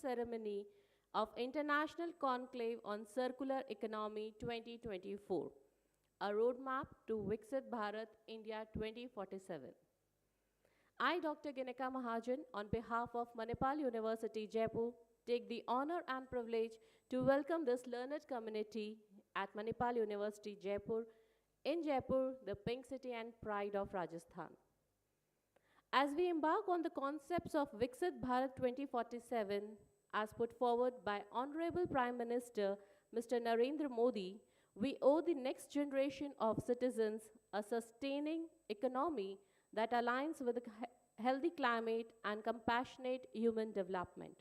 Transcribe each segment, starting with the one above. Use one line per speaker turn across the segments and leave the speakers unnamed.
ceremony of International Conclave on Circular Economy 2024, a roadmap to Viksit Bharat India 2047. I, Dr. Ginika Mahajan, on behalf of Manipal University Jaipur, take the honor and privilege to welcome this learned community at Manipal University Jaipur, in Jaipur, the Pink City and Pride of Rajasthan. As we embark on the concepts of Viksit Bharat 2047, as put forward by Honorable Prime Minister Mr. Narendra Modi, we owe the next generation of citizens a sustaining economy that aligns with a healthy climate and compassionate human development.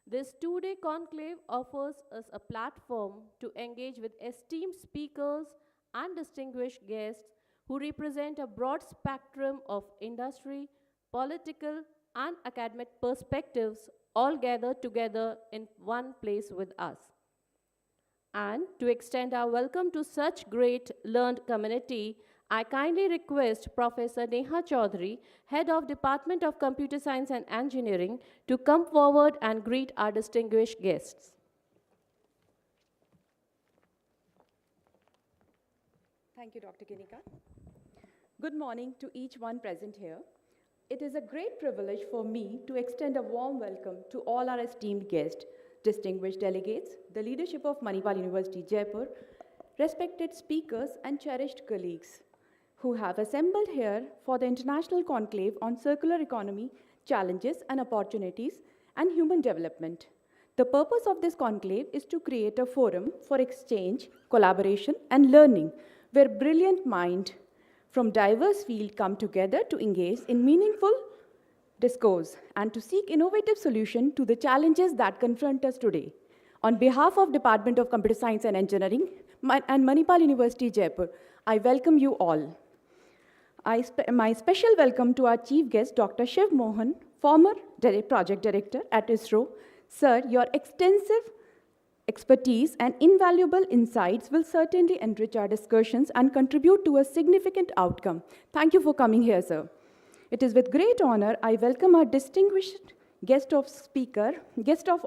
This two-day conclave offers us a platform to engage with esteemed speakers and distinguished guests who represent a broad spectrum of industry, political, and academic perspectives, all gathered together in one place with us. And to extend our welcome to such great learned community, I kindly request Professor Neha Chaudhary, Head of Department of Computer Science and Engineering, to come forward and greet our distinguished guests.
Thank you, Dr. Ginika. Good morning to each one present here. It is a great privilege for me to extend a warm welcome to all our esteemed guests, distinguished delegates, the leadership of Manipal University Jaipur, respected speakers, and cherished colleagues who have assembled here for the International Conclave on Circular Economy, Challenges and Opportunities, and Human Development. The purpose of this conclave is to create a forum for exchange, collaboration, and learning, where brilliant minds from diverse fields come together to engage in meaningful discourse and to seek innovative solutions to the challenges that confront us today. On behalf of Department of Computer Science and Engineering and Manipal University Jaipur, I welcome you all. My special welcome to our chief guest, Dr. Shiv Mohan, former project director at ISRO. Sir, your extensive expertise and invaluable insights will certainly enrich our discussions and contribute to a significant outcome. Thank you for coming here, sir. It is with great honor I welcome our distinguished guest of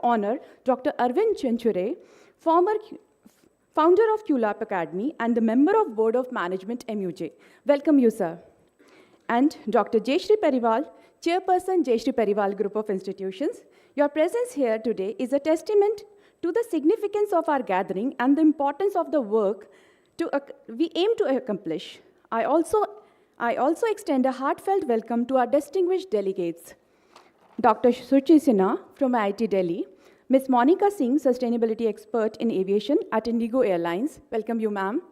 honor, Dr. Arvind Chinchure, founder of QLAP Academy and the member of Board of Management MUJ. Welcome you, sir. And Dr. Jayashree Periwal, chairperson Jayashree Periwal Group of Institutions. Your presence here today is a testament to the significance of our gathering and the importance of the work we aim to accomplish. I also extend a heartfelt welcome to our distinguished delegates. Dr. Suchi Sinha from IIT Delhi, Ms. Monica Singh, Sustainability Expert in Aviation at Indigo Airlines. Welcome you, ma'am.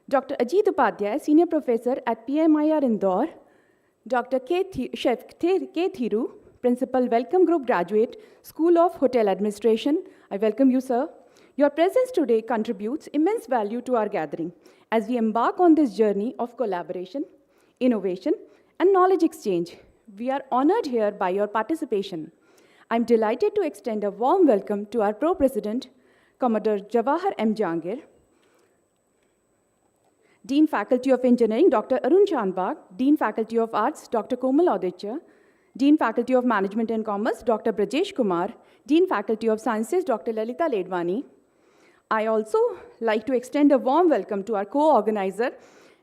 Dr. Ajit Upadhyay, Senior Professor at PMIR Indore. Dr. Chef K. Thiru, Principal Welcome Group Graduate, School of Hotel Administration. I welcome you, sir. Your presence today contributes immense value to our gathering as we embark on this journey of collaboration, innovation, and knowledge exchange. We are honored here by your participation. I'm delighted to extend a warm welcome to our Pro-President, Commodore Jawahar M. Jahangir, Dean Faculty of Engineering, Dr. Arun Chandbag, Dean Faculty of Arts, Dr. Komal Aditya, Dean Faculty of Management and Commerce, Dr. Brajesh Kumar, Dean Faculty of Sciences, Dr. Lalita Ledwani. I also like to extend a warm welcome to our co-organizer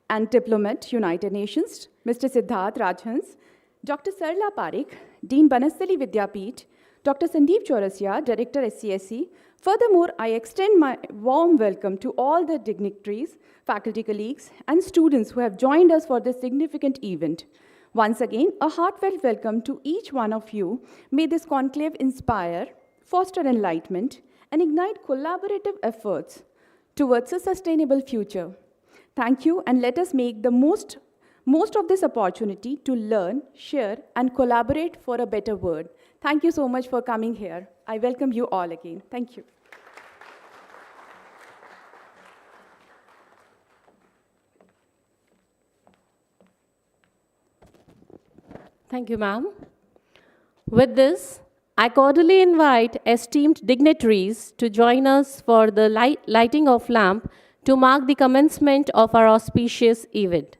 and diplomat, United Nations, Mr. Siddharth Rajhans, Dr. Sarla Parekh, Dean Banasali Vidyapeeth, Dr. Sandeep Chaurasia, Director SCSE. Furthermore, I extend my warm welcome to all the dignitaries, faculty colleagues, and students who have joined us for this significant event. Once again, a heartfelt welcome to each one of you. May this conclave inspire, foster enlightenment, and ignite collaborative efforts towards a sustainable future. Thank you, and let us make the most of this opportunity to learn, share, and collaborate for a better world. Thank you so much for coming here. I welcome you all again. Thank you.
Thank you, ma'am. With this, I cordially invite esteemed dignitaries to join us for the lighting of lamp to mark the commencement of our auspicious event.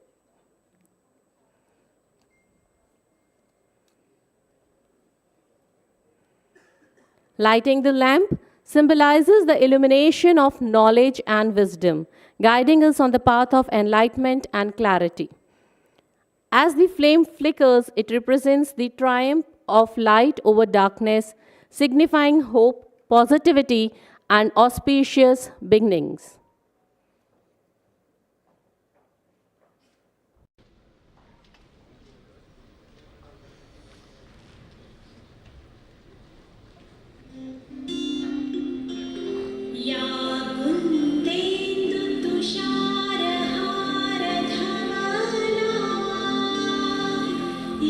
Lighting the lamp symbolizes the illumination of knowledge and wisdom, guiding us on the path of enlightenment and clarity. As the flame flickers, it represents the triumph of light over darkness, signifying hope, positivity, and auspicious beginnings.
या कुन्देन्दुतुषारहारधवला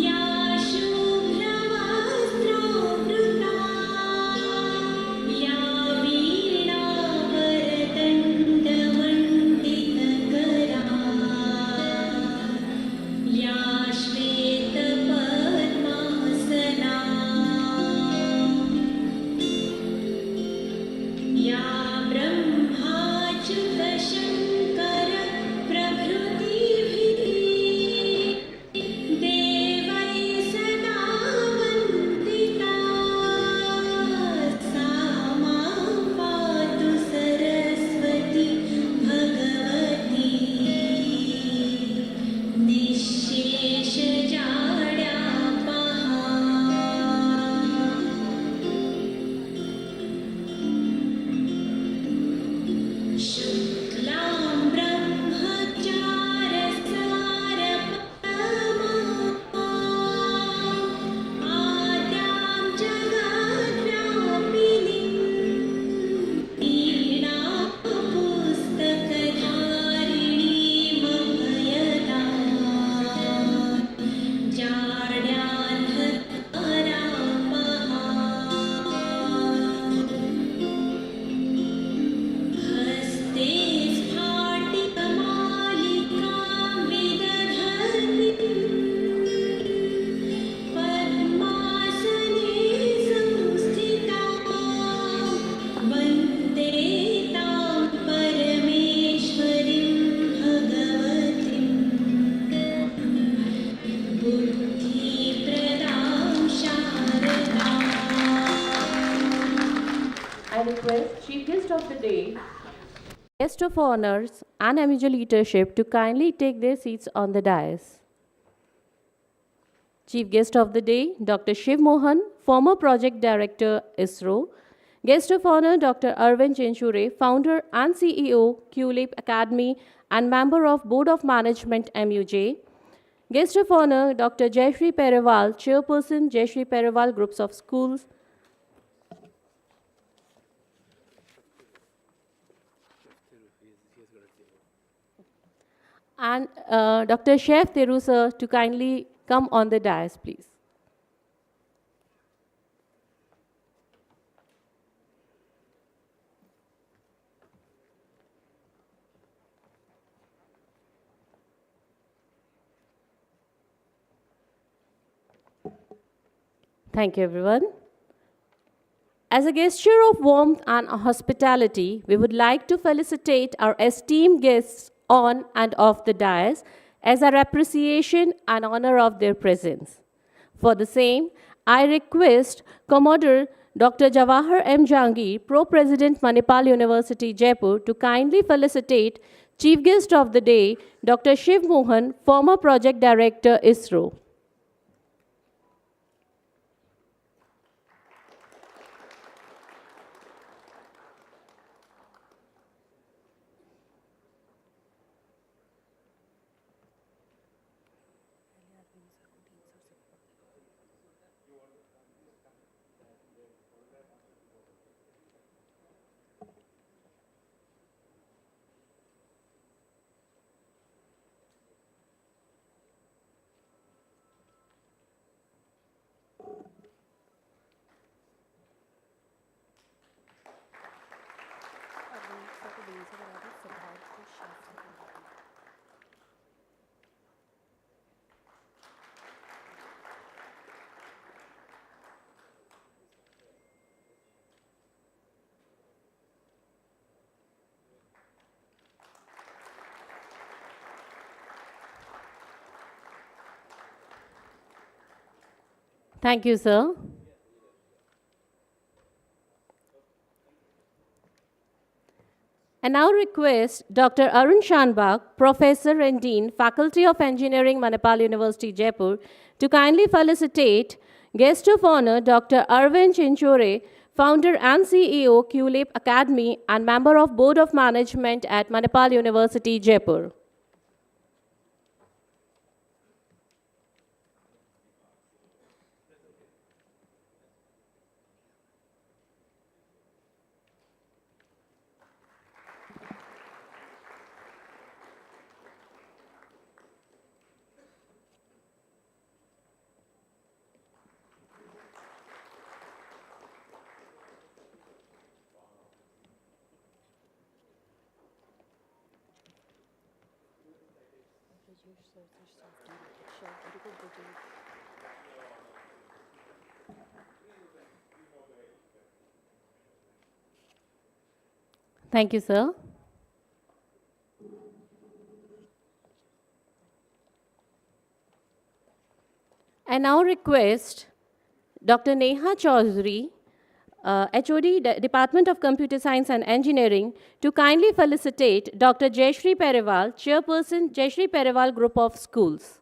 या शुभ्रवस्त्रावृता या वीणावरदण्डमण्डितकरा या श्वेतपद्मासना या ब्रह्माच्युतशङ्कर प्रभृतिभिः देवैः सदा वन्दिता सा मां पातु सरस्वती भगवती निःशेषजाड्यापहा शुक्लां ब्रह्मचारसारपरमा आद्यां जगद्व्यापिनीं वीणापुस्तकधारिणीमभयदां जाड्यान्धकारापहा हस्ते स्फाटिकमालिकां विदधतीं पद्मासने संस्थितां वन्दे तां परमेश्वरीं भगवतीं बुद्धिप्रदां शारदाम्
I request Chief Guest of the Day, Guest of Honors, and Individual Leadership to kindly take their seats on the dais. Chief Guest of the Day, Dr. Shiv Mohan, former Project Director, ISRO. Guest of Honor, Dr. Arvind Chinchure, Founder and CEO, QLEAP Academy, and member of Board of Management, MUJ. Guest of Honor, Dr. Jayashree Periwal, Chairperson, Jayashree Periwal Groups of Schools. And Dr. Chef Terusa to kindly come on the dais, please. Thank you, everyone. As a gesture of warmth and hospitality, we would like to felicitate our esteemed guests on and off the dais as our appreciation and honor of their presence. For the same, I request Commodore Dr. Jawahar M. Jangir, Pro-President Manipal University Jaipur, to kindly felicitate Chief Guest of the Day, Dr. Shiv Mohan, former Project Director, ISRO. Thank you, sir. I now request Dr. Arun Shanbag, Professor and Dean, Faculty of Engineering, Manipal University Jaipur, to kindly felicitate Guest of Honor Dr. Arvind Chinchore, Founder and CEO, QLAP Academy, and Member of Board of Management at Manipal University Jaipur. Thank you, sir. I now request Dr. Neha Chaudhary, HOD, Department of Computer Science and Engineering, to kindly felicitate Dr. Jayashree Periwal, Chairperson, Jayashree Periwal Group of Schools.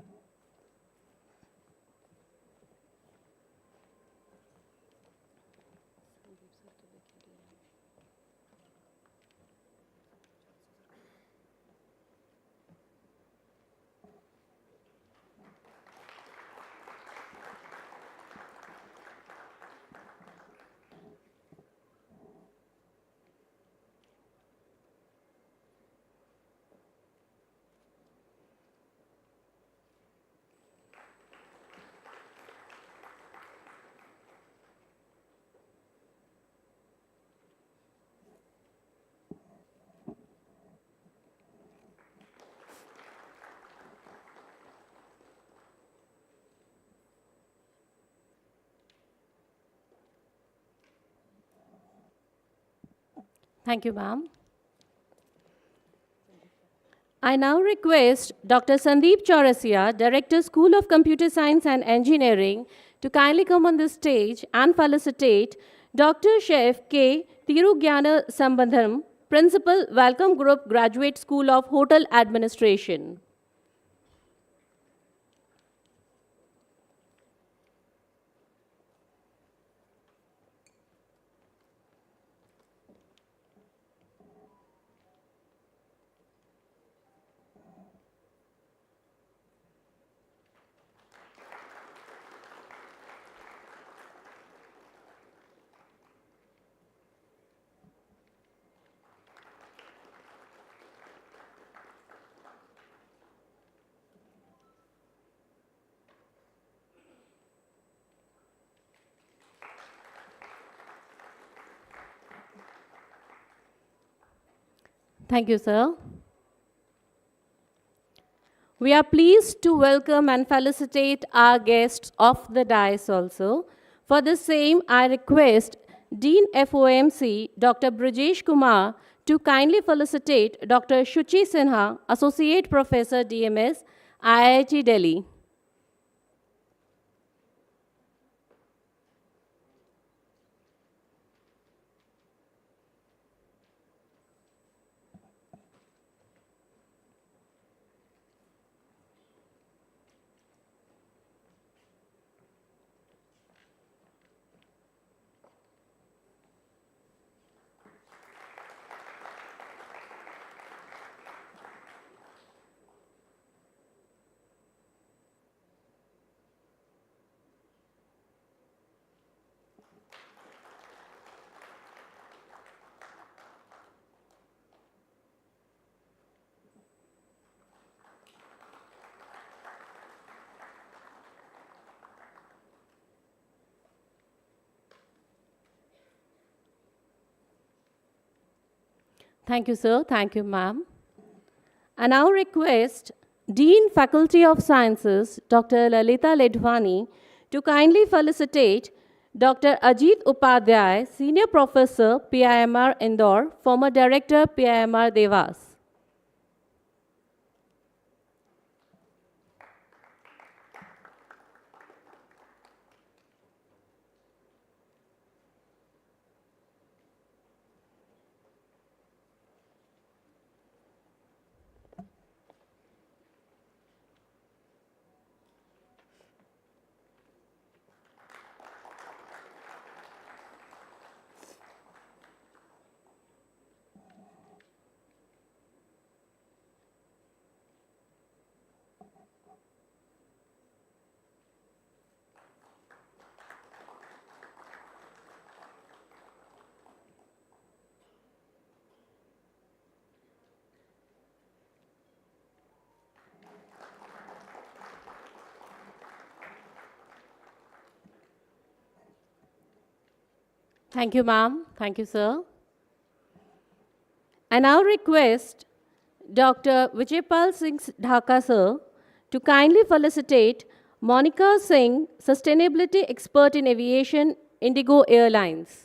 Thank you, ma'am. I now request Dr. Sandeep Chaurasia, Director, School of Computer Science and Engineering, to kindly come on the stage and felicitate Dr. Chef K. Thirugyana Sambandham, Principal, Welcome Group, Graduate School of Hotel Administration. Thank you, sir. We are pleased to welcome and felicitate our guests of the dais also. For the same, I request Dean FOMC, Dr. Brijesh Kumar, to kindly felicitate Dr. Shuchi Sinha, Associate Professor, DMS, IIT Delhi. Thank you, sir. Thank you, ma'am. I now request Dean, Faculty of Sciences, Dr. Lalita Ledvani, to kindly felicitate Dr. Ajit Upadhyay, Senior Professor, PIMR Indore, former Director, PIMR Devas. Thank you, ma'am. Thank you, sir. I now request Dr. Vijaypal Singh Dhaka, sir, to kindly felicitate Monica Singh, Sustainability Expert in Aviation, Indigo Airlines.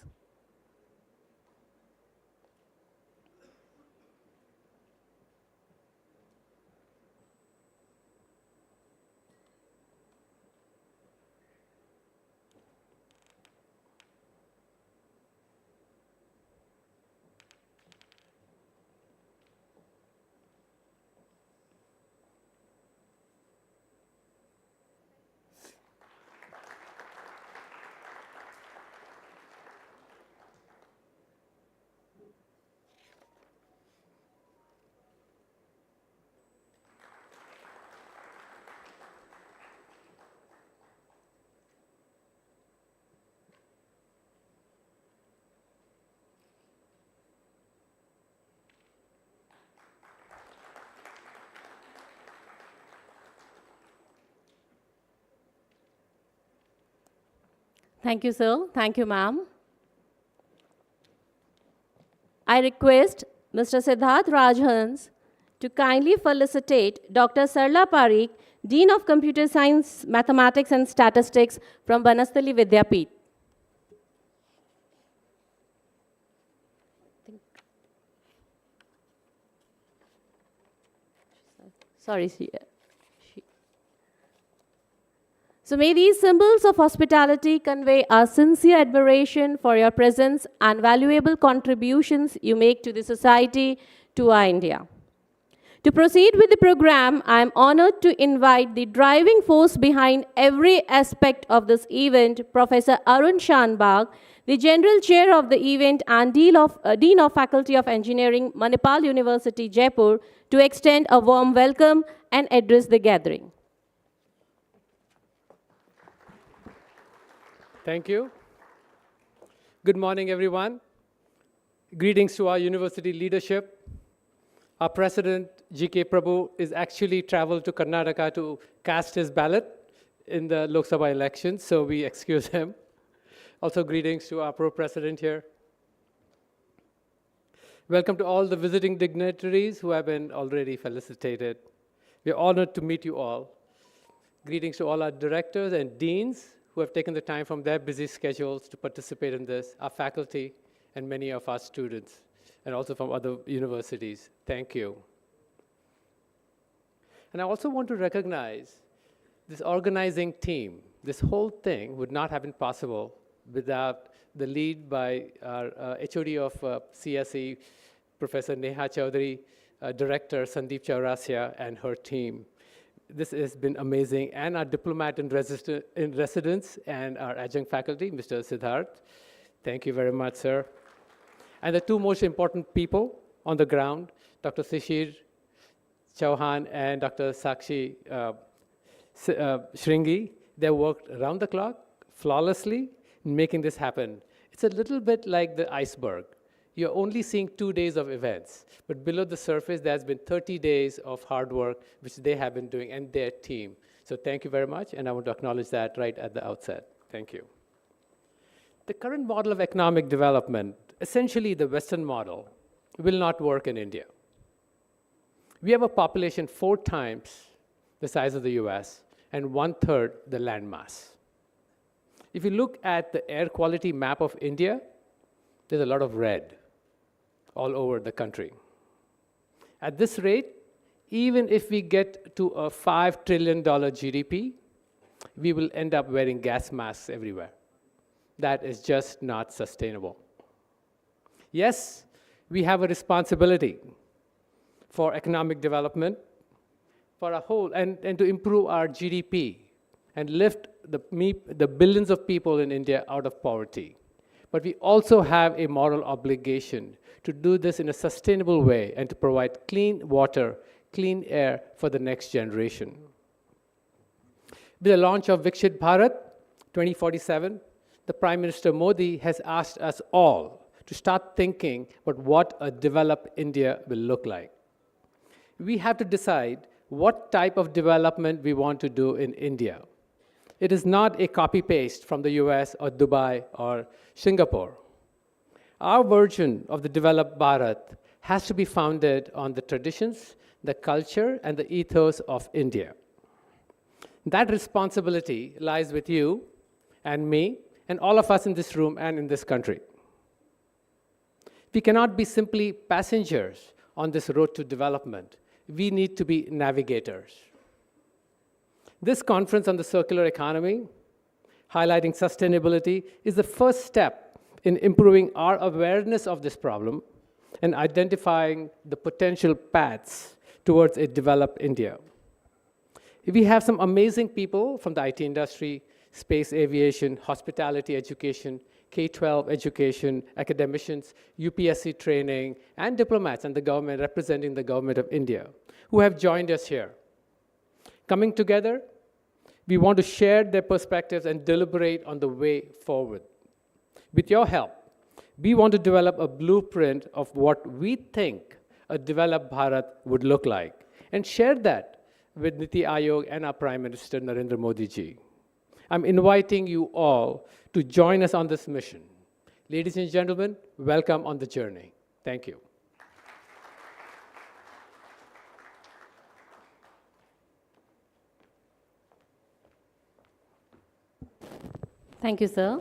Thank you, sir. Thank you, ma'am. I request Mr. Siddharth Rajhans to kindly felicitate Dr. Sarla Parikh, Dean of Computer Science, Mathematics and Statistics from Banasthali Vidyapeeth. Sorry, So may these symbols of hospitality convey our sincere admiration for your presence and valuable contributions you make to the society, to our India. To proceed with the program, I am honored to invite the driving force behind every aspect of this event, Professor Arun Shanbag, the General Chair of the event and Dean of Faculty of Engineering, Manipal University Jaipur, to extend a warm welcome and address the gathering.
Thank you. Good morning, everyone. Greetings to our university leadership. Our president, G.K. Prabhu, is actually traveled to Karnataka to cast his ballot in the Lok Sabha elections, so we excuse him. Also, greetings to our pro-president here. Welcome to all the visiting dignitaries who have been already felicitated. We are honored to meet you all. Greetings to all our directors and deans who have taken the time from their busy schedules to participate in this, our faculty, and many of our students, and also from other universities. Thank you. And I also want to recognize this organizing team. This whole thing would not have been possible without the lead by our HOD of CSE, Professor Neha Chaudhary, Director Sandeep Chaurasia, and her team. This has been amazing, and our diplomat in residence and our adjunct faculty, Mr. Siddharth. Thank you very much, sir. And the two most important people on the ground, Dr. Sishir Chauhan and Dr. Sakshi Shringi, they worked around the clock, flawlessly, in making this happen. It's a little bit like the iceberg. You're only seeing 2 days of events, but below the surface, there's been 30 days of hard work, which they have been doing, and their team. So thank you very much, and I want to acknowledge that right at the outset. Thank you. The current model of economic development, essentially the Western model, will not work in India. We have a population 4 times the size of the US and 1/3 the land mass. If you look at the air quality map of India, there's a lot of red all over the country. At this rate, even if we get to a $5 trillion GDP, we will end up wearing gas masks everywhere. That is just not sustainable. Yes, we have a responsibility for economic development, for a whole, and to improve our GDP and lift the billions of people in India out of poverty. But we also have a moral obligation to do this in a sustainable way and to provide clean water, clean air for the next generation. With the launch of Viksit Bharat 2047, the Prime Minister Modi has asked us all to start thinking about what a developed India will look like. We have to decide what type of development we want to do in India. It is not a copy-paste from the US or Dubai or Singapore. Our version of the developed Bharat has to be founded on the traditions, the culture, and the ethos of India. That responsibility lies with you and me and all of us in this room and in this country. We cannot be simply passengers on this road to development. We need to be navigators. This conference on the circular economy, highlighting sustainability, is the first step in improving our awareness of this problem and identifying the potential paths towards a developed India. We have some amazing people from the IT industry, space aviation, hospitality education, K-12 education, academicians, UPSC training, and diplomats and the government representing the government of India who have joined us here. Coming together, we want to share their perspectives and deliberate on the way forward. With your help, we want to develop a blueprint of what we think a developed Bharat would look like and share that with Niti Aayog and our Prime Minister Narendra Modi ji. I'm inviting you all to join us on this mission. Ladies and gentlemen, welcome on the journey. Thank you.
Thank you, sir.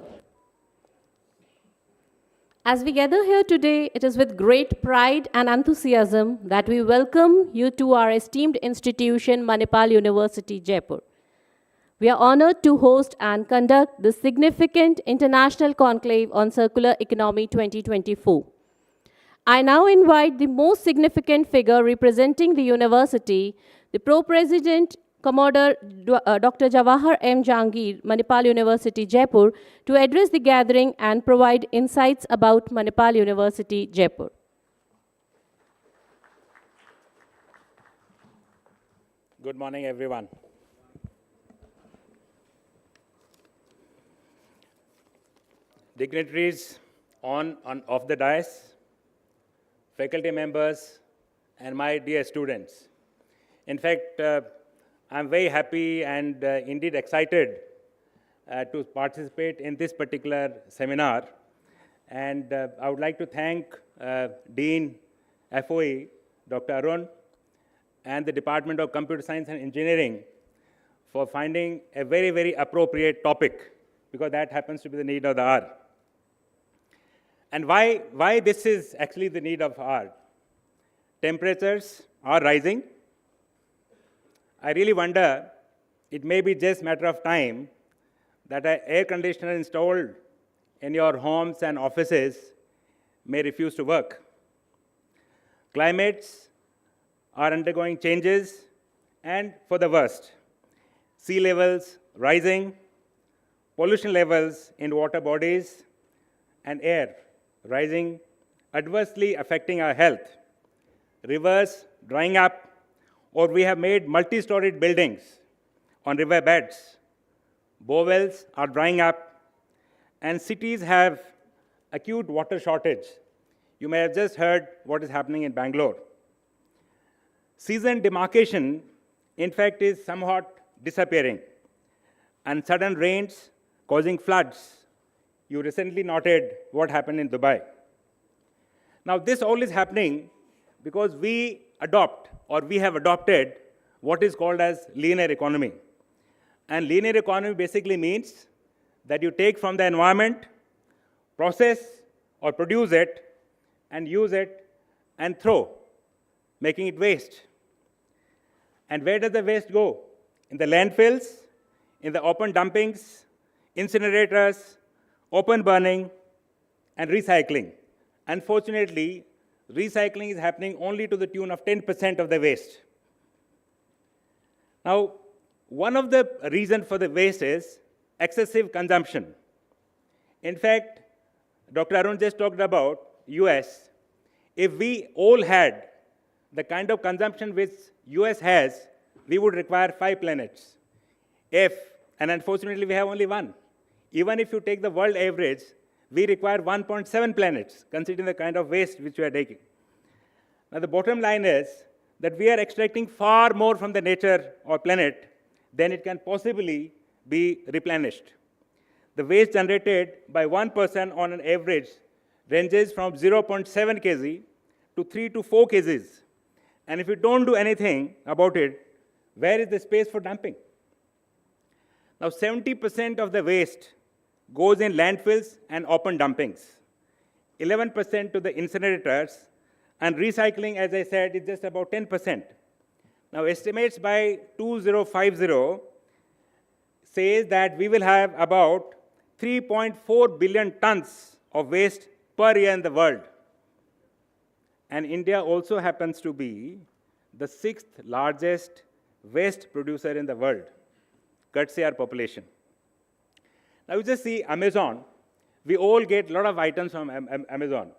As we gather here today, it is with great pride and enthusiasm that we welcome you to our esteemed institution, Manipal University Jaipur. We are honored to host and conduct the significant International Conclave on Circular Economy 2024. I now invite the most significant figure representing the university, the Pro-President Commodore Dr. Jawahar M. Jahangir, Manipal University Jaipur, to address the gathering and provide insights about Manipal University Jaipur.
Good morning, everyone. Dignitaries on off the dais, faculty members, and my dear students. In fact, I'm very happy and indeed excited to participate in this particular seminar. And I would like to thank Dean FOE, Dr. Arun, and the Department of Computer Science and Engineering for finding a very, very appropriate topic, because that happens to be the need of the hour. And why this is actually the need of hour? Temperatures are rising. I really wonder, it may be just a matter of time that an air conditioner installed in your homes and offices may refuse to work. Climates are undergoing changes, and for the worst. Sea levels rising, pollution levels in water bodies and air rising, adversely affecting our health. Rivers drying up, or we have made multi-storied buildings on river beds. Bowels are drying up, and cities have acute water shortage. You may have just heard what is happening in Bangalore. Season demarcation, in fact, is somewhat disappearing, and sudden rains causing floods. You recently noted what happened in Dubai. Now, this all is happening because we have adopted what is called as linear economy. And linear economy basically means that you take from the environment, process or produce it, and use it and throw, making it waste. And where does the waste go? In the landfills, in the open dumpings, incinerators, open burning, and recycling. Unfortunately, recycling is happening only to the tune of 10% of the waste. Now, one of the reasons for the waste is excessive consumption. In fact, Dr. Arun just talked about US. If we all had the kind of consumption which US has, we would require 5 planets. And unfortunately, we have only one. Even if you take the world average, we require 1.7 planets, considering the kind of waste which we are taking. Now, the bottom line is that we are extracting far more from the nature or planet than it can possibly be replenished. The waste generated by one person on an average ranges from 0.7 kg to 3 to 4 kgs. And if you don't do anything about it, where is the space for dumping? Now, 70% of the waste goes in landfills and open dumpings, 11% to the incinerators, and recycling, as I said, is just about 10%. Now, estimates by 2050 says that we will have about 3.4 billion tons of waste per year in the world. And India also happens to be the 6th largest waste producer in the world, courtesy our population. Now you just see Amazon. We all get a lot of items from Amazon.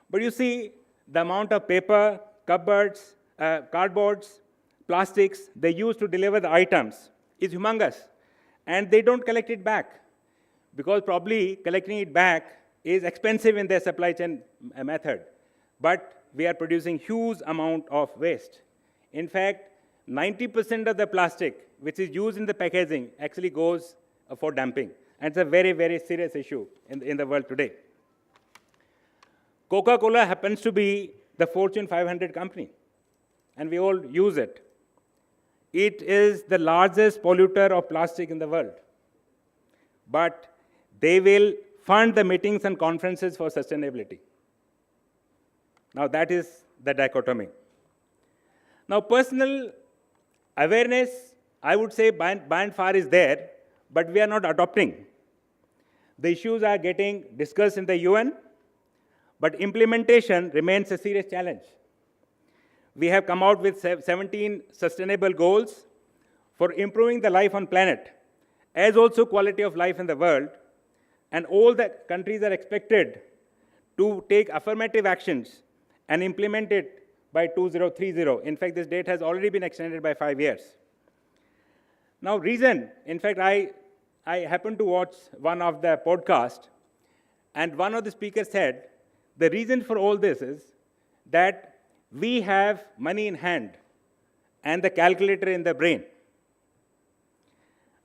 But you see the amount of paper, cupboards, cardboards, plastics they use to deliver the items is humongous. And they don't collect it back, because probably collecting it back is expensive in their supply chain method. But we are producing huge amount of waste. In fact, 90% of the plastic which is used in the packaging actually goes for dumping. And it's a very, very serious issue in the world today. Coca-Cola happens to be the Fortune 500 company, and we all use it. It is the largest polluter of plastic in the world. But they will fund the meetings and conferences for sustainability. Now, that is the dichotomy. Now, personal awareness, I would say, by and far is there, but we are not adopting. The issues are getting discussed in the UN, but implementation remains a serious challenge. We have come out with 17 sustainable goals for improving the life on planet, as also quality of life in the world, and all the countries are expected to take affirmative actions and implement it by 2030. In fact, this date has already been extended by 5 years. Now, reason, in fact, I happened to watch one of the podcasts, and one of the speakers said, the reason for all this is that we have money in hand and the calculator in the brain.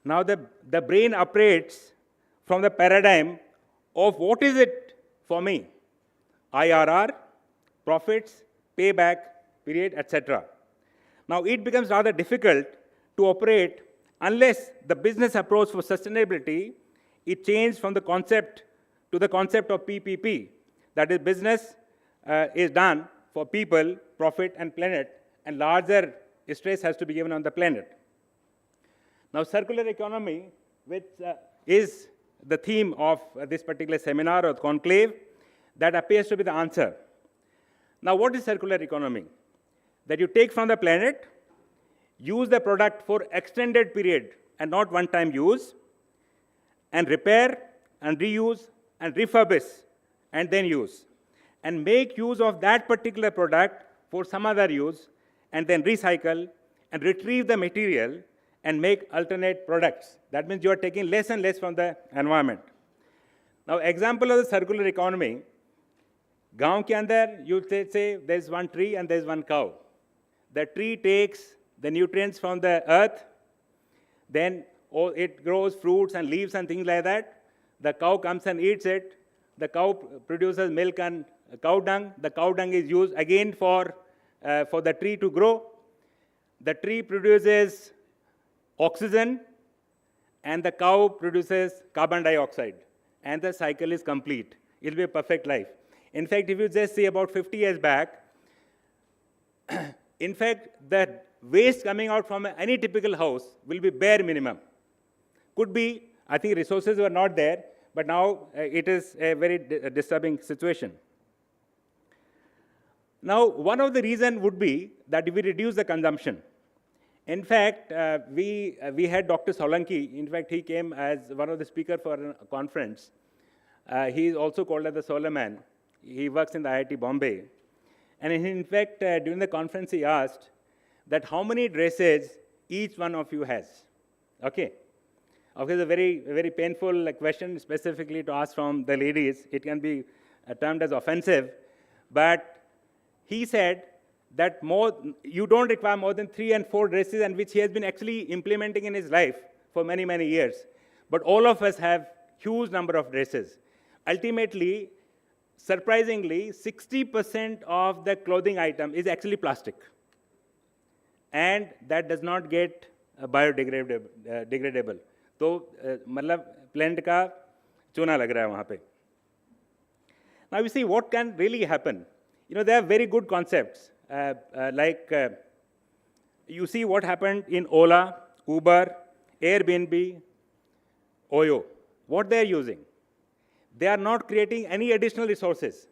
Now, the brain operates from the paradigm of what is it for me? IRR, profits, payback, period, etc. Now, it becomes rather difficult to operate unless the business approach for sustainability it changed from the concept to the concept of PPP. That is, business is done for people, profit, and planet, and larger stress has to be given on the planet. Now, circular economy, which is the theme of this particular seminar or conclave, that appears to be the answer. Now, what is circular economy? That you take from the planet, use the product for extended period and not one-time use, and repair and reuse and refurbish and then use, and make use of that particular product for some other use, and then recycle and retrieve the material and make alternate products. That means you are taking less and less from the environment. Now, example of the circular economy, गांव के अंदर you say there is one tree and there is one cow. The tree takes the nutrients from the earth, then it grows fruits and leaves and things like that. The cow comes and eats it. The cow produces milk and cow dung. The cow dung is used again for the tree to grow. The tree produces oxygen, and the cow produces carbon dioxide. And the cycle is complete. It will be a perfect life. In fact, if you just see about 50 years back, in fact, the waste coming out from any typical house will be bare minimum. Could be, I think resources were not there, but now it is a very disturbing situation. Now, one of the reasons would be that if we reduce the consumption. In fact, we had Dr. Solanki. In fact, he came as one of the speakers for a conference. He is also called as the Solar Man. He works in the IIT Bombay. And in fact, during the conference, he asked that how many dresses each one of you has. Okay. Okay, it's a very, very painful question specifically to ask from the ladies. It can be termed as offensive. But he said that you don't require more than 3 and 4 dresses, and which he has been actually implementing in his life for many, many years. But all of us have huge number of dresses. Ultimately, surprisingly, 60% of the clothing item is actually plastic. And that does not get biodegradable. तो मतलब plant का चूना लग रहा है वहाँ पे. Now you see what can really happen. You know, there are very good concepts. You see what happened in Ola, Uber, Airbnb, Oyo. What they are using. They are not creating any additional resources,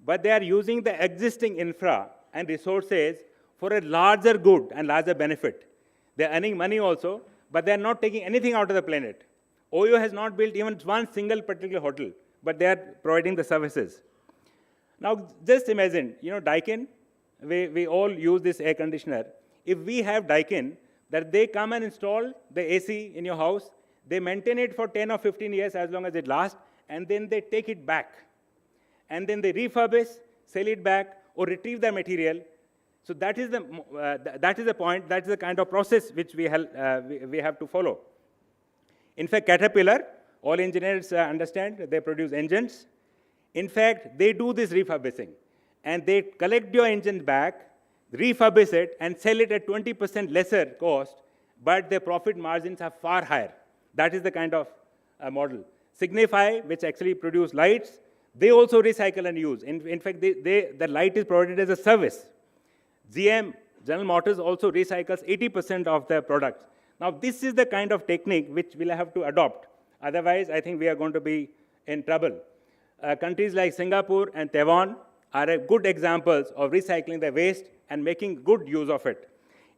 but they are using the existing infra and resources for a larger good and larger benefit. They are earning money also, but they are not taking anything out of the planet. Oyo has not built even one single particular hotel, but they are providing the services. Now, just imagine, you know, Daikin, we all use this air conditioner. If we have Daikin, that they come and install the AC in your house, they maintain it for 10 or 15 years as long as it lasts, and then they take it back. And then they refurbish, sell it back, or retrieve the material. So that is the point, that is the kind of process which we have to follow. In fact, Caterpillar, all engineers understand, they produce engines. In fact, they do this refurbishing. And they collect your engine back, refurbish it, and sell it at 20% lesser cost, but their profit margins are far higher. That is the kind of model. Signify, which actually produce lights, they also recycle and use. In fact, the light is provided as a service. GM, General Motors, also recycles 80% of their products. Now, this is the kind of technique which we'll have to adopt. Otherwise, I think we are going to be in trouble. Countries like Singapore and Taiwan are good examples of recycling the waste and making good use of it.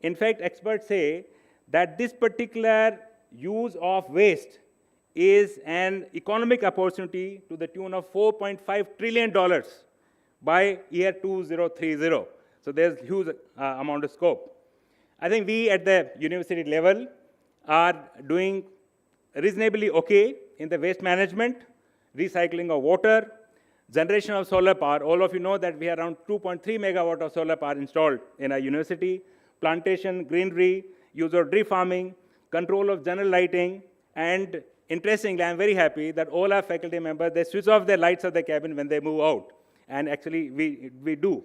In fact, experts say that this particular use of waste is an economic opportunity to the tune of $4.5 trillion by year 2030. So there's huge amount of scope. I think we at the university level are doing reasonably okay in the waste management, recycling of water, generation of solar power. All of you know that we have around 2.3 megawatt of solar power installed in our university, plantation, greenery, use of tree farming, control of general lighting, and interestingly, I'm very happy that all our faculty members, they switch off the lights of the cabin when they move out. And actually, we do.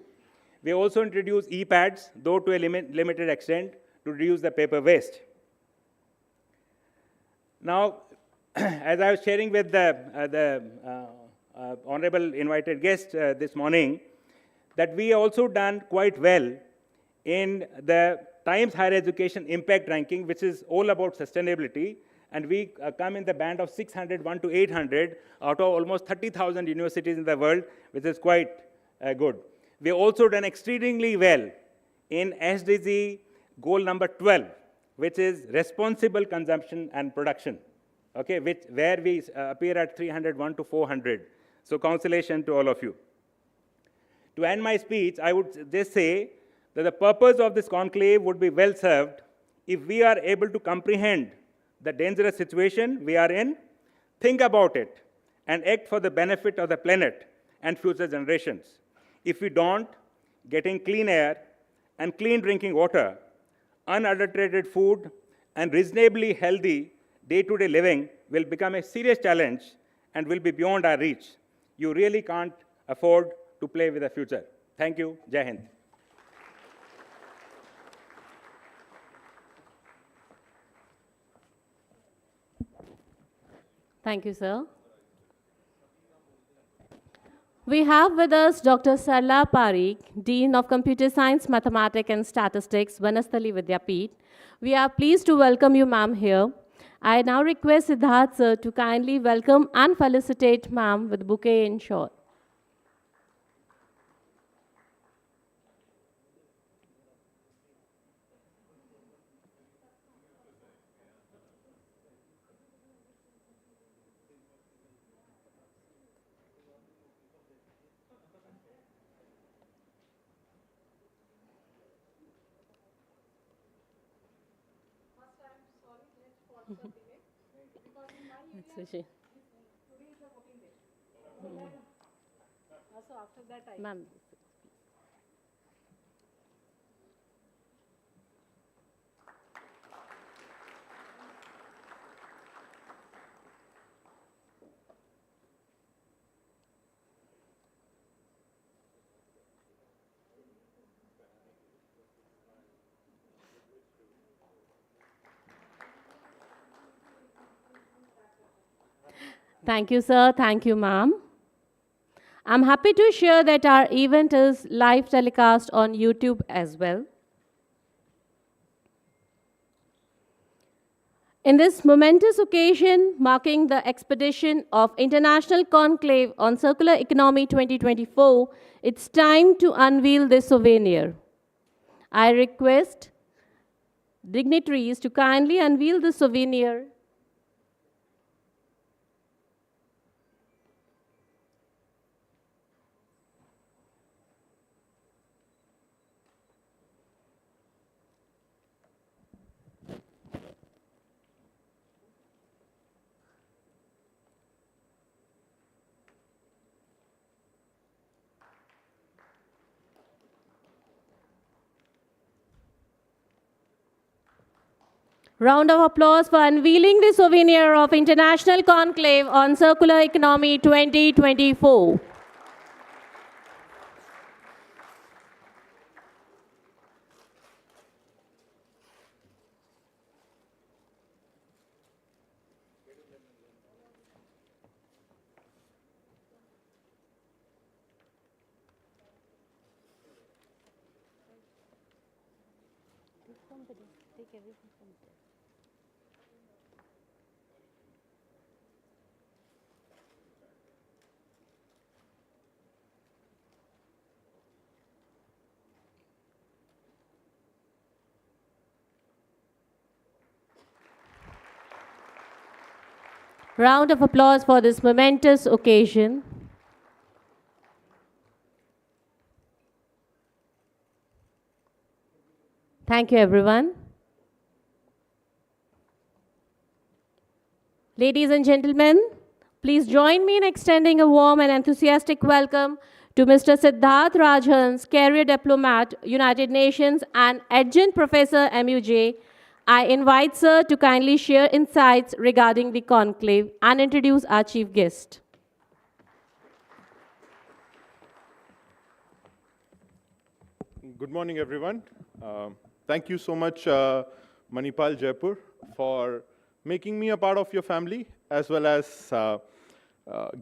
We also introduce e-pads, though to a limited extent, to reduce the paper waste. Now, as I was sharing with the honorable invited guest this morning, that we also done quite well in the Times Higher Education Impact Ranking, which is all about sustainability, and we come in the band of 601 to 800 out of almost 30,000 universities in the world, which is quite good. We've also done exceedingly well in SDG goal number 12, which is responsible consumption and production, okay, where we appear at 301 to 400. So congratulations to all of you. To end my speech, I would just say that the purpose of this conclave would be well served if we are able to comprehend the dangerous situation we are in, think about it, and act for the benefit of the planet and future generations. If we don't, getting clean air and clean drinking water, unadulterated food, and reasonably healthy day-to-day living will become a serious challenge and will be beyond our reach. You really can't afford to play with the future. Thank you. Jai Hind.
Thank you, sir. We have with us Dr. Sarla Parikh, Dean of Computer Science, Mathematics and Statistics, Vanasthali Vidyapeeth. We are pleased to welcome you, ma'am, here. I now request Siddharth sir to kindly welcome and felicitate ma'am with bouquet in short. Ma'am. Thank you, sir. Thank you, ma'am. I'm happy to share that our event is live telecast on YouTube as well. In this momentous occasion marking the expedition of International Conclave on Circular Economy 2024, it's time to unveil this souvenir. I request dignitaries to kindly unveil the souvenir. Round of applause for unveiling the souvenir of International Conclave on Circular Economy 2024. Round of applause for this momentous occasion. Thank you, everyone. Ladies and gentlemen, please join me in extending a warm and enthusiastic welcome to Mr. Siddharth Rajhans, Career Diplomat, United Nations, and Adjunct Professor MUJ. I invite Sir to kindly share insights regarding the conclave and introduce our chief guest.
Good morning, everyone. Thank you so much, Manipal Jaipur, for making me a part of your family, as well as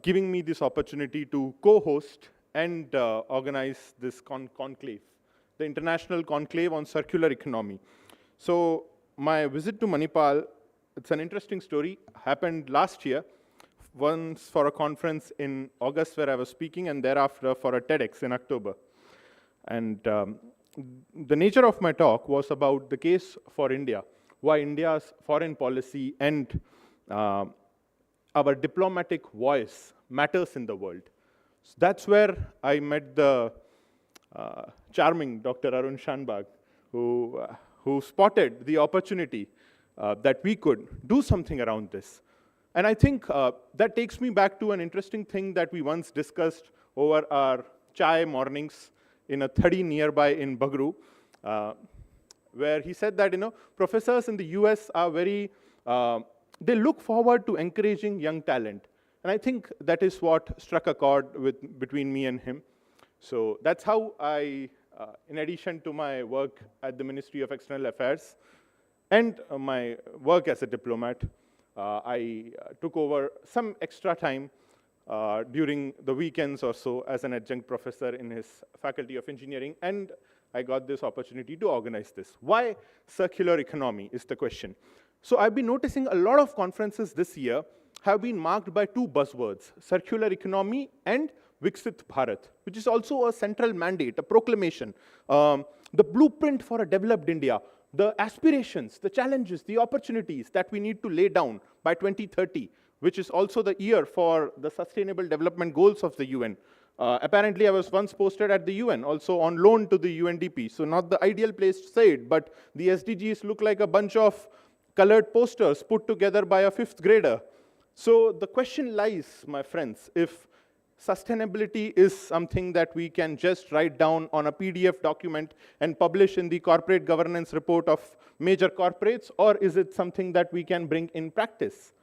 giving me this opportunity to co-host and organize this conclave, the International Conclave on Circular Economy. So my visit to Manipal, it's an interesting story, happened last year, once for a conference in August where I was speaking, and thereafter for a TEDx in October. And the nature of my talk was about the case for India, why India's foreign policy and our diplomatic voice matters in the world. So that's where I met the charming Dr. Arun Shanbag, who spotted the opportunity that we could do something around this. And I think that takes me back to an interesting thing that we once discussed over our chai mornings in a 30 nearby in Bagru, where he said that, professors in the US are very, they look forward to encouraging young talent. And I think that is what struck a chord between me and him. So that's how I, in addition to my work at the Ministry of External Affairs and my work as a diplomat, I took over some extra time during the weekends or so as an adjunct professor in his Faculty of Engineering, and I got this opportunity to organize this. Why circular economy is the question. So I've been noticing a lot of conferences this year have been marked by two buzzwords, circular economy and Viksit Bharat, which is also a central mandate, a proclamation, the blueprint for a developed India, the aspirations, the challenges, the opportunities that we need to lay down by 2030, which is also the year for the Sustainable Development Goals of the UN. Apparently, I was once posted at the UN, also on loan to the UNDP, so not the ideal place to say it, but the SDGs look like a bunch of colored posters put together by a fifth grader. So the question lies, my friends, if sustainability is something that we can just write down on a PDF document and publish in the corporate governance report of major corporates, or is it something that we can bring in practice?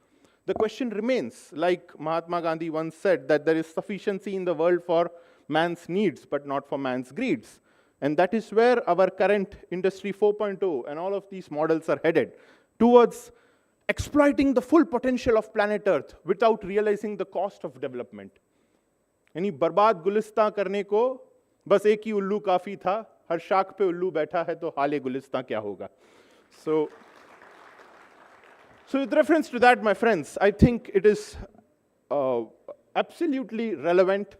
The question remains, like Mahatma Gandhi once said, that there is sufficiency in the world for man's needs, but not for man's greeds. And that is where our current Industry 4.0 and all of these models are headed, towards exploiting the full potential of planet Earth without realizing the cost of development. यानी बर्बाद गुलिस्तां करने को बस एक ही उल्लू काफी था, हर शाख पे उल्लू बैठा है तो हाले गुलिस्तां क्या होगा. So with reference to that, my friends, I think it is absolutely relevant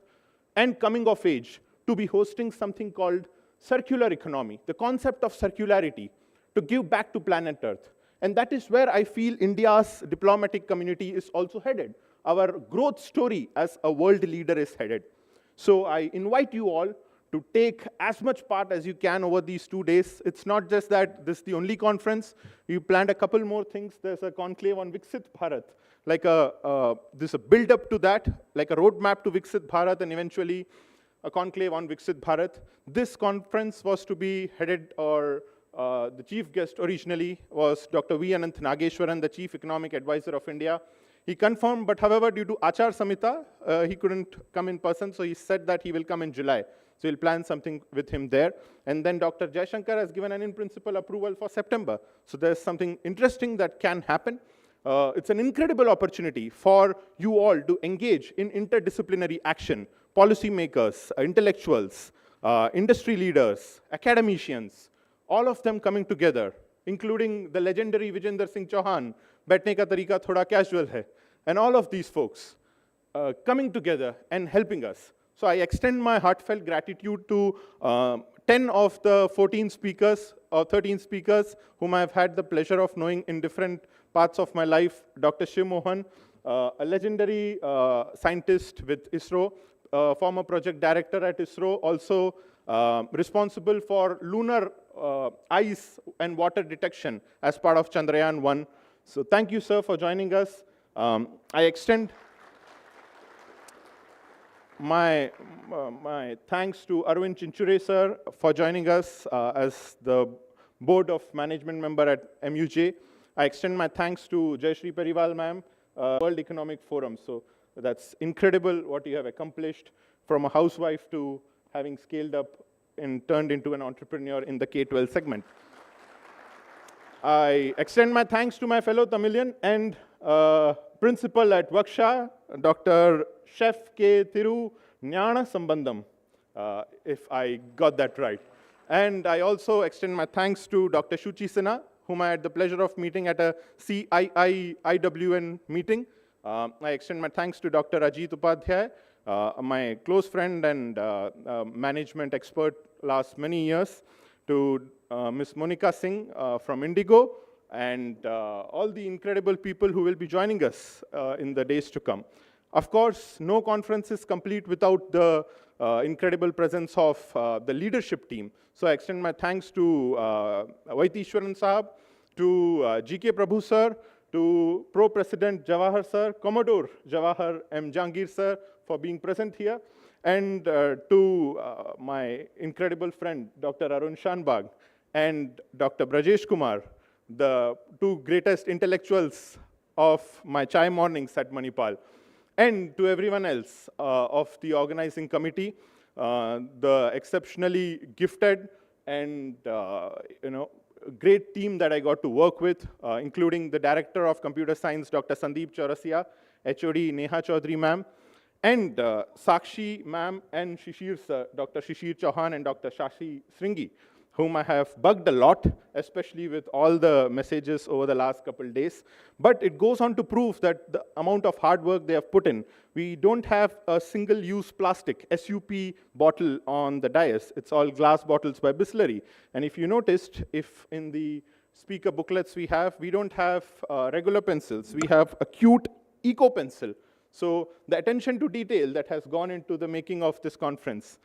and coming of age to be hosting something called circular economy, the concept of circularity, to give back to planet Earth. And that is where I feel India's diplomatic community is also headed. Our growth story as a world leader is headed. So I invite you all to take as much part as you can over these 2 days. It's not just that this is the only conference. We planned a couple more things. There's a conclave on Viksit Bharat, like there's a build-up to that, like a roadmap to Viksit Bharat, and eventually a conclave on Viksit Bharat. This conference was to be headed, or the chief guest originally was Dr. V. Ananth Nageshwaran, the Chief Economic Advisor of India. He confirmed, but however, due to Achar Samhita, he couldn't come in person, so he said that he will come in July. So we'll plan something with him there. And then Dr. Jaishankar has given an in-principle approval for September. So there's something interesting that can happen. It's an incredible opportunity for you all to engage in interdisciplinary action, policymakers, intellectuals, industry leaders, academicians, all of them coming together, including the legendary Vijender Singh Chauhan, baithne ka tarika thoda casual hai, and all of these folks coming together and helping us. So I extend my heartfelt gratitude to 10 of the 14 speakers or 13 speakers whom I've had the pleasure of knowing in different parts of my life. Dr. Shiv Mohan, a legendary scientist with ISRO, former project director at ISRO, also responsible for lunar ice and water detection as part of Chandrayaan-1. So thank you, sir, for joining us. I extend my thanks to Arvind Chinchure, sir, for joining us as the Board of Management member at MUJ. I extend my thanks to Jayashree Periwal, ma'am, World Economic Forum. So that's incredible what you have accomplished, from a housewife to having scaled up and turned into an entrepreneur in the K-12 segment. I extend my thanks to my fellow Tamilian and principal at Vaksha, Dr. Chef K. Thiru Jnana Sambandam, if I got that right. And I also extend my thanks to Dr. Shuchi Sinha, whom I had the pleasure of meeting at a CII-IWN meeting. I extend my thanks to Dr. Ajit Upadhyay, my close friend and management expert last many years, to Ms. Monica Singh from Indigo, and all the incredible people who will be joining us in the days to come. Of course, no conference is complete without the incredible presence of the leadership team. So I extend my thanks to Vaitishwaran Sahab, to GK Prabhu sir, to Pro-President Jawahar sir, Commodore Jawahar M. Jangir sir for being present here, and to my incredible friend, Dr. Arun Shanbag, and Dr. Brajesh Kumar, the two greatest intellectuals of my chai mornings at Manipal, and to everyone else of the organizing committee, the exceptionally gifted and great team that I got to work with, including the Director of Computer Science, Dr. Sandeep Chaurasia, HOD Neha Chaudhary ma'am, and Sakshi ma'am and Shishir sir, Dr. Shishir Chauhan and Dr. Shashi Sringi, whom I have bugged a lot, especially with all the messages over the last couple days. But it goes on to prove that the amount of hard work they have put in. We don't have a single-use plastic SUP bottle on the dais. It's all glass bottles by Bisleri. And if you noticed, if in the speaker booklets we don't have regular pencils. We have a cute eco pencil. So the attention to detail that has gone into the making of this conference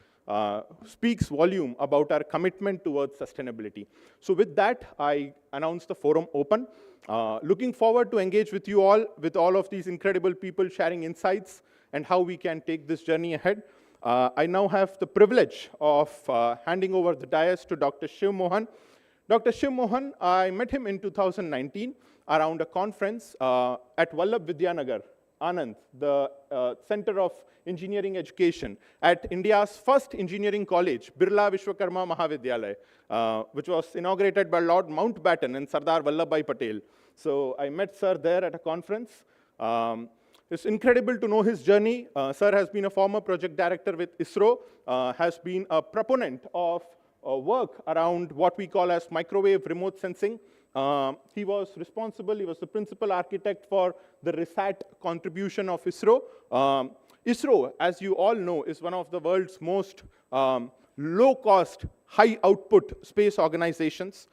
speaks volume about our commitment towards sustainability. So with that, I announce the forum open. Looking forward to engage with you all, with all of these incredible people sharing insights and how we can take this journey ahead. I now have the privilege of handing over the dais to Dr. Shiv Mohan. Dr. Shiv Mohan, I met him in 2019 around a conference at Vallabh Vidyanagar, Anand, the Center of engineering education at India's first engineering college, Birla Vishwakarma Mahavidyalaya, which was inaugurated by Lord Mountbatten and Sardar Vallabhbhai Patel. So I met sir there at a conference. It's incredible to know his journey. Sir has been a former project director with ISRO, has been a proponent of work around what we call as microwave remote sensing. He was the principal architect for the RISAT contribution of ISRO. ISRO, as you all know, is one of the world's most low-cost, high-output space organizations.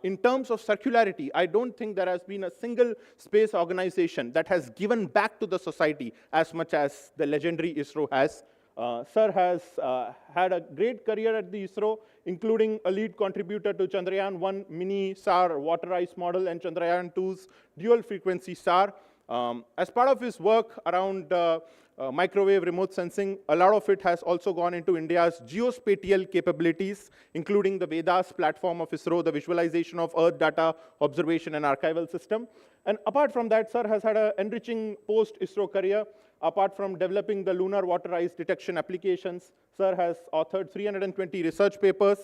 In terms of circularity, I don't think there has been a single space organization that has given back to the society as much as the legendary ISRO has. Sir has had a great career at the ISRO, including a lead contributor to Chandrayaan-1 mini SAR water ice model and Chandrayaan-2's dual frequency SAR. As part of his work around microwave remote sensing, a lot of it has also gone into India's geospatial capabilities, including the Vedas platform of ISRO, the visualization of Earth data observation and archival system. And apart from that, sir has had an enriching post-ISRO career. Apart from developing the lunar water ice detection applications, sir has authored 320 research papers,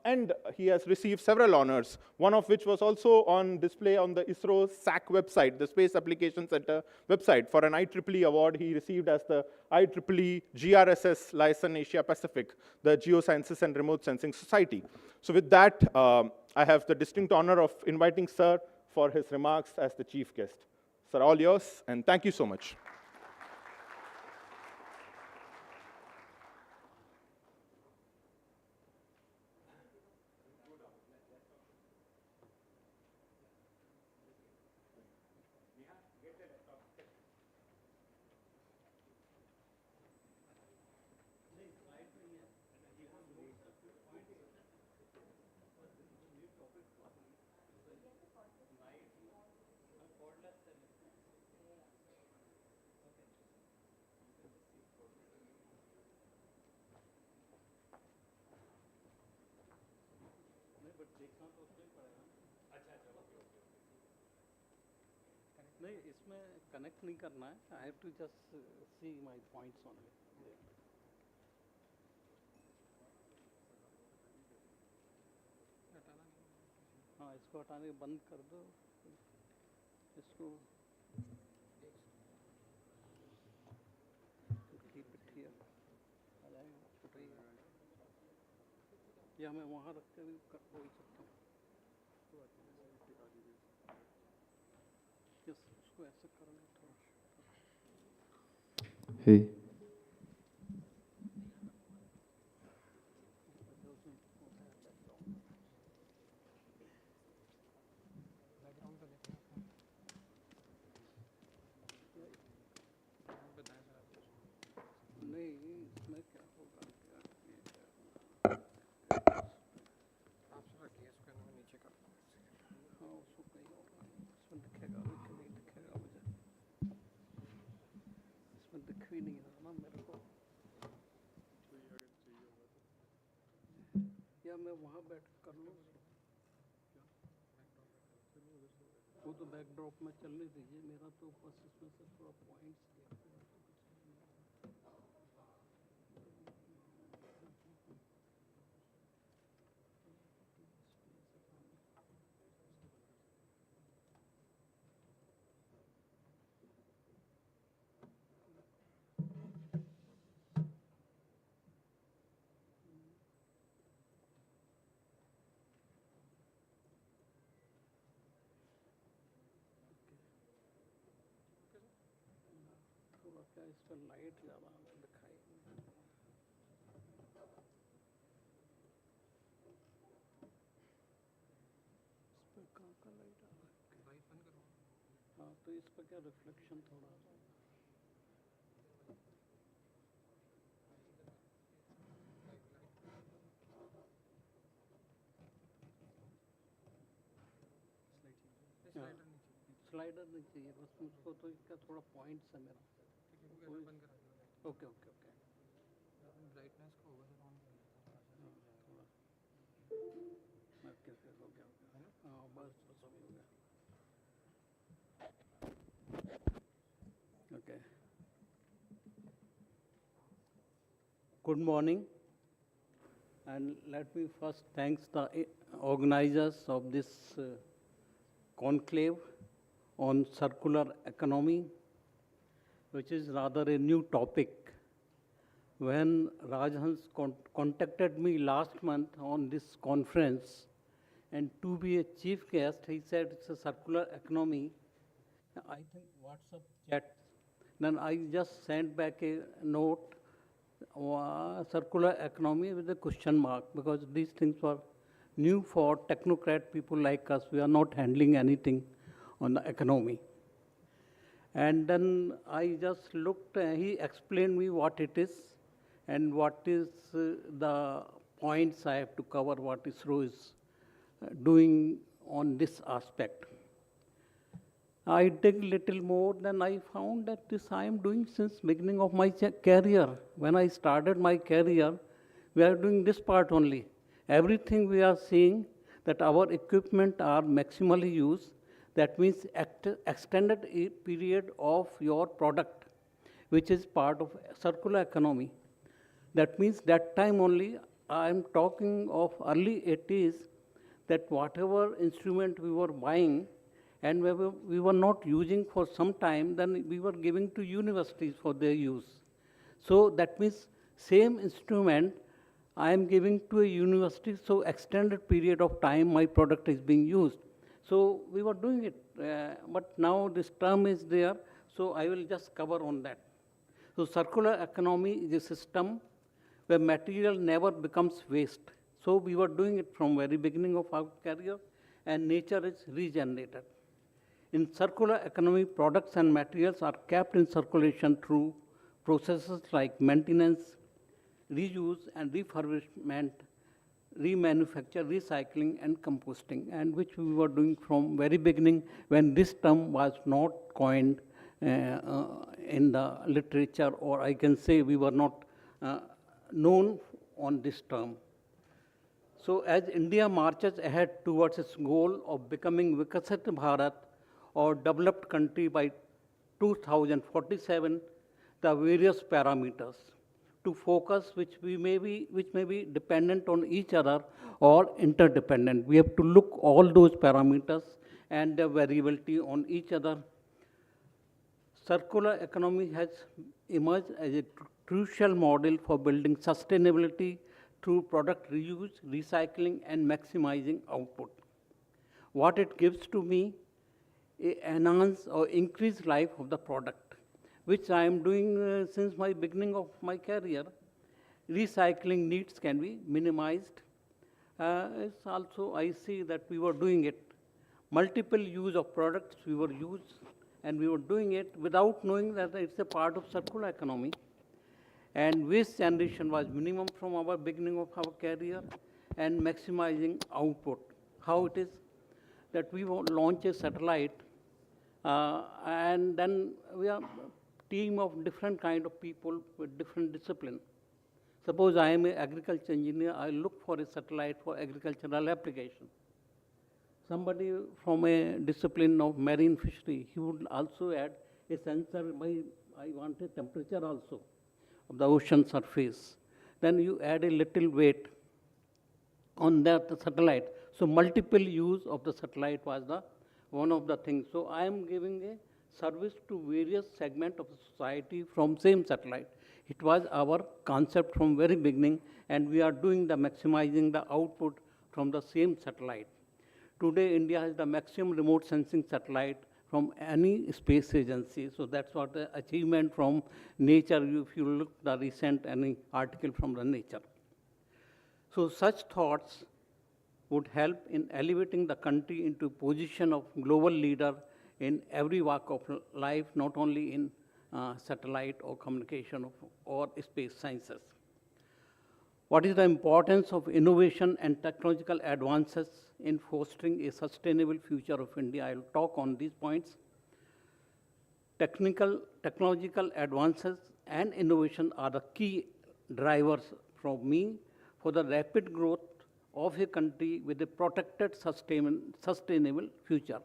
and he has received several honors, one of which was also on display on the ISRO SAC website, the Space Application Center website, for an IEEE award he received as the IEEE GRSS Liaison Asia Pacific, the Geosciences and Remote Sensing Society. So with that, I have the distinct honor of inviting sir for his remarks as the chief guest. Sir, all yours, and thank you so much.
नहीं इसमें connect नहीं करना है I have to just see my points only हाँ इसको हटाने बंद कर दो इसको कीप इट हियर आ जाएगा उठाइए या मैं वहाँ रख के भी बोल सकता हूँ उसको ऐसे कर लो थोड़ा
Hey.
नहीं इसमें क्या होगा हाँ उसको कहीं और इसमें दिखेगा भी कि नहीं दिखेगा मुझे इसमें दिख भी नहीं रहा ना मेरे को या मैं वहाँ बैठ कर लूँ वो तो बैकड्रॉप में चलने दीजिए मेरा तो बस इसमें से थोड़ा पॉइंट्स थोड़ा क्या इस पर लाइट ज़्यादा दिखाई इस पर कहाँ का लाइट आ रहा है लाइट बंद करो हाँ तो इस पर क्या रिफ्लेक्शन थोड़ा स्लाइडर नहीं चाहिए बस मुझको तो इसका थोड़ा पॉइंट्स है मेरा ओके ओके ओके ब्राइटनेस को ओवर ऑन थोड़ा ओके हो गया हाँ बस बस हो गया okay Good morning, and let me first thank the organizers of this conclave on circular economy, which is rather a new topic. When Rajhans contacted me last month on this conference, and to be a chief guest, he said it's a circular economy. I think WhatsApp chat. Then I just sent back a note, circular economy with a question mark, because these things were new for technocrat people like us. We are not handling anything on the economy. And then I just looked, he explained me what it is and what is the points I have to cover, what ISRO is doing on this aspect. I dig little more, then I found that this I am doing since beginning of my career. When I started my career, we are doing this part only. Everything we are seeing that our equipment are maximally used. That means extended period of your product, which is part of circular economy. That means that time only, I am talking of early 80s, that whatever instrument we were buying and we were not using for some time, then we were giving to universities for their use. So that means same instrument I am giving to a university, so extended period of time my product is being used. So we were doing it, but now this term is there, so I will just cover on that. So circular economy is a system where material never becomes waste. So we were doing it from very beginning of our career, and nature is regenerated. In circular economy, products and materials are kept in circulation through processes like maintenance, reuse and refurbishment, remanufacture, recycling and composting, and which we were doing from very beginning when this term was not coined in the literature, or I can say we were not known on this term. So as India marches ahead towards its goal of becoming Viksit Bharat or developed country by 2047, the various parameters to focus which may be dependent on each other or interdependent. We have to look all those parameters and the variability on each other. Circular economy has emerged as a crucial model for building sustainability through product reuse, recycling, and maximizing output. What it gives to me, enhance or increase life of the product, which I am doing since my beginning of my career. Recycling needs can be minimized. It's also, I see that we were doing it. Multiple use of products we were used, and we were doing it without knowing that it's a part of circular economy. And waste generation was minimum from our beginning of our career, and maximizing output. How it is that we launch a satellite, and then we are team of different kind of people with different discipline. Suppose I am an agriculture engineer, I look for a satellite for agricultural application. Somebody from a discipline of marine fishery, he would also add a sensor I want a temperature also of the ocean surface. Then you add a little weight on that satellite. So multiple use of the satellite was one of the things. So I am giving a service to various segments of the society from same satellite. It was our concept from very beginning, and we are doing the maximizing the output from the same satellite. Today, India has the maximum remote sensing satellite from any space agency. So that's what the achievement from nature, if you look the recent any article from the nature. So such thoughts would help in elevating the country into a position of global leader in every walk of life, not only in satellite or communication or space sciences. What is the importance of innovation and technological advances in fostering a sustainable future of India? I will talk on these points. Technological advances and innovation are the key drivers for me for the rapid growth of a country with a protected, sustainable future.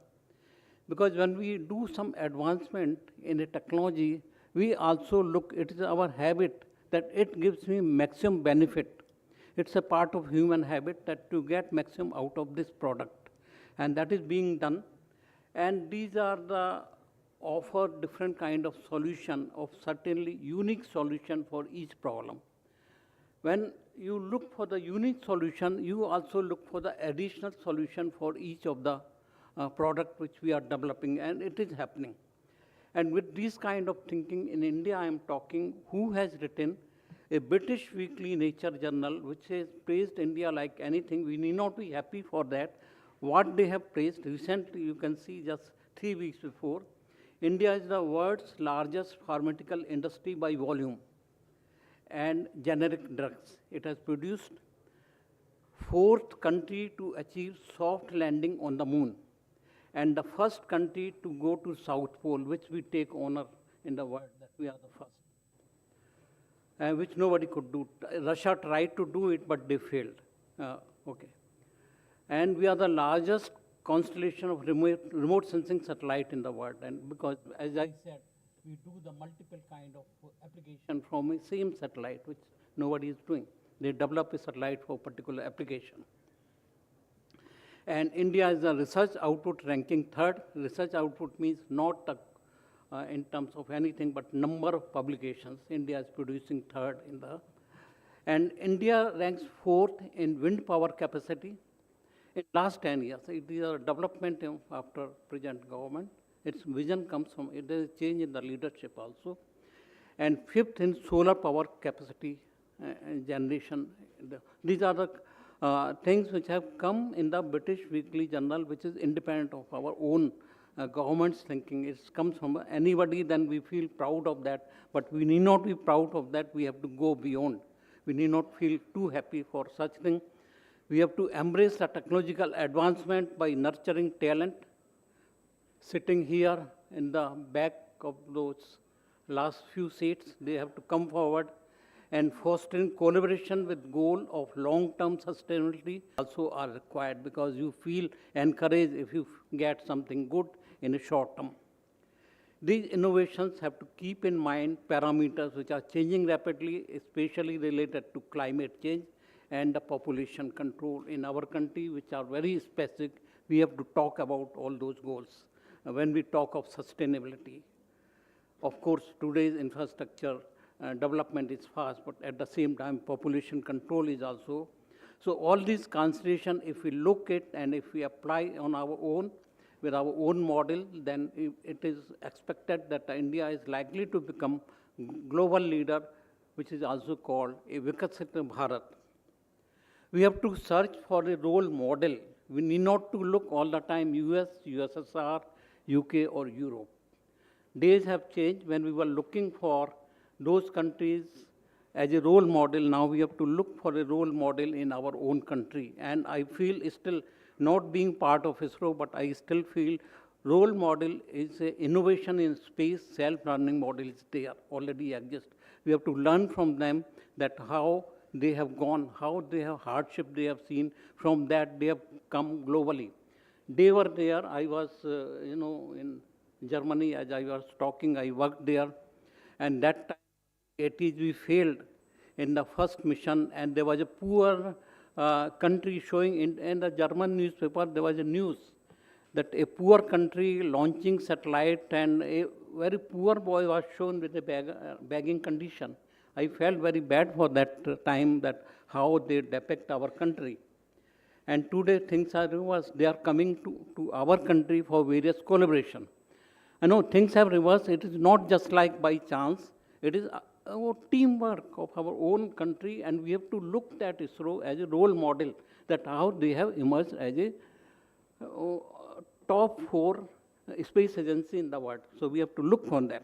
Because when we do some advancement in a technology, we also look, it is our habit that it gives me maximum benefit. It's a part of human habit that to get maximum out of this product. And that is being done. And these are the offer different kind of solution, of certainly unique solution for each problem. When you look for the unique solution, you also look for the additional solution for each of the product which we are developing, and it is happening. And with this kind of thinking in India, I am talking, who has written a British weekly nature journal which has praised India like anything. We need not be happy for that. What they have praised recently, you can see just 3 weeks before, India is the world's largest pharmaceutical industry by volume and generic drugs. It has produced 4th country to achieve soft landing on the moon, and the first country to go to South Pole, which we take honor in the world that we are the first, which nobody could do. Russia tried to do it, but they failed. Okay. And we are the largest constellation of remote sensing satellite in the world. And because, as I said, we do the multiple kind of application from a same satellite, which nobody is doing. They develop a satellite for particular application. And India is the research output ranking 3rd. Research output means not in terms of anything, but number of publications. India is producing 3rd in the, and India ranks 4th in wind power capacity. In last 10 years, it is a development after present government. Its vision comes from, it is a change in the leadership also. And 5th in solar power capacity generation. These are the things which have come in the British Weekly Journal, which is independent of our own government's thinking. It comes from anybody, then we feel proud of that. But we need not be proud of that. We have to go beyond. We need not feel too happy for such thing. We have to embrace the technological advancement by nurturing talent. Sitting here in the back of those last few seats, they have to come forward, and fostering collaboration with goal of long-term sustainability also are required, because you feel encouraged if you get something good in a short term. These innovations have to keep in mind parameters which are changing rapidly, especially related to climate change and the population control in our country, which are very specific. We have to talk about all those goals when we talk of sustainability. Of course, today's infrastructure development is fast, but at the same time, population control is also. So all these considerations, if we look at and if we apply on our own, with our own model, then it is expected that India is likely to become global leader, which is also called a Viksit Bharat. We have to search for a role model. We need not to look all the time US, USSR, UK or Europe. Days have changed. When we were looking for those countries as a role model, now we have to look for a role model in our own country. And I feel still not being part of ISRO, but I still feel role model is a innovation in space, self-learning model is there, already exist. We have to learn from them that how they have gone, how they have hardship they have seen, from that they have come globally. They were there, I was, in Germany, as I was talking, I worked there, and that time, 80s, we failed in the first mission, and there was a poor country showing in the German newspaper, there was a news that a poor country launching satellite, and a very poor boy was shown with a begging condition. I felt very bad for that time, that how they depict our country. And today things are reversed. They are coming to our country for various collaboration. I know things have reversed. It is not just like by chance. It is our teamwork of our own country, and we have to look at ISRO as a role model, that how they have emerged as a top 4 space agency in the world. So we have to look for them.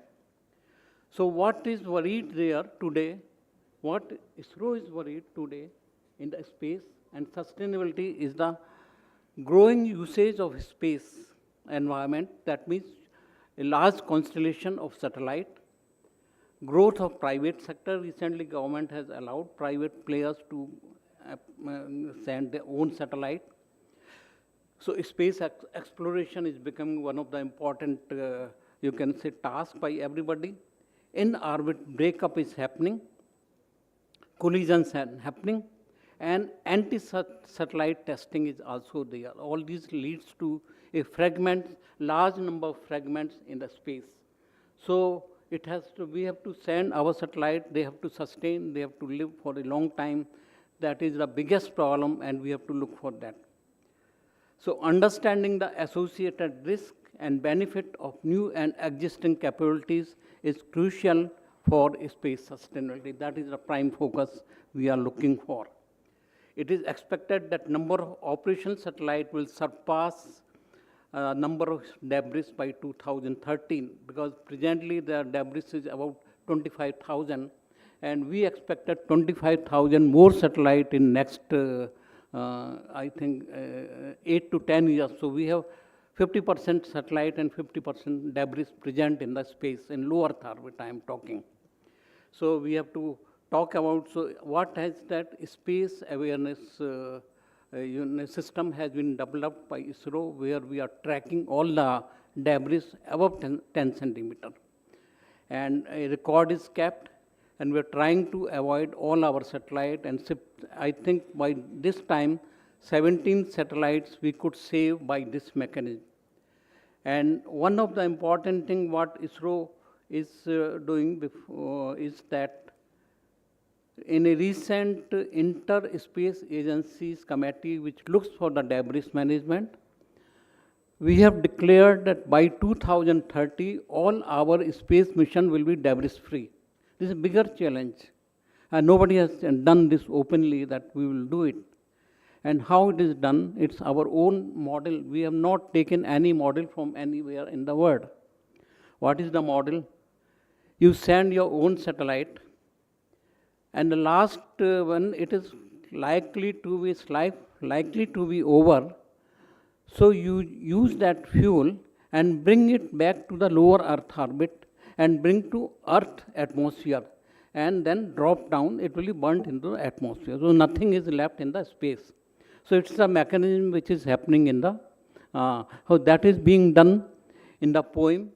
So what is worried there today, what ISRO is worried today in the space and sustainability is the growing usage of space environment. That means a large constellation of satellite, growth of private sector. Recently, government has allowed private players to send their own satellite. So space exploration is becoming one of the important, you can say, tasks by everybody. In-orbit breakup is happening. collisions happening, and anti-satellite testing is also there. All these leads to a large number of fragments in the space. So we have to send our satellite, they have to sustain, they have to live for a long time. That is the biggest problem, and we have to look for that. So understanding the associated risk and benefit of new and existing capabilities is crucial for space sustainability. That is the prime focus we are looking for. It is expected that number of operational satellite will surpass number of debris by 2013, because presently the debris is about 25,000, and we expected 25,000 more satellite in next, I think, 8 to 10 years. So we have 50% satellite and 50% debris present in the space, in low Earth orbit I am talking. So we have to talk about, so what has that space awareness system has been developed by ISRO, where we are tracking all the debris above 10 centimeter. And a record is kept, and we're trying to avoid all our satellite, and I think by this time, 17 satellites we could save by this mechanism. And one of the important thing what ISRO is doing is that in a recent Inter-Space Agencies Committee, which looks for the debris management, we have declared that by 2030, all our space mission will be debris-free. This is a bigger challenge. And nobody has done this openly, that we will do it. And how it is done, it's our own model. We have not taken any model from anywhere in the world. What is the model? You send your own satellite, and the last when it is likely to be its life likely to be over, so you use that fuel and bring it back to the lower Earth orbit and bring to Earth atmosphere, and then drop down, it will be burnt into the atmosphere. So nothing is left in the space. So it's a mechanism which is happening in the, so that is being done in the poem.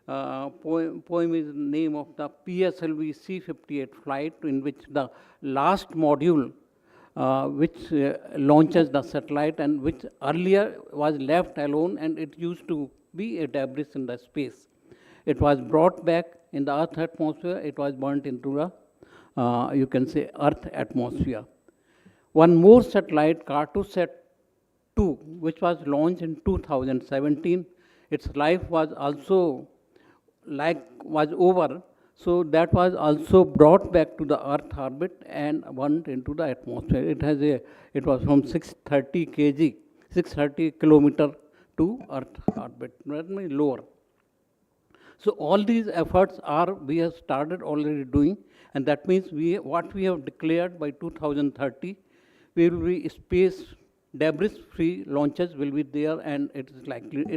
Poem is the name of the PSLV C-58 flight, in which the last module which launches the satellite, and which earlier was left alone, and it used to be a debris in the space. It was brought back in the Earth atmosphere, it was burnt into the, you can say, Earth atmosphere. One more satellite, Cartosat 2, which was launched in 2017, its life was also was over, so that was also brought back to the Earth orbit and burnt into the atmosphere. It was from 630 kg, 630 kilometer to Earth orbit, that means lower. So all these efforts we have started already doing, and that means what we have declared by 2030, we will be space debris-free launches will be there, and it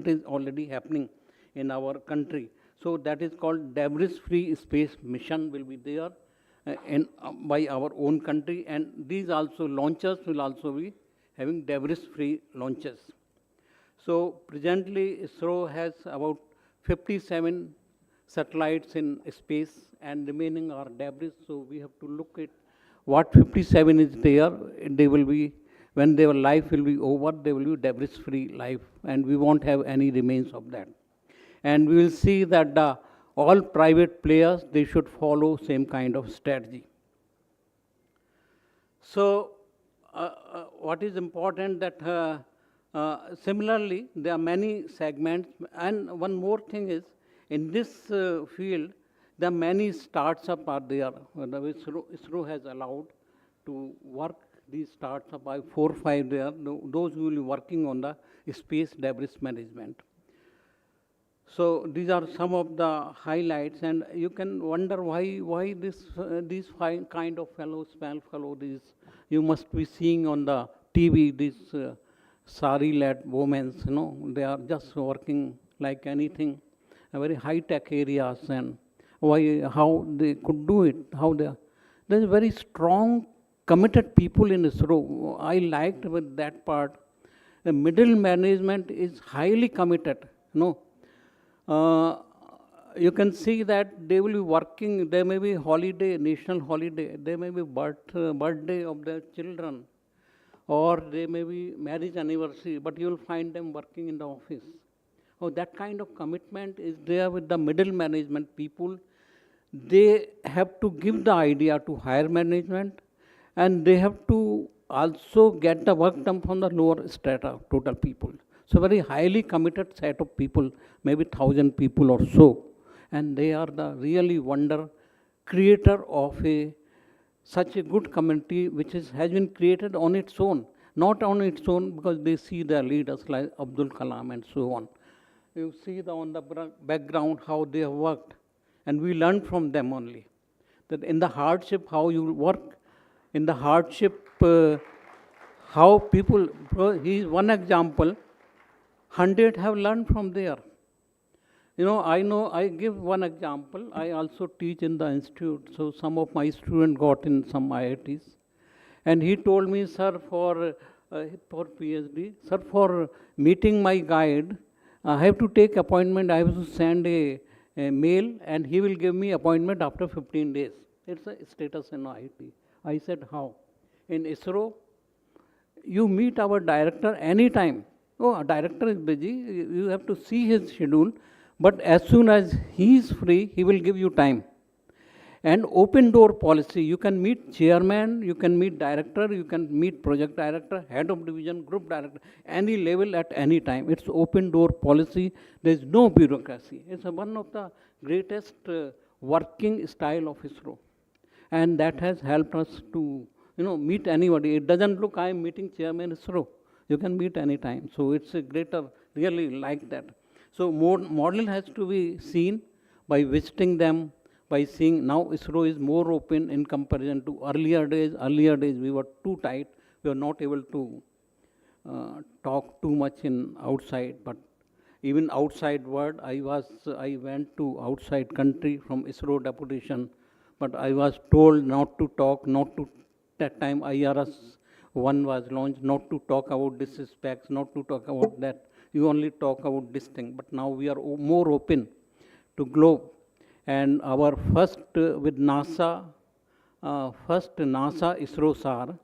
is already happening in our country. So that is called debris-free space mission will be there by our own country, and these also launchers will also be having debris-free launches. So presently ISRO has about 57 satellites in space, and remaining are debris. So we have to look at what 57 is there. They will be, when their life will be over, they will be debris-free life, and we won't have any remains of that. And we will see that all private players, they should follow same kind of strategy. So what is important that similarly, there are many segments, and one more thing is, in this field, there are many startups are there. ISRO has allowed to work these startups by 4 or 5 there, those who will be working on the space debris management. So these are some of the highlights, and you can wonder why these kind of fellows, you must be seeing on the TV, these sari-led women, they are just working like anything, very high-tech areas, and how they could do it, there's very strong, committed people in ISRO. I liked with that part. The middle management is highly committed, you can see that they will be working, there may be holiday, national holiday, there may be birthday of their children, or there may be marriage anniversary, but you will find them working in the office. Oh, that kind of commitment is there with the middle management people. They have to give the idea to higher management, and they have to also get the work done from the lower strata, total people. So very highly committed set of people, maybe 1,000 people or so. And they are the really wonder creator of such a good community which has been created on its own. Not on its own because they see their leaders like Abdul Kalam and so on. You see on the background how they have worked. And we learn from them only. That in the hardship, how you work, in the hardship, how people, he is one example, 100 have learned from there. I give one example. I also teach in the institute, so some of my students got in some IITs. And he told me, sir, for PhD, sir, for meeting my guide, I have to take appointment, I have to send a mail, and he will give me appointment after 15 days. It's a status in IIT. I said, how? In ISRO, you meet our director anytime. Oh, our director is busy, you have to see his schedule, but as soon as he is free, he will give you time. And open door policy, you can meet chairman, you can meet director, you can meet project director, head of division, group director, any level at any time. It's open door policy, there is no bureaucracy. It's one of the greatest working style of ISRO. And that has helped us to meet anybody. It doesn't look I am meeting chairman ISRO. You can meet any time. So it's a greater, really like that. So model has to be seen by visiting them, by seeing now ISRO is more open in comparison to earlier days. Earlier days we were too tight. We were not able to talk too much in outside. But even outside world, I went to outside country from ISRO deputation. But I was told not to talk, that time IRS 1 was launched, not to talk about this specs, not to talk about that. You only talk about this thing. But now we are more open to globe. And our first with NASA, ISRO SAR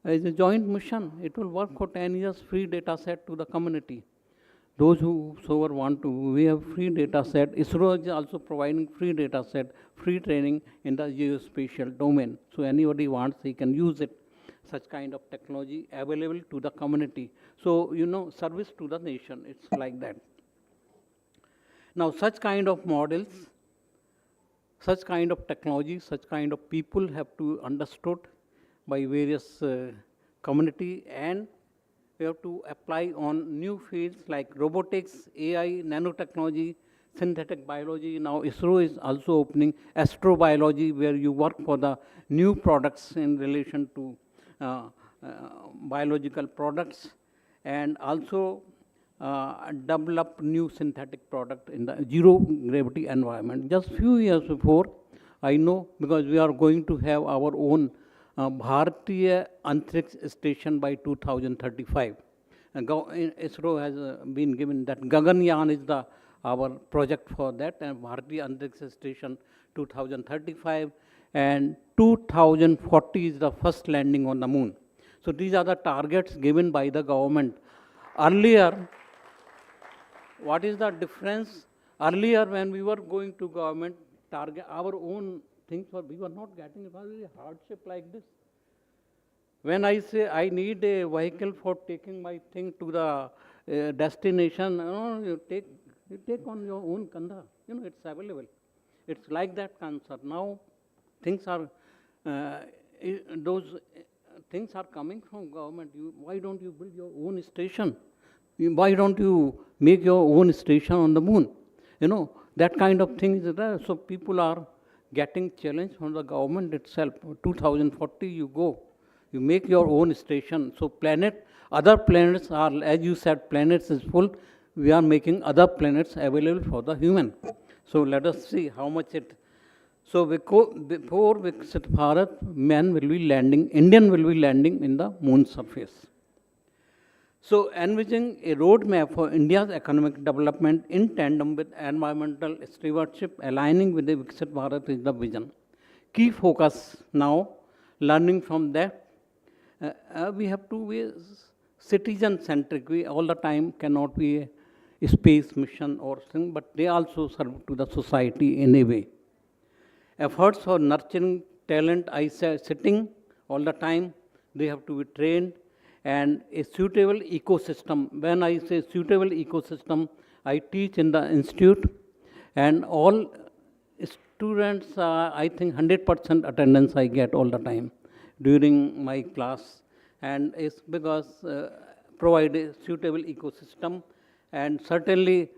is a joint mission. It will work for 10 years, free data set to the community. Those who want to, we have free data set. ISRO is also providing free data set, free training in the geospatial domain. So anybody wants, he can use it. Such kind of technology available to the community. So, service to the nation, it's like that. Now, such kind of models, such kind of technology, such kind of people have to understood by various community, and we have to apply on new fields like robotics, AI, nanotechnology, synthetic biology. Now ISRO is also opening astrobiology, where you work for the new products in relation to biological products, and also develop new synthetic product in the zero gravity environment. Just few years before, I know, because we are going to have our own Bharatiya Antariksh Station by 2035. ISRO has been given that. Gaganyaan is our project for that, and Bharatiya Antariksh Station 2035, and 2040 is the first landing on the moon. So these are the targets given by the government. Earlier, what is the difference? Earlier, when we were going to government target, our own things we were not getting. It was a hardship like this. When I say I need a vehicle for taking my thing to the destination, you take on your own kanda. It's available. It's like that cancer. Now, things are, those things are coming from government. Why don't you build your own station? Why don't you make your own station on the moon? That kind of thing is there. So people are getting challenged from the government itself. 2040 you go, you make your own station. So other planets are, as you said, planets is full. We are making other planets available for the human. So let us see how much it. So before Viksit Bharat, man will be landing, Indian will be landing in the moon surface. So envisioning a roadmap for India's economic development in tandem with environmental stewardship, aligning with the Viksit Bharat is the vision. Key focus now, learning from that, we have to be citizen-centric. We all the time cannot be a space mission or thing, but they also serve to the society in a way. Efforts for nurturing talent, I say, sitting all the time, they have to be trained, and a suitable ecosystem. When I say suitable ecosystem, I teach in the institute, and all students, I think 100% attendance I get all the time during my class, and it's because provide a suitable ecosystem, and certainly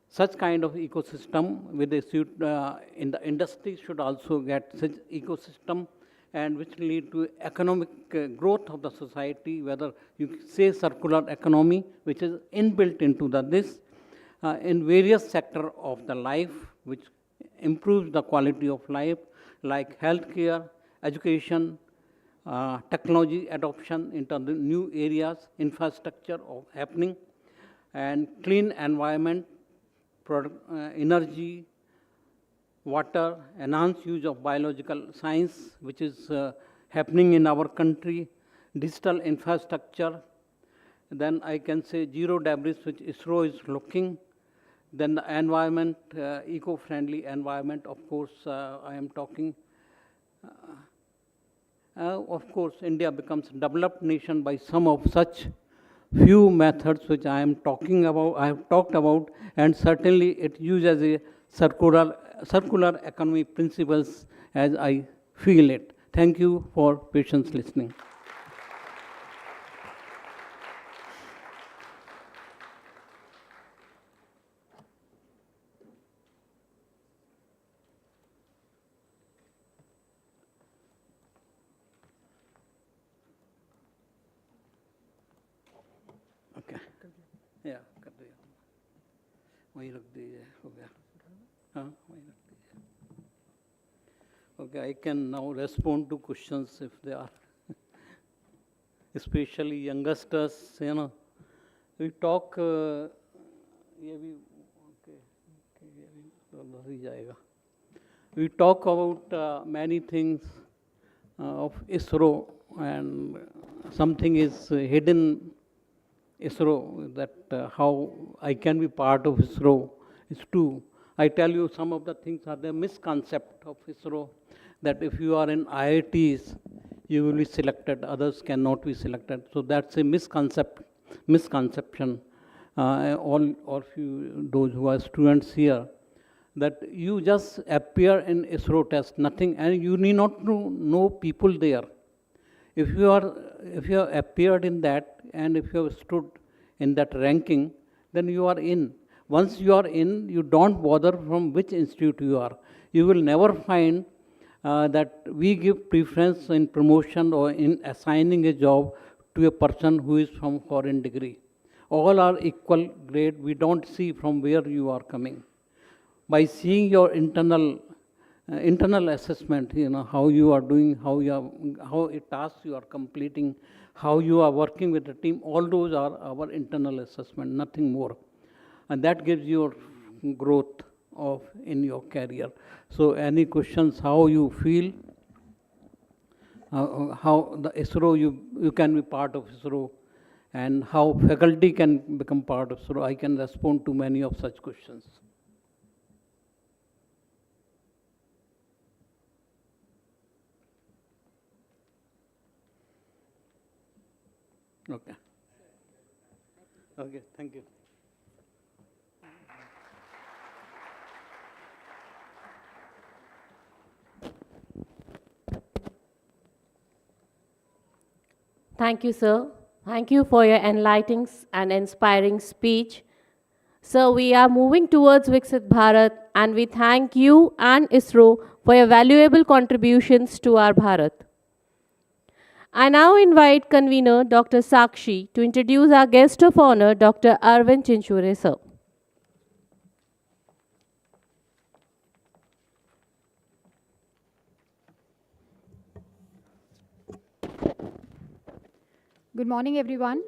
such kind of ecosystem with a in the industry should also get such ecosystem, and which lead to economic growth of the society, whether you say circular economy, which is inbuilt into this, in various sector of the life, which improves the quality of life, like healthcare, education, technology adoption into the new areas, infrastructure of happening, and clean environment, energy, water, enhanced use of biological science, which is happening in our country, digital infrastructure, then I can say zero debris, which ISRO is looking, then the environment, eco-friendly environment, of course, I am talking. Of course, India becomes a developed nation by some of such few methods which I am talking about, I have talked about, and certainly it uses a circular economy principles as I feel it. Thank you for patience listening. Okay. Yeah, कर दिया. वहीं रख दीजिए, हो गया. हाँ, वहीं रख दीजिए. Okay, I can now respond to questions if they are. Especially youngsters, you know, we talk. ये भी okay, ये भी उधर ही जाएगा. We talk about many things of ISRO, and something is hidden. ISRO, that how I can be part of ISRO is true. I tell you some of the things are the misconcept of ISRO, that if you are in IITs, you will be selected, others cannot be selected. So that's a misconception. All of you, those who are students here, that you just appear in ISRO test, nothing, and you need not know people there. If you have appeared in that, and if you have stood in that ranking, then you are in. Once you are in, you don't bother from which institute you are. You will never find that we give preference in promotion or in assigning a job to a person who is from foreign degree. All are equal grade. We don't see from where you are coming. By seeing your internal assessment, you know, how you are doing, how a task you are completing, how you are working with the team, all those are our internal assessment, nothing more. And that gives you growth in your career. So any questions, how you feel, how the ISRO, you can be part of ISRO, and how faculty can become part of ISRO, I can respond to many of such questions. Okay. Okay, thank you.
Thank you, sir. Thank you for your enlightening and inspiring speech. So we are moving towards Viksit Bharat, and we thank you and ISRO for your valuable contributions to our Bharat. I now invite convener Dr. Sakshi to introduce our guest of honor, Dr. Arvind Chinchure, sir.
Good morning, everyone.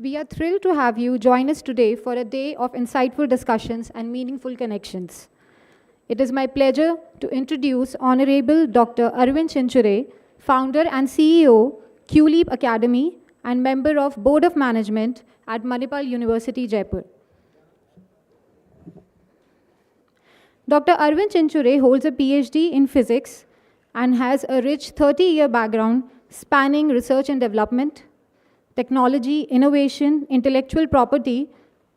We are thrilled to have you join us today for a day of insightful discussions and meaningful connections. It is my pleasure to introduce Honorable Dr. Arvind Chinchure, founder and CEO, QLEAP Academy, and member of Board of Management at Manipal University Jaipur. Dr. Arvind Chinchure holds a PhD in physics and has a rich 30-year background spanning research and development, technology, innovation, intellectual property,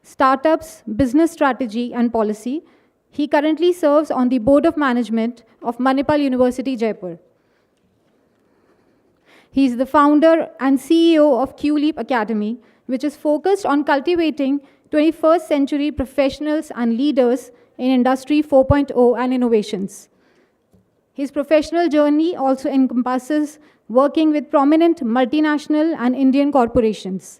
startups, business strategy, and policy. He currently serves on the Board of Management of Manipal University Jaipur. He is the founder and CEO of QLEAP Academy, which is focused on cultivating 21st century professionals and leaders in Industry 4.0 and innovations. His professional journey also encompasses working with prominent multinational and Indian corporations.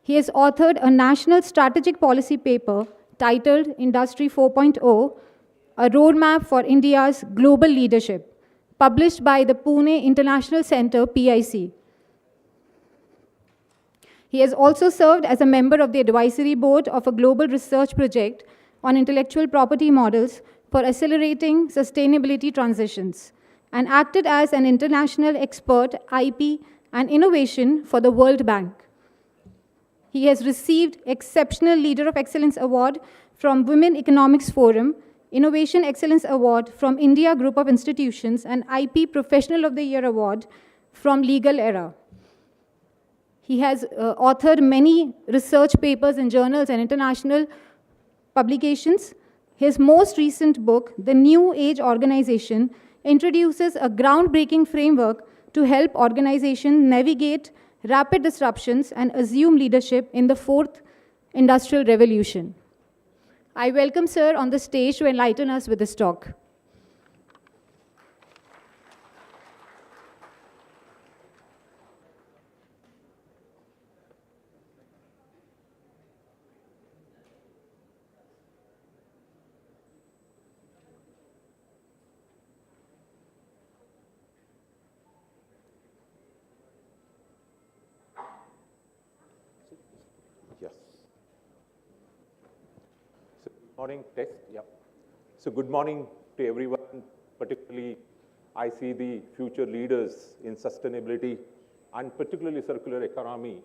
He has authored a national strategic policy paper titled Industry 4.0, a roadmap for India's global leadership, published by the Pune International Center, PIC. He has also served as a member of the advisory board of a global research project on intellectual property models for accelerating sustainability transitions, and acted as an international expert, IP, and innovation for the World Bank. He has received Exceptional Leader of Excellence Award from Women Economics Forum, Innovation Excellence Award from India Group of Institutions, and IP Professional of the Year Award from Legal Era. He has authored many research papers in journals and international publications. His most recent book, The New Age Organization, introduces a groundbreaking framework to help organizations navigate rapid disruptions and assume leadership in the fourth industrial revolution. I welcome Sir on the stage to enlighten us with this talk.
Yes. So good morning, test. Yeah. So good morning to everyone. Particularly, I see the future leaders in sustainability and particularly circular economy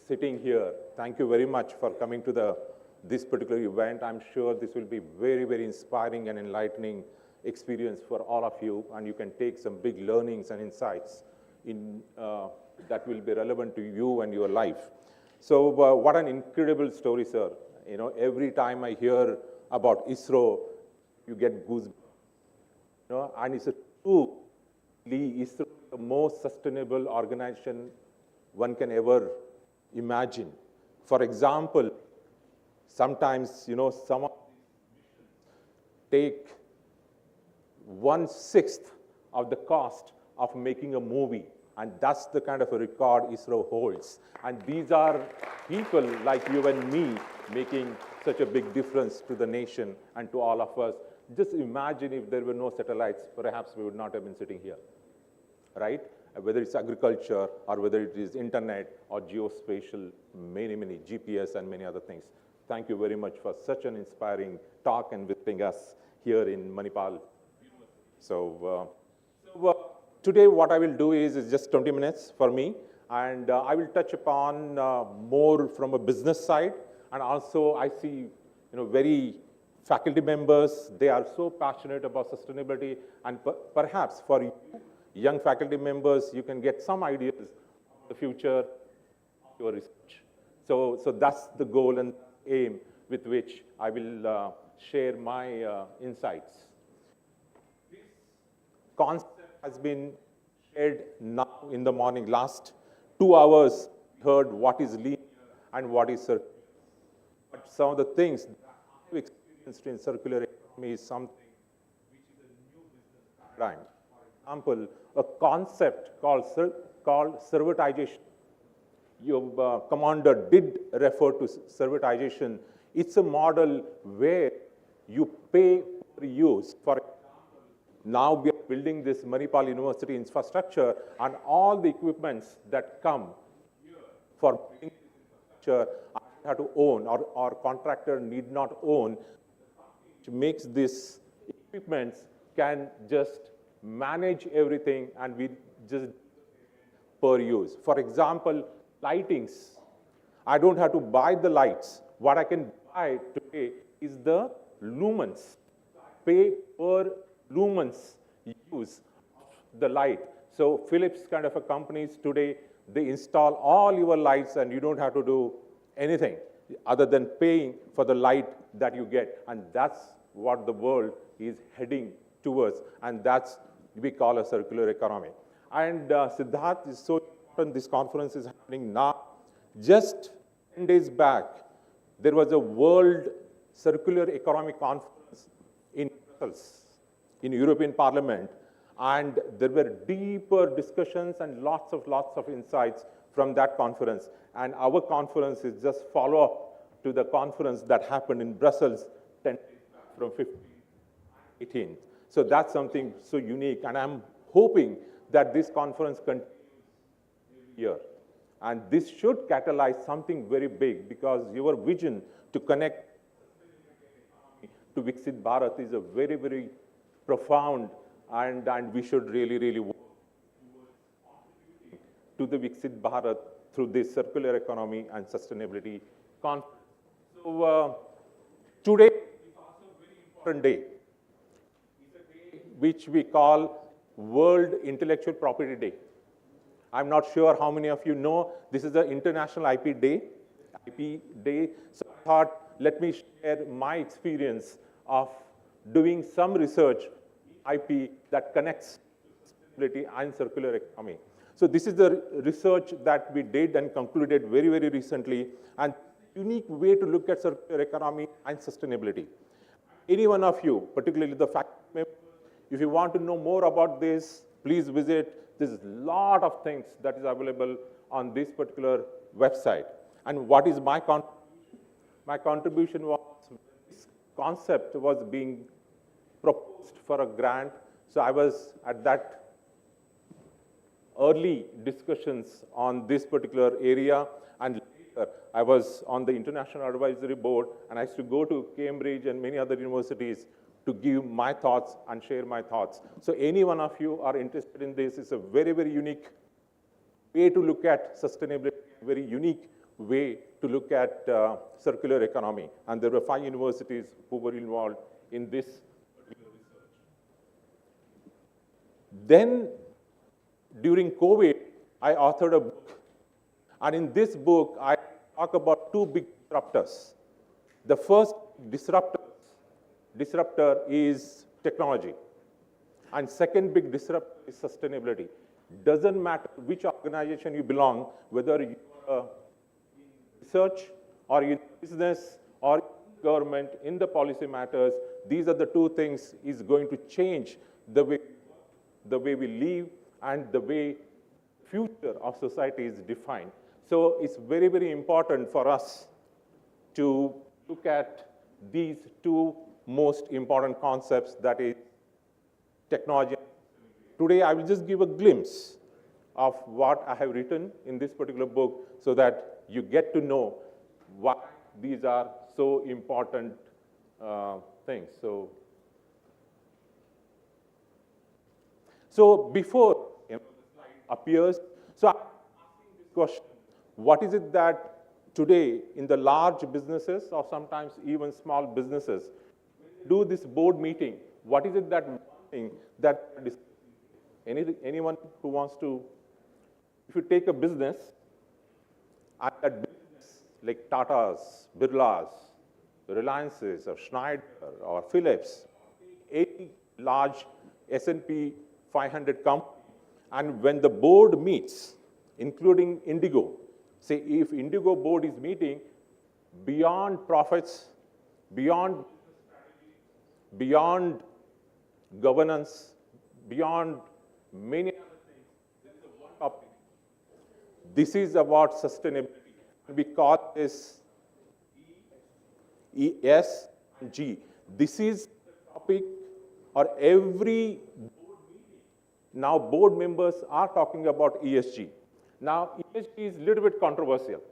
sitting here. Thank you very much for coming to this particular event. I'm sure this will be very, very inspiring and enlightening experience for all of you, and you can take some big learnings and insights that will be relevant to you and your life. So what an incredible story, sir. You know, every time I hear about ISRO, you get goosebumps. You know, and it's a truly ISRO is the most sustainable organization one can ever imagine. For example, sometimes, you know, some of these take 1/6 of the cost of making a movie. And that's the kind of a record ISRO holds. And these are people like you and me making such a big difference to the nation and to all of us. Just imagine if there were no satellites, perhaps we would not have been sitting here, right? Whether it's agriculture or whether it is internet or geospatial, many, many GPS and many other things. Thank you very much for such an inspiring talk and visiting us here in Manipal. Today, what I will do is just 20 minutes for me, and I will touch upon more from a business side, and also I see, very faculty members, they are so passionate about sustainability, and perhaps for you, young faculty members, you can get some ideas of the future of your research. So that's the goal and aim with which I will share my insights. This concept has been shared now in the morning. Last 2 hours, we heard what is linear and what is circular. But some of the things that I have experienced in circular economy is something which is a new business paradigm. For example, a concept called servitization. Your commander did refer to servitization. It's a model where you pay per use. For example, now we are building this Manipal University infrastructure, and all the equipments that come here for building this infrastructure manufacture, I don't have to own, or contractor need not own, which makes this equipments can just manage everything and we just per use. For example, lightings. I don't have to buy the lights. What I can buy today is the lumens. Pay per lumens use of the light. So Philips kind of a companies today, they install all your lights and you don't have to do anything other than paying for the light that you get. And that's what the world is heading towards. And that's we call a circular economy. And Siddharth is so important. This conference is happening now. Just 10 days back, there was a World Circular Economy Conference in Brussels, in European Parliament. And there were deeper discussions and lots of insights from that conference. And our conference is just follow-up to the conference that happened in Brussels 10 days back from 15 to 18. So that's something so unique. And I'm hoping that this conference continues here. And this should catalyze something very big, because your vision to connect to Viksit Bharat is a very, very profound, and we should really work to the Viksit Bharat through this circular economy and sustainability conference. So today is also a very important day. It's a day which we call World Intellectual Property Day. I'm not sure how many of you know, this is the International IP Day. So I thought, let me share my experience of doing some research in IP that connects sustainability and circular economy. So this is the research that we did and concluded very, very recently, and unique way to look at circular economy and sustainability. Any one of you, particularly the faculty members, if you want to know more about this, please visit. There's a lot of things that is available on this particular website. And what is my contribution? My contribution was, this concept was being proposed for a grant. So I was at that early discussions on this particular area, and later I was on the International Advisory Board, and I used to go to Cambridge and many other universities to give my thoughts and share my thoughts. So any one of you are interested in this, it's a very, very unique way to look at sustainability, very unique way to look at circular economy. And there were 5 universities who were involved in this particular research. Then, during COVID, I authored a book. And in this book, I talk about 2 big disruptors. The first disruptor is technology. And second big disruptor is sustainability. Doesn't matter which organization you belong, whether you are in research or in business or in government, in the policy matters, these are the 2 things is going to change the way we live and the way future of society is defined. So it's very, very important for us to look at these 2 most important concepts, that is technology. Today, I will just give a glimpse of what I have written in this particular book so that you get to know why these are so important things. So before the slide appears, so I'm asking this question, what is it that today in the large businesses or sometimes even small businesses do this board meeting? What is it that one thing that anyone who wants to, if you take a business, and that business like Tata's, Birla's, Reliance's, or Schneider, or Philips, any large S&P 500 company, and when the board meets, including Indigo, say if Indigo board is meeting, beyond profits, beyond governance, beyond many other things, there is a one topic. This is about sustainability. We call this E, S, and G. This is the topic, or every board meeting. Now board members are talking about ESG. Now ESG is a little bit controversial.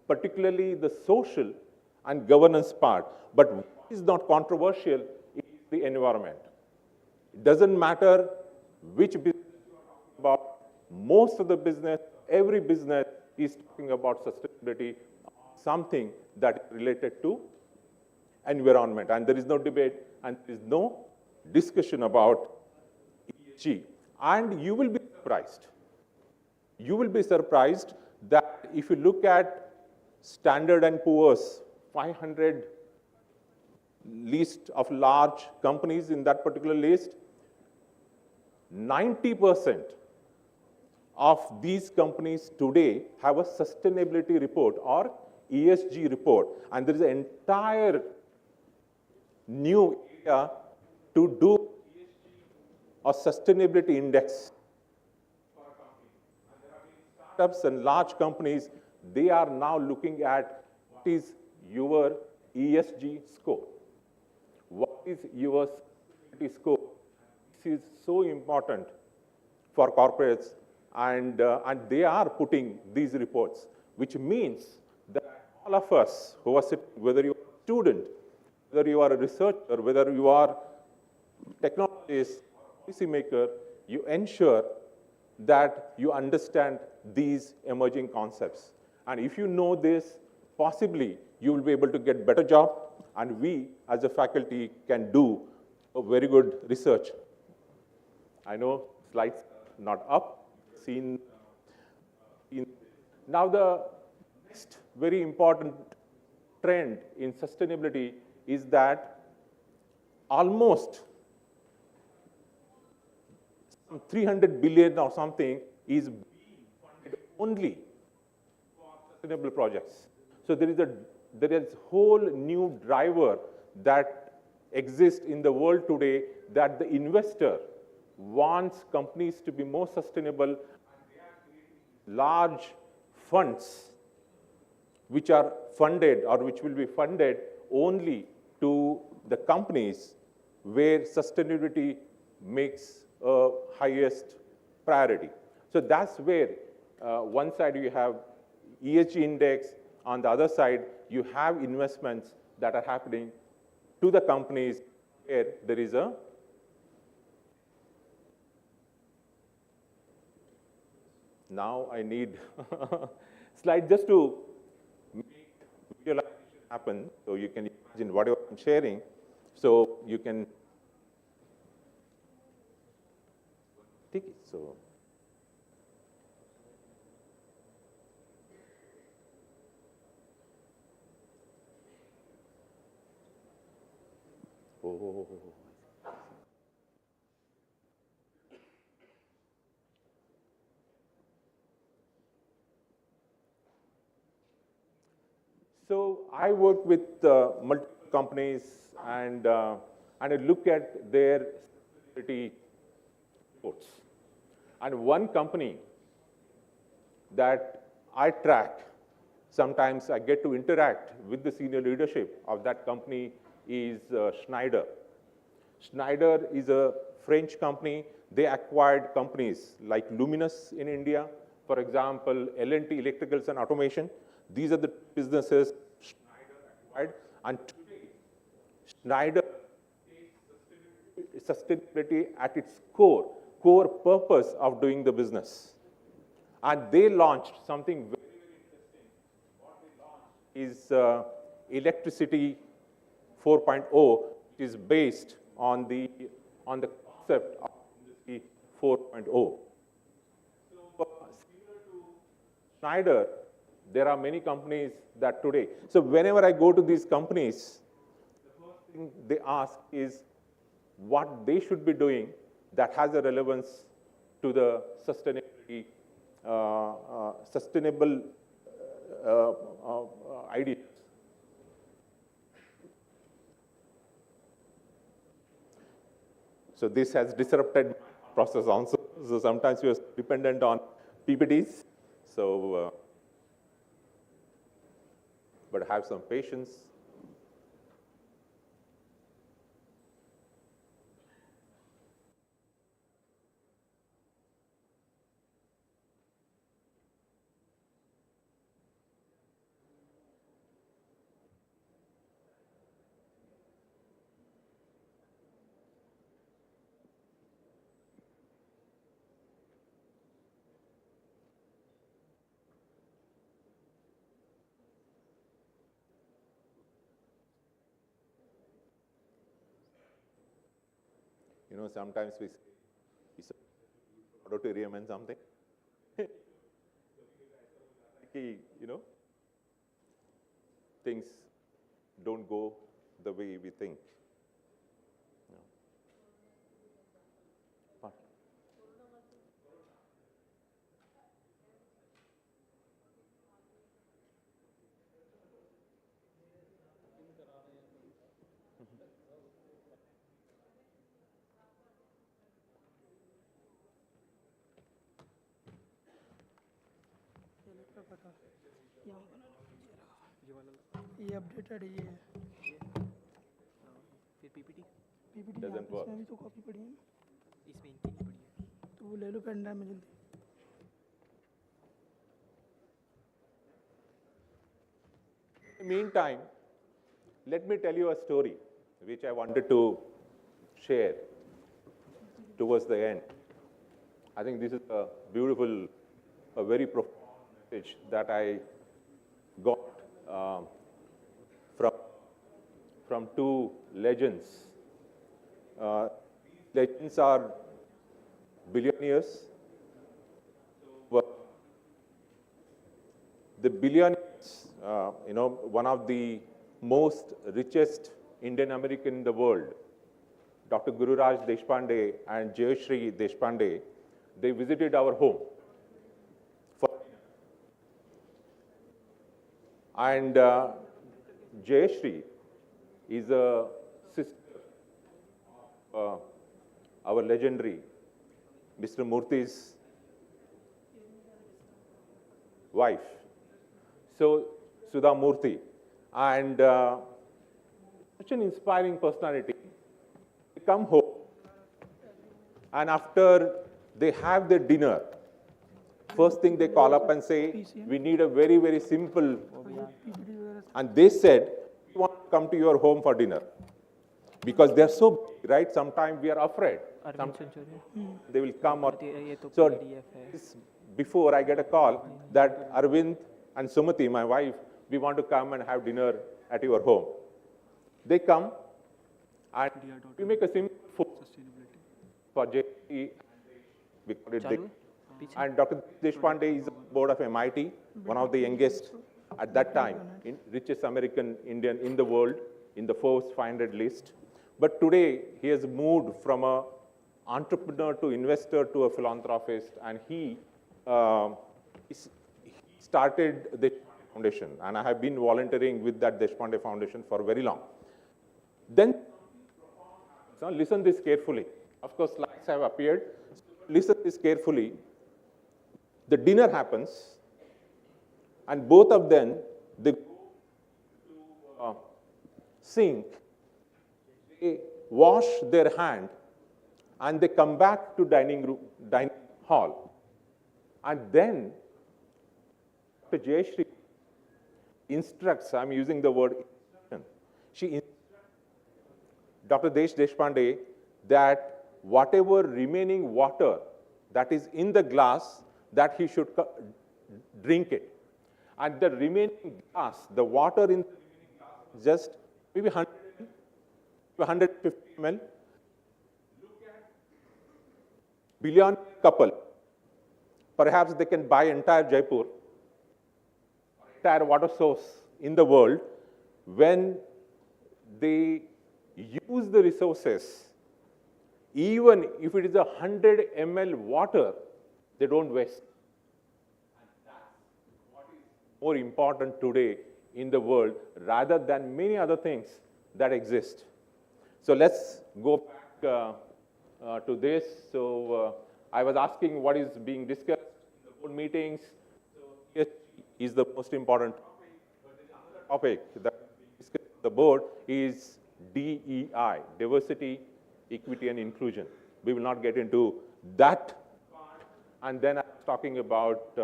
particularly the social and governance part. But what is not controversial is the environment. It doesn't matter which business you are talking about. Most of the business, every business is talking about sustainability, something that is related to environment. And there is no debate and there is no discussion about ESG. And you will be surprised. You will be surprised that if you look at Standard & Poor's 500 list of large companies in that particular list, 90% of these companies today have a sustainability report or ESG report. And there is an entire new area to do ESG or sustainability index for a company. And there have been startups and large companies, they are now looking at what is your ESG score. What is your sustainability score? This is so important for corporates, and they are putting these reports, which means that all of us who are sitting, whether you are a student, whether you are a researcher, whether you are a technologist, policymaker, you ensure that you understand these emerging concepts. And if you know this, possibly you will be able to get better job, and we as a faculty can do a very good research. I know slides are not up. Now the next very important trend in sustainability is that almost 300 billion or something is being funded only for sustainable projects. So there is a whole new driver that exists in the world today, that the investor wants companies to be more sustainable, and they are creating large funds which are funded or which will be funded only to the companies where sustainability makes highest priority. So that's where one side you have ESG index, on the other side you have investments that are happening to the companies where there is a now I need slide just to make visualization happen, so you can imagine whatever I'm sharing, so you can take it. So So I work with multiple companies, and I look at their sustainability reports. And one company that I track, sometimes I get to interact with the senior leadership of that company, is Schneider. Schneider is a French company. They acquired companies like Luminous in India, for example, L&T Electricals and Automation. These are the businesses Schneider acquired. And today, Schneider takes sustainability at its core purpose of doing the business. And they launched something very, very interesting. What they launched is Electricity 4.0, which is based on the concept of Industry 4.0. So similar to Schneider, there are many companies that today. So whenever I go to these companies, the first thing they ask is what they should be doing that has a relevance to the sustainability, sustainable ideas. So this has disrupted process also. So sometimes we are dependent on PPTs. So, but have some patience. You know, sometimes we say, it's an auditorium and something. You know, things don't go the way we think. You know. What?
ये updated ये है
फिर PPT
PPT
Doesn't work.
इसमें भी तो copy पड़ी है ना
इसमें इनकी नहीं पड़ी है
तो वो ले लो पेन ड्राइव में जल्दी
In the meantime, let me tell you a story which I wanted to share towards the end. I think this is a beautiful, a very profound message that I got from two legends. Legends are billionaires. The billionaires, one of the most richest Indian American in the world, Dr. Gururaj Deshpande and Jayashri Deshpande, they visited our home. And Jayashri is a sister of our legendary Mr. Murthy's wife. So, Sudha Murthy. And such an inspiring personality. They come home, and after they have their dinner, first thing they call up and say, we need a very, very simple. And they said, we want to come to your home for dinner. Because they're so big, right? Sometimes we are afraid. They will come. So, before I get a call that Arvind and Sumati, my wife, we want to come and have dinner at your home. They come and we make a simple food for JP. We call it Dick. And Dr. Deshpande is on board of MIT, one of the youngest at that time, richest American Indian in the world, in the Forbes 500 list. But today, he has moved from an entrepreneur to investor to a philanthropist, and he started the foundation, and I have been volunteering with that Deshpande Foundation for very long. Then, so listen this carefully. Of course, slides have appeared. Listen this carefully. The dinner happens, and both of them, they go to sink, they wash their hand, and they come back to dining hall. And then, Dr. Jayashri instructs, I'm using the word instruction, she instructs Dr. Deshpande that whatever remaining water that is in the glass, that he should drink it. And the remaining glass, the water in the remaining glass, just maybe 150 ml. Look at billionaire couple. Perhaps they can buy entire Jaipur, entire water source in the world. When they use the resources, even if it is 100 ml water, they don't waste. And that's what is more important today in the world, rather than many other things that exist. So let's go back to this. So I was asking what is being discussed in the board meetings. So ESG is the most important topic. But the other topic that we discussed on the board is DEI, diversity, equity, and inclusion. We will not get into that part. And then I was talking about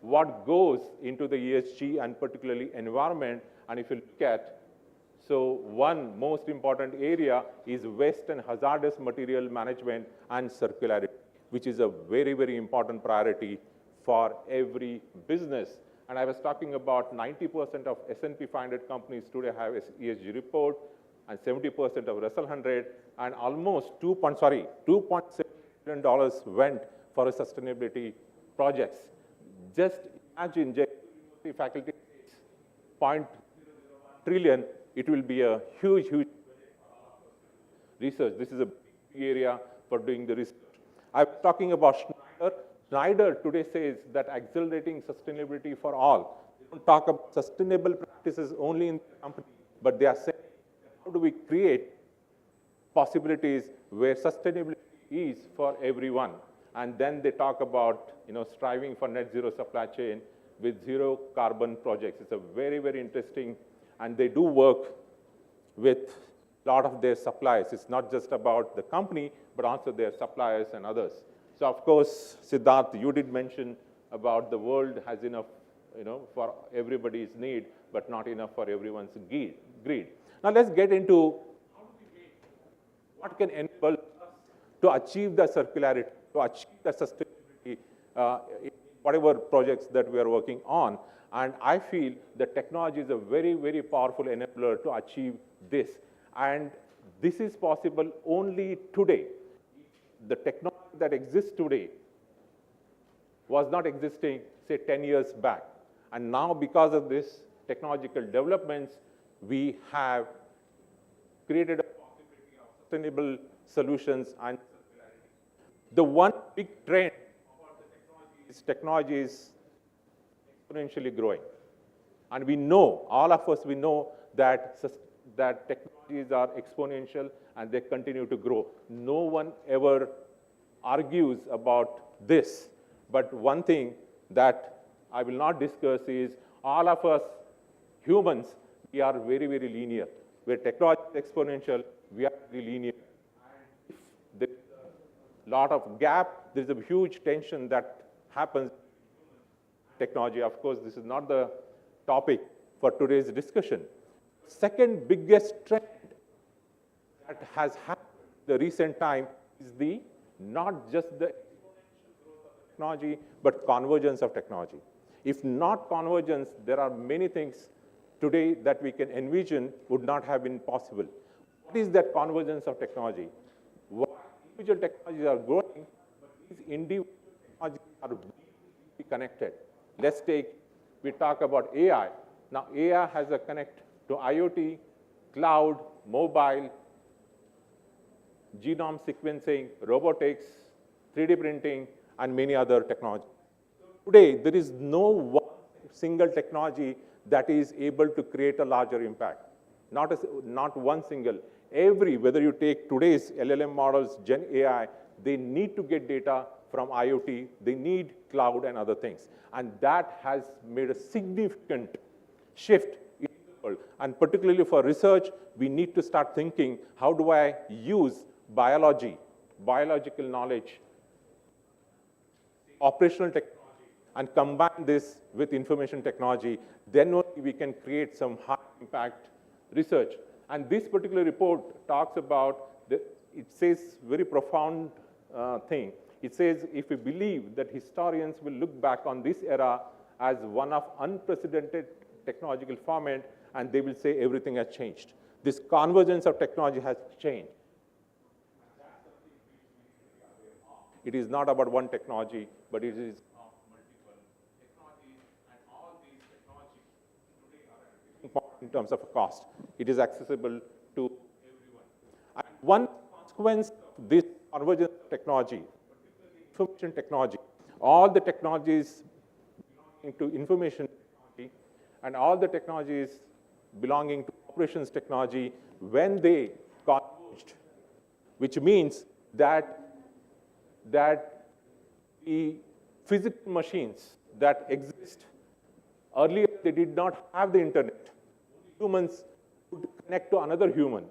what goes into the ESG and particularly environment. And if you look at, so one most important area is waste and hazardous material management and circularity, which is a very, very important priority for every business. And I was talking about 90% of S&P 500 companies today have ESG report. and 70% of Russell 100, and almost $2.7 billion went for sustainability projects. Just imagine, Jaipur faculty point trillion, it will be a huge, huge research. This is a big area for doing the research. I was talking about Schneider. Schneider today says that accelerating sustainability for all. They don't talk about sustainable practices only in the company, but they are saying, how do we create possibilities where sustainability is for everyone? And then they talk about, striving for net zero supply chain with zero carbon projects. It's a very, very interesting, and they do work with a lot of their suppliers. It's not just about the company, but also their suppliers and others. So of course, Siddharth, you did mention about the world has enough, for everybody's need, but not enough for everyone's greed. Now let's get into what can enable us to achieve the circularity, to achieve the sustainability, in whatever projects that we are working on. And I feel that technology is a very, very powerful enabler to achieve this. And this is possible only today. The technology that exists today was not existing, say, 10 years back. And now, because of this technological developments, we have created a possibility of sustainable solutions and circularity. The one big trend about the technology is exponentially growing. And we know, all of us, we know that technologies are exponential and they continue to grow. No one ever argues about this. But one thing that I will not discuss is all of us humans, we are very, very linear. Where technology is exponential, we are very linear. And if there is a lot of gap, there is a huge tension that happens in technology. Of course, this is not the topic for today's discussion. Second biggest trend that has happened in the recent time is not just the exponential growth of technology, but convergence of technology. If not convergence, there are many things today that we can envision would not have been possible. What is that convergence of technology? What individual technologies are growing, but these individual technologies are really connected. We talk about AI. Now, AI has a connect to IoT, cloud, mobile, genome sequencing, robotics, 3D printing, and many other technologies. Today, there is no one single technology that is able to create a larger impact. Not one single. Whether you take today's LLM models, Gen AI, they need to get data from IoT, they need cloud and other things. And that has made a significant shift in the world. And particularly for research, we need to start thinking, how do I use biological knowledge, operational technology, and combine this with information technology, then only we can create some high impact research. And this particular report talks about, it says very profound thing. It says, if we believe that historians will look back on this era as one of unprecedented technological format, and they will say everything has changed. This convergence of technology has changed. It is not about one technology, but it is of multiple technologies, and all these technologies today are in terms of cost. It is accessible to everyone. And one consequence of this convergence of technology, particularly information technology, all the technologies belonging to information technology and all the technologies belonging to operations technology, when they converged, which means that the physical machines that exist, earlier they did not have the internet. Humans could connect to another human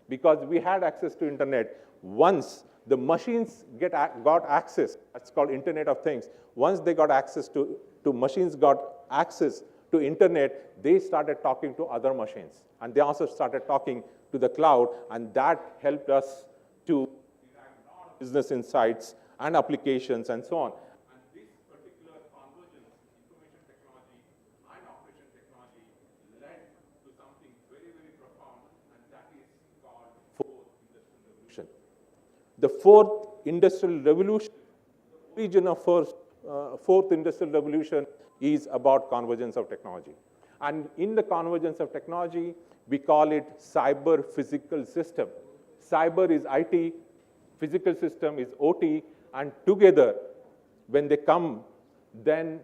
because we had access to internet. Once the machines got access, that's called Internet of Things. Once they got access to machines got access to internet, they started talking to other machines. And they also started talking to the cloud, and that helped us to derive a lot of business insights and applications and so on. And this particular convergence, information technology and operation technology, led to something very, very profound, and that is the fourth industrial revolution, origin of fourth industrial revolution is about convergence of technology. And in the convergence of technology, we call it cyber physical system. Cyber is IT, physical system is OT, and together, when they come, then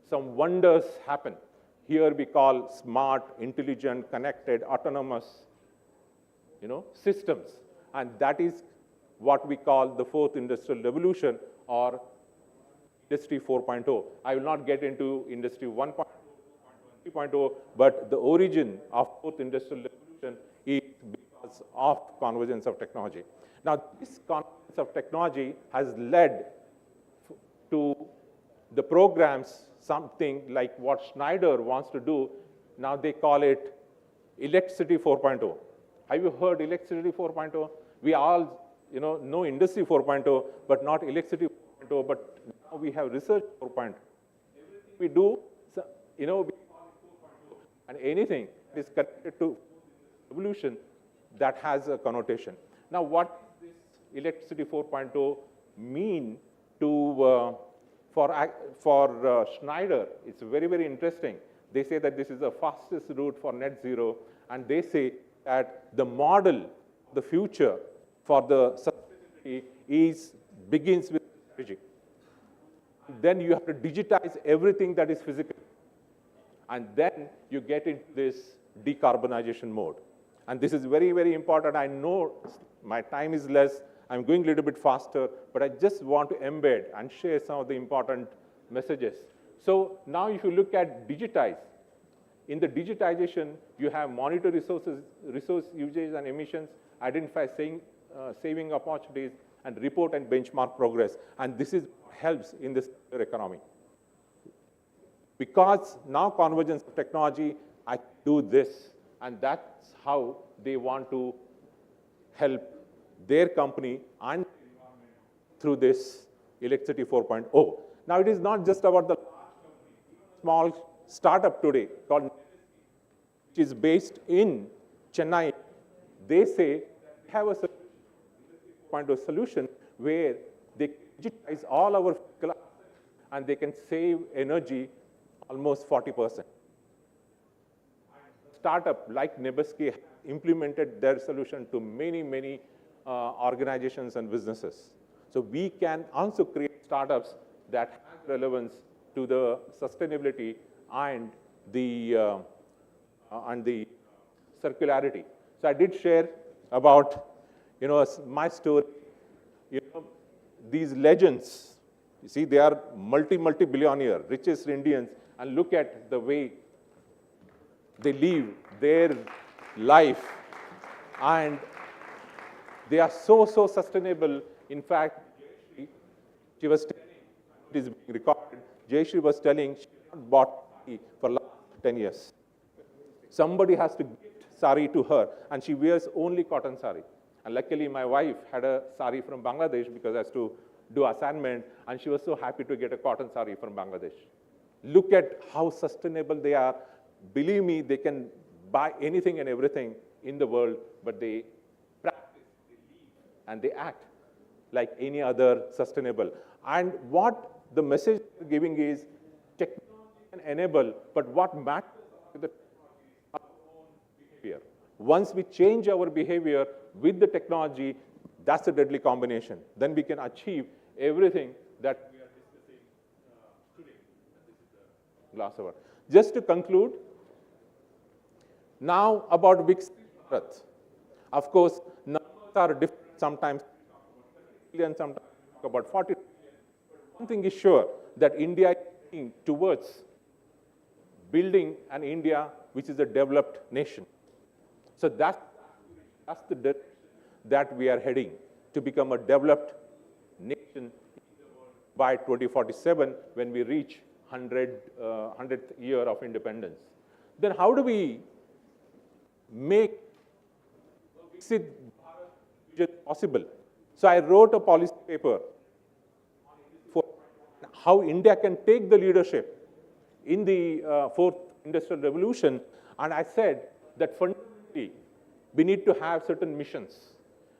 some wonders happen. Here we call smart, intelligent, connected, autonomous, systems. And that is what we call the fourth industrial revolution, or Industry 4.0. I will not get into Industry 1.0, 3.0, but the origin of fourth industrial revolution is because of convergence of technology. Now, this convergence of technology has led to the programs, something like what Schneider wants to do. Now they call it Electricity 4.0. Have you heard Electricity 4.0? We all know Industry 4.0, but not Electricity 4.0, but now we have Research 4.0. Everything we do, we call it 4.0. And anything that is connected to revolution, that has a connotation. Now, what does this Electricity 4.0 mean to for Schneider? It's very, very interesting. They say that this is the fastest route for net zero, and they say that the model, the future for the sustainability begins with strategy. Then you have to digitize everything that is physical. And then you get into this decarbonization mode. And this is very, very important. I know my time is less. I'm going a little bit faster, but I just want to embed and share some of the important messages. So now if you look at digitize, in the digitization, you have monitor resource usage and emissions, identify saving opportunities, and report and benchmark progress. And this helps in this economy. Because now convergence of technology, I do this, and that's how they want to help their company and through this Electricity 4.0. Now, it is not just about the small startup today called, which is based in Chennai. They say they have a 4.0 solution where they digitize all our physical assets and they can save energy almost 40%. Startup like Nebesky implemented their solution to many, many organizations and businesses. So we can also create startups that have relevance to the sustainability and the circularity. So I did share about my story. These legends, you see, they are multi-billionaire, richest Indians, and look at the way they live their life, and they are so sustainable. In fact, she was telling, it is being recorded, Jayashree was telling she had bought sari for last 10 years. Somebody has to gift sari to her, and she wears only cotton sari. And luckily, my wife had a sari from Bangladesh because I has to do assignment, and she was so happy to get a cotton sari from Bangladesh. Look at how sustainable they are. Believe me, they can buy anything and everything in the world, but they practice, they live, and they act like any other sustainable. And what the message they're giving is technology can enable, but what matters is the technology is our own behavior. Once we change our behavior with the technology, that's a deadly combination. Then we can achieve everything that we are discussing today. And this is the glass over. Just to conclude, now about Viksit Bharat. Of course, numbers are different. Sometimes we talk about 30 billion, sometimes we talk about 40 billion. But one thing is sure, that India is moving towards building an India which is a developed nation. So that's the direction that we are heading, to become a developed nation in the world by 2047 when we reach 100th year of independence. Then how do we make Viksit Bharat possible? So I wrote a policy paper for how India can take the leadership in the fourth industrial revolution, and I said that fundamentally we need to have certain missions,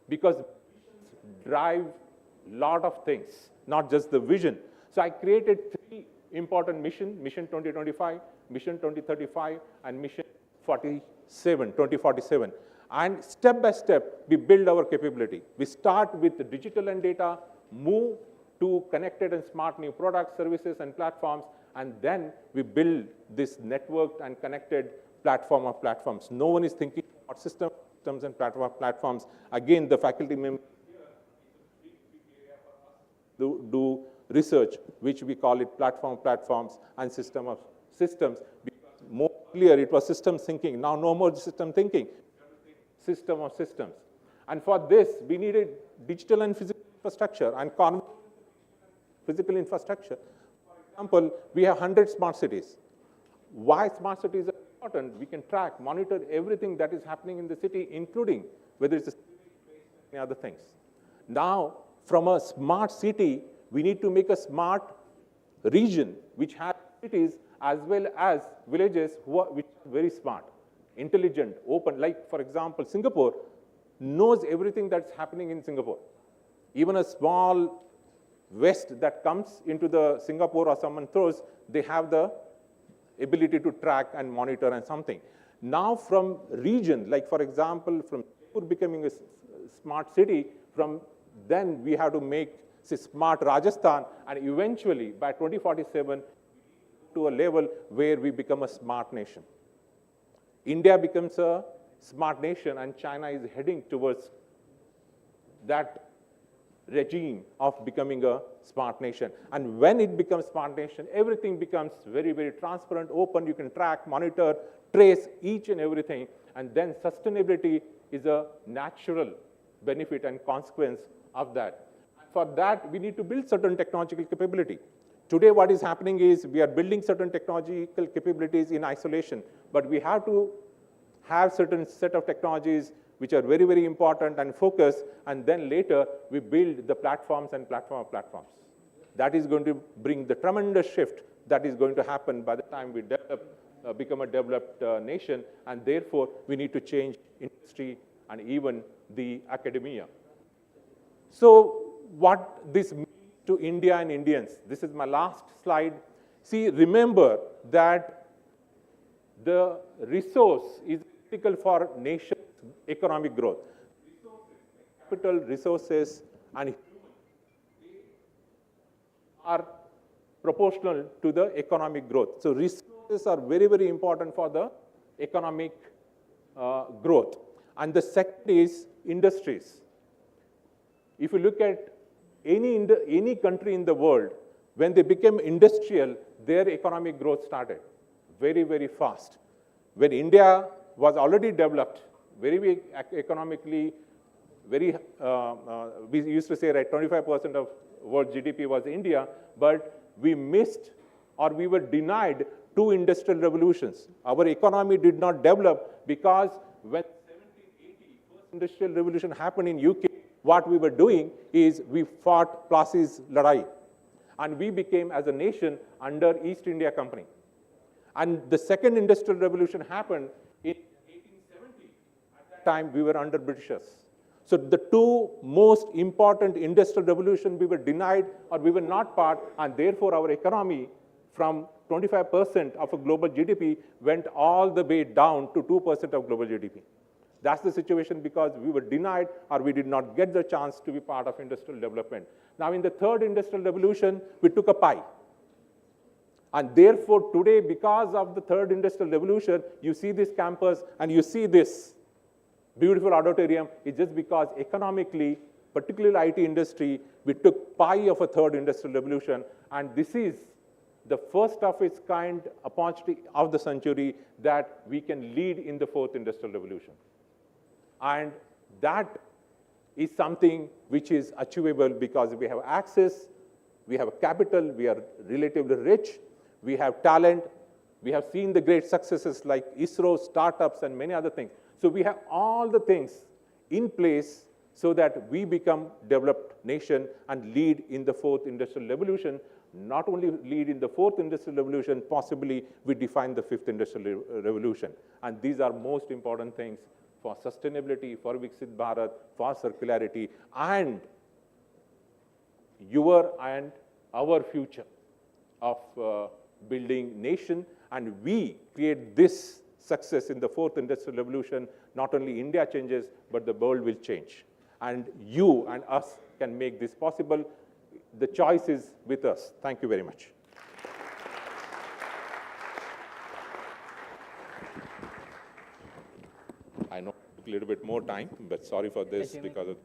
because missions drive lot of things, not just the vision. So I created 3 important missions: Mission 2025, Mission 2035, and Mission 2047. And step by step, we build our capability. We start with the digital and data, move to connected and smart new products, services, and platforms, and then we build this networked and connected platform of platforms. No one is thinking about systems and platforms. Again, the faculty members do research, which we call it platforms, and system of systems. Because more clear, it was systems thinking. Now, no more system thinking. System of systems. And for this, we needed digital and physical infrastructure and physical infrastructure. For example, we have 100 smart cities. Why smart cities are important? We can track, monitor everything that is happening in the city, including whether it's any other things. Now, from a smart city, we need to make a smart region which has cities as well as villages which are very smart, intelligent, open. Like, for example, Singapore knows everything that's happening in Singapore. Even a small waste that comes into the Singapore or someone throws, they have the ability to track and monitor and something. Now from region, like for example, from Jaipur becoming a smart city, from then we have to make say, smart Rajasthan, and eventually by 2047 to a level where we become a smart nation. India becomes a smart nation, and China is heading towards that regime of becoming a smart nation. And when it becomes smart nation, everything becomes very, very transparent, open. You can track, monitor, trace each and everything. And then sustainability is a natural benefit and consequence of that. For that, we need to build certain technological capability. Today, what is happening is we are building certain technological capabilities in isolation, but we have to have certain set of technologies which are very, very important and focused, and then later we build the platforms and platform of platforms. That is going to bring the tremendous shift that is going to happen by the time we become a developed nation, and therefore we need to change industry and even the academia. So what this means to India and Indians, this is my last slide. See, remember that the resource is critical for nation's economic growth. Capital, resources, and human are proportional to the economic growth. So resources are very, very important for the economic growth. And the second is industries. If you look at any country in the world, when they became industrial, their economic growth started very, very fast. When India was already developed, very economically, very, we used to say, right, 25% of world GDP was India, but we missed or we were denied 2 industrial revolutions. Our economy did not develop because when 1780 first industrial revolution happened in UK, what we were doing is we fought Plassi's Ladai. And we became, as a nation, under East India Company. And the second industrial revolution happened in 1870. At that time, we were under Britishers. So the 2 most important industrial revolutions we were denied or we were not part, and therefore our economy from 25% of a global GDP went all the way down to 2% of global GDP. That's the situation because we were denied or we did not get the chance to be part of industrial development. Now, in the third industrial revolution, we took a pie. And therefore, today, because of the third industrial revolution, you see this campus and you see this beautiful auditorium. It's just because economically, particularly IT industry, we took pie of a third industrial revolution. And this is the first of its kind opportunity of the century that we can lead in the fourth industrial revolution. And that is something which is achievable because we have access, we have capital, we are relatively rich, we have talent, we have seen the great successes like ISRO, startups, and many other things. So we have all the things in place so that we become developed nation and lead in the fourth industrial revolution. Not only lead in the fourth industrial revolution, possibly we define the fifth industrial revolution. And these are most important things for sustainability, for Viksit Bharat, for circularity, and your and our future of building nation, and we create this success in the fourth industrial revolution, not only India changes, but the world will change. And you and us can make this possible. The choice is with us. Thank you very much. I know it took a little bit more time, but sorry for this because of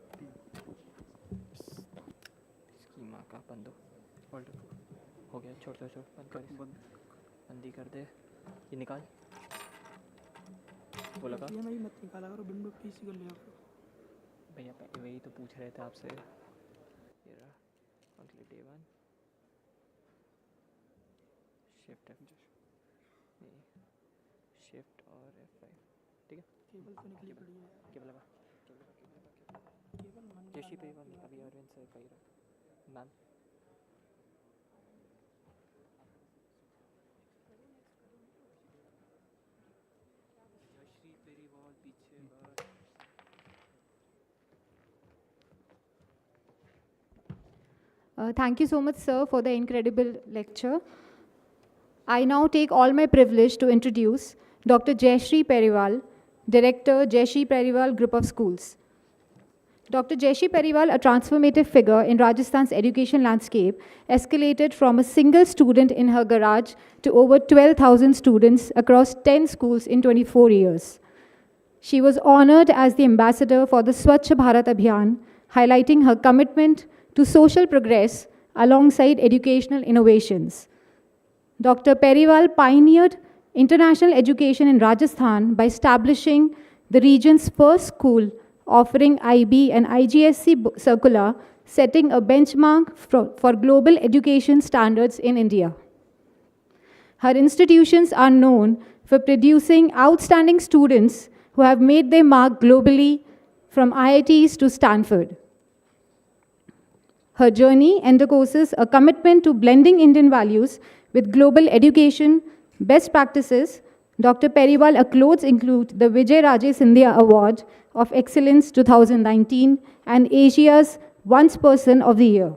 schema का बंद हो गया, छोड़ दो, बंद कर, बंदी कर दे, ये निकाल, वो लगा
ये नहीं मत निकाला करो, विंडो पीसी कर लिया करो
भैया, वही तो पूछ रहे थे आपसे। ये रहा कॉन्क्लेव डे 1, शिफ्ट और F5, ठीक है।
केबल तो निकली पड़ी है,
केबल लगा, जैसी पे वाली अभी अरविंद सर कही रहा ma'am.
Thank you so much, sir, for the incredible lecture. I now take all my privilege to introduce Dr. Jayashree Periwal, Director, Jayashree Periwal Group of Schools. Dr. Jayashree Periwal, a transformative figure in Rajasthan's education landscape, escalated from a single student in her garage to over 12,000 students across 10 schools in 24 years. She was honored as the ambassador for the Swachh Bharat Abhiyan, highlighting her commitment to social progress alongside educational innovations. Dr. Periwal pioneered international education in Rajasthan by establishing the region's first school offering IB and IGSC circular, setting a benchmark for global education standards in India. Her institutions are known for producing outstanding students who have made their mark globally, from IITs to Stanford. Her journey undergoes a commitment to blending Indian values with global education best practices. Dr. Periwal accolades include the Vijay Raje Scindia Award of Excellence 2019 and Asia's Once Person of the Year.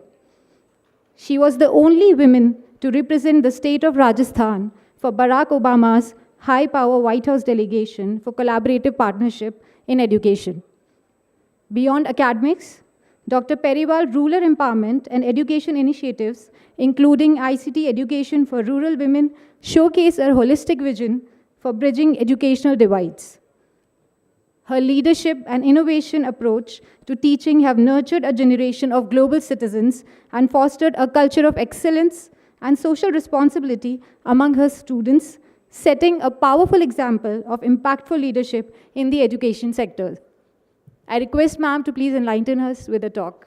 She was the only woman to represent the state of Rajasthan for Barack Obama's high-power White House delegation for collaborative partnership in education. Beyond academics, Dr. Periwal rural empowerment and education initiatives, including ICT education for rural women, showcase her holistic vision for bridging educational divides. Her leadership and innovation approach to teaching have nurtured a generation of global citizens and fostered a culture of excellence and social responsibility among her students, setting a powerful example of impactful leadership in the education sector. I request ma'am to please enlighten us with a talk.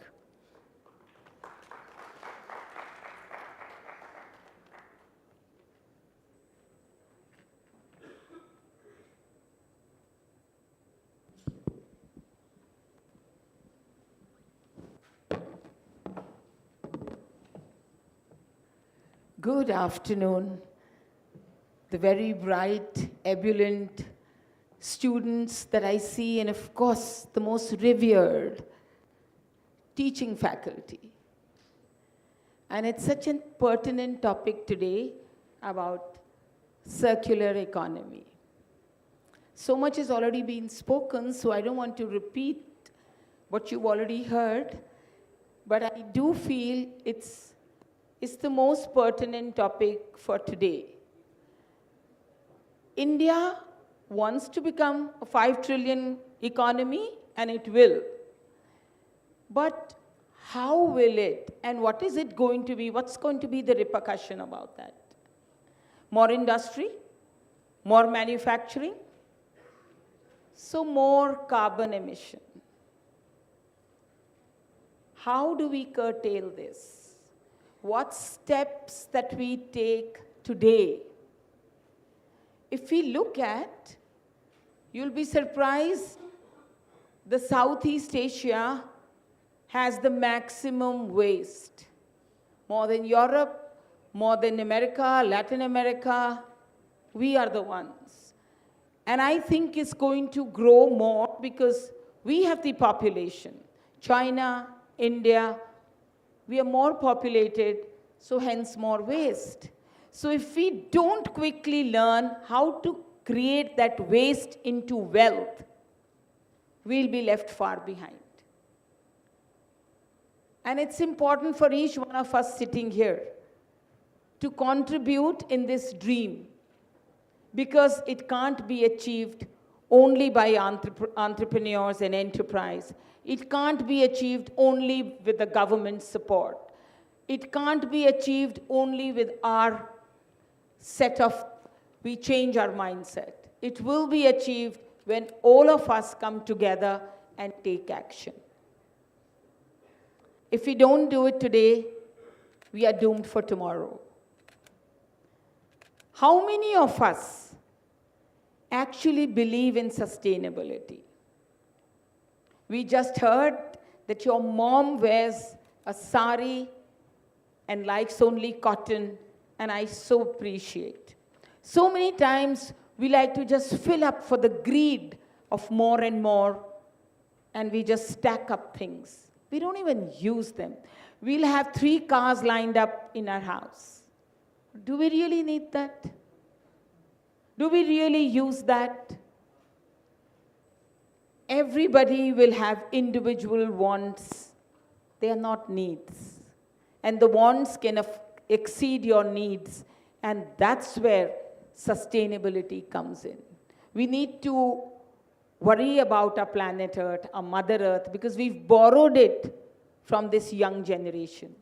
Good afternoon. The very bright, ebullient students that I see, and of course, the most revered teaching faculty. And it's such a pertinent topic today about circular economy. So much has already been spoken, so I don't want to repeat what you've already heard, but I do feel it's the most pertinent topic for today. India wants to become a 5 trillion economy, and it will. But how will it, and what is it going to be? What's going to be the repercussion about that? More industry, more manufacturing, so more carbon emission. How do we curtail this? What steps that we take today? If we look at, you'll be surprised, the Southeast Asia has the maximum waste. More than Europe, more than America, Latin America, we are the ones. And I think it's going to grow more because we have the population. China, India, We are more populated, so hence more waste. So if we don't quickly learn how to create that waste into wealth, we'll be left far behind. And it's important for each one of us sitting here to contribute in this dream, because it can't be achieved only by entrepreneurs and enterprise. It can't be achieved only with the government support. It can't be achieved only with our we change our mindset. It will be achieved when all of us come together and take action. If we don't do it today, we are doomed for tomorrow. How many of us actually believe in sustainability? We just heard that your mom wears a sari and likes only cotton, and I so appreciate. So many times we like to just fill up for the greed of more and more, and we just stack up things. We don't even use them. We'll have 3 cars lined up in our house. Do we really need that? Do we really use that? Everybody will have individual wants. They are not needs. And the wants can exceed your needs. And that's where sustainability comes in. We need to worry about our planet Earth, our Mother Earth, because we've borrowed it from this young generation.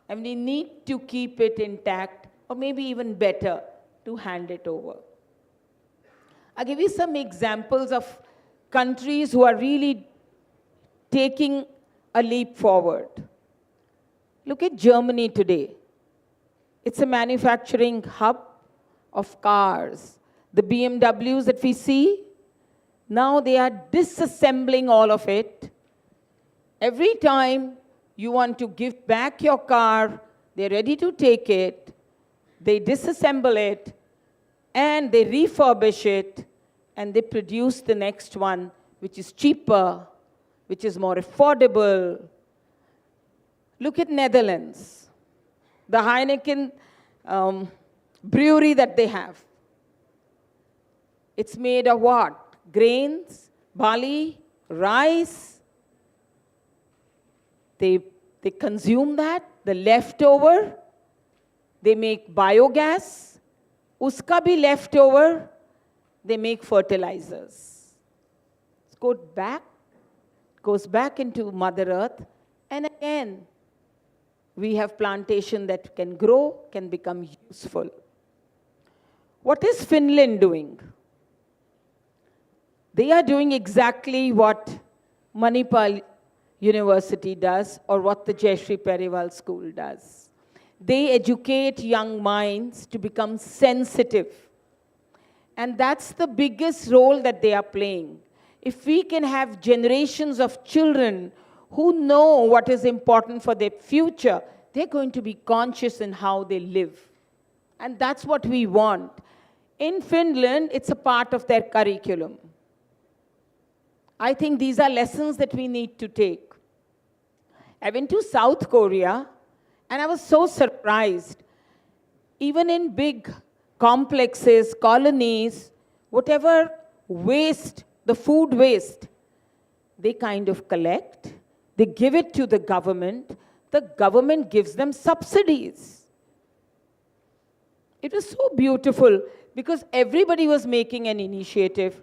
And we need to keep it intact, or maybe even better, to hand it over. I'll give you some examples of countries who are really taking a leap forward. Look at Germany today. It's a manufacturing hub of cars. The BMWs that we see, now they are disassembling all of it. Every time you want to give back your car, they're ready to take it, they disassemble it, and they refurbish it, and they produce the next one, which is cheaper, which is more affordable. Look at Netherlands, the Heineken brewery that they have. It's made of what? Grains, barley, rice. They consume that, the leftover. They make biogas. Uska bhi leftover. They make fertilizers. It goes back into Mother Earth, and again, we have plantation that can grow, can become useful. What is Finland doing? They are doing exactly what Manipal University does, or what the Jayashree Periwal School does. They educate young minds to become sensitive. And that's the biggest role that they are playing. If we can have generations of children who know what is important for their future, they're going to be conscious in how they live. And that's what we want. In Finland, it's a part of their curriculum. I think these are lessons that we need to take. I went to South Korea, and I was so surprised. Even in big complexes, colonies, whatever waste, the food waste, they kind of collect, they give it to the government gives them subsidies. It was so beautiful because everybody was making an initiative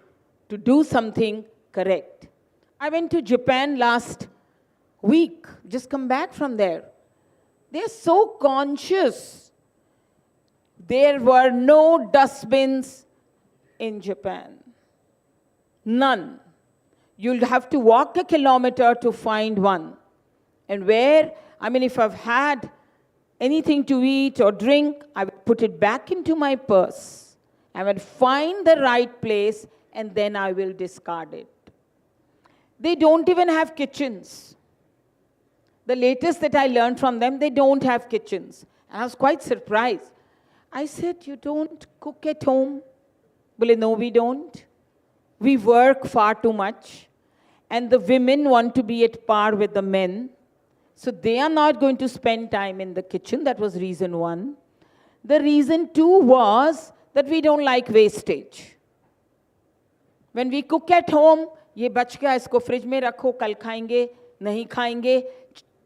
to do something correct. I went to Japan last week, just come back from there. They're so conscious. There were no dustbins in Japan. None. You'll have to walk a kilometer to find one. And if I've had anything to eat or drink, I would put it back into my purse. I would find the right place, and then I will discard it. They don't even have kitchens. The latest that I learned from them, they don't have kitchens. And I was quite surprised. I said, you don't cook at home? Well, no, we don't. We work far too much. And the women want to be at par with the men. So they are not going to spend time in the kitchen. That was reason one. The reason two was that we don't like wastage. When we cook at home, ये बच गया, इसको fridge में रखो, कल खाएंगे, नहीं खाएंगे,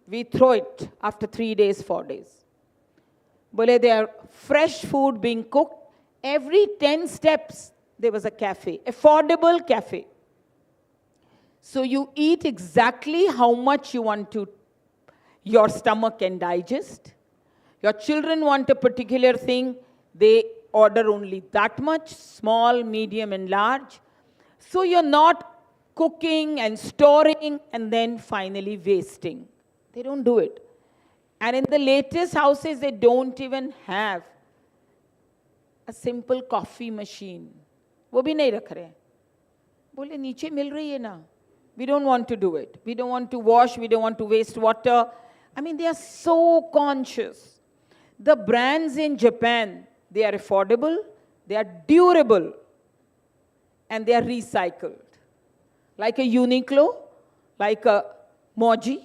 we throw it after 3 days, 4 days. बोले they are fresh food being cooked. Every 10 steps, there was a cafe, affordable cafe. So you eat exactly how much you want to, your stomach can digest. Your children want a particular thing, they order only that much, small, medium, and large. So you're not cooking and storing and then finally wasting. They don't do it. And in the latest houses, they don't even have a simple coffee machine. वो भी नहीं रख रहे. बोले नीचे मिल रही है ना. We don't want to do it. We don't want to wash. We don't want to waste water. I mean, they are so conscious. The brands in Japan, they are affordable, they are durable, and they are recycled. Like a Uniqlo, like a Moji.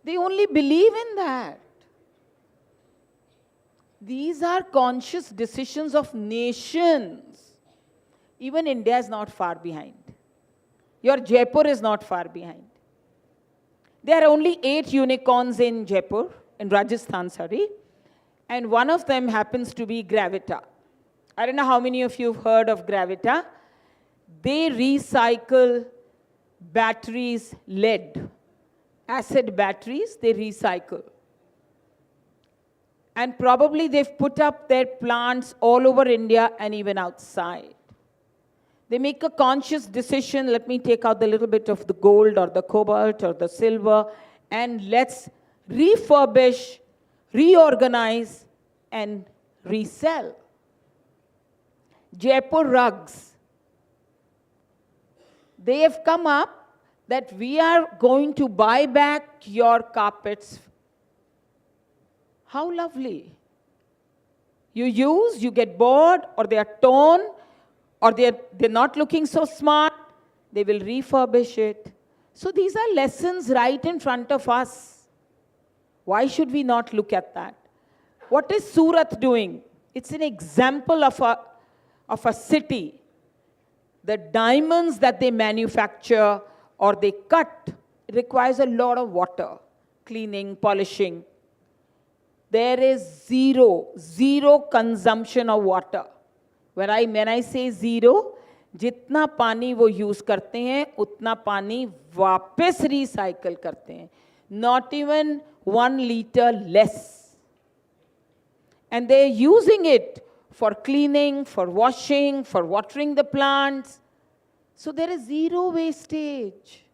They only believe in that. These are conscious decisions of nations. Even India is not far behind. Your Jaipur is not far behind. There are only 8 unicorns in Jaipur, in Rajasthan, sorry. And one of them happens to be Gravita. I don't know how many of you have heard of Gravita. They recycle batteries, lead, acid batteries, they recycle. And probably they've put up their plants all over India and even outside. They make a conscious decision, let me take out the little bit of the gold or the cobalt or the silver, and let's refurbish, reorganize, and resell. Jaipur rugs. They have come up that we are going to buy back your carpets. How lovely. You use, you get bored, or they are torn, or they're not looking so smart, they will refurbish it. So these are lessons right in front of us. Why should we not look at that? What is Surat doing? It's an example of a city. The diamonds that they manufacture or they cut requires a lot of water, cleaning, polishing. There is zero consumption of water. When I say zero, जितना पानी वो use करते हैं, उतना पानी वापस recycle करते हैं. Not even 1 liter less. And they're using it for cleaning, for washing, for watering the plants. So there is zero wastage.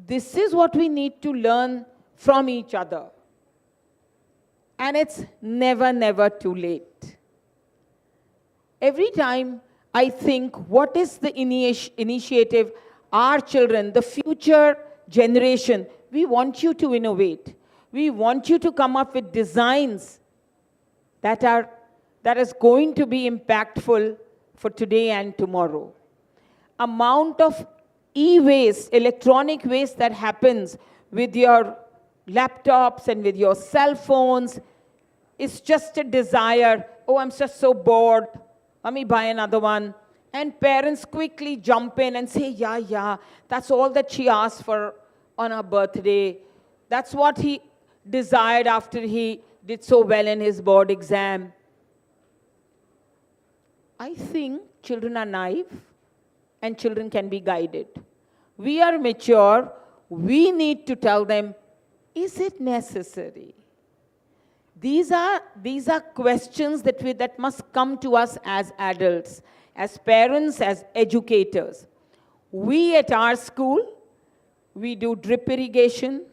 This is what we need to learn from each other. And it's never too late. Every time I think, what is the initiative? Our children, the future generation, we want you to innovate. We want you to come up with designs that is going to be impactful for today and tomorrow. Amount of e-waste, electronic waste that happens with your laptops and with your cell phones is just a desire. Oh, I'm just so bored. Let me buy another one. And parents quickly jump in and say, yeah, that's all that she asked for on her birthday. That's what he desired after he did so well in his board exam. I think children are naive and children can be guided. We are mature. We need to tell them, is it necessary? These are questions that must come to us as adults, as parents, as educators. We at our school, we do drip irrigation,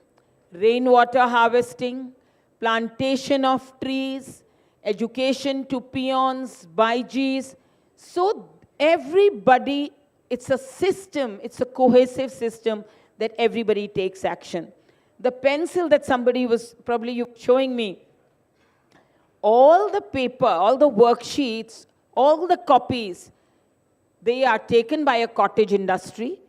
rainwater harvesting, plantation of trees, education to peons, baigees. So everybody, it's a system, it's a cohesive system that everybody takes action. The pencil that somebody was probably showing me, all the paper, all the worksheets, all the copies, they are taken by a cottage industry,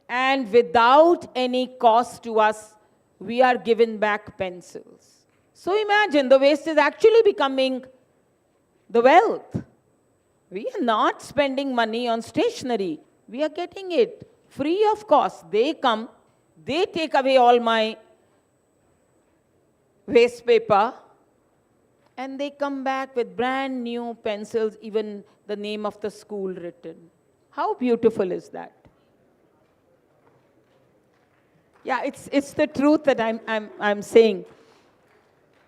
and without any cost to us, we are given back pencils. So imagine the waste is actually becoming the wealth. We are not spending money on stationery. We are getting it free of cost. They come, they take away all my waste paper, and they come back with brand new pencils, even the name of the school written. How beautiful is that? Yeah, it's the truth that I'm saying.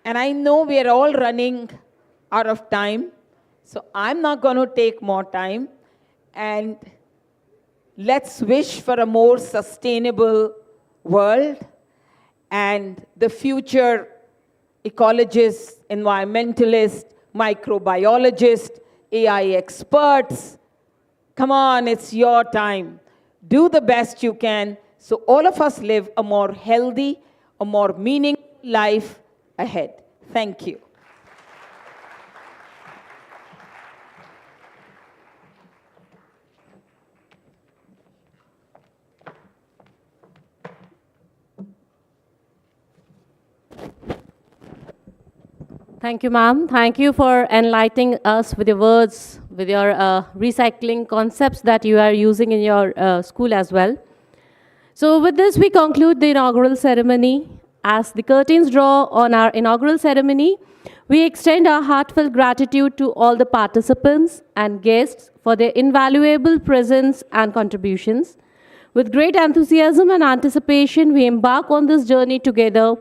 And I know we are all running out of time, so I'm not going to take more time. And let's wish for a more sustainable world, and the future ecologists, environmentalists, microbiologists, AI experts. Come on, it's your time. Do the best you can so all of us live a more healthy, a more meaningful life ahead. Thank you.
Thank you, ma'am. Thank you for enlightening us with your words, with your recycling concepts that you are using in your school as well. So with this, we conclude the inaugural ceremony. As the curtains draw on our inaugural ceremony, we extend our heartfelt gratitude to all the participants and guests for their invaluable presence and contributions. With great enthusiasm and anticipation, we embark on this journey together,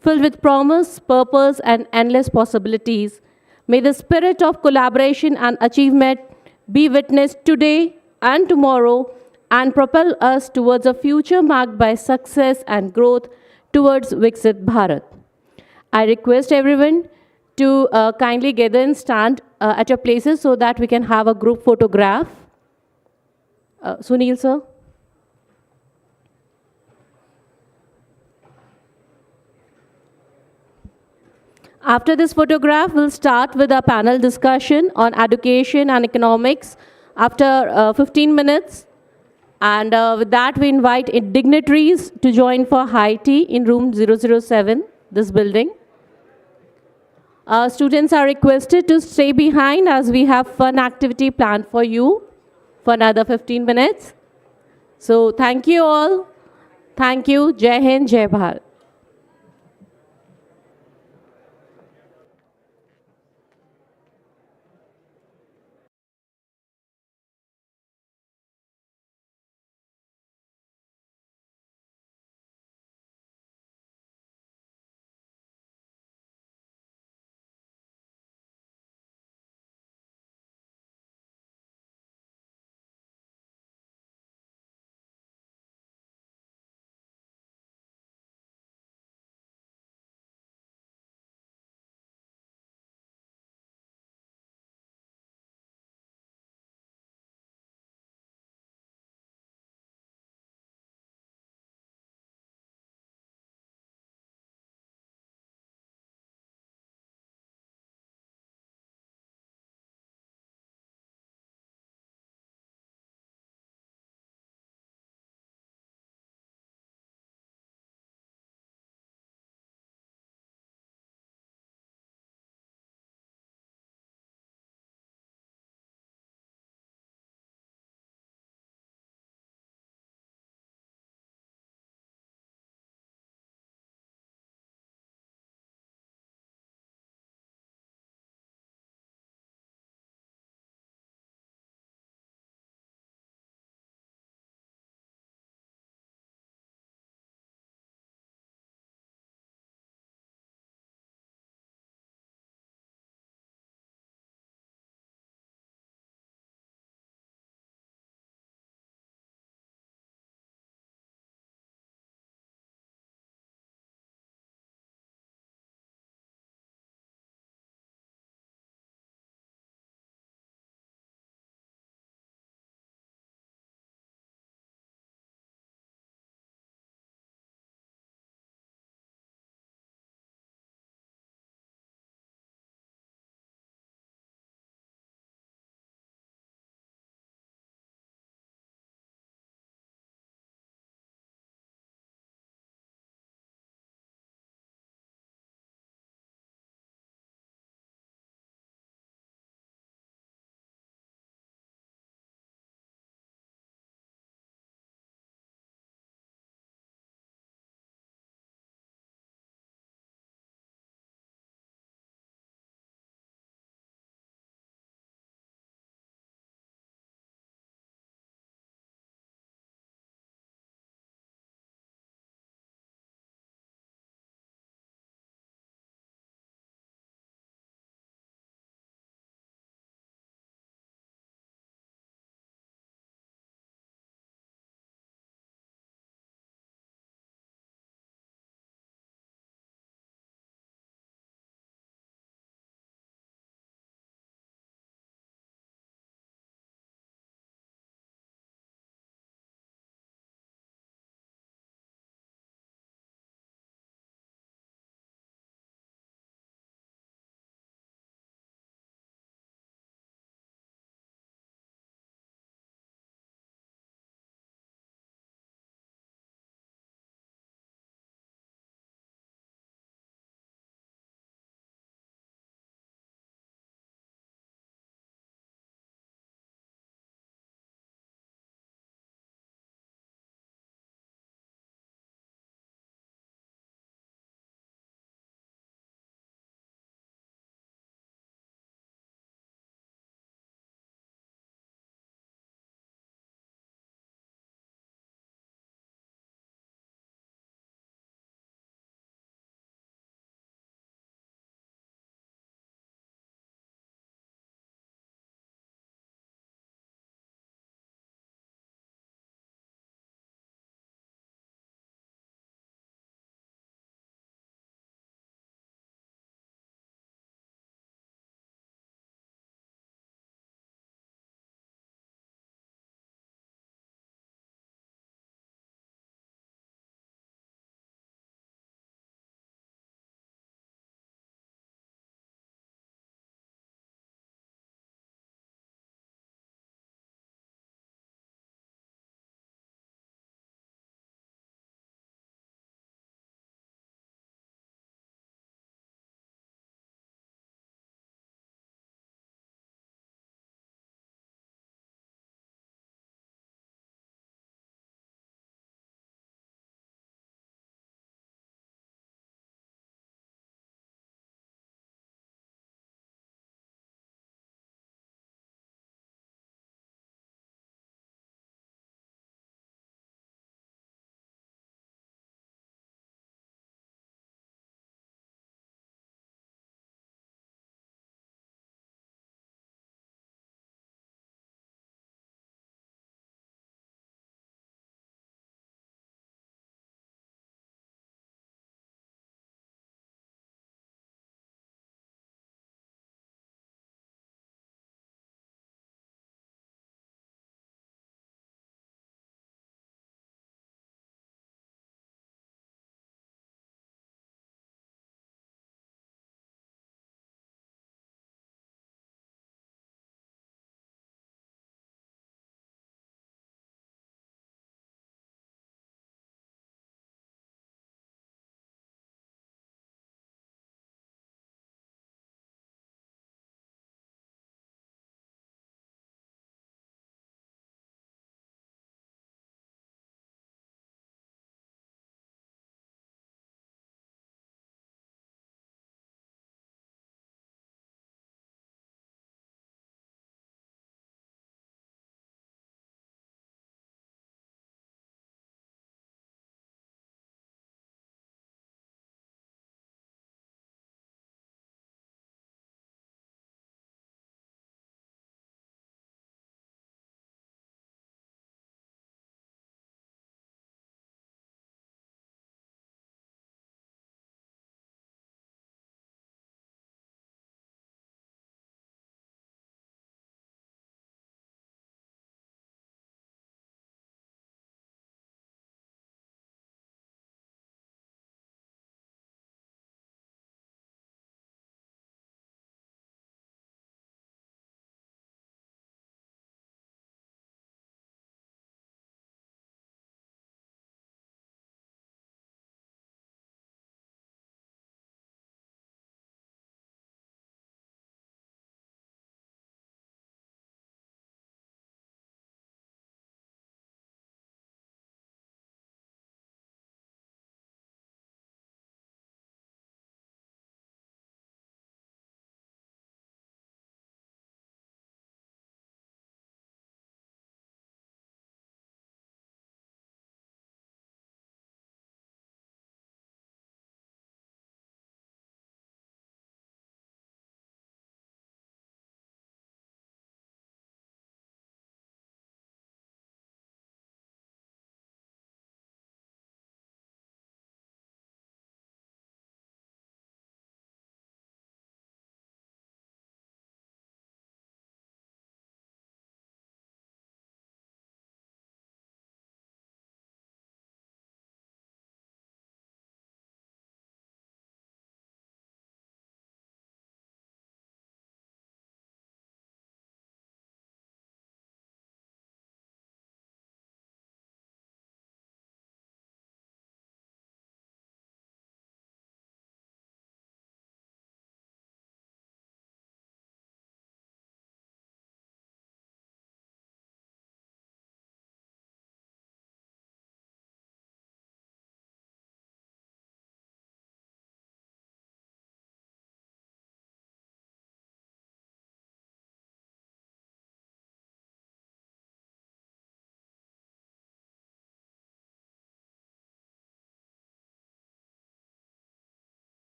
filled with promise, purpose, and endless possibilities. May the spirit of collaboration and achievement be witnessed today and tomorrow and propel us towards a future marked by success and growth towards Viksit Bharat. I request everyone to kindly gather and stand at your places so that we can have a group photograph. Sunil, sir. After this photograph, we'll start with a panel discussion on education and economics after 15 minutes. And with that, we invite dignitaries to join for high tea in room 007, this building. Students are requested to stay behind as we have fun activity planned for you for another 15 minutes. So thank you all. Thank you. Jai Hind, Jai Bharat.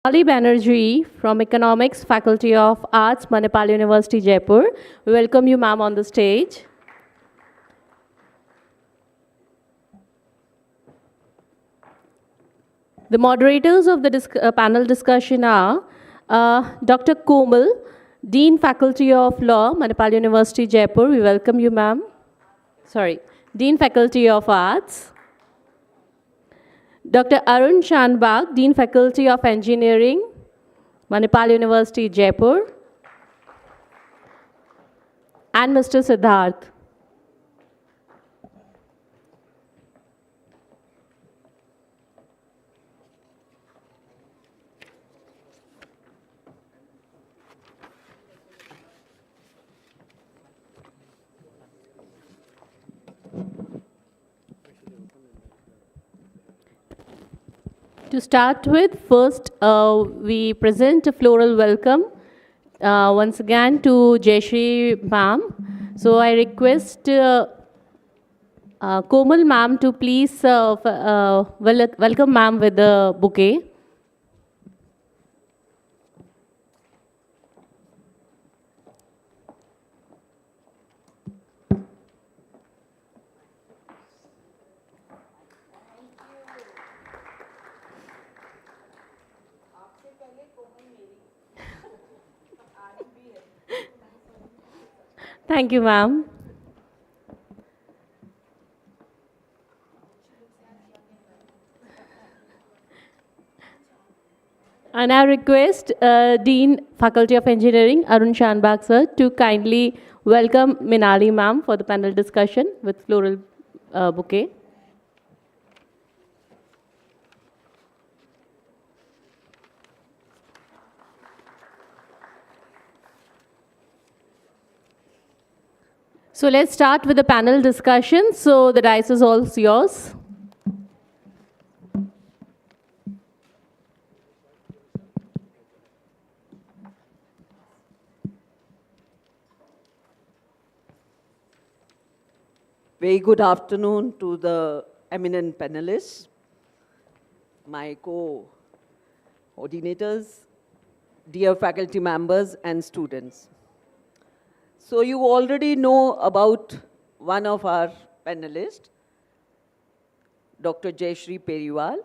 Ali Banerjee from Economics, Faculty of Arts, Manipal University Jaipur. We welcome you, ma'am, on the stage. The moderators of the panel discussion are Dr. Komal, Dean Faculty of Law, Manipal University Jaipur. We welcome you, ma'am. Sorry, Dean Faculty of Arts. Dr. Arun Shanbag, Dean Faculty of Engineering, Manipal University Jaipur. And Mr. Siddharth. To start with, first we present a floral welcome once again to Jayashree ma'am. So I request Komal ma'am to please welcome ma'am with the bouquet. Thank you, ma'am. And I request Dean, Faculty of Engineering, Arun Shanbag sir, to kindly welcome Minali ma'am for the panel discussion with floral bouquet. So let's start with the panel discussion. So the dice is all yours.
Very good afternoon to the eminent panelists, my co-coordinators, dear faculty members and students. So you already know about one of our panelists, Dr. Jayashree Periwal.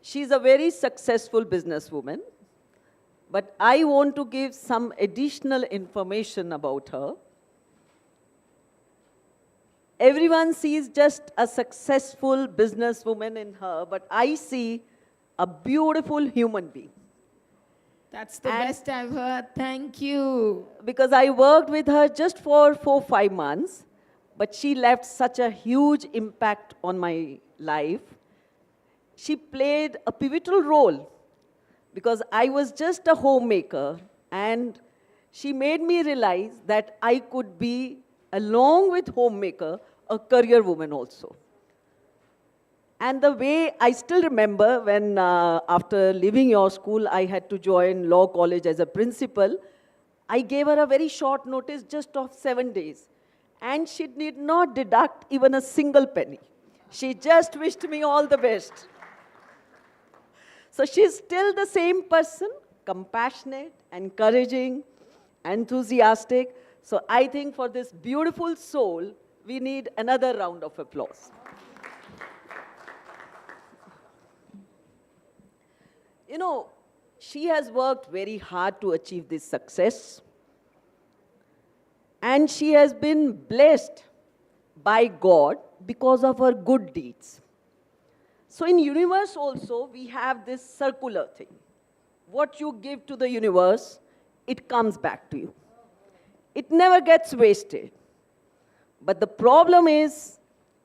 She's a very successful businesswoman, but I want to give some additional information about her. Everyone sees just a successful businesswoman in her, but I see a beautiful human being.
That's the best I've heard. Thank you.
Because I worked with her just for 4-5 months, but she left such a huge impact on my life. She played a pivotal role because I was just a homemaker, and she made me realize that I could be, along with homemaker, a career woman also. And the way I still remember when after leaving your school, I had to join law college as a principal, I gave her a very short notice just of 7 days. And she did not deduct even a single penny. She just wished me all the best. So she's still the same person, compassionate, encouraging, enthusiastic. So I think for this beautiful soul, we need another round of applause. You know, she has worked very hard to achieve this success. And she has been blessed by God because of her good deeds. So in universe also, we have this circular thing. What you give to the universe, it comes back to you. It never gets wasted. But the problem is,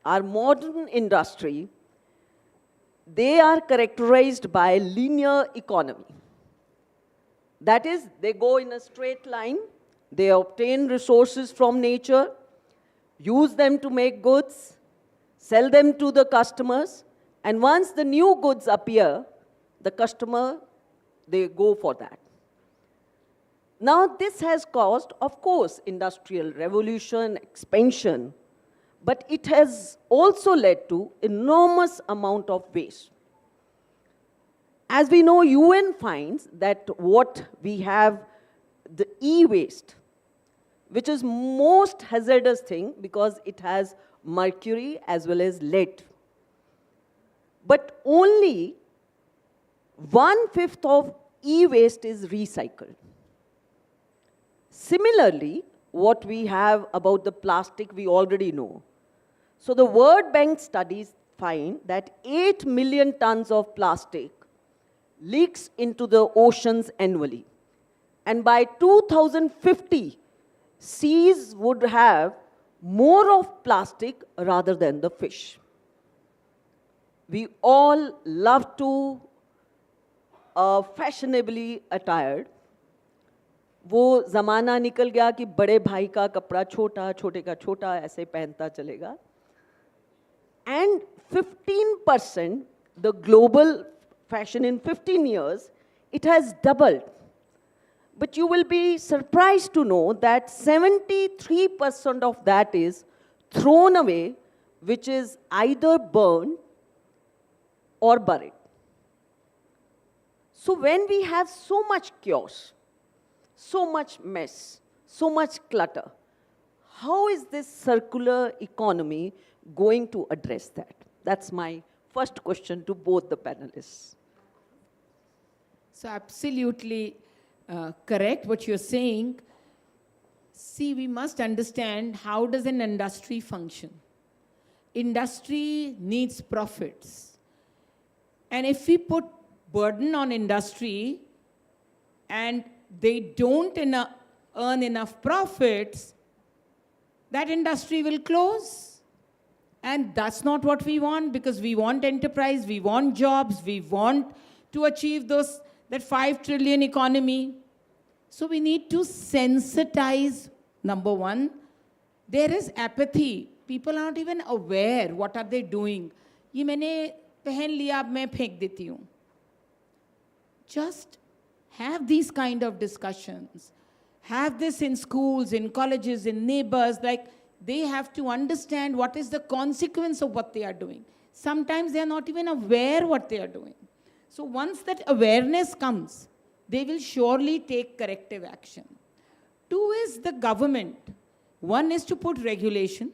our modern industry, they are characterized by linear economy. That is, they go in a straight line, they obtain resources from nature, use them to make goods, sell them to the customers, and once the new goods appear, the customer, they go for that. Now, this has caused, of course, industrial revolution, expansion, but it has also led to enormous amount of waste. As we know, UN finds that what we have, the e-waste, which is most hazardous thing because it has mercury as well as lead. But only 1/5 of e-waste is recycled. Similarly, what we have about the plastic, we already know. So the World Bank studies find that 8 million tons of plastic leaks into the oceans annually. And by 2050, seas would have more of plastic rather than the fish. We all love to fashionably attired. वो ज़माना निकल गया कि बड़े भाई का कपड़ा छोटा, छोटे का छोटा ऐसे पहनता चलेगा. And 15%, the global fashion in 15 years, it has doubled. But you will be surprised to know that 73% of that is thrown away, which is either burned or buried. So when we have so much chaos, so much mess, so much clutter, how is this circular economy going to address that? That's my first question to both the panelists.
So absolutely correct what you're saying. See, we must understand how does an industry function. Industry needs profits. And if we put burden on industry and they don't earn enough profits, that industry will close. And that's not what we want, because we want enterprise, we want jobs, we want to achieve that 5 trillion economy. So we need to sensitize, number one. There is apathy. People are not even aware what are they doing. ये मैंने पहन लिया, अब मैं फेंक देती हूँ. Just have these kind of discussions. Have this in schools, in colleges, in neighbors. Like, they have to understand what is the consequence of what they are doing. Sometimes they are not even aware what they are doing. So once that awareness comes, they will surely take corrective action. 2 is the government. 1 is to put regulation,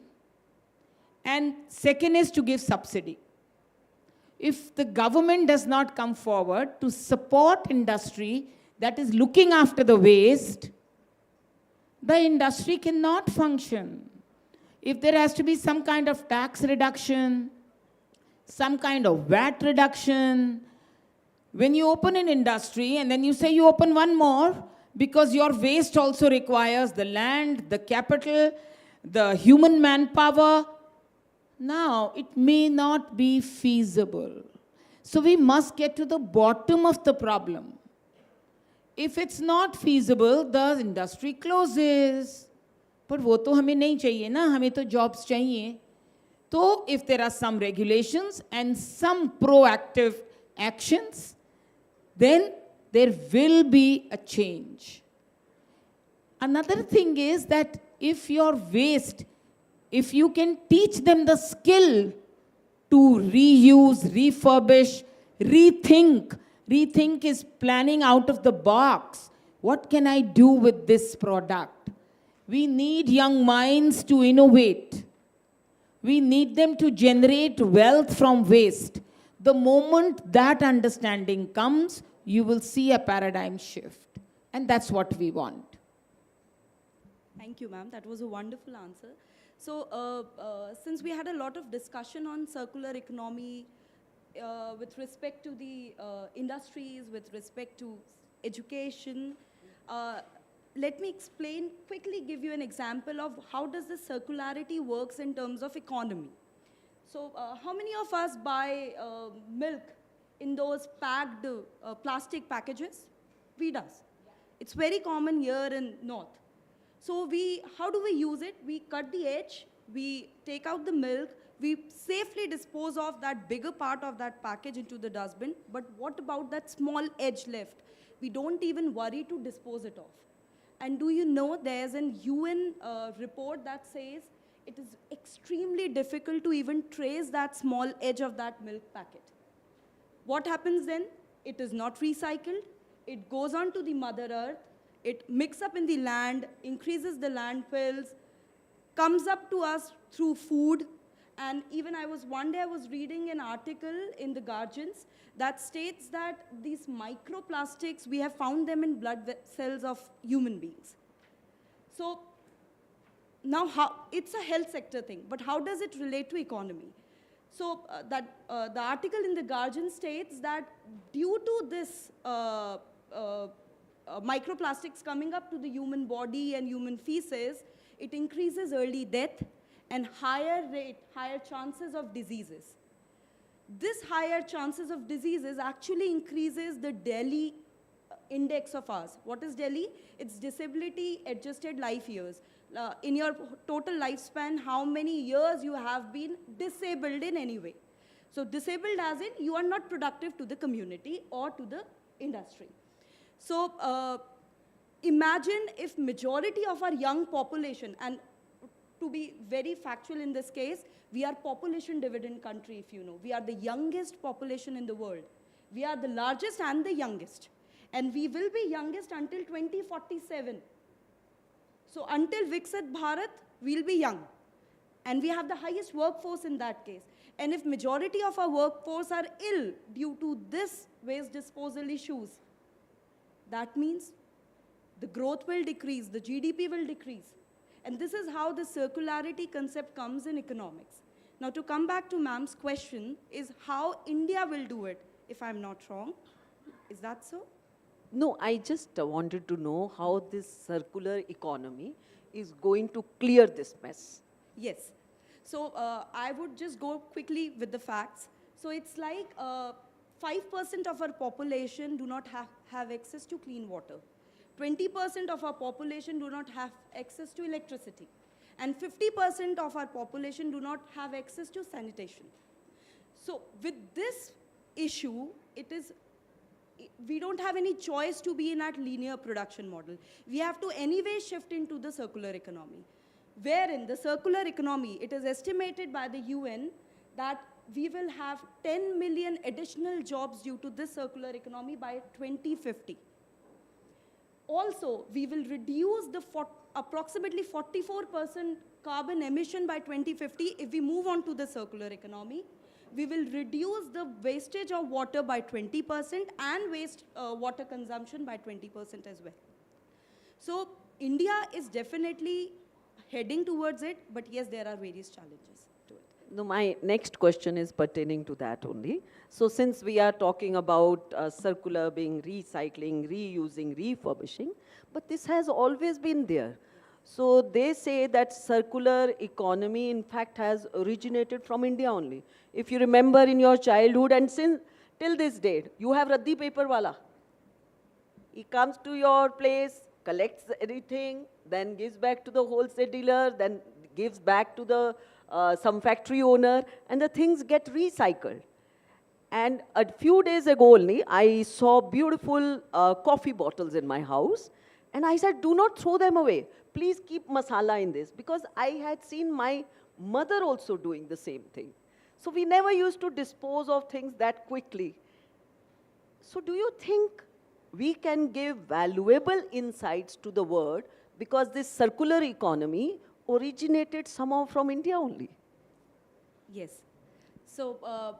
and 2nd is to give subsidy. If the government does not come forward to support industry that is looking after the waste, the industry cannot function. If there has to be some kind of tax reduction, some kind of VAT reduction, when you open an industry and then you say you open one more because your waste also requires the land, the capital, the human manpower, now it may not be feasible. So we must get to the bottom of the problem. If it's not feasible, the industry closes. But वो तो हमें नहीं चाहिए ना, हमें तो jobs चाहिए. So if there are some regulations and some proactive actions, then there will be a change. Another thing is that if your waste, if you can teach them the skill to reuse, refurbish, rethink. Rethink is planning out of the box. What can I do with this product? We need young minds to innovate. We need them to generate wealth from waste. The moment that understanding comes, you will see a paradigm shift. And that's what we want.
Thank you, ma'am. That was a wonderful answer. So since we had a lot of discussion on circular economy with respect to the industries, with respect to education, let me quickly give you an example of how does the circularity works in terms of economy. So how many of us buy milk in those packed plastic packages? We does. It's very common here in North. So how do we use it? We cut the edge, we take out the milk, we safely dispose of that bigger part of that package into the dustbin. But what about that small edge left? We don't even worry to dispose it off. And do you know there's an UN report that says it is extremely difficult to even trace that small edge of that milk packet. What happens then? it is not recycled, it goes on to the Mother Earth, it mixes up in the land, increases the landfills, comes up to us through food. And even one day I was reading an article in the Guardians that states that these microplastics, we have found them in blood cells of human beings. So now it's a health sector thing, but how does it relate to economy? So the article in the Guardian states that due to this microplastics coming up to the human body and human feces, it increases early death and higher chances of diseases. This higher chances of diseases actually increases the Delhi index of ours. What is Delhi? It's disability adjusted life years. In your total lifespan, how many years you have been disabled in any way. So disabled as in you are not productive to the community or to the industry. So imagine if majority of our young population, and to be very factual in this case, we are population dividend country, if you know. We are the youngest population in the world. We are the largest and the youngest. And we will be youngest until 2047. So until Viksit Bharat, we'll be young. And we have the highest workforce in that case. And if majority of our workforce are ill due to this waste disposal issues, that means the growth will decrease, the GDP will decrease. And this is how the circularity concept comes in economics. Now to come back to ma'am's question is how India will do it, if I'm not wrong. Is that so?
No, I just wanted to know how this circular economy is going to clear this mess.
Yes. So I would just go quickly with the facts. So it's like 5% of our population do not have access to clean water. 20% of our population do not have access to electricity. And 50% of our population do not have access to sanitation. So with this issue, we don't have any choice to be in that linear production model. We have to anyway shift into the circular economy. Wherein the circular economy, it is estimated by the UN that we will have 10 million additional jobs due to this circular economy by 2050. Also, we will reduce the approximately 44% carbon emission by 2050 if we move on to the circular economy. We will reduce the wastage of water by 20% and water consumption by 20% as well. So India is definitely heading towards it, but yes, there are various challenges to it.
No, my next question is pertaining to that only. So since we are talking about circular being recycling, reusing, refurbishing, but this has always been there. So they say that circular economy, in fact, has originated from India only. If you remember in your childhood and till this date, you have Raddi paper wala. He comes to your place, collects everything, then gives back to the wholesale dealer, then gives back to the some factory owner, and the things get recycled. And a few days ago only, I saw beautiful coffee bottles in my house, and I said, do not throw them away. Please keep masala in this, because I had seen my mother also doing the same thing. So we never used to dispose of things that quickly. So do you think we can give valuable insights to the world because this circular economy originated somehow from India only?
Yes. So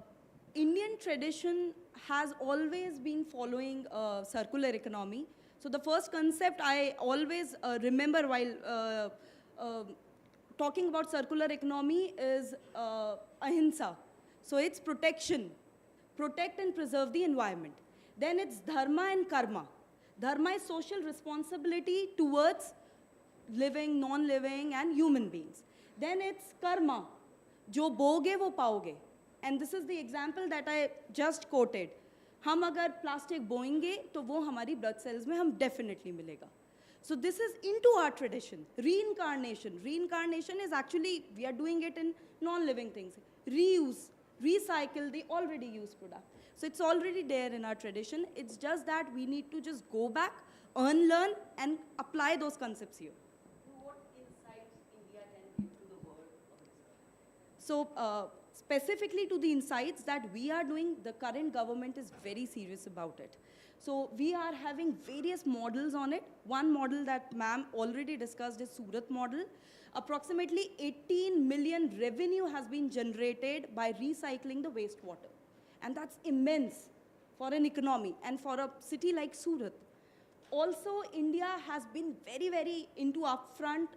Indian tradition has always been following circular economy. So the first concept I always remember while talking about circular economy is ahimsa. So it's protection, protect and preserve the environment. Then it's dharma and karma. Dharma is social responsibility towards living, non-living and human beings. Then it's karma. Jo boge wo paoge. And this is the example that I just quoted. हम अगर plastic बोएंगे तो वो हमारी blood cells में हम definitely मिलेगा. So this is into our tradition. Reincarnation. Reincarnation is actually, we are doing it in non-living things. Reuse, recycle the already used product. So it's already there in our tradition. It's just that we need to just go back, unlearn and apply those concepts here. What insights India can give to the world? So specifically to the insights that we are doing, the current government is very serious about it. So we are having various models on it. One model that ma'am already discussed is Surat model. Approximately 18 million revenue has been generated by recycling the wastewater. And that's immense for an economy and for a city like Surat. Also, India has been very, very into upfront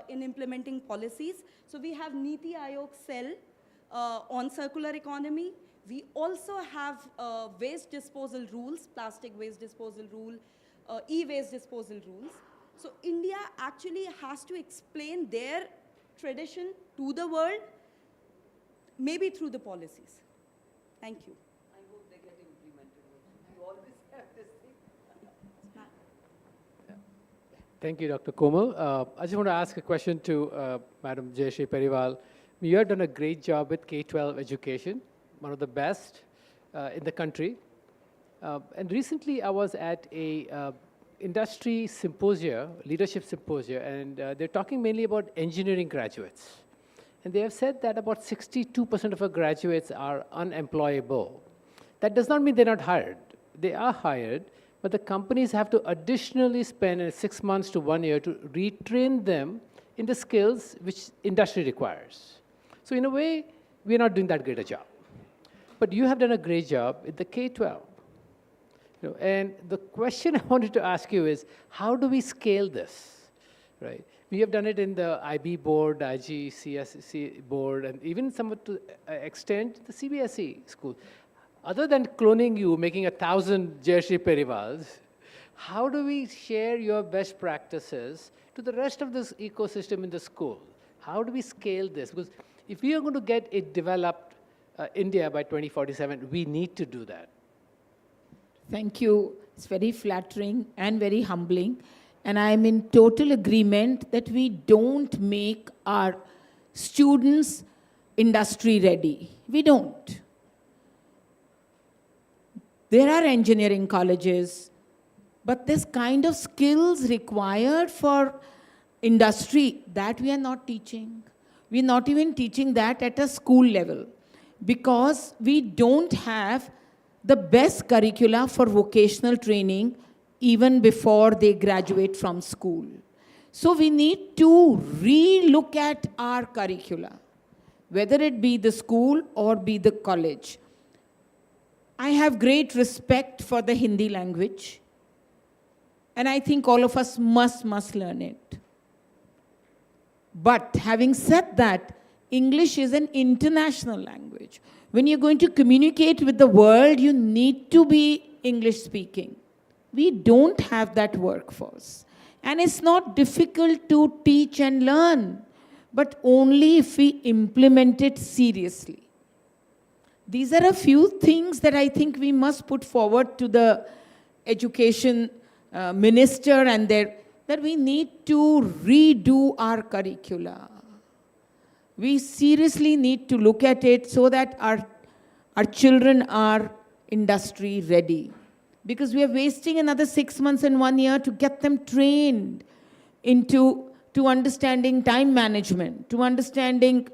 in implementing policies. So we have Niti Aayog cell on circular economy. We also have waste disposal rules, plastic waste disposal rule, e-waste disposal rules. So India actually has to explain their tradition to the world, maybe through the policies. Thank you.
I hope they get implemented. You always have this thing.
Thank you, Dr. Komal. I just want to ask a question to Madam Jayashree Periwal. You have done a great job with K-12 education, one of the best in the country. And recently I was at a industry symposia, leadership symposia, and they're talking mainly about engineering graduates. And they have said that about 62% of our graduates are unemployable. That does not mean they're not hired. They are hired, but the companies have to additionally spend 6 months to 1 year to retrain them in the skills which industry requires. So in a way, we're not doing that great a job. But you have done a great job with the K-12. You know, and the question I wanted to ask you is, how do we scale this, right? We have done it in the IB board, IGCSE board, and even somewhat to extent the CBSE school. Other than cloning you, making 1,000 Jayashree Periwals, how do we share your best practices to the rest of this ecosystem in the school? How do we scale this? Because if we are going to get a developed India by 2047, we need to do that.
Thank you. It's very flattering and very humbling. And I'm in total agreement that we don't make our students industry ready. We don't. There are engineering colleges, but this kind of skills required for industry, that we are not teaching. We are not even teaching that at a school level because we don't have the best curricula for vocational training even before they graduate from school. So we need to re-look at our curricula, whether it be the school or be the college. I have great respect for the Hindi language, and I think all of us must learn it. But having said that, English is an international language. When you're going to communicate with the world, you need to be English speaking. We don't have that workforce. And it's not difficult to teach and learn, but only if we implement it seriously. These are a few things that I think we must put forward to the education minister and that we need to redo our curricula. We seriously need to look at it so that our children are industry ready. Because we are wasting another 6 months and 1 year to get them trained to understanding time management, to understanding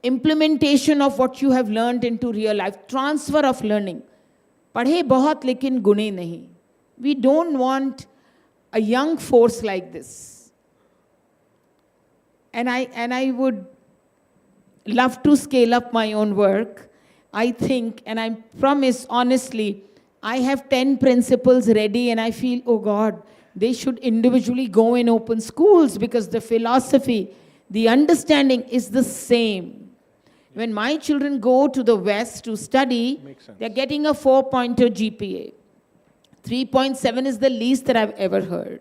implementation of what you have learned into real life, transfer of learning. Padhe bahut lekin gune nahi. We don't want a young force like this. And I would love to scale up my own work. I think, and I promise honestly, I have 10 principals ready and I feel, oh God, they should individually go and open schools because the philosophy, the understanding is the same. When my children go to the West to study, they're getting a 4-pointer GPA. 3.7 is the least that I've ever heard.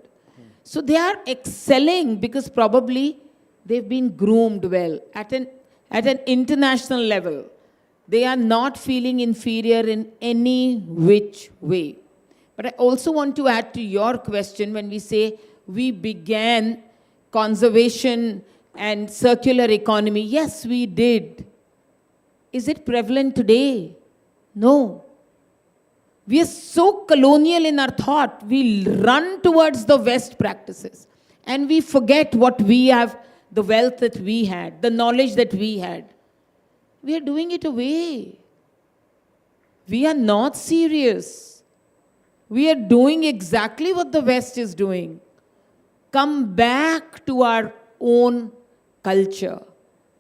So they are excelling because probably they've been groomed well at an international level. They are not feeling inferior in any which way. But I also want to add to your question when we say we began conservation and circular economy. Yes, we did. Is it prevalent today? No. We are so colonial in our thought. We run towards the West practices. And we forget what we have, the wealth that we had, the knowledge that we had. we are doing it away. We are not serious. We are doing exactly what the West is doing. Come back to our own culture.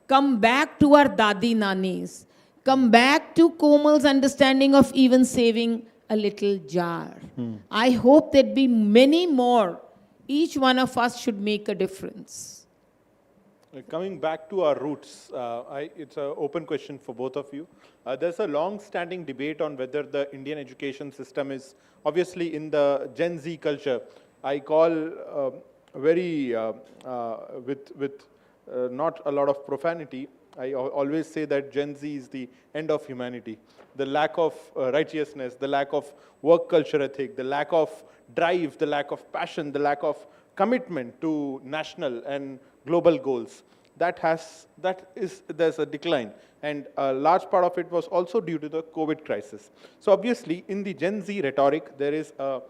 Come back to our dadi nanis. Come back to Komal's understanding of even saving a little jar. I hope there'd be many more. Each one of us should make a difference.
Coming back to our roots, it's an open question for both of you. There's a long-standing debate on whether the Indian education system is, obviously in the Gen Z culture, I call with not a lot of profanity, I always say that Gen Z is the end of humanity. The lack of righteousness, the lack of work culture ethic, the lack of drive, the lack of passion, the lack of commitment to national and global goals. There's a decline. And a large part of it was also due to the COVID crisis. So obviously, in the Gen Z rhetoric, there is a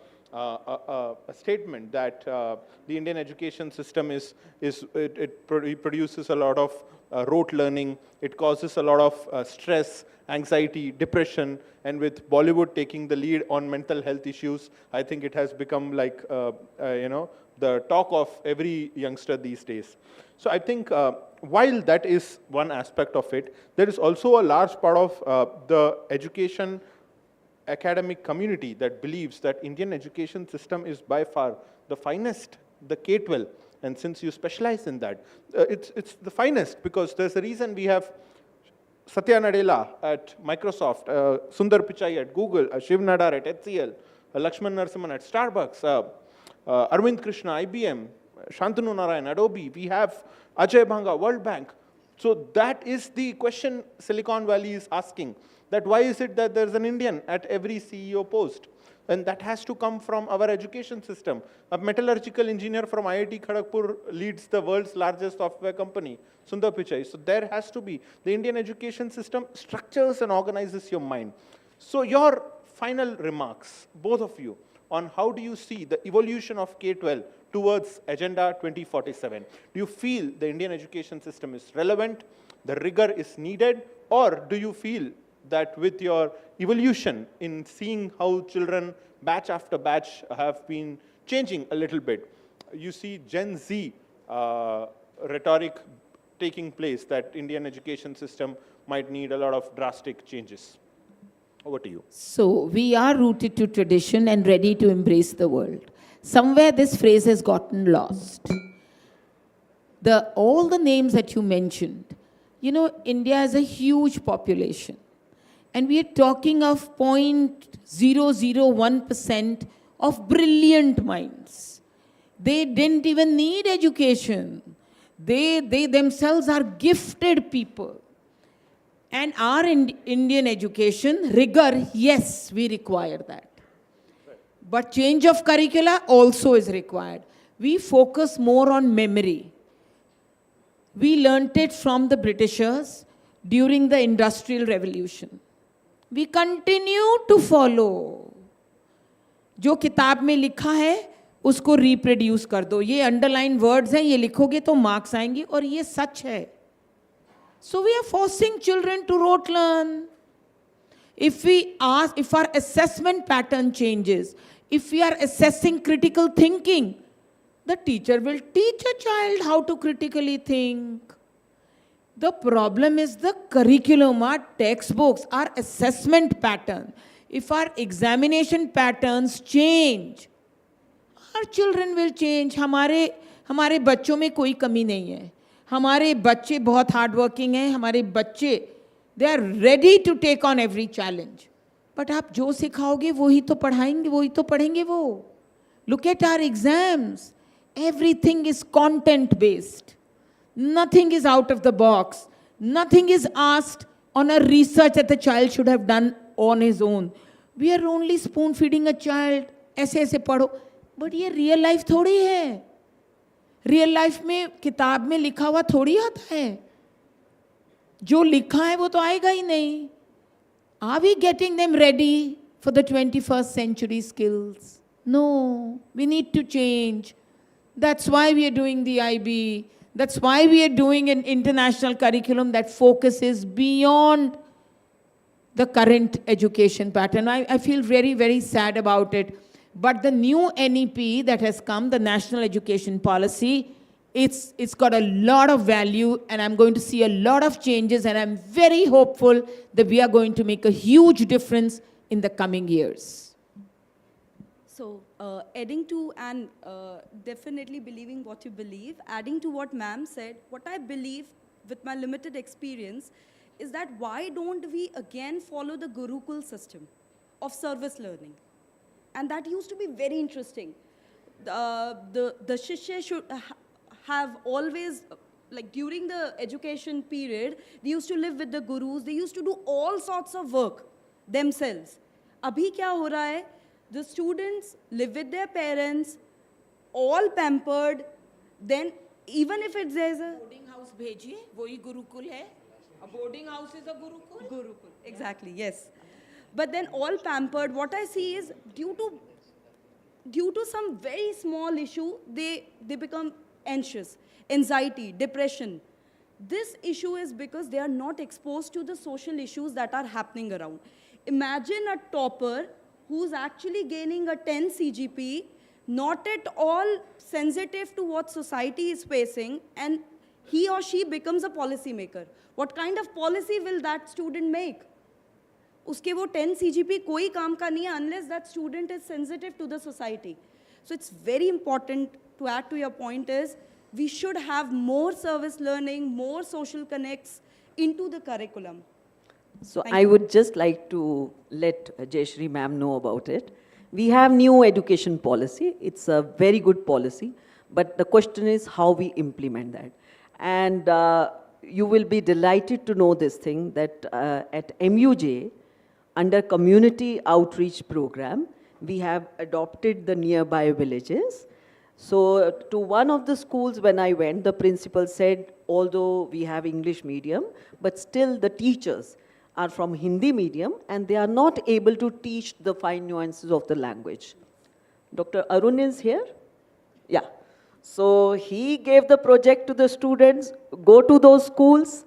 statement that the Indian education system produces a lot of rote learning. It causes a lot of stress, anxiety, depression, and with Bollywood taking the lead on mental health issues, I think it has become like the talk of every youngster these days. So I think while that is one aspect of it, there is also a large part of the education academic community that believes that Indian education system is by far the finest, the K-12. And since you specialize in that, it's the finest, because there's a reason we have Satya Nadella at Microsoft, Sundar Pichai at Google, Shiv Nadar at HCL, Lakshman Narasimhan at Starbucks, Arvind Krishna, IBM, Shantanu Narayan, Adobe. We have Ajay Bhanga, World Bank. So that is the question Silicon Valley is asking, that why is it that there's an Indian at every CEO post? And that has to come from our education system. A metallurgical engineer from IIT Kharagpur leads the world's largest software company, Sundar Pichai. So there has to be. The Indian education system structures and organizes your mind. So your final remarks, both of you, on how do you see the evolution of K-12 towards Agenda 2047? Do you feel the Indian education system is relevant, the rigor is needed, or do you feel that with your evolution in seeing how children batch after batch have been changing a little bit, you see Gen Z rhetoric taking place, that Indian education system might need a lot of drastic changes? Over to you.
So we are rooted to tradition and ready to embrace the world. Somewhere this phrase has gotten lost. All the names that you mentioned, India has a huge population. And we are talking of 0.001% of brilliant minds. They didn't even need education. They themselves are gifted people. And our Indian education, rigor, yes, we require that. But change of curricula also is required. We focus more on memory. We learnt it from the Britishers during the Industrial Revolution. We continue to follow. जो किताब में लिखा है, उसको reproduce कर दो. ये underline words हैं, ये लिखोगे तो marks आएंगे, और ये सच है. So we are forcing children to rote learn. If our assessment pattern changes, if we are assessing critical thinking, the teacher will teach a child how to critically think. The problem is the curriculum, our textbooks, our assessment pattern. If our examination patterns change, our children will change. हमारे बच्चों में कोई कमी नहीं है. हमारे बच्चे बहुत हार्ड वर्किंग हैं. हमारे बच्चे, they are ready to take on every challenge. But आप जो सिखाओगे वही तो पढ़ाएंगे, वही तो पढ़ेंगे वो. Look at our exams. Everything is content based. Nothing is out of the box. Nothing is asked on a research that the child should have done on his own. We are only spoon feeding a child. ऐसे ऐसे पढ़ो. But ये real life थोड़ी है. Real life में किताब में लिखा हुआ थोड़ी आता है. जो लिखा है वो तो आएगा ही नहीं. Are we getting them ready for the 21st century skills? No, we need to change. That's why we are doing the IB. That's why we are doing an international curriculum that focuses beyond the current education pattern. I feel very, very sad about it. But the new NEP that has come, the National Education Policy, it's got a lot of value, and I'm going to see a lot of changes, and I'm very hopeful that we are going to make a huge difference in the coming years.
So, adding to and definitely believing what you believe, adding to what ma'am said, what I believe with my limited experience is that why don't we again follow the Gurukul system of service learning? And that used to be very interesting. The Shishya should have always, like during the education period, they used to live with the gurus, they used to do all sorts of work themselves. Abhi kya ho raha hai? The students live with their parents, all pampered, then even if it's there's a...
Boarding house bhejiye, wohi Gurukul hai. A boarding house is a Gurukul?
Gurukul, exactly, yes. But then all pampered, what I see is due to some very small issue, they become anxious, anxiety, depression. This issue is because they are not exposed to the social issues that are happening around. Imagine a topper who's actually gaining a 10 CGP, not at all sensitive to what society is facing, and he or she becomes a policy maker. What kind of policy will that student make? Uske wo 10 CGP koi kaam ka nahi hai unless that student is sensitive to the society. So it's very important, to add to your point, is we should have more service learning, more social connects into the curriculum.
So I would just like to let Jayashree ma'am know about it. We have new education policy. It's a very good policy, but the question is how we implement that. And you will be delighted to know this thing, that at MUJ, under community outreach program, we have adopted the nearby villages. So to one of the schools when I went, the principal said, although we have English medium, but still the teachers are from Hindi medium and they are not able to teach the fine nuances of the language. Dr. Arun is here? Yeah. So he gave the project to the students, go to those schools,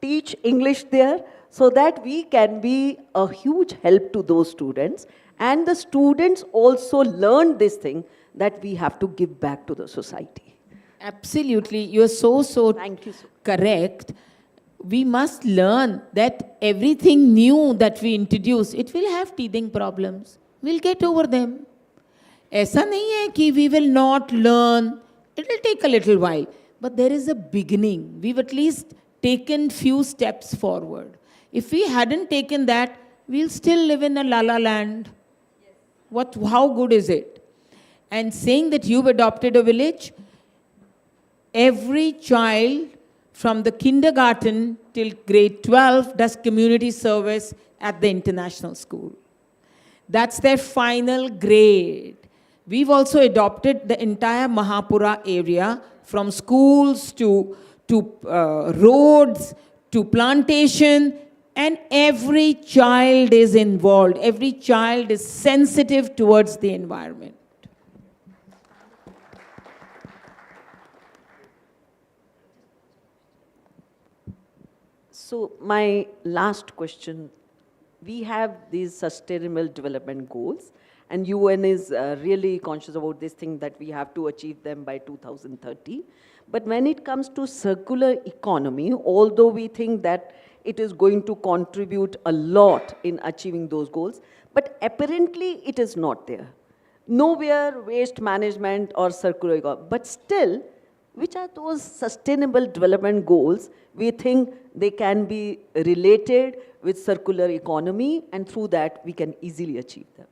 teach English there, so that we can be a huge help to those students. And the students also learn this thing, that we have to give back to the society.
Absolutely. You're so
Thank you,
correct. We must learn that everything new that we introduce, it will have teething problems. We'll get over them. ऐसा नहीं है कि we will not learn. It will take a little while. But there is a beginning. We've at least taken few steps forward. If we hadn't taken that, we'll still live in a la-la land. How good is it? And saying that you've adopted a village, every child from the kindergarten till grade 12 does community service at the international school. That's their final grade. We've also adopted the entire Mahapura area, from schools to roads to plantation, and every child is involved. Every child is sensitive towards the environment.
So my last question, we have these sustainable development goals, and UN is really conscious about this thing, that we have to achieve them by 2030. But when it comes to circular economy, although we think that it is going to contribute a lot in achieving those goals, but apparently it is not there. Nowhere waste management or circular economy. But still, which are those sustainable development goals we think they can be related with circular economy, and through that we can easily achieve them?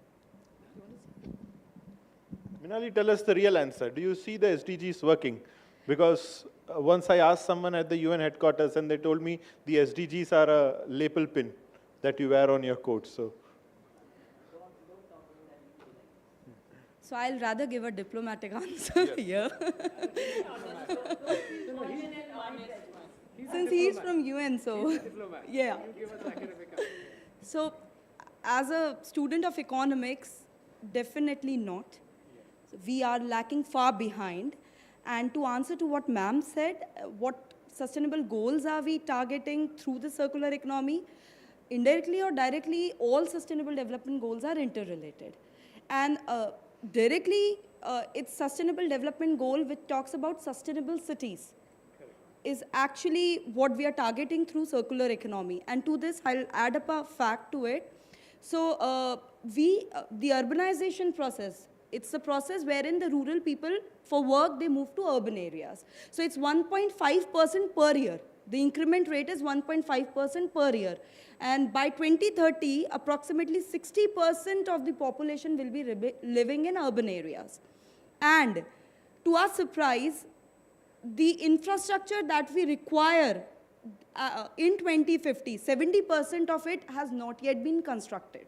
Minali, tell us the real answer. Do you see the SDGs working? Because once I asked someone at the UN headquarters and they told me the SDGs are a lapel pin that you wear on your coat. So
I'll rather give a diplomatic answer here. Since he's from UN, so yeah. So as a student of economics, definitely not. We are lacking far behind. And to answer to what ma'am said, what sustainable goals are we targeting through the circular economy? Indirectly or directly, all sustainable development goals are interrelated. And directly, it's sustainable development goal which talks about sustainable cities is actually what we are targeting through circular economy. And to this, I'll add up a fact to it. So the urbanization process, it's a process wherein the rural people, for work, they move to urban areas. So it's 1.5% per year. The increment rate is 1.5% per year. And by 2030, approximately 60% of the population will be living in urban areas. And to our surprise, the infrastructure that we require in 2050, 70% of it has not yet been constructed.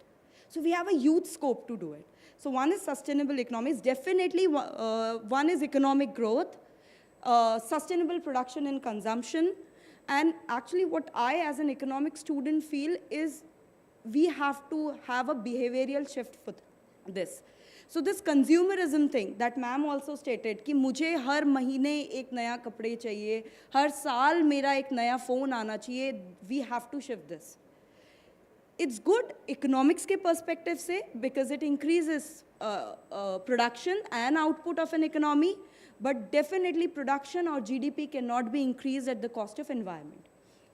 So we have a huge scope to do it. So one is sustainable economies. Definitely one is economic growth, sustainable production and consumption. And actually what I as an economic student feel is we have to have a behavioral shift for this. So this consumerism thing that ma'am also stated कि मुझे हर महीने एक नया कपड़े चाहिए, हर साल मेरा एक नया phone आना चाहिए, we have to shift this. It's good economics के perspective से because it increases production and output of an economy, but definitely production or GDP cannot be increased at the cost of environment.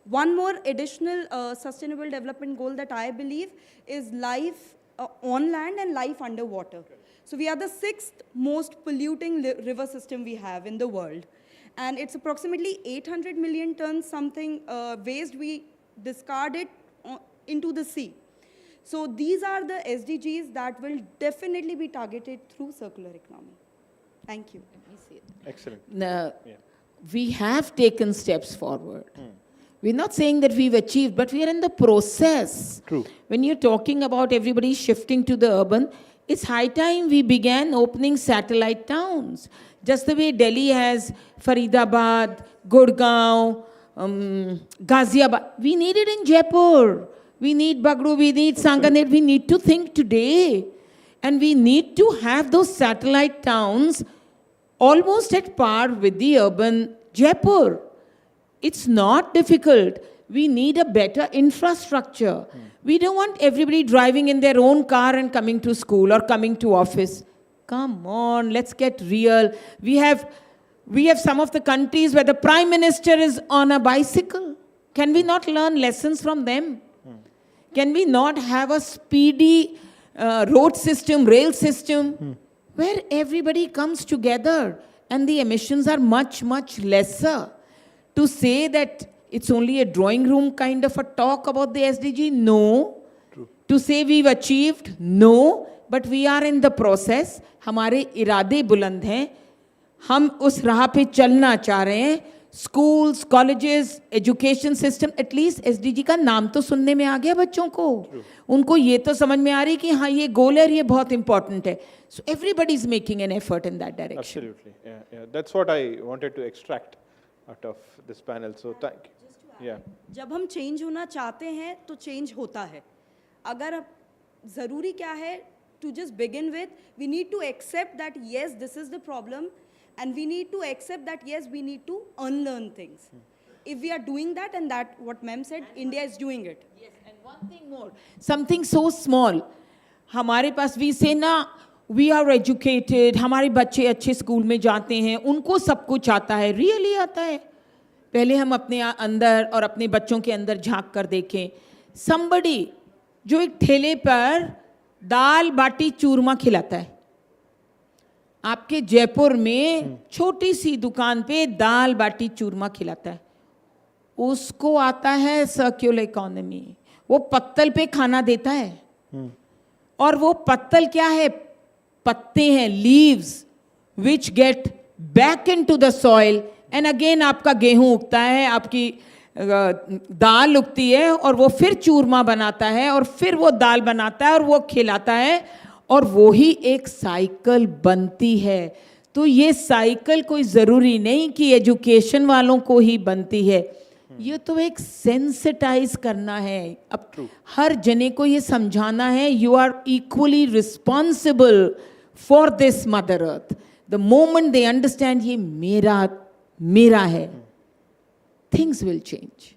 One more additional sustainable development goal that I believe is life on land and life underwater. So we are the 6th most polluting river system we have in the world. And it's approximately 800 million tons something waste we discarded into the sea. So these are the SDGs that will definitely be targeted through circular economy. Thank you.
Excellent.
Now, we have taken steps forward. We're not saying that we've achieved, but we are in the process.
True.
When you're talking about everybody shifting to the urban, it's high time we began opening satellite towns. Just the way Delhi has Faridabad, Gurgaon, Ghaziabad. We need it in Jaipur. We need Bagru, we need Sanganer. We need to think today. And we need to have those satellite towns almost at par with the urban Jaipur. It's not difficult. We need a better infrastructure. We don't want everybody driving in their own car and coming to school or coming to office. Come on, let's get real. We have some of the countries where the Prime Minister is on a bicycle. Can we not learn lessons from them? Can we not have a speedy road system, rail system, where everybody comes together and the emissions are much, much lesser? To say that it's only a drawing room kind of a talk about the SDG, no.
True.
To say we've achieved, no. But we are in the process. हमारे इरादे बुलंद हैं. हम उस राह पे चलना चाह रहे हैं. Schools, colleges, education system, at least SDG का नाम तो सुनने में आ गया बच्चों को. उनको ये तो समझ में आ रही कि हाँ ये goal है, ये बहुत important है. So everybody is making an effort in that direction.
Absolutely. Yeah. That's what I wanted to extract out of this panel. So thank you. Yeah.
जब हम change होना चाहते हैं तो change होता है. अगर ज़रूरी क्या है, to just begin with, we need to accept that yes, this is the problem, and we need to accept that yes, we need to unlearn things. If we are doing that, and that what ma'am said, India is doing it.
Yes, and one thing more, something so small. हमारे पास we say ना, we are educated, हमारे बच्चे अच्छे school में जाते हैं, उनको सब कुछ आता है, really आता है. पहले हम अपने अंदर और अपने बच्चों के अंदर झांक कर देखें. Somebody जो एक ठेले पर दाल बाटी चूरमा खिलाता है, आपके जयपुर में छोटी सी दुकान पे दाल बाटी चूरमा खिलाता है, उसको आता है सर्कुलर इकोनॉमी. वो पत्तल पे खाना देता है. और वो पत्तल क्या है? पत्ते हैं, leaves, which get back into the soil, and again आपका गेहूं उगता है, आपकी दाल उगती है, और वो फिर चूरमा बनाता है, और फिर वो दाल बनाता है, और वो खिलाता है, और वो ही एक साइकिल बनती है. तो ये साइकिल कोई ज़रूरी नहीं कि एजुकेशन वालों को ही बनती है. ये तो एक सेंसिटाइज करना है. अब हर जने को ये समझाना है, you are equally responsible for this mother earth. the moment they understand ye mera hai, things will change.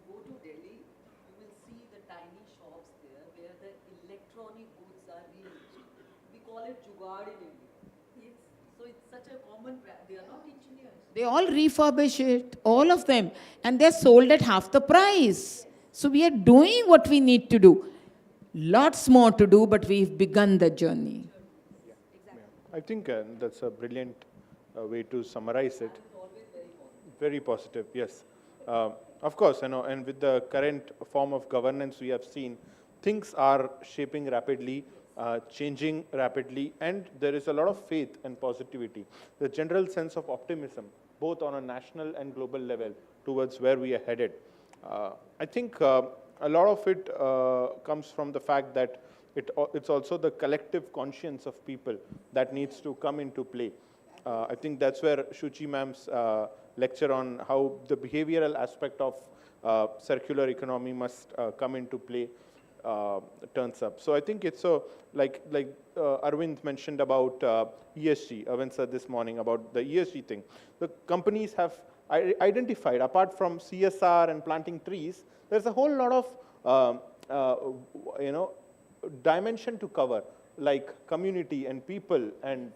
Go to Delhi, you will see the tiny shops there where the electronic goods are reused. We call it jugaad in India. So it's such a common practice. They are not engineers.
They all refurbish it, all of them, and they're sold at half the price. So we are doing what we need to do. Lots more to do, but we've begun the journey.
I think that's a brilliant way to summarize it. Very positive, yes. Of course, and with the current form of governance we have seen, things are shaping rapidly, changing rapidly, and there is a lot of faith and positivity. The general sense of optimism, both on a national and global level, towards where we are headed. I think a lot of it comes from the fact that it's also the collective conscience of people that needs to come into play. I think that's where Shuchi ma'am's lecture on how the behavioral aspect of circular economy must come into play turns up. So I think it's so, like Arvind mentioned about ESG, Arvind said this morning about the ESG thing. The companies have identified, apart from CSR and planting trees, there's a whole lot of dimension to cover, like community and people and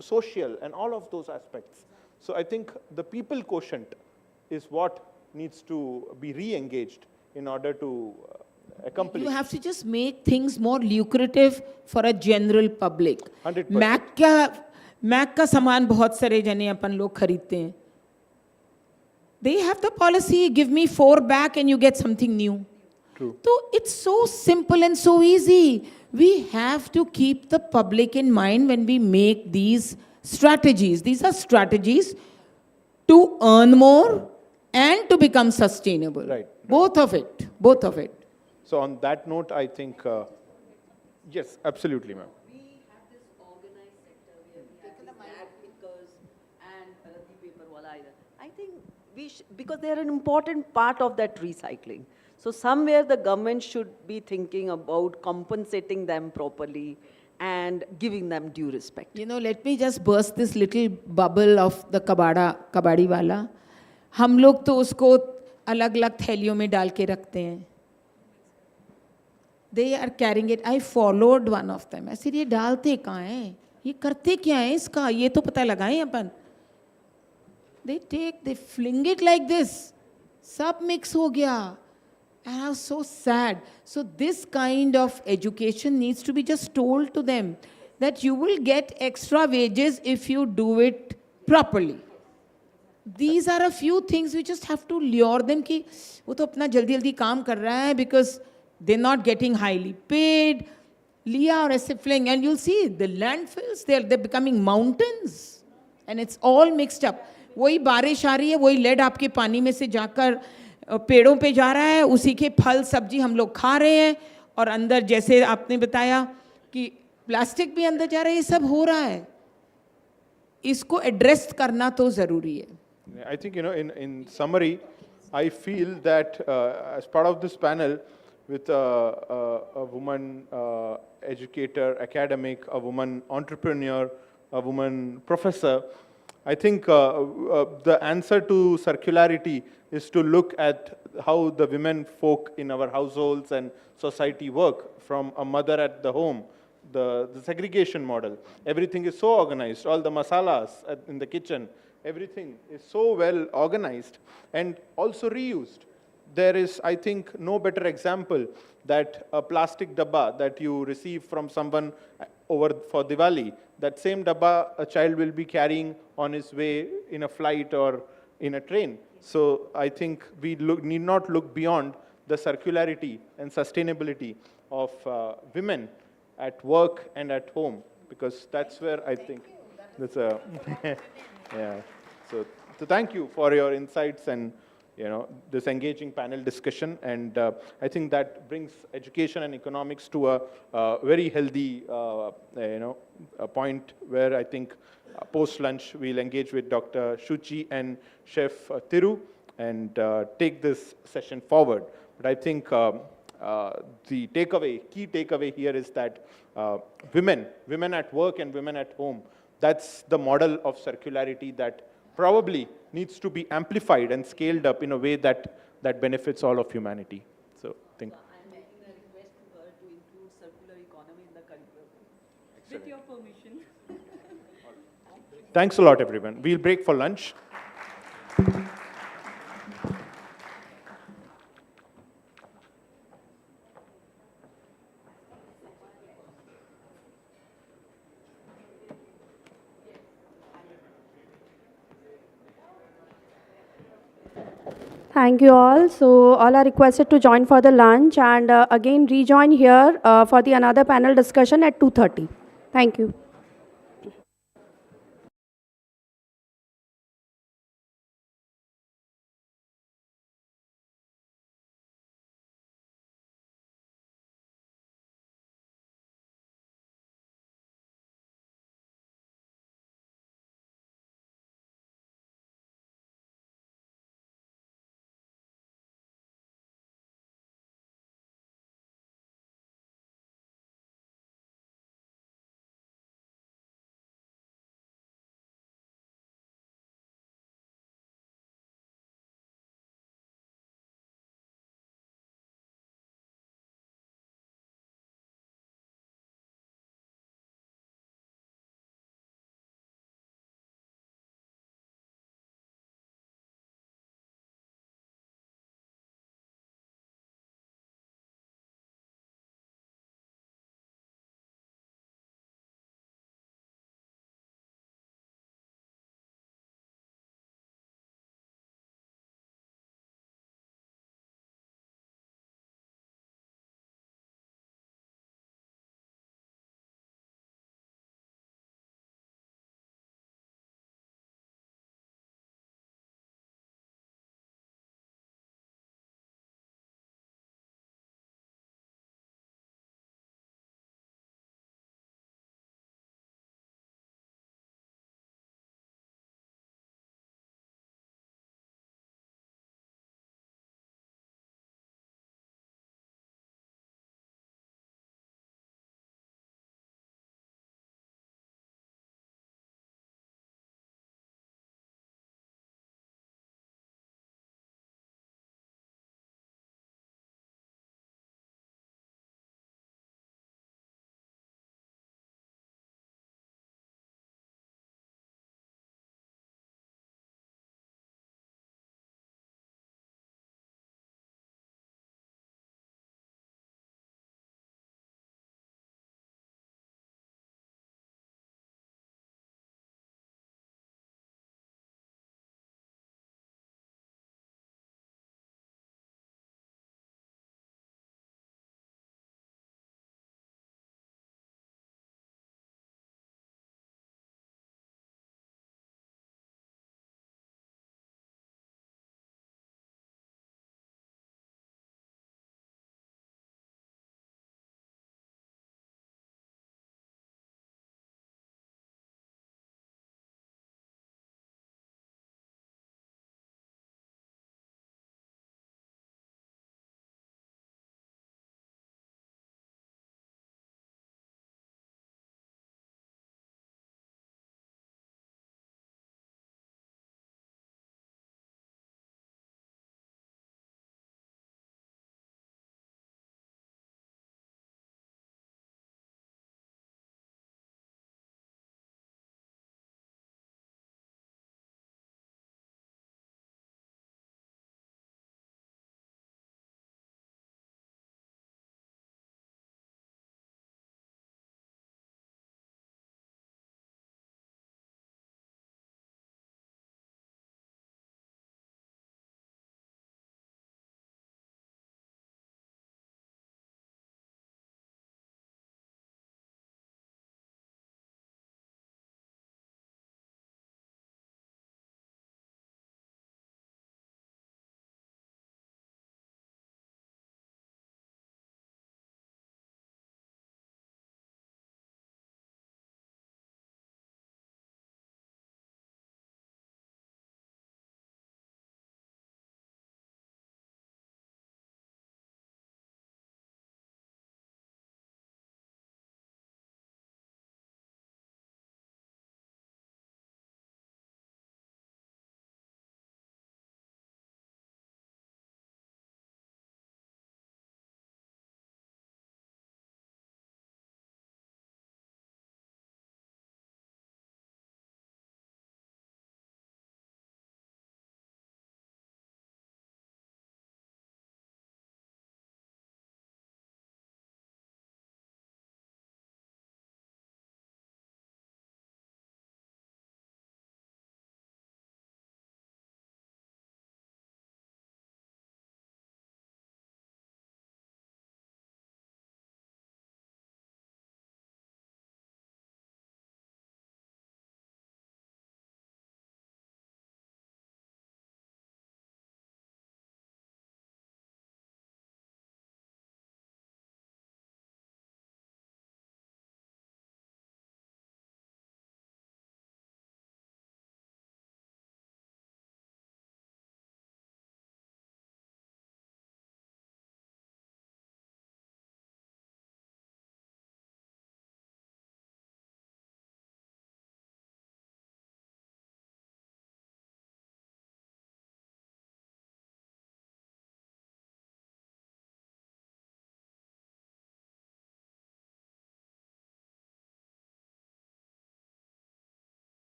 social and all of those aspects. So I think the people quotient is what needs to be re-engaged in order to accomplish.
You have to just make things more lucrative for a general public.
100%.
Mac का सामान बहुत सारे जने अपन लोग खरीदते हैं. They have the policy, give me 4 back and you get something new.
True.
So it's so simple and so easy. We have to keep the public in mind when we make these strategies. These are strategies to earn more and to become sustainable.
Right.
Both of it. Both of it.
So on that note, I think, yes, absolutely, ma'am.
We have this organized sector where we have the bag pickers and the paper wala either. I think because they are an important part of that recycling. So somewhere the government should be thinking about compensating them properly and giving them due respect.
You know, let me just burst this little bubble of the kabadi wala. हम लोग तो उसको अलग-अलग थैलियों में डाल के रखते हैं. They are carrying it. I followed one of them. I said, ये डालते कहाँ हैं? ये करते क्या हैं इसका? ये तो पता लगाएं अपन. They fling it like this. सब mix हो गया. And I was so sad. So this kind of education needs to be just told to them that you will get extra wages if you do it properly. These are a few things we just have to lure them कि वो तो अपना जल्दी-जल्दी काम कर रहा है because they're not getting highly paid. लिया और ऐसे fling, and you'll see the landfills, they're becoming mountains, and it's all mixed up. वही बारिश आ रही है, वही lead आपके पानी में से जाकर पेड़ों पे जा रहा है, उसी के फल सब्जी हम लोग खा रहे हैं, और अंदर जैसे आपने बताया कि प्लास्टिक भी अंदर जा रहा है, ये सब हो रहा है. इसको एड्रेस करना तो जरूरी है.
I think, in summary, I feel that as part of this panel, with a woman educator, academic, a woman entrepreneur, a woman professor, I think the answer to circularity is to look at how the women folk in our households and society work, from a mother at the home, the segregation model. Everything is so organized, all the masalas in the kitchen, everything is so well organized and also reused. There is, I think, no better example that a plastic dabba that you receive from someone over for Diwali, that same dabba a child will be carrying on his way in a flight or in a train. So I think we need not look beyond the circularity and sustainability of women at work and at home, because that's where I think that's a yeah. So thank you for your insights and this engaging panel discussion, and I think that brings education and economics to a very healthy a point where I think post lunch we'll engage with Dr. Shuchi and Chef Thiru and take this session forward. But I think the key takeaway here is that women at work and women at home, that's the model of circularity that probably needs to be amplified and scaled up in a way that benefits all of humanity. So,
I'm making a request to her to include circular economy in the curriculum. With your permission.
Thanks a lot, everyone. We'll break for lunch.
Thank you all. So all are requested to join for the lunch and again rejoin here for the another panel discussion at 2:30. Thank you.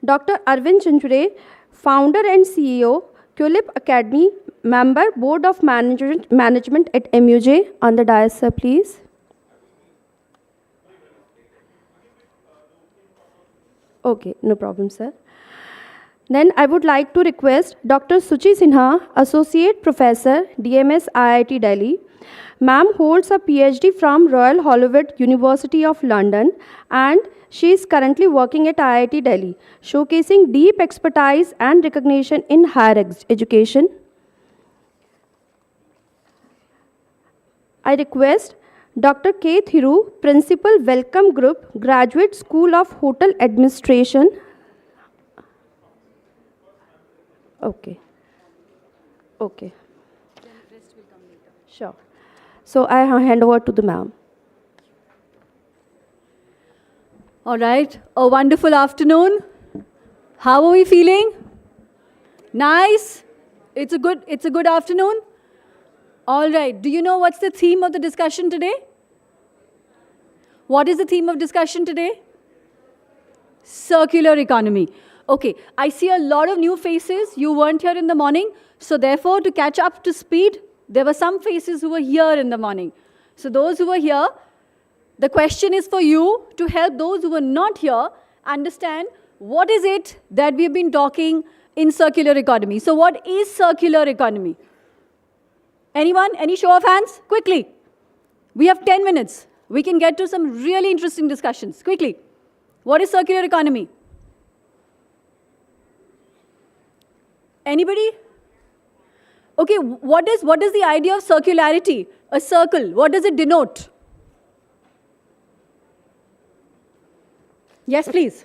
Dr. Arvind Chinchure, founder and CEO, Tulip Academy, member, Board of Management at MUJ. On the dais, sir, please. Okay, no problem, sir. Then I would like to request Dr. Suchi Sinha, Associate Professor, DMS IIT Delhi. Ma'am holds a PhD from Royal Holloway University of London and she is currently working at IIT Delhi, showcasing deep expertise and recognition in higher education. I request Dr. K. Thiru, Principal, Welcome Group, Graduate School of Hotel Administration. Okay. Okay. Sure. So I hand over to the ma'am.
All right. A wonderful afternoon. How are we feeling? Nice. It's a good afternoon. All right. Do you know what's the theme of the discussion today? What is the theme of discussion today? Circular economy. Okay, I see a lot of new faces. You weren't here in the morning. So therefore, to catch up to speed, there were some faces who were here in the morning. So those who were here, the question is for you to help those who were not here understand what is it that we've been talking in circular economy. So what is circular economy? Anyone? Any show of hands? Quickly. We have 10 minutes. We can get to some really interesting discussions. Quickly. What is circular economy? Anybody? Okay, what is the idea of circularity? A circle, what does it denote? Yes, please.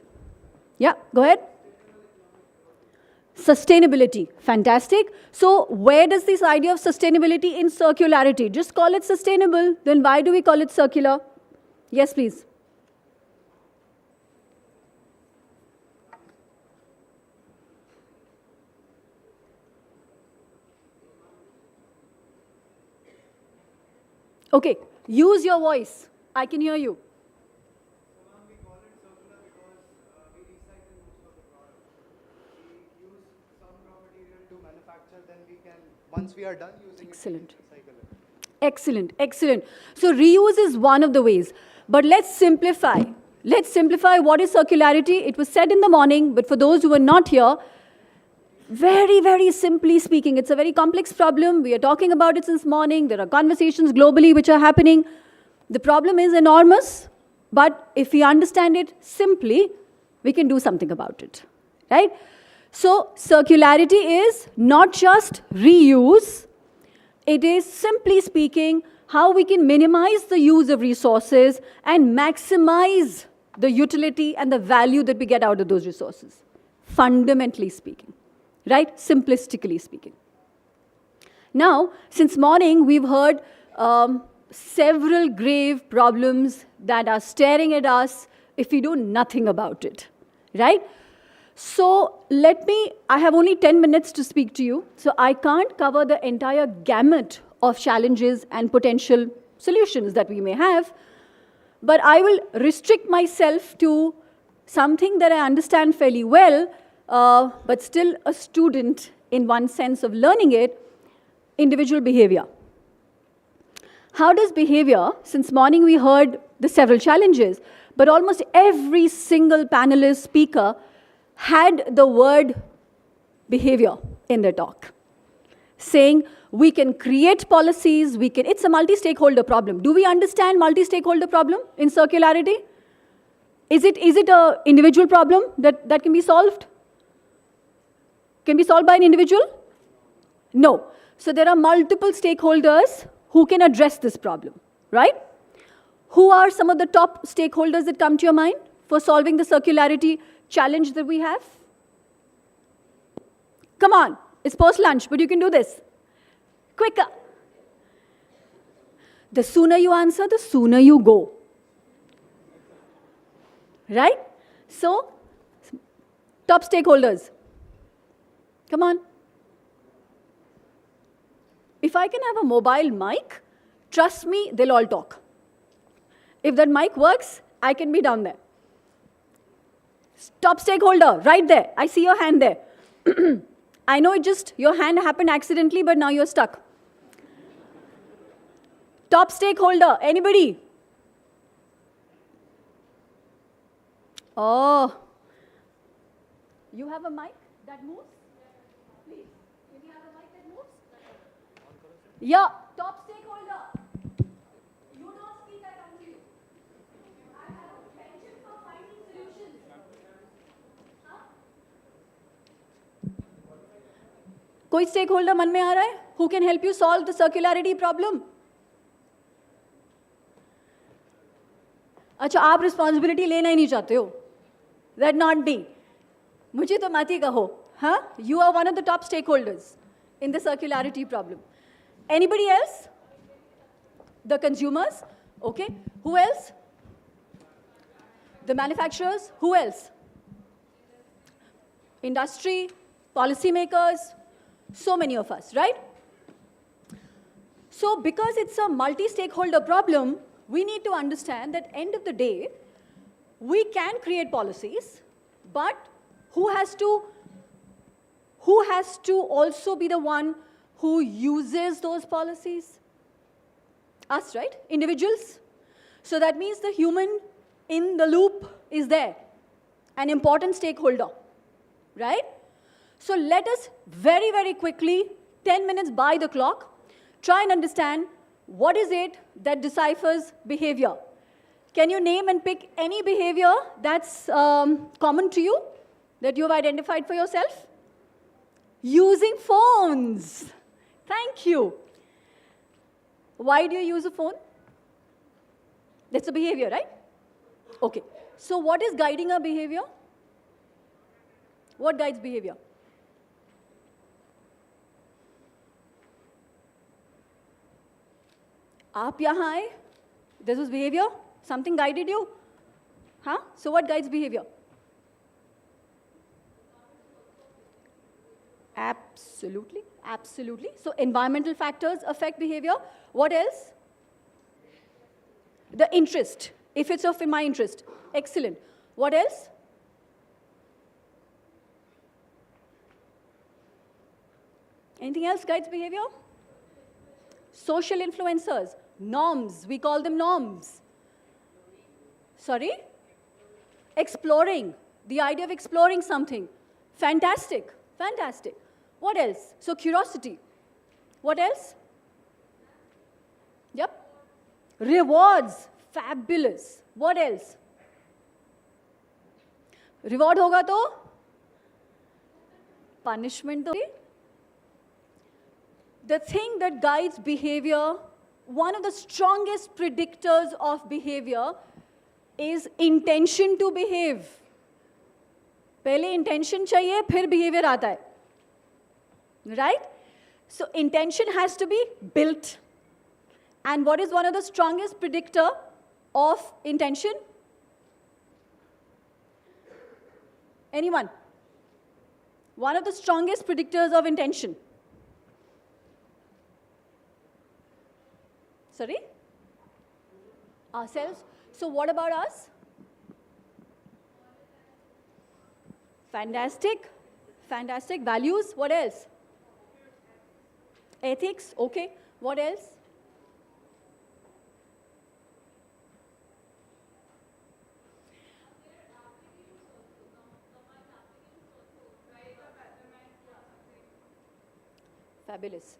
Yeah, go ahead. Sustainability, fantastic. So where does this idea of sustainability in circularity? Just call it sustainable, then why do we call it circular? Yes, please. Okay, use your voice. I can hear you.
Once we are done using
Excellent. Excellent, excellent. So reuse is one of the ways. But let's simplify. Let's simplify what is circularity. It was said in the morning, but for those who were not here, very, very simply speaking, it's a very complex problem. We are talking about it since morning. There are conversations globally which are happening. The problem is enormous, but if we understand it simply, we can do something about it, right? So circularity is not just reuse. It is, simply speaking, how we can minimize the use of resources and maximize the utility and the value that we get out of those resources, fundamentally speaking. Right? Simplistically speaking. Now, since morning, we've heard several grave problems that are staring at us if we do nothing about it. Right? So I have only 10 minutes to speak to you, so I can't cover the entire gamut of challenges and potential solutions that we may have, but I will restrict myself to something that I understand fairly well, but still a student in one sense of learning it, individual behavior. How does behavior, since morning we heard the several challenges, but almost every single panelist speaker had the word behavior in their talk, saying we can create policies, it's a multi-stakeholder problem. Do we understand multi-stakeholder problem in circularity? Is it an individual problem that can be solved? Can be solved by an individual? No. So there are multiple stakeholders who can address this problem, right? Who are some of the top stakeholders that come to your mind for solving the circularity challenge that we have? Come on, it's post-lunch, but you can do this. Quicker. The sooner you answer, the sooner you go. Right? So, top stakeholders. Come on. If I can have a mobile mic, trust me, they'll all talk. If that mic works, I can be down there. Top stakeholder, right there. I see your hand there. I know your hand happened accidentally, but now you're stuck. Top stakeholder, anybody? Oh. You have a mic that moves? Please. Can you have a mic that moves? Yeah, top stakeholder. You don't speak, I come to you. I have a penchant for finding solutions. Huh? कोई stakeholder मन में आ रहा है? Who can help you solve the circularity problem? अच्छा, आप responsibility लेना ही नहीं चाहते हो? That not be. मुझे तो मत ही कहो, huh? You are one of the top stakeholders in the circularity problem. Anybody else? The consumers? Okay. Who else? The manufacturers? Who else? Industry, policymakers, so many of us, right? So because it's a multi-stakeholder problem, we need to understand that end of the day, we can create policies, but who has to also be the one who uses those policies? Us, right? Individuals. So that means the human in the loop is there, an important stakeholder, right? So let us very, very quickly, 10 minutes by the clock, try and understand what is it that deciphers behavior. Can you name and pick any behavior that's common to you, that you have identified for yourself? Using phones. Thank you. Why do you use a phone? That's a behavior, right? Okay. So what is guiding our behavior? What guides behavior? आप यहाँ आए. This was behavior. Something guided you. Huh? So what guides behavior? Absolutely. Absolutely. So environmental factors affect behavior. What else? The interest. If it's of my interest. Excellent. What else? Anything else guides behavior? Social influencers. Norms. We call them norms. Sorry? Exploring. The idea of exploring something. Fantastic. Fantastic. What else? So curiosity. What else? Yep. Rewards. Fabulous. What else? Reward hoga to? Punishment to? The thing that guides behavior, one of the strongest predictors of behavior is intention to behave. पहले intention चाहिए, फिर behavior आता है. Right? So intention has to be built. And what is one of the strongest predictor of intention? Anyone? One of the strongest predictors of intention. Sorry? Ourselves. So what about us? Fantastic. Fantastic. Values. What else? Ethics. Okay. What else? Fabulous.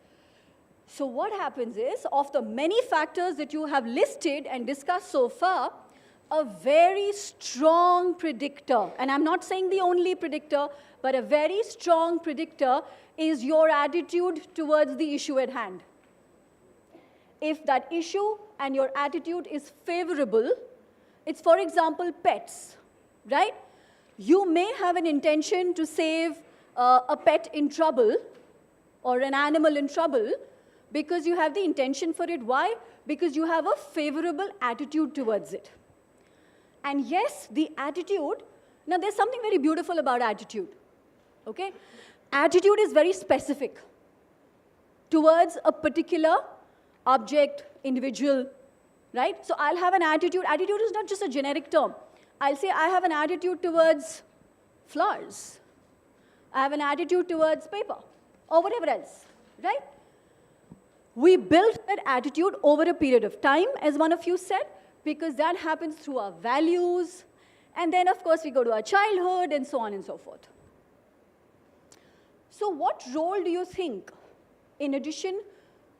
So what happens is, of the many factors that you have listed and discussed so far, a very strong predictor, and I'm not saying the only predictor, but a very strong predictor is your attitude towards the issue at hand. If that issue and your attitude is favorable, it's, for example, pets, right? You may have an intention to save a pet in trouble or an animal in trouble because you have the intention for it. Why? Because you have a favorable attitude towards it. And yes, the attitude, now there's something very beautiful about attitude, okay? Attitude is very specific towards a particular object, individual, right? So I'll have an attitude. Attitude is not just a generic term. I'll say I have an attitude towards flowers. I have an attitude towards paper or whatever else, right? We build that attitude over a period of time, as one of you said, because that happens through our values. And then, of course, we go to our childhood and so on and so forth. So what role do you think, in addition,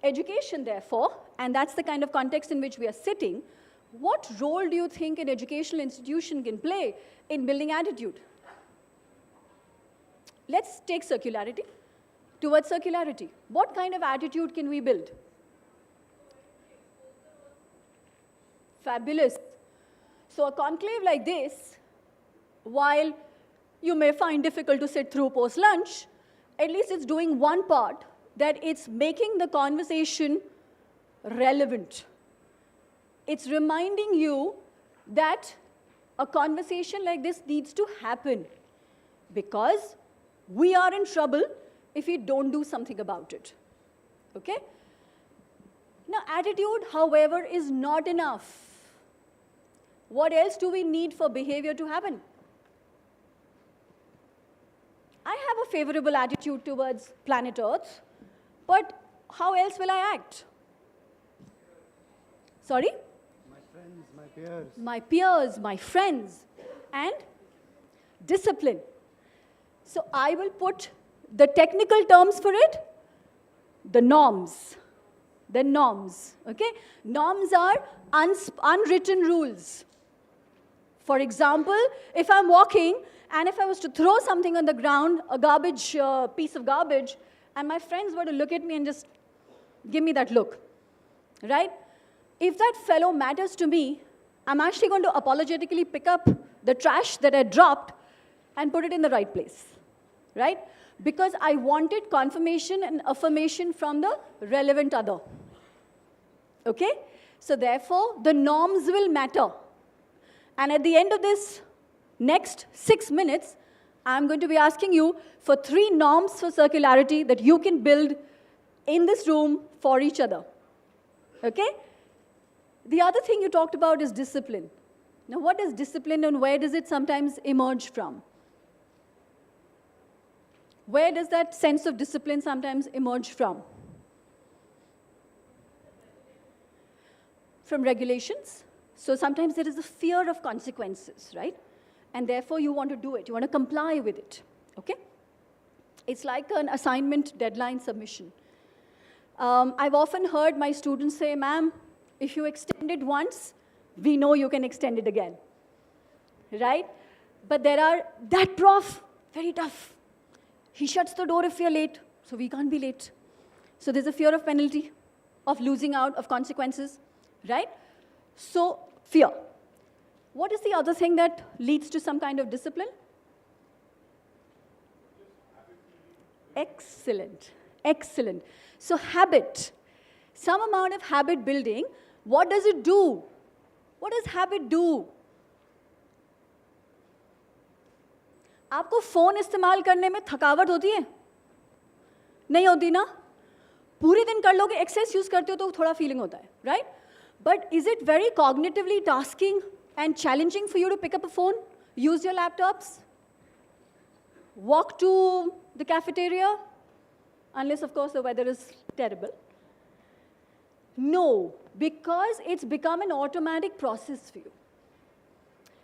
education, therefore, and that's the kind of context in which we are sitting, what role do you think an educational institution can play in building attitude? Let's take circularity. Towards circularity, what kind of attitude can we build? Fabulous. So a conclave like this, while you may find difficult to sit through post-lunch, at least it's doing one part, that it's making the conversation relevant. It's reminding you that a conversation like this needs to happen because we are in trouble if we don't do something about it, okay? Now, attitude, however, is not enough. What else do we need for behavior to happen? I have a favorable attitude towards planet Earth, but how else will I act? Sorry?
My friends, my peers.
My peers, my friends, and discipline. So I will put the technical terms for it, the norms. The norms, okay? Norms are unwritten rules. For example, if I'm walking and if I was to throw something on the ground, a garbage, piece of garbage, and my friends were to look at me and just give me that look, right? If that fellow matters to me, I'm actually going to apologetically pick up the trash that I dropped and put it in the right place, right? Because I wanted confirmation and affirmation from the relevant other. Okay? So therefore, the norms will matter. And at the end of this next 6 minutes, I'm going to be asking you for 3 norms for circularity that you can build in this room for each other. Okay? The other thing you talked about is discipline. Now, what is discipline and where does it sometimes emerge from? Where does that sense of discipline sometimes emerge from? From regulations. So sometimes there is a fear of consequences, right? And therefore you want to do it. You want to comply with it, okay? It's like an assignment deadline submission. I've often heard my students say, ma'am, if you extend it once, we know you can extend it again, right? But there are, that prof, very tough. He shuts the door if we are late, so we can't be late. So there's a fear of penalty, of losing out, of consequences, right? So fear. What is the other thing that leads to some kind of discipline? Excellent, excellent. So habit, some amount of habit building, what does it do? What does habit do? आपको phone इस्तेमाल करने में थकावट होती है? नहीं होती ना? पूरे दिन कर लोगे, एक्सेस यूज करते हो तो थोड़ा फीलिंग होता है, right? But is it very cognitively tasking and challenging for you to pick up a phone, use your laptops, walk to the cafeteria, unless of course the weather is terrible? No, because it's become an automatic process for you.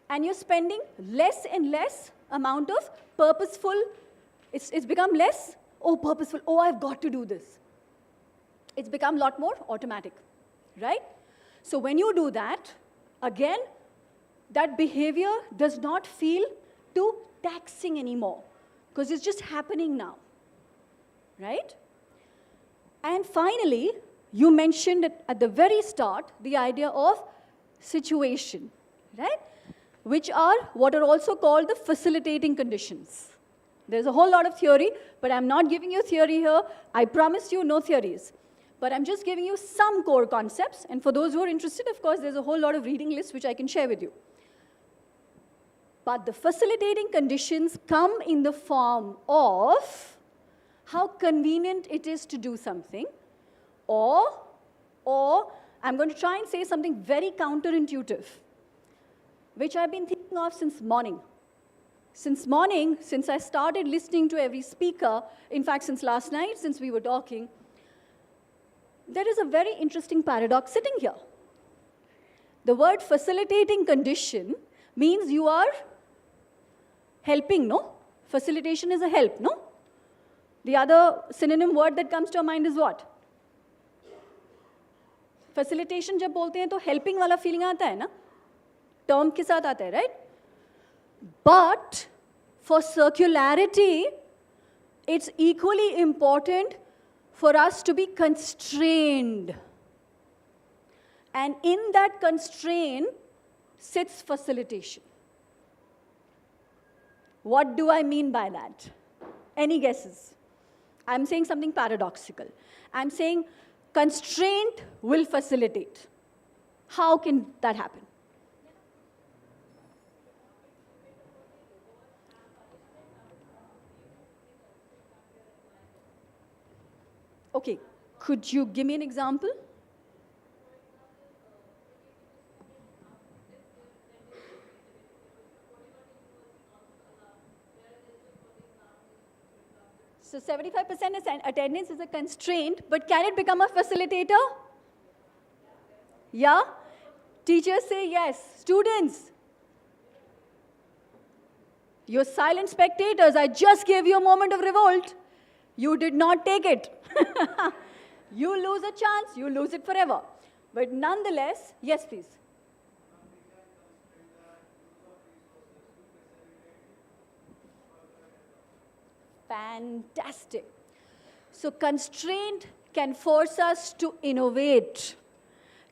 And you're spending less and less amount of purposeful, it's become less, oh, purposeful, oh, I've got to do this. It's become a lot more automatic, right? So when you do that, again, that behavior does not feel too taxing anymore, because it's just happening now, right? And finally, you mentioned at the very start the idea of situation, right? Which are what are also called the facilitating conditions. There's a whole lot of theory, but I'm not giving you theory here. I promise you no theories. But I'm just giving you some core concepts. And for those who are interested, of course, there's a whole lot of reading lists which I can share with you. But the facilitating conditions come in the form of how convenient it is to do something, or I'm going to try and say something very counterintuitive, which I've been thinking of since morning. Since morning, since I started listening to every speaker, in fact, since last night, since we were talking, there is a very interesting paradox sitting here. The word facilitating condition means you are helping, no? Facilitation is a help, no? The other synonym word that comes to our mind is what? Facilitation जब बोलते हैं तो helping वाला feeling आता है ना? Term के साथ आता है, right? But for circularity, it's equally important for us to be constrained. And in that constraint sits facilitation. What do I mean by that? Any guesses? I'm saying something paradoxical. I'm saying constraint will facilitate. How can that happen? Okay, could you give me an example? So 75% attendance is a constraint, but can it become a facilitator? Yeah? Teachers say yes. Students, you're silent spectators. I just gave you a moment of revolt. You did not take it. You lose a chance, you lose it forever. But nonetheless, yes, please. Fantastic. So constraint can force us to innovate.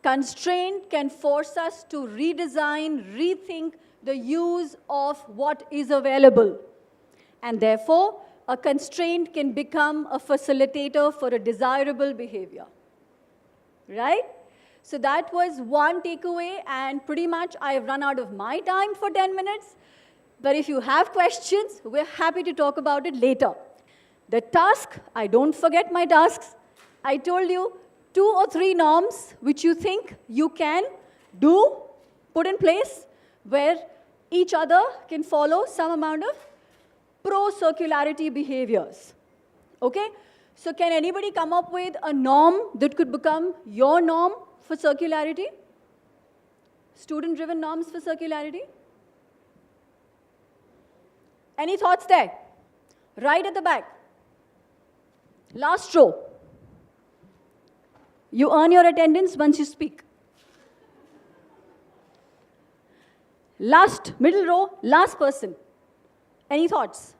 Constraint can force us to redesign, rethink the use of what is available. And therefore, a constraint can become a facilitator for a desirable behavior. Right? So that was one takeaway, and pretty much I have run out of my time for 10 minutes. But if you have questions, we're happy to talk about it later. The task, I don't forget my tasks. I told you 2 or 3 norms which you think you can do, put in place, where each other can follow some amount of pro-circularity behaviors. Okay? So can anybody come up with a norm that could become your norm for circularity? Student-driven norms for circularity? Any thoughts there? Right at the back. Last row. You earn your attendance once you speak. Last, middle row, last person. Any thoughts?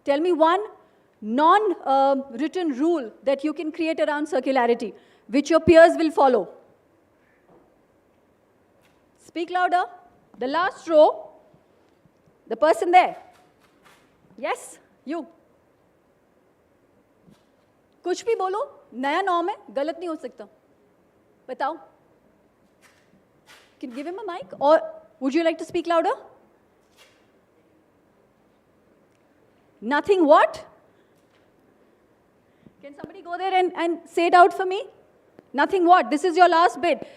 Tell me one non-written rule that you can create around circularity, which your peers will follow. Speak louder. The last row, the person there. Yes, you. कुछ भी बोलो, नया norm है, गलत नहीं हो सकता. बताओ. Can you give him a mic? Or would you like to speak louder? Nothing what? Can somebody go there and say it out for me? Nothing what? This is your last bit.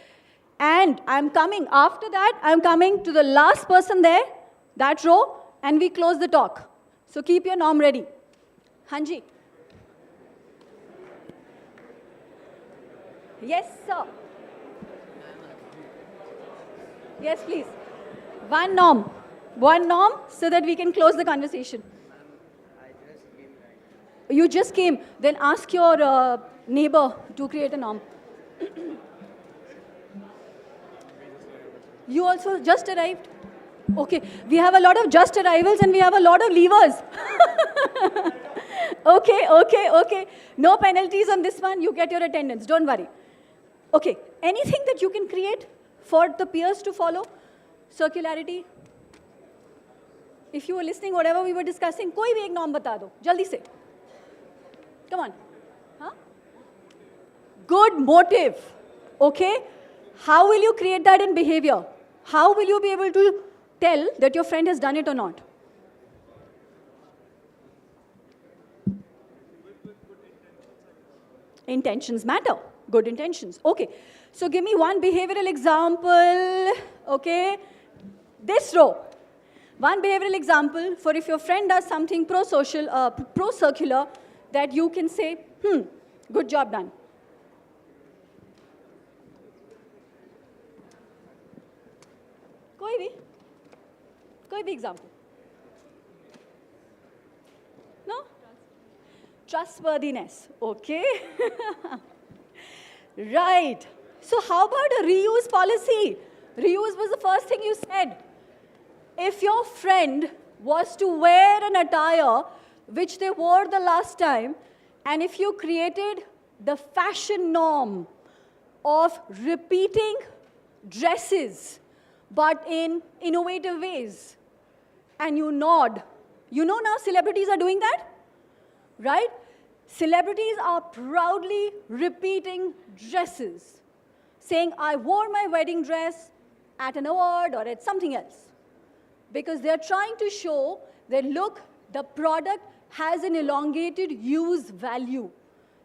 And I'm coming, after that, I'm coming to the last person there, that row, and we close the talk. So keep your norm ready. Hanji. Yes, sir. Yes, please. One norm so that we can close the conversation. You just came, then ask your neighbor to create a norm. You also just arrived? Okay, we have a lot of just arrivals and we have a lot of leavers. Okay. No penalties on this one, you get your attendance, don't worry. Okay, anything that you can create for the peers to follow? Circularity? If you were listening, whatever we were discussing, कोई भी एक norm बता दो, जल्दी से. Come on. Huh? Good motive. Okay? How will you create that in behavior? How will you be able to tell that your friend has done it or not? Intentions matter. Good intentions. Okay. So give me one behavioral example. Okay. This row. One behavioral example for if your friend does something pro-social, pro-circular, that you can say, good job done. कोई भी example. No? Trustworthiness. Okay. Right. So how about a reuse policy? Reuse was the first thing you said. If your friend was to wear an attire which they wore the last time, and if you created the fashion norm of repeating dresses, but in innovative ways, and you nod, you know now celebrities are doing that, right? Celebrities are proudly repeating dresses, saying, I wore my wedding dress at an award or at something else. Because they're trying to show that, look, the product has an elongated use value.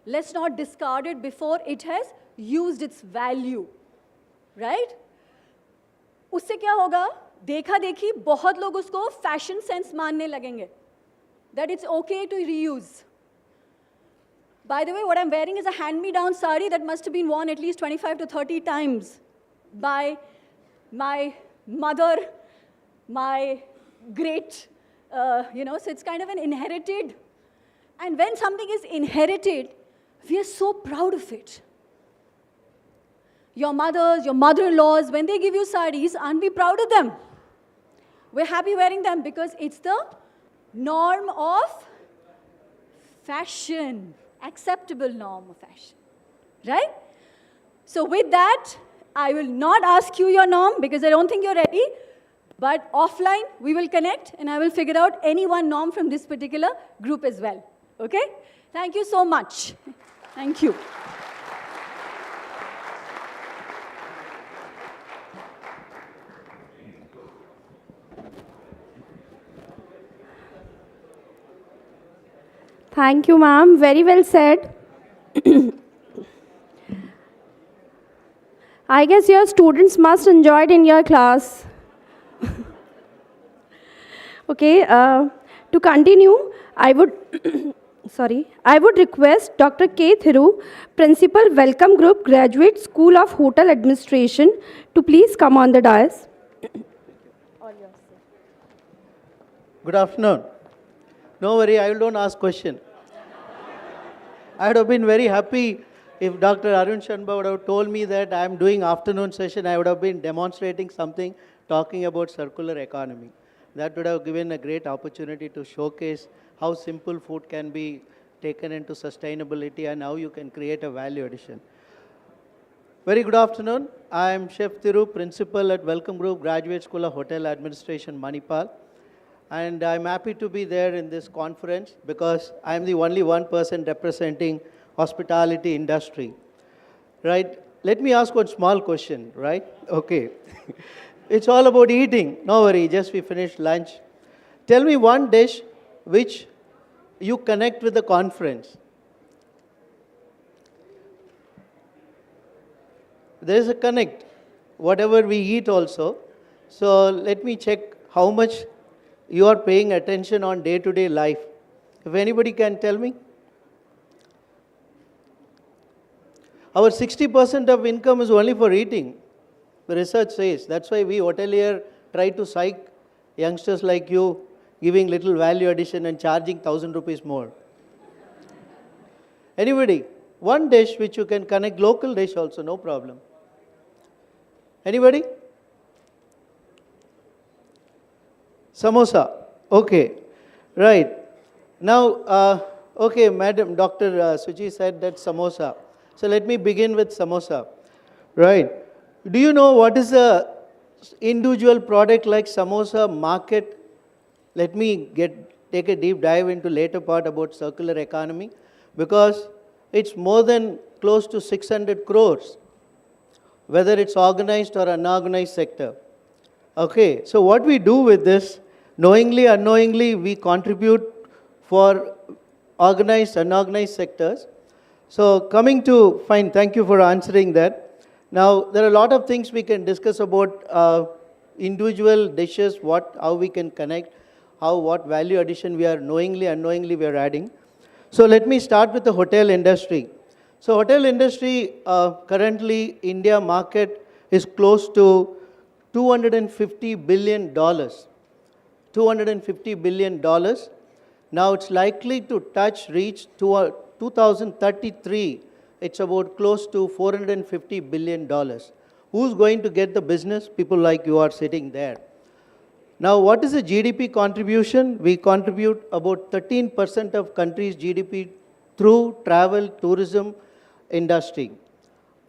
Let's not discard it before it has used its value, right? उससे क्या होगा? देखा देखी बहुत लोग उसको fashion sense मानने लगेंगे. That it's okay to reuse. By the way, what I'm wearing is a hand-me-down sari that must have been worn at least 25 to 30 times by my mother, my great, so it's kind of an inherited. And when something is inherited, we are so proud of it. Your mothers, your mother-in-laws, when they give you saris, aren't we proud of them? We're happy wearing them because it's the norm of fashion, acceptable norm of fashion, right? So with that, I will not ask you your norm because I don't think you're ready. But offline, we will connect, and I will figure out any one norm from this particular group as well. Okay? Thank you so much. Thank you.
Thank you, ma'am. Very well said. I guess your students must enjoy it in your class. Okay, to continue, I would request Dr. K. Thiru, Principal, Welcome Group, Graduate School of Hotel Administration, to please come on the dais.
Good afternoon. No worry, I don't ask question. I would have been very happy if Dr. Arun Shanba would have told me that I am doing afternoon session. I would have been demonstrating something, talking about circular economy. That would have given a great opportunity to showcase how simple food can be taken into sustainability and how you can create a value addition. Very good afternoon. I am Chef Thiru, Principal at Welcome Group, Graduate School of Hotel Administration, Manipal. And I'm happy to be there in this conference because I'm the only one person representing hospitality industry, right? Let me ask one small question, right? Okay. It's all about eating. No worry, just we finished lunch. Tell me one dish which you connect with the conference. There is a connect, whatever we eat also. So let me check how much you are paying attention on day-to-day life. If anybody can tell me. Our 60% of income is only for eating. The research says. That's why we hotelier try to psych youngsters like you, giving little value addition and charging 1,000 rupees more. Anybody? One dish which you can connect, local dish also, no problem. Anybody? Samosa. Okay. Right. Now, okay, Madam, Dr. Suchi said that samosa. So let me begin with samosa. Right. Do you know what is a individual product like samosa market? Let me take a deep dive into later part about circular economy because it's more than close to 600 crores, whether it's organized or unorganized sector. Okay, so what we do with this, knowingly, unknowingly, we contribute for organized, unorganized sectors. So coming to, fine, thank you for answering that. Now, there are a lot of things we can discuss about individual dishes, how we can connect, what value addition we are knowingly, unknowingly we are adding. So let me start with the hotel industry. So hotel industry, currently India market is close to $250 billion. $250 billion. Now it's likely to reach 2033. It's about close to $450 billion. Who's going to get the business? People like you are sitting there. Now, what is the GDP contribution? We contribute about 13% of country's GDP through travel, tourism industry.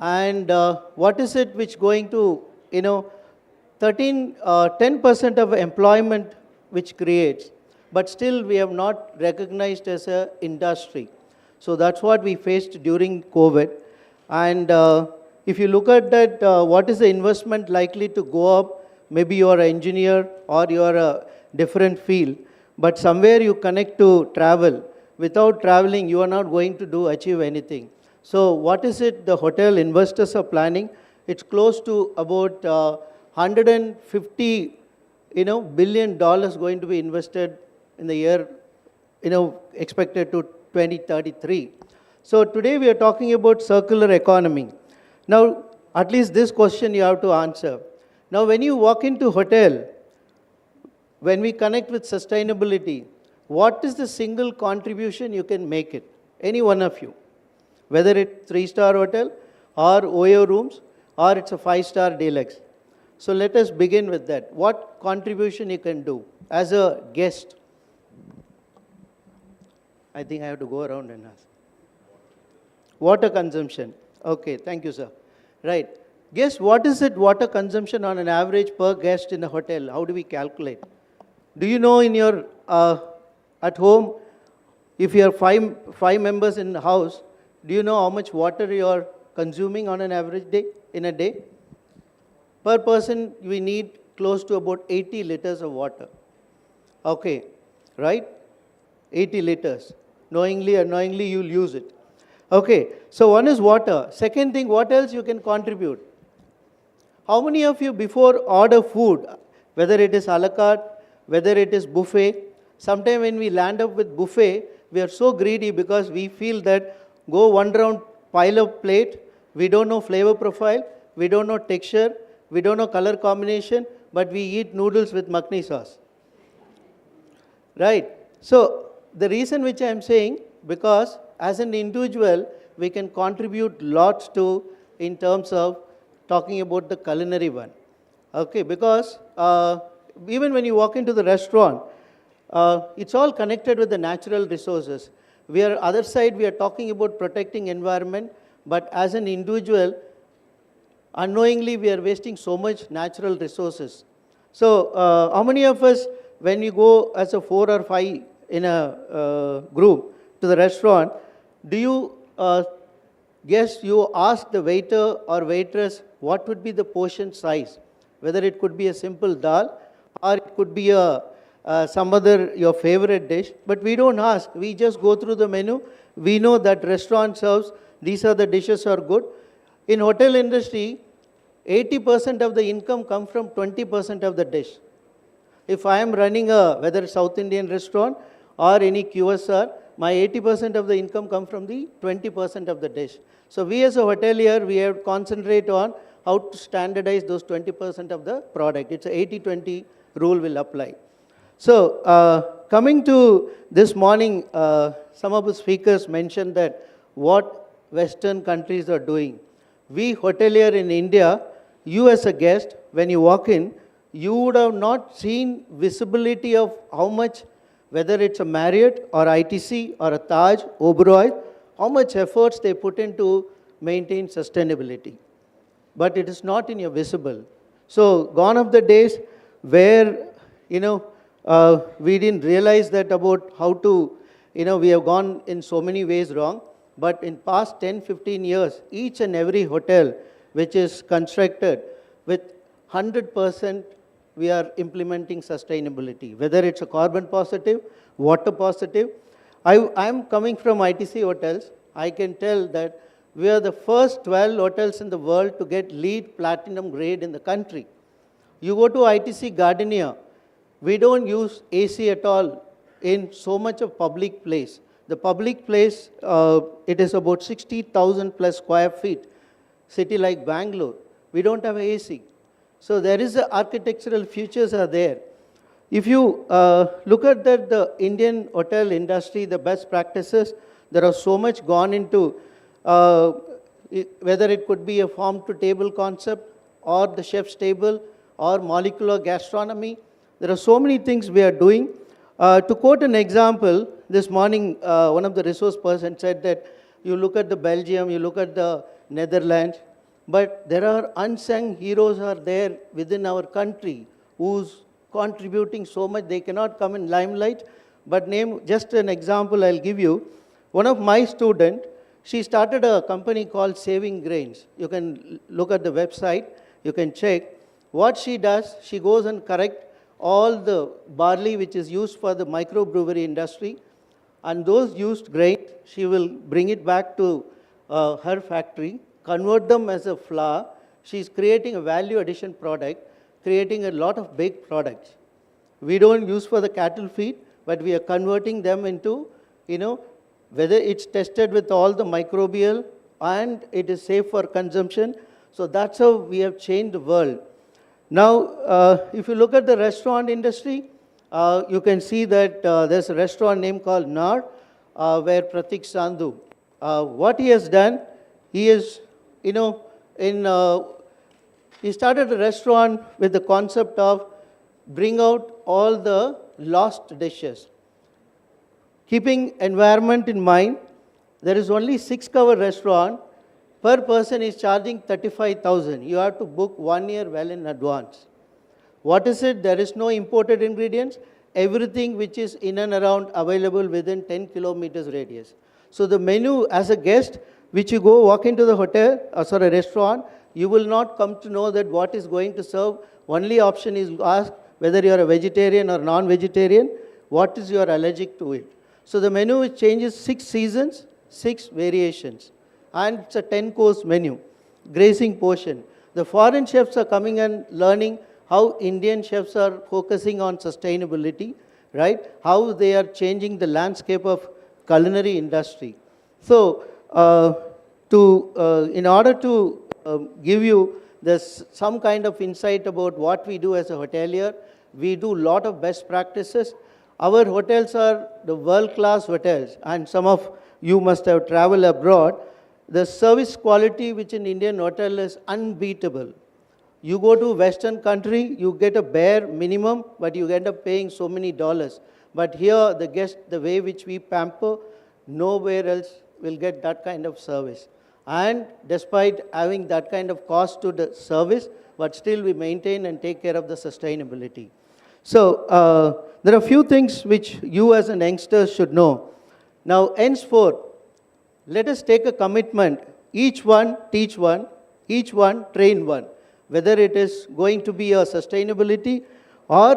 And what is it which going to, 10% of employment which creates, but still we have not recognized as an industry. So that's what we faced during COVID. And if you look at that, what is the investment likely to go up? Maybe you are an engineer or you are a different field, but somewhere you connect to travel. Without traveling, you are not going to achieve anything. So what is it the hotel investors are planning? It's close to about $150 billion going to be invested in the year, expected to 2033. So today we are talking about circular economy. Now, at least this question you have to answer. Now, when you walk into hotel, when we connect with sustainability, what is the single contribution you can make it? Any one of you. Whether it's 3-star hotel or OYO rooms or it's a 5-star deluxe. So let us begin with that. What contribution you can do as a guest? I think I have to go around and ask. Water consumption. Okay, thank you, sir. Right. Guess what is it water consumption on an average per guest in a hotel? How do we calculate? Do you know in your, at home, if you are five members in the house, do you know how much water you are consuming on an average day, in a day? Per person, we need close to about 80 liters of water. Okay, right? 80 liters. Knowingly or unknowingly, you'll use it. Okay, so one is water. Second thing, what else you can contribute? How many of you before order food, whether it is a la carte, whether it is buffet, sometime when we land up with buffet, we are so greedy because we feel that go one round, pile up plate, we don't know flavor profile, we don't know texture, we don't know color combination, but we eat noodles with makhni sauce. Right? So, the reason which I am saying, because as an individual, we can contribute lots to, in terms of talking about the culinary one. Okay, because even when you walk into the restaurant, it's all connected with the natural resources. Other side, we are talking about protecting environment, but as an individual, unknowingly, we are wasting so much natural resources. So, how many of us, when you go as a 4 or 5 in a group to the restaurant, do you guess you ask the waiter or waitress what would be the portion size? Whether it could be a simple dal or it could be some other your favorite dish, but we don't ask. We just go through the menu. We know that restaurant serves, these are the dishes are good. In hotel industry, 80% of the income comes from 20% of the dish. If I am running whether South Indian restaurant or any QSR, my 80% of the income comes from the 20% of the dish. So we as a hotelier, we have to concentrate on how to standardize those 20% of the product. It's a 80-20 rule will apply. So coming to this morning, some of the speakers mentioned that what Western countries are doing. We hotelier in India, you as a guest, when you walk in, you would have not seen visibility of how much, whether it's a Marriott or ITC or a Taj, Oberoi, how much efforts they put into maintain sustainability. But it is not in your visible. So gone are the days where, we didn't realize that about how to, we have gone in so many ways wrong. But in past 10, 15 years, each and every hotel which is constructed with 100%, we are implementing sustainability, whether it's a carbon positive, water positive. I am coming from ITC hotels. I can tell that we are the first 12 hotels in the world to get LEED platinum grade in the country. You go to ITC Gardenia, we don't use AC at all in so much of public place. The public place, it is about 60,000 plus square feet. City like Bangalore, we don't have AC. So there is the architectural features are there. If you look at the Indian hotel industry, the best practices, there are so much gone into, whether it could be a farm to table concept or the chef's table or molecular gastronomy. There are so many things we are doing. To quote an example, this morning one of the resource persons said that you look at the Belgium, you look at the Netherlands, but there are unsung heroes are there within our country who's contributing so much. They cannot come in limelight, but name just an example I'll give you. One of my students, she started a company called Saving Grains. You can look at the website, you can check. What she does, she goes and correct all the barley which is used for the microbrewery industry, and those used grain, she will bring it back to her factory, convert them as a flour. She's creating a value addition product, creating a lot of baked products. We don't use for the cattle feed, but we are converting them into, whether it's tested with all the microbial and it is safe for consumption. So that's how we have changed the world. Now, if you look at the restaurant industry, you can see that there's a restaurant name called NAAC A, where Pratik Sandhu, what he has done, he is, he started a restaurant with the concept of bring out all the lost dishes. Keeping environment in mind, there is only 6-cover restaurant. Per person is charging 35,000. You have to book 1 year well in advance. What is it? There is no imported ingredients. Everything which is in and around available within 10 kilometers radius. So the menu as a guest, which you go walk into the hotel, restaurant, you will not come to know that what is going to serve. Only option is ask whether you are a vegetarian or non-vegetarian, what is your allergic to it. So the menu changes 6 seasons, 6 variations. And it's a 10-course menu, grazing portion. The foreign chefs are coming and learning how Indian chefs are focusing on sustainability, right? How they are changing the landscape of culinary industry. So, in order to give you some kind of insight about what we do as a hotelier, we do a lot of best practices. Our hotels are the world-class hotels, and some of you must have traveled abroad. The service quality which in Indian hotel is unbeatable. You go to Western country, you get a bare minimum, but you end up paying so many dollars. But here, the guest, the way which we pamper, nowhere else will get that kind of service. And despite having that kind of cost to the service, but still we maintain and take care of the sustainability. So, there are a few things which you as an youngster should know. Now, henceforth, let us take a commitment, each one teach one, each one train one, whether it is going to be a sustainability or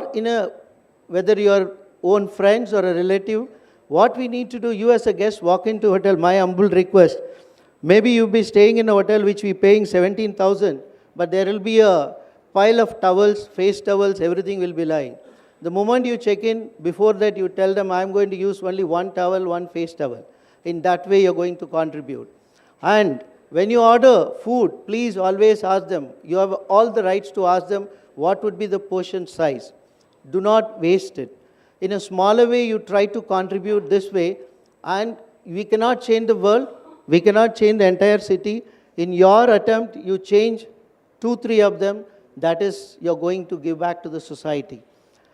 whether your own friends or a relative. What we need to do, you as a guest walk into a hotel, my humble request, maybe you'll be staying in a hotel which we paying 17,000, but there will be a pile of towels, face towels, everything will be lying. The moment you check in, before that you tell them, I'm going to use only one towel, one face towel. In that way, you're going to contribute. And when you order food, please always ask them. You have all the rights to ask them what would be the portion size. Do not waste it. In a smaller way, you try to contribute this way, and we cannot change the world. We cannot change the entire city. In your attempt, you change 2-3 of them. That is, you're going to give back to the society.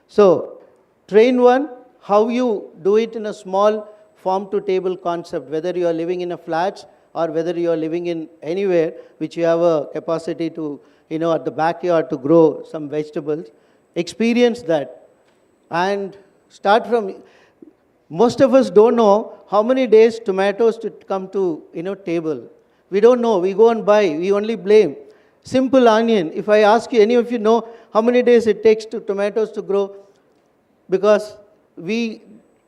So, train one, how you do it in a small farm-to-table concept, whether you are living in a flat or whether you are living in anywhere which you have a capacity to, at the backyard to grow some vegetables. Experience that and start from, most of us don't know how many days tomatoes to come to, table. We don't know, we go and buy, we only blame. Simple onion, if I ask you, any of you know how many days it takes to tomatoes to grow? Because we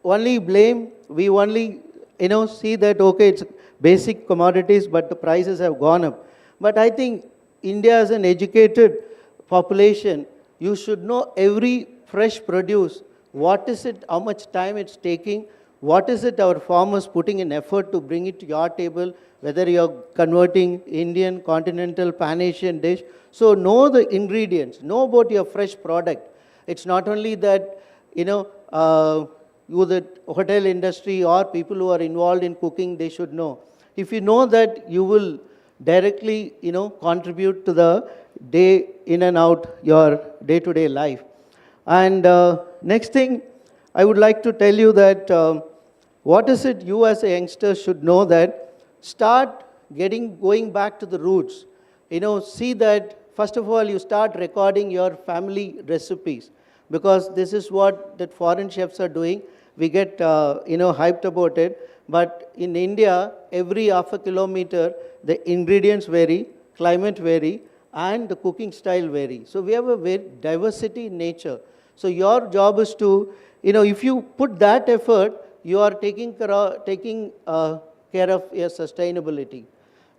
only blame, we only, see that, okay, it's basic commodities, but the prices have gone up. But I think India is an educated population. You should know every fresh produce, what is it, how much time it's taking, what is it our farmers putting in effort to bring it to your table, whether you're converting Indian, continental, Pan-Asian dish. So know the ingredients, know about your fresh product. It's not only that, you, the hotel industry or people who are involved in cooking, they should know. If you know that, you will directly, contribute to the day in and out, your day-to-day life. And next thing, I would like to tell you that what is it you as a youngster should know that start going back to the roots. See that, first of all, you start recording your family recipes, because this is what that foreign chefs are doing. We get, hyped about it. But in India, every half a kilometer, the ingredients vary, climate vary, and the cooking style vary. So we have a very diversity in nature. So your job is to, if you put that effort, you are taking care of your sustainability.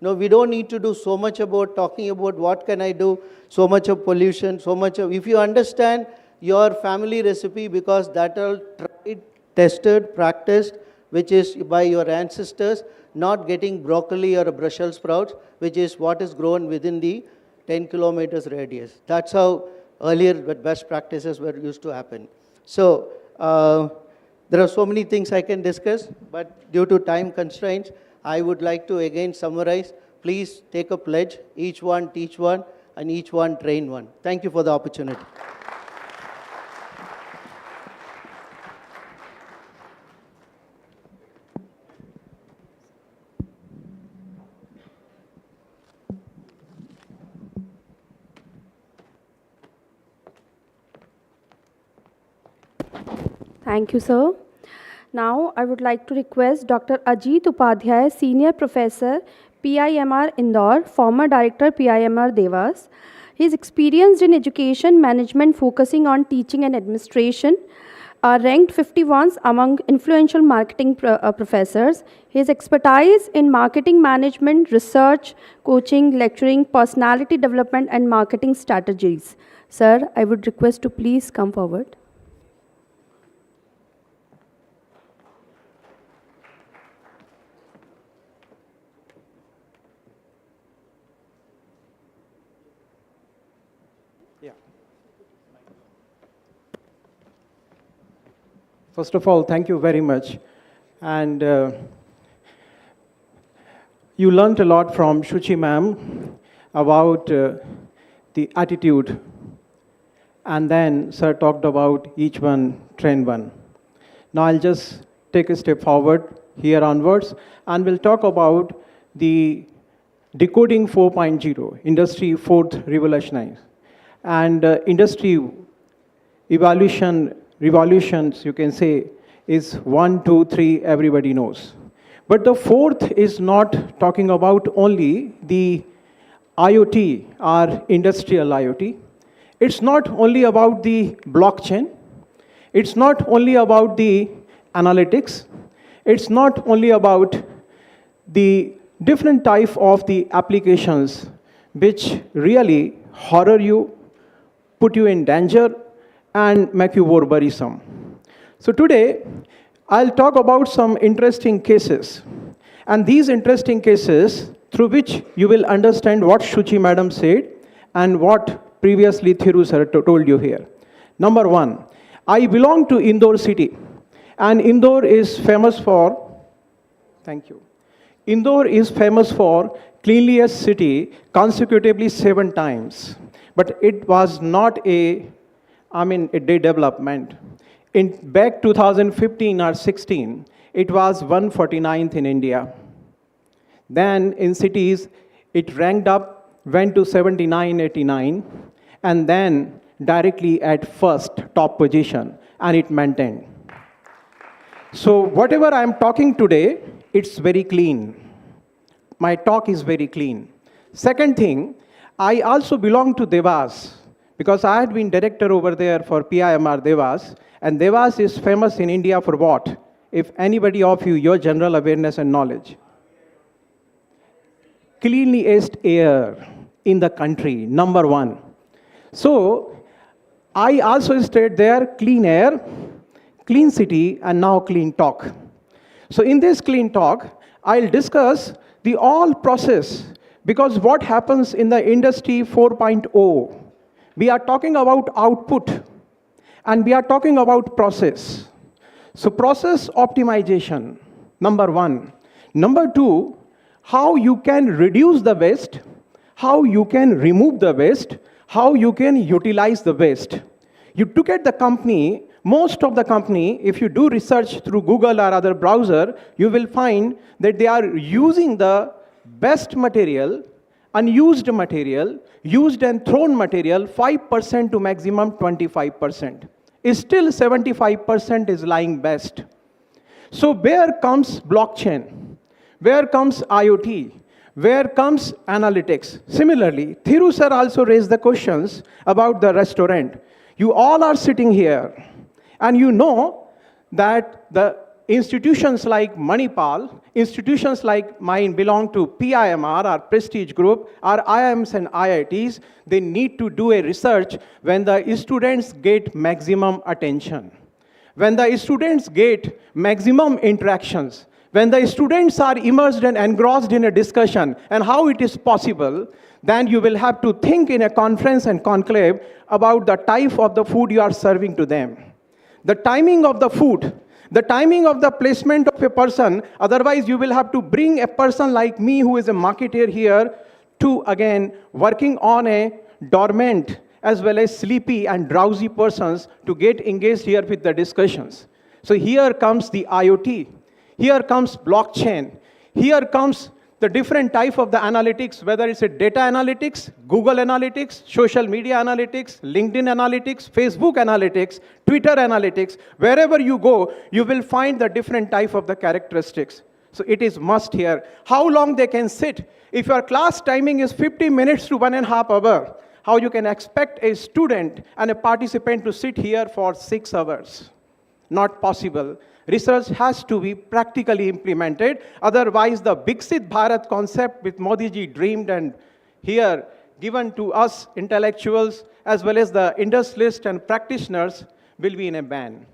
No, we don't need to do so much about talking about what can I do, so much of pollution, so much of, if you understand your family recipe, because that are tried, tested, practiced, which is by your ancestors, not getting broccoli or Brussels sprouts, which is what is grown within the 10 kilometers radius. That's how earlier best practices were used to happen. So there are so many things I can discuss, but due to time constraints, I would like to again summarize. Please take a pledge, each one teach one, and each one train one. Thank you for the opportunity.
Thank you, sir. Now, I would like to request Dr. Ajit Upadhyay, Senior Professor, PIMR Indore, former Director, PIMR Devas. He is experienced in education management, focusing on teaching and administration, ranked 51st among influential marketing professors. His expertise in marketing management, research, coaching, lecturing, personality development, and marketing strategies. Sir, I would request to please come forward.
First of all, thank you very much. And you learned a lot from Shuchi ma'am about the attitude. And then sir talked about each one, train one. Now I'll just take a step forward here onwards, and we'll talk about the decoding 4.0, industry 4th revolution. And industry revolutions, you can say, is 1, 2, 3, everybody knows. But the 4th is not talking about only the IoT or industrial IoT. It's not only about the blockchain. It's not only about the analytics. It's not only about the different type of the applications which really horror you, put you in danger, and make you more worrisome. So today, I'll talk about some interesting cases. And these interesting cases, through which you will understand what Shuchi madam said and what previously Thiru sir told you here. Number one, I belong to Indore city. And Indore is famous for, thank you. Indore is famous for cleanliest city consecutively 7 times. But it was not a day development. In back 2015 or 16, it was 149th in India. Then in cities, it ranked up, went to 79, 89, and then directly at first top position, and it maintained. So whatever I'm talking today, it's very clean. My talk is very clean. Second thing, I also belong to Devas, because I had been director over there for PIMR Devas, and Devas is famous in India for what? If anybody of you, your general awareness and knowledge. Cleanliest air in the country, number 1. So, I also state there clean air, clean city, and now clean talk. So in this clean talk, I'll discuss the all process, because what happens in the industry 4.0, we are talking about output and we are talking about process. So process optimization, number one. Number two, how you can reduce the waste, how you can remove the waste, how you can utilize the waste. You look at the company, most of the company, if you do research through Google or other browser, you will find that they are using the best material, unused material, used and thrown material, 5% to maximum 25%. Still 75% is lying best. So where comes blockchain? Where comes IoT? Where comes analytics? Similarly, Thiru sir also raised the questions about the restaurant. You all are sitting here, and you know that the institutions like Manipal, institutions like mine belong to PIMR, our prestige group, our IIMs and IITs, they need to do a research when the students get maximum attention, when the students get maximum interactions, when the students are immersed and engrossed in a discussion and how it is possible, then you will have to think in a conference and conclave about the type of the food you are serving to them. The timing of the food, the timing of the placement of a person, otherwise you will have to bring a person like me who is a marketer here to, again, working on a dormant as well as sleepy and drowsy persons to get engaged here with the discussions. So here comes the IoT, here comes blockchain, here comes the different type of the analytics, whether it's a data analytics, Google analytics, social media analytics, LinkedIn analytics, Facebook analytics, Twitter analytics. Wherever you go, you will find the different type of the characteristics. So it is must here. How long they can sit? If your class timing is 50 minutes to 1.5 hours, how you can expect a student and a participant to sit here for 6 hours? Not possible. Research has to be practically implemented. Otherwise, the Viksit Bharat concept with Modi ji dreamed and here given to us intellectuals as well as the industrialists and practitioners will be in a ban.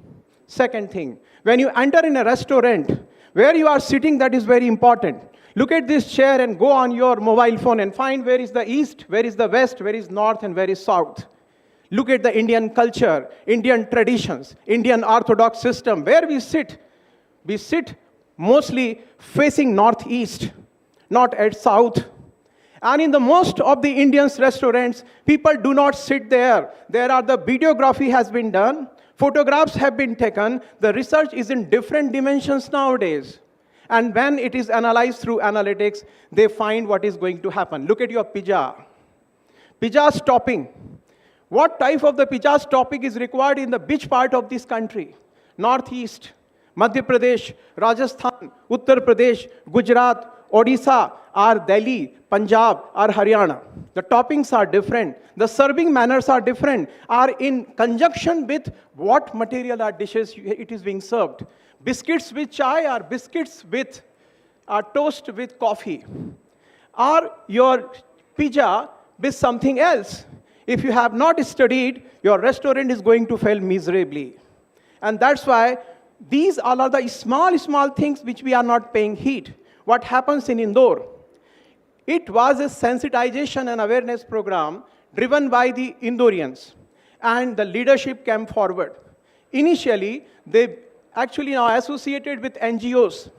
Second thing, when you enter in a restaurant, where you are sitting, that is very important. Look at this chair and go on your mobile phone and find where is the east, where is the west, where is north, and where is south. Look at the Indian culture, Indian traditions, Indian orthodox system. Where we sit mostly facing northeast, not at south. And in the most of the Indians restaurants, people do not sit there. There are the videography has been done, photographs have been taken. The research is in different dimensions nowadays. And when it is analyzed through analytics, they find what is going to happen. Look at your pizza. Pizza's topping. What type of the pizza's topping is required in the which part of this country? Northeast, Madhya Pradesh, Rajasthan, Uttar Pradesh, Gujarat, Odisha, or Delhi, Punjab, or Haryana. The toppings are different. The serving manners are different, are in conjunction with what material or dishes it is being served. Biscuits with chai or biscuits with toast with coffee. Or your pizza with something else. If you have not studied, your restaurant is going to fail miserably. And that's why these all are the small things which we are not paying heed. What happens in Indore? It was a sensitization and awareness program driven by the Indorians. And the leadership came forward. Initially, they actually now associated with NGOs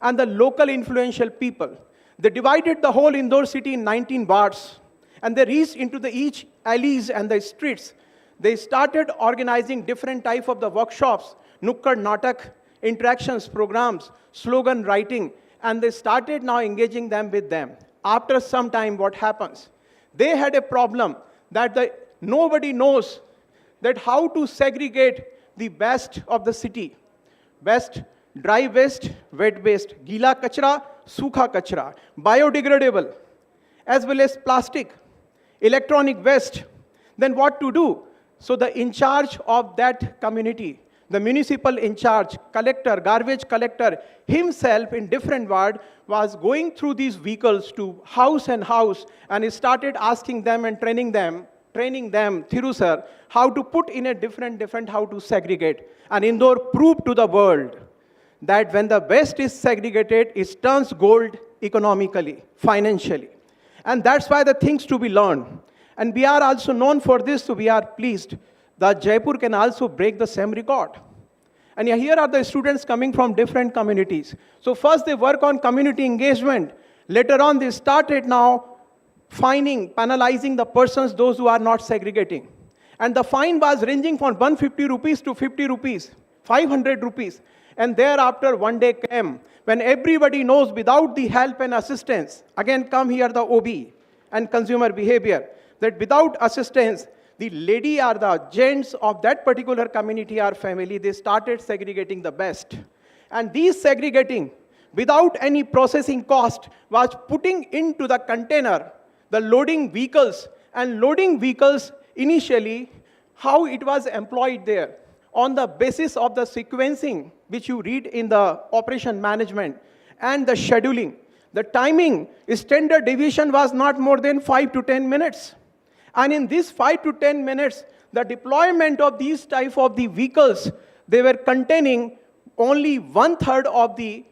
and the local influential people. They divided the whole Indore city in 19 wards. And they reached into the each alleys and the streets. They started organizing different type of the workshops, nukkad natak, interactions, programs, slogan writing, and they started now engaging them with them. After some time, what happens? They had a problem that nobody knows that how to segregate the waste of the city. Waste, dry waste, wet waste, gila kachra, sukha kachra, biodegradable, as well as plastic, electronic waste. Then what to do? So the in charge of that community, the municipal in charge, collector, garbage collector, himself in different ward was going through these vehicles to house and house, and he started asking them and training them training them, Thiru sir, how to put in a different, how to segregate. And Indore proved to the world that when the West is segregated, it turns gold economically, financially. And that's why the things to be learned. And we are also known for this, so we are pleased that Jaipur can also break the same record. And here are the students coming from different communities. So first they work on community engagement. Later on they started now penalizing the persons, those who are not segregating. And the fine was ranging from 150 rupees to 50 rupees, 500 rupees. And thereafter one day came when everybody knows without the help and assistance, again come here the OB and consumer behavior, that without assistance, the lady or the gents of that particular community or family, they started segregating the best. And these segregating, without any processing cost, was putting into the container the loading vehicles. And loading vehicles initially, how it was employed there, on the basis of the sequencing, which you read in the operation management, and the scheduling. The timing, standard deviation was not more than 5 to 10 minutes. And in these 5 to 10 minutes, the deployment of these type of the vehicles, they were containing only 1/3 of the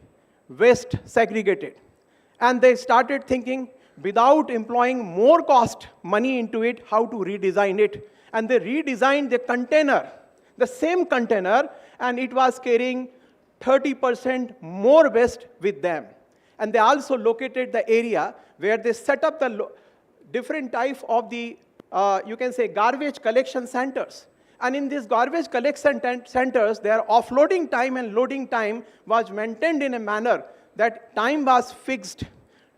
waste segregated. And they started thinking, without employing more cost, money into it, how to redesign it. And they redesigned the container, the same container, and it was carrying 30% more waste with them. And they also located the area where they set up the different type of the, you can say, garbage collection centers. And in these garbage collection centers, their offloading time and loading time was maintained in a manner that time was fixed,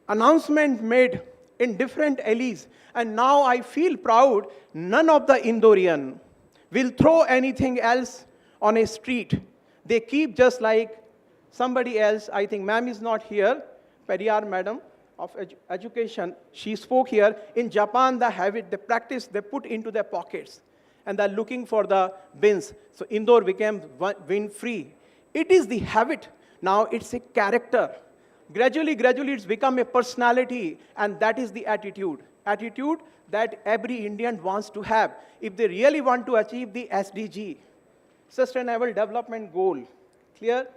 announcement made in different alleys. And now I feel proud, none of the Indorian will throw anything else on a street. They keep just like somebody else. I think ma'am is not here, Periyar madam of education. She spoke here. In Japan, they have it, they practice, they put into their pockets. And they're looking for the bins. So Indore became bin-free. It is the habit. Now it's a character. Gradually, it's become a personality, and that is the attitude. Attitude that every Indian wants to have if they really want to achieve the SDG, Sustainable Development Goal. Clear?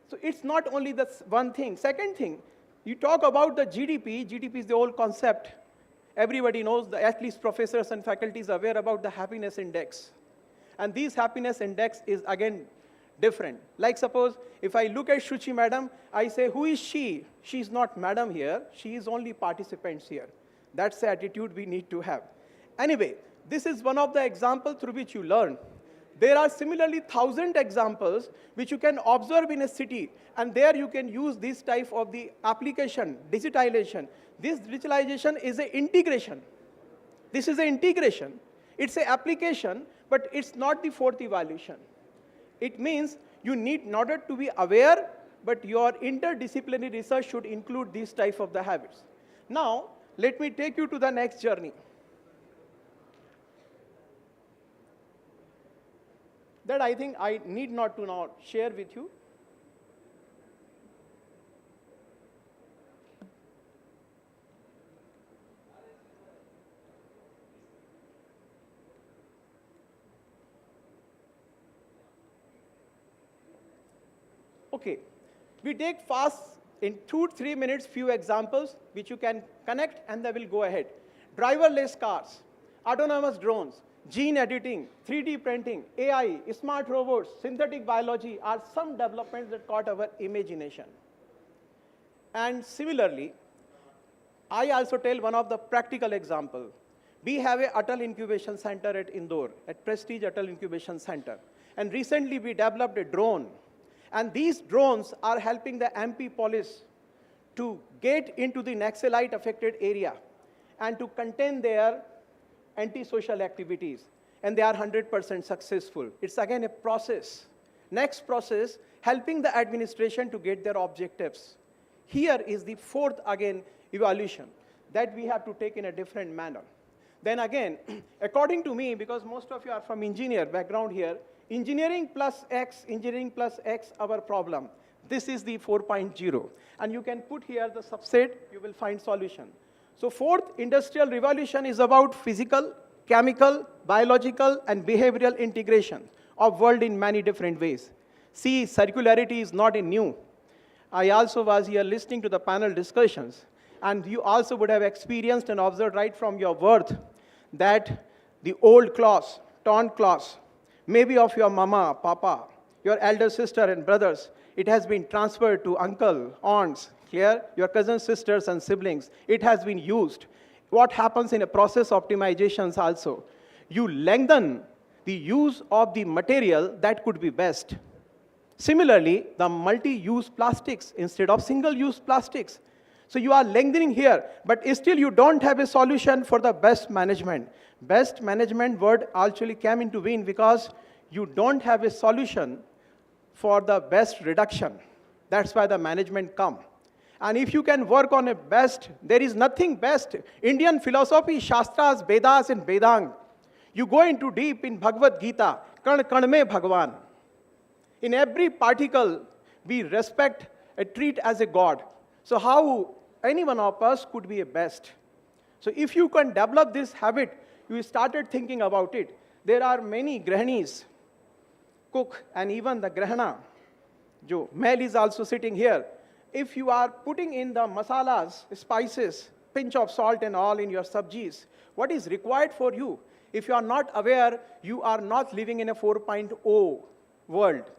So it's not only the one thing. Second thing, you talk about the GDP. GDP is the old concept. Everybody knows, at least professors and faculties are aware about the happiness index. And this happiness index is again different. Like suppose, if I look at Shuchi madam, I say, who is she? She is not madam here. She is only participants here. That's the attitude we need to have. Anyway, this is one of the examples through which you learn. There are similarly 1,000 examples which you can observe in a city, and there you can use this type of the application, digitalization. This digitalization is an integration. This is an integration. It's an application, but it's not the fourth evaluation. It means you need not only to be aware, but your interdisciplinary research should include these type of the habits. Now, let me take you to the next journey. That I think I need not to now share with you. Okay, we take fast in 2-3 minutes few examples which you can connect and they will go ahead. Driverless cars, autonomous drones, gene editing, 3D printing, AI, smart robots, synthetic biology are some developments that caught our imagination. And similarly, I also tell one of the practical example. We have a Atal Incubation Center at Indore, at Prestige Atal Incubation Center. And recently we developed a drone. And these drones are helping the MP police to get into the Naxalite affected area and to contain their antisocial activities. And they are 100% successful. It's again a process. Next process, helping the administration to get their objectives. Here is the fourth, again, evaluation that we have to take in a different manner. Then again, according to me, because most of you are from engineer background here, engineering plus X, our problem. This is the 4.0. And you can put here the subset, you will find solution. So fourth industrial revolution is about physical, chemical, biological, and behavioral integration of world in many different ways. See, circularity is not a new. I also was here listening to the panel discussions, and you also would have experienced and observed right from your birth that the old clothes, torn clothes, maybe of your mama, papa, your elder sister and brothers, it has been transferred to uncle, aunts, clear? Your cousins, sisters, and siblings. It has been used. What happens in a process optimizations also? You lengthen the use of the material that could be best. Similarly, the multi-use plastics instead of single-use plastics. So you are lengthening here, but still you don't have a solution for the best management. Best management word actually came into being because you don't have a solution for the best reduction. That's why the management come. And if you can work on a best, there is nothing best. Indian philosophy, Shastras, Vedas, and Vedang. You go into deep in Bhagavad Gita, Kan Kan mein Bhagwan. In every particle, we respect and treat as a God. So how any one of us could be a best? So if you can develop this habit, you started thinking about it. There are many grahanis, cook, and even the grahana. Jo Mel is also sitting here. If you are putting in the masalas, spices, pinch of salt and all in your sabjis, what is required for you? If you are not aware, you are not living in a 4.0 world.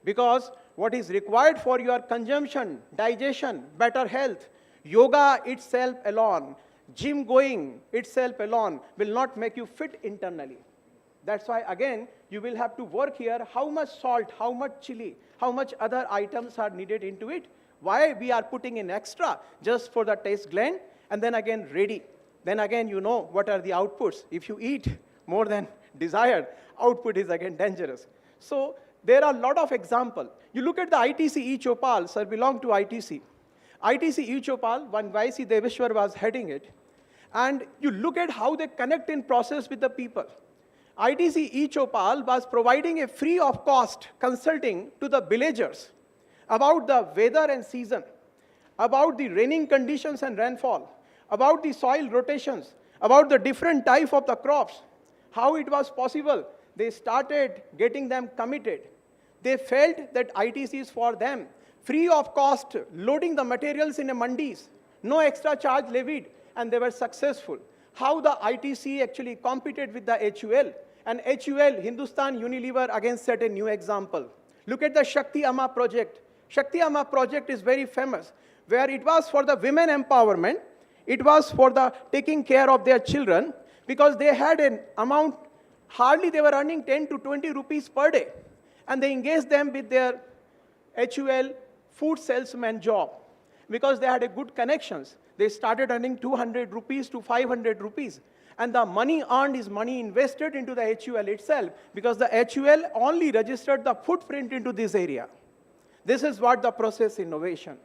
Because what is required for your consumption, digestion, better health, yoga itself alone, gym going itself alone will not make you fit internally. That's why, again, you will have to work here how much salt, how much chili, how much other items are needed into it. Why we are putting in extra just for the taste gland, and then again ready. Then again you know what are the outputs. If you eat more than desired, output is again dangerous. So there are a lot of examples. You look at the ITC E-Chopal, sir belong to ITC. ITC E-Chopal, when YC Deveshwar was heading it, and you look at how they connect in process with the people. ITC E-Chopal was providing a free of cost consulting to the villagers about the weather and season, about the raining conditions and rainfall, about the soil rotations, about the different type of the crops, how it was possible. They started getting them committed. They felt that ITC is for them, free of cost, loading the materials in a mandis, no extra charge levied, and they were successful. How the ITC actually competed with the HUL, and HUL, Hindustan Unilever, again set a new example. Look at the Shakti Amma project. Shakti Amma project is very famous, where it was for the women empowerment, it was for the taking care of their children, because they had an amount, hardly they were earning 10 to 20 rupees per day, and they engaged them with their HUL food salesman job, because they had a good connections. They started earning 200 rupees to 500 rupees. And the money earned is money invested into the HUL itself, because the HUL only registered the footprint into this area. This is what the process innovation.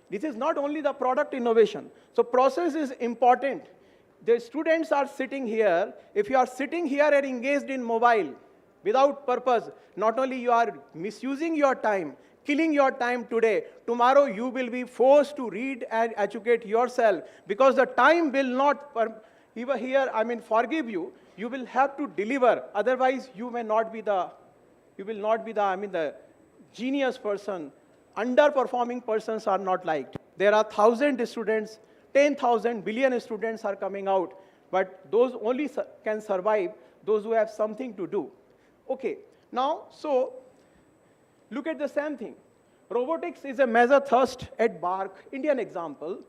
This is not only the product innovation. So process is important. The students are sitting here. If you are sitting here and engaged in mobile without purpose, not only you are misusing your time, killing your time today, tomorrow you will be forced to read and educate yourself, because the time will not even here, forgive you. You will have to deliver. Otherwise, you may not be the, the genius person. Underperforming persons are not liked. There are 1,000 students, 10,000 billion students are coming out, but those only can survive those who have something to do. Okay, now, so look at the same thing. Robotics is a major thrust at BARC, Indian example,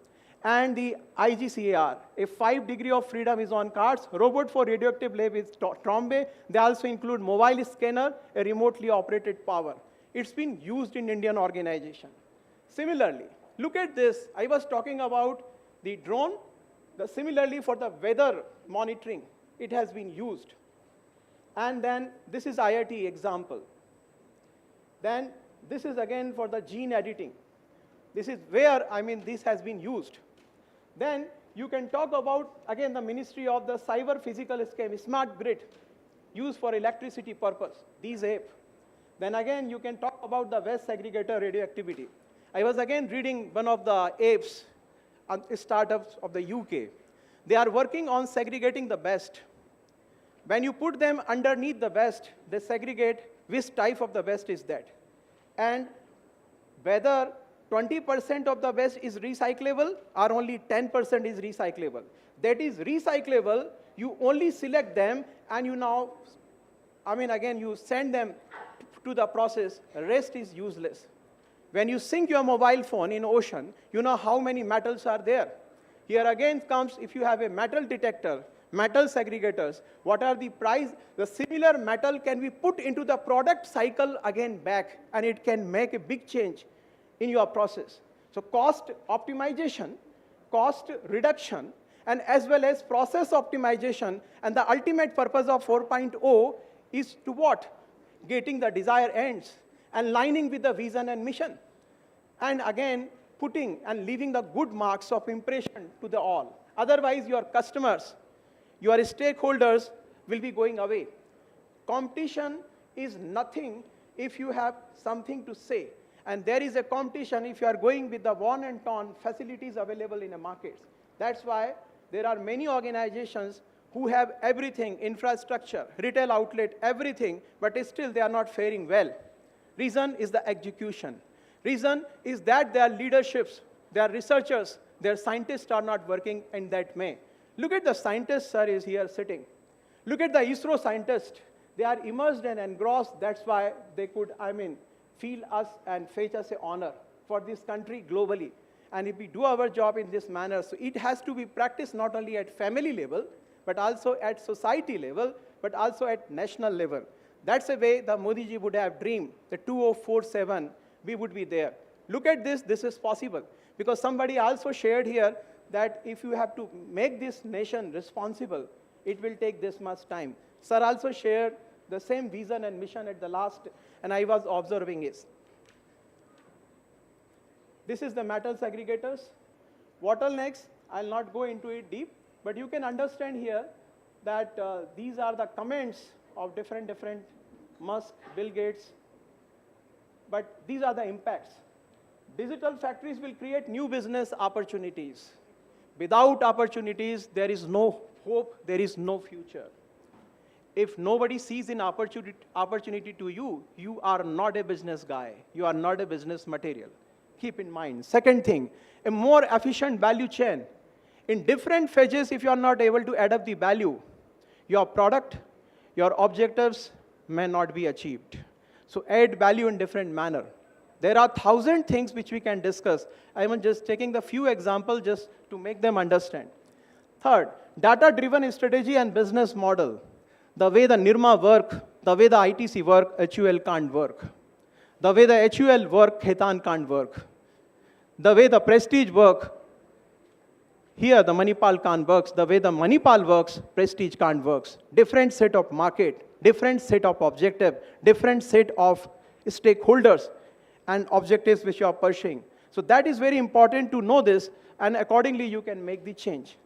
and the IGCAR, a 5 degree of freedom is on cards. Robot for radioactive lab is Trombe. They also include mobile scanner, a remotely operated power. It's been used in Indian organization. Similarly, look at this. I was talking about the drone. Similarly, for the weather monitoring, it has been used. And then this is IIT example. Then this is again for the gene editing. This is where, this has been used. Then you can talk about, again, the Ministry of the Cyber Physical Scheme, Smart Grid, used for electricity purpose, these ape. Then again, you can talk about the waste segregator radioactivity. I was again reading one of the apes, startups of the UK. They are working on segregating the best. When you put them underneath the vest, they segregate which type of the vest is that. And whether 20% of the vest is recyclable or only 10% is recyclable. That is recyclable, you only select them and you now, again, you send them to the process, rest is useless. When you sink your mobile phone in ocean, you know how many metals are there. Here again comes, if you have a metal detector, metal segregators, what are the price? The similar metal can be put into the product cycle again back, and it can make a big change in your process. So cost optimization, cost reduction, and as well as process optimization, and the ultimate purpose of 4.0 is to what? Getting the desired ends and lining with the vision and mission. And again, putting and leaving the good marks of impression to the all. Otherwise, your customers, your stakeholders will be going away. Competition is nothing if you have something to say. And there is a competition if you are going with the one and ton facilities available in a market. That's why there are many organizations who have everything, infrastructure, retail outlet, everything, but still they are not faring well. Reason is the execution. Reason is that their leaderships, their researchers, their scientists are not working in that way. Look at the scientists, sir, is here sitting. Look at the ISRO scientists. They are immersed and engrossed. That's why they could, feel us and fetch us an honor for this country globally. And if we do our job in this manner, so it has to be practiced not only at family level, but also at society level, but also at national level. That's the way the Modi ji would have dreamed. The 2047, we would be there. Look at this is possible. Because somebody also shared here that if you have to make this nation responsible, it will take this much time. Sir also shared the same vision and mission at the last, and I was observing it. This is the metal segregators. Bottlenecks, I'll not go into it deep, but you can understand here that these are the comments of different Musk, Bill Gates, but these are the impacts. Digital factories will create new business opportunities. Without opportunities, there is no hope, there is no future. If nobody sees an opportunity to you, you are not a business guy. You are not a business material. Keep in mind. Second thing, a more efficient value chain. In different phases, if you are not able to add up the value, your product, your objectives may not be achieved. So add value in different manner. There are 1,000 things which we can discuss. I am just taking the few examples just to make them understand. Third, data-driven strategy and business model. The way the NIRMA work, the way the ITC work, HUL can't work. The way the HUL work, Khaitan can't work. The way the Prestige work, here the Manipal can't work. The way the Manipal works, Prestige can't work. Different set of market, different set of objective, different set of stakeholders and objectives which you are pursuing. So that is very important to know this, and accordingly you can make the change.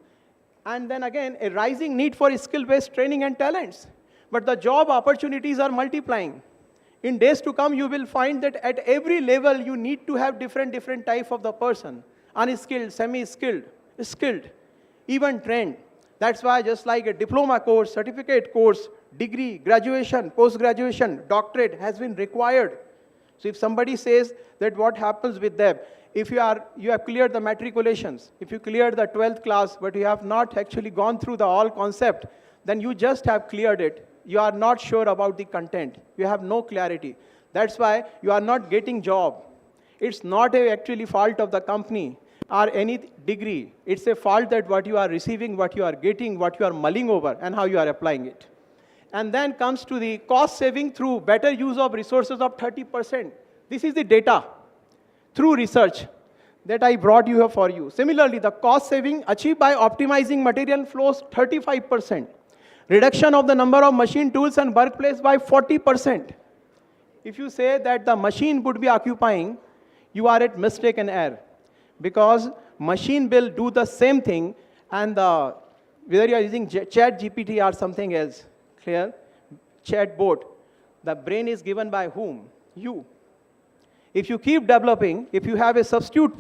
And then again, a rising need for skill-based training and talents. But the job opportunities are multiplying. In days to come, you will find that at every level, you need to have different type of the person. Unskilled, semi-skilled, skilled, even trained. That's why just like a diploma course, certificate course, degree, graduation, post-graduation, doctorate has been required. So if somebody says that what happens with them, if you have cleared the matriculations, if you cleared the 12th class, but you have not actually gone through the all concept, then you just have cleared it. You are not sure about the content. You have no clarity. That's why you are not getting job. It's not actually fault of the company or any degree. It's a fault that what you are receiving, what you are getting, what you are mulling over, and how you are applying it. And then comes to the cost saving through better use of resources of 30%. This is the data through research that I brought you here for you. Similarly, the cost saving achieved by optimizing material flows 35%. Reduction of the number of machine tools and workplace by 40%. If you say that the machine would be occupying, you are at mistake and error. Because machine will do the same thing, and whether you are using chat GPT or something else, clear? Chatbot, the brain is given by whom? You. If you keep developing, if you have a substitute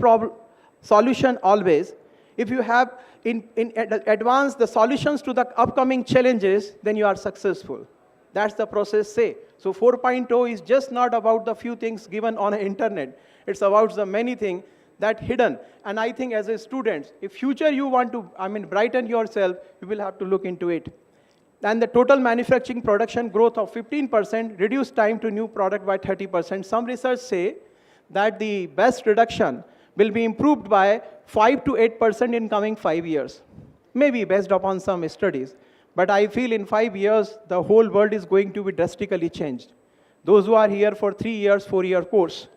solution always, If you have advanced the solutions to the upcoming challenges, then you are successful. That's the process say. So 4.0 is just not about the few things given on the internet. It's about the many things that hidden. And I think as a student, if future you want to, brighten yourself, you will have to look into it. And the total manufacturing production growth of 15%, reduced time to new product by 30%. Some research say that the best reduction will be improved by 5 to 8% in coming 5 years. Maybe based upon some studies. But I feel in 5 years, the whole world is going to be drastically changed. Those who are here for 3 years, 4-year course,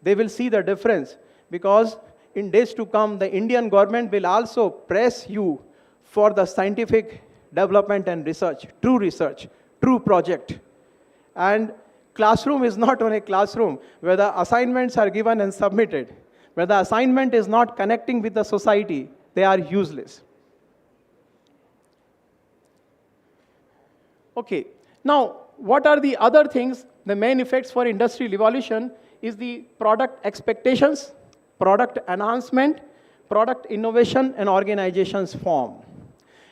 they will see the difference, because in days to come, the Indian government will also press you for the scientific development and research, true project. And classroom is not only classroom where the assignments are given and submitted. Where the assignment is not connecting with the society, they are useless. Okay, now what are the other things? The main effects for industrial evolution is the product expectations, product enhancement, product innovation, and organizations form.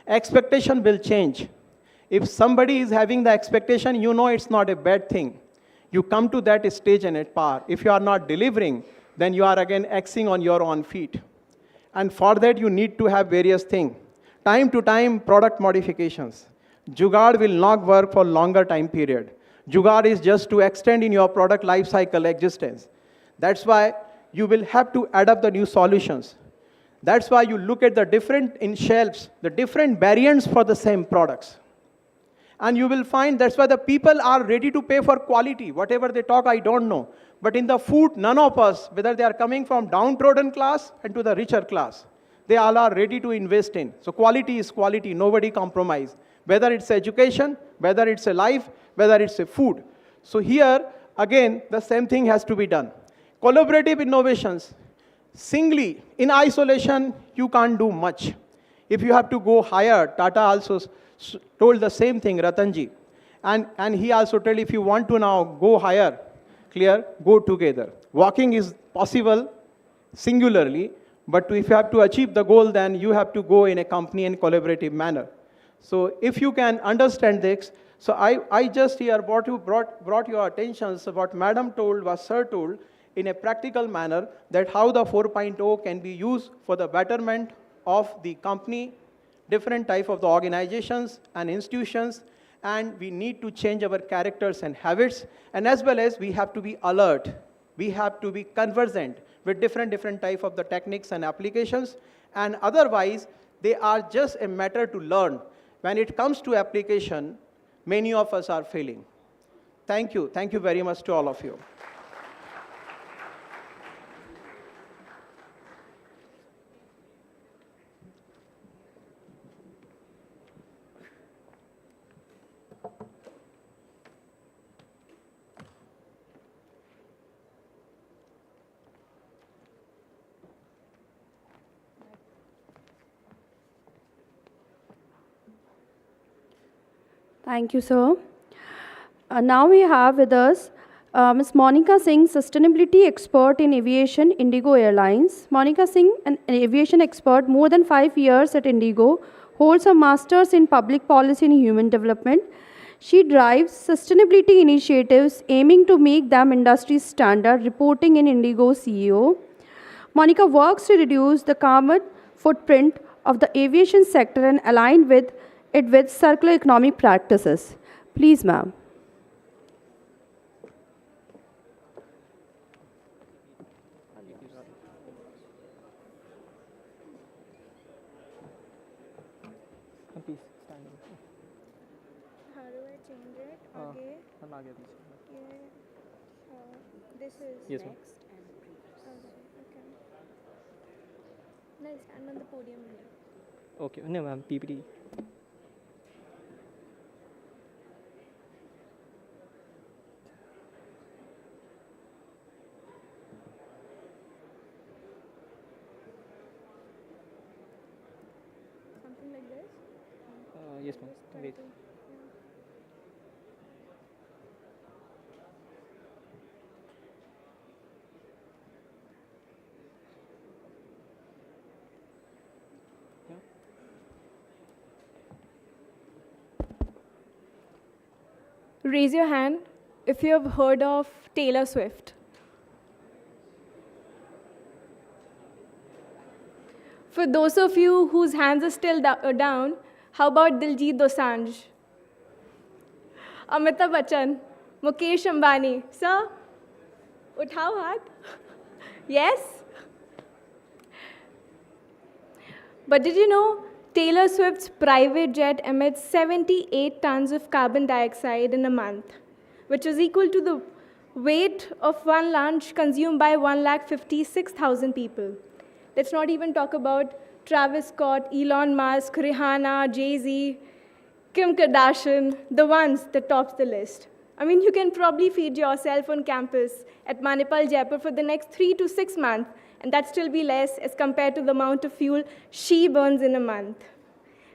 Expectation will change. If somebody is having the expectation, you know it's not a bad thing. You come to that stage and at par. If you are not delivering, then you are again axing on your own feet. And for that, you need to have various things. Time to time, product modifications. Jugaad will not work for longer time period. Jugaad is just to extend in your product life cycle existence. That's why you will have to adapt the new solutions. That's why you look at the different in shelves, the different variants for the same products. And you will find that's why the people are ready to pay for quality. Whatever they talk, I don't know. But in the food, none of us, whether they are coming from downtrodden class and to the richer class, they all are ready to invest in. So quality is quality, nobody compromise. Whether it's education, whether it's a life, whether it's a food. So here, again, the same thing has to be done. Collaborative innovations. Singly, in isolation, you can't do much. If you have to go higher, Tata also told the same thing, Ratanji. And he also told, if you want to now go higher, clear, go together. Walking is possible singularly, but if you have to achieve the goal, then you have to go in a company and collaborative manner. So if you can understand this, so I just here brought your attention to what Madam told, what Sir told, in a practical manner, that how the 4.0 can be used for the betterment of the company, different type of the organizations and institutions, and we need to change our characters and habits, and as well as we have to be alert. We have to be conversant with different type of the techniques and applications, and otherwise, they are just a matter to learn. When it comes to application, many of us are failing. Thank you. Thank you very much to all of you.
Thank you, sir. Now we have with us Ms. Monica Singh, Sustainability Expert in Aviation, Indigo Airlines. Monica Singh, an aviation expert, more than 5 years at Indigo, holds a master's in public policy and human development. She drives sustainability initiatives aiming to make them industry standard, reporting in Indigo CEO. Monica works to reduce the carbon footprint of the aviation sector and align with it with circular economic practices. Please, ma'am.
Please stand up.
How do I change it? Okay. This is
Yes,
next
ma'am.
and previous. Okay. No, stand on the podium here.
Okay, no, ma'am, PPT.
Something like this?
Yes, ma'am.
Just try
Wait.
to- yeah. raise your hand if you have heard of Taylor Swift. For those of you whose hands are still down, how about Diljit Dosanjh? Amitabh Bachchan, Mukesh Ambani. Sir, uthao haath. Yes? But did you know Taylor Swift's private jet emits 78 tons of carbon dioxide in a month, which is equal to the weight of one lunch consumed by 156,000 people. Let's not even talk about Travis Scott, Elon Musk, Rihanna, Jay-Z, Kim Kardashian, the ones that tops the list. I mean, you can probably feed yourself on campus at Manipal Jaipur for the next 3 to 6 months, and that still be less as compared to the amount of fuel she burns in a month.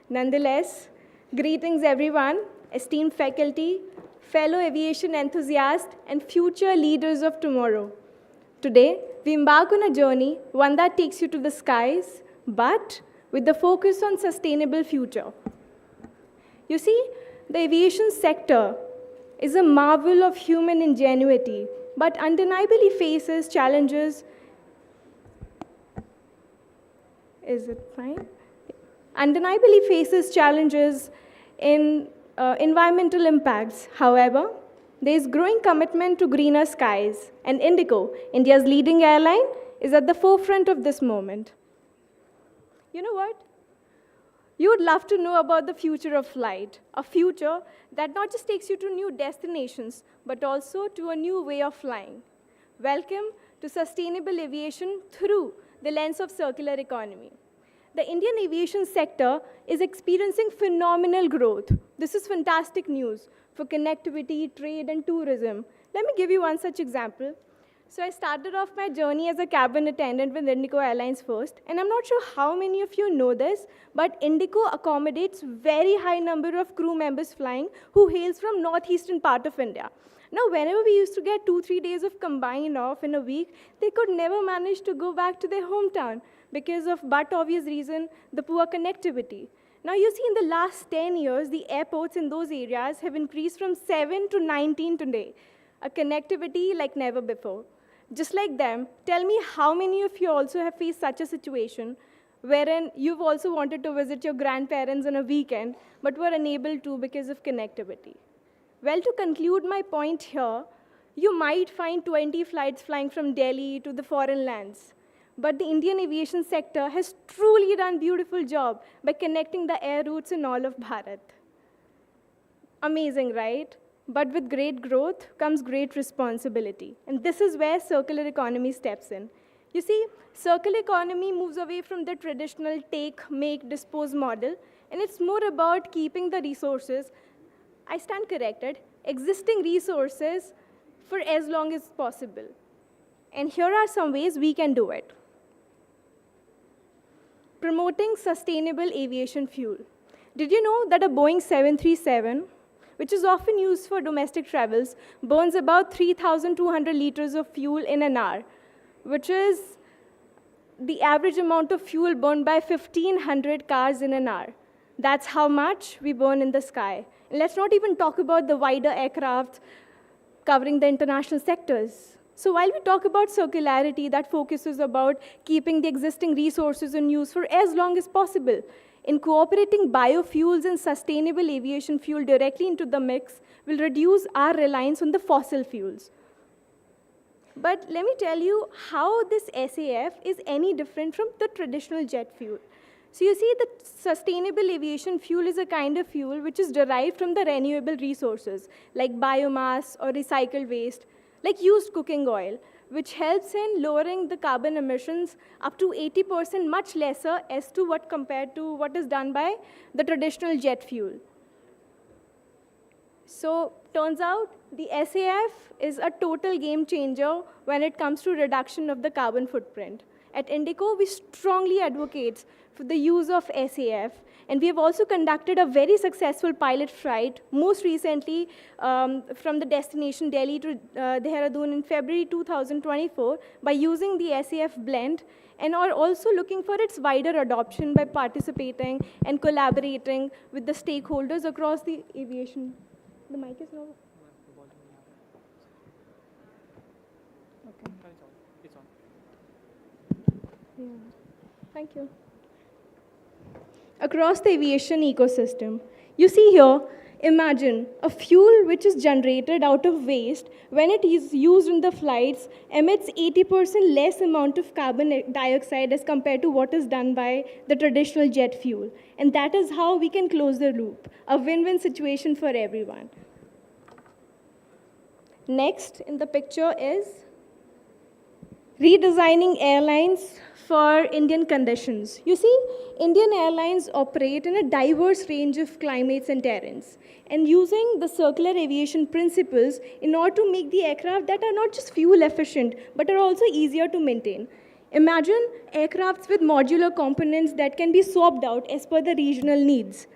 Nonetheless, greetings everyone, esteemed faculty, fellow aviation enthusiasts, and future leaders of tomorrow. Today, we embark on a journey, one that takes you to the skies, but with the focus on sustainable future. You see, the aviation sector is a marvel of human ingenuity, but undeniably faces challenges. Is it fine? Undeniably faces challenges in environmental impacts. However, there is growing commitment to greener skies, and Indigo, India's leading airline, is at the forefront of this moment. You know what? You would love to know about the future of flight, a future that not just takes you to new destinations, but also to a new way of flying. Welcome to sustainable aviation through the lens of circular economy. The Indian aviation sector is experiencing phenomenal growth. This is fantastic news for connectivity, trade, and tourism. Let me give you one such example. So I started off my journey as a cabin attendant with Indigo Airlines first, and I'm not sure how many of you know this, but Indigo accommodates very high number of crew members flying who hails from northeastern part of India. Now, whenever we used to get 2-3 days of combined off in a week, they could never manage to go back to their hometown because of but obvious reason, the poor connectivity. Now, you see in the last 10 years, the airports in those areas have increased from 7 to 19 today, a connectivity like never before. Just like them, tell me how many of you also have faced such a situation wherein you've also wanted to visit your grandparents on a weekend, but were unable to because of connectivity. Well, to conclude my point here, you might find 20 flights flying from Delhi to the foreign lands. But the Indian aviation sector has truly done a beautiful job by connecting the air routes in all of Bharat. Amazing, right? But with great growth comes great responsibility. And this is where circular economy steps in. You see, circular economy moves away from the traditional take, make, dispose model, and it's more about keeping the resources, I stand corrected, existing resources for as long as possible. And here are some ways we can do it. Promoting sustainable aviation fuel. Did you know that a Boeing 737, which is often used for domestic travels, burns about 3,200 liters of fuel in an hour, which is the average amount of fuel burned by 1,500 cars in an hour. That's how much we burn in the sky. And let's not even talk about the wider aircraft covering the international sectors. So while we talk about circularity that focuses about keeping the existing resources in use for as long as possible, incorporating biofuels and sustainable aviation fuel directly into the mix will reduce our reliance on the fossil fuels. But let me tell you how this SAF is any different from the traditional jet fuel. So you see, the sustainable aviation fuel is a kind of fuel which is derived from the renewable resources like biomass or recycled waste, like used cooking oil, which helps in lowering the carbon emissions up to 80%, much lesser as to what compared to what is done by the traditional jet fuel. So turns out the SAF is a total game changer when it comes to reduction of the carbon footprint. At Indigo, we strongly advocate for the use of SAF, and we have also conducted a very successful pilot flight, most recently from the destination Delhi to Dehradun in February 2024 by using the SAF blend, and are also looking for its wider adoption by participating and collaborating with the stakeholders across the aviation. The mic is now. Yeah. Thank you. Across the aviation ecosystem, you see here, imagine a fuel which is generated out of waste when it is used in the flights emits 80% less amount of carbon dioxide as compared to what is done by the traditional jet fuel. And that is how we can close the loop, a win-win situation for everyone. Next in the picture is redesigning airlines for Indian conditions. You see, Indian airlines operate in a diverse range of climates and terrains, and using the circular aviation principles in order to make the aircraft that are not just fuel efficient, but are also easier to maintain. Imagine aircrafts with modular components that can be swapped out as per the regional needs,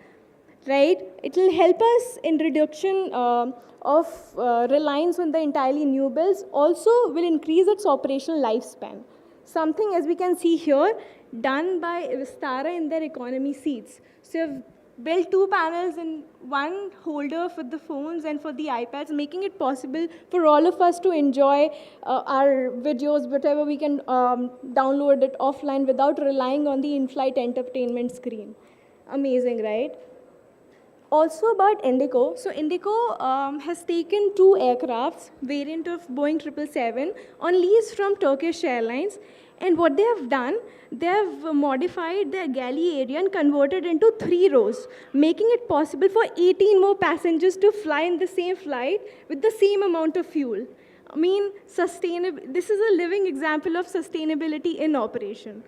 right? It will help us in reduction of reliance on the entirely renewables, also will increase its operational lifespan. Something, as we can see here, done by Vistara in their economy seats. So you've built 2 panels and 1 holder for the phones and for the iPads, making it possible for all of us to enjoy our videos, whatever we can download it offline without relying on the in-flight entertainment screen. Amazing, right? Also about Indigo. So Indigo has taken 2 aircrafts, variant of Boeing 777, on lease from Turkish Airlines. And what they have done, they have modified their galley area and converted into 3 rows, making it possible for 18 more passengers to fly in the same flight with the same amount of fuel. I mean, this is a living example of sustainability in operation.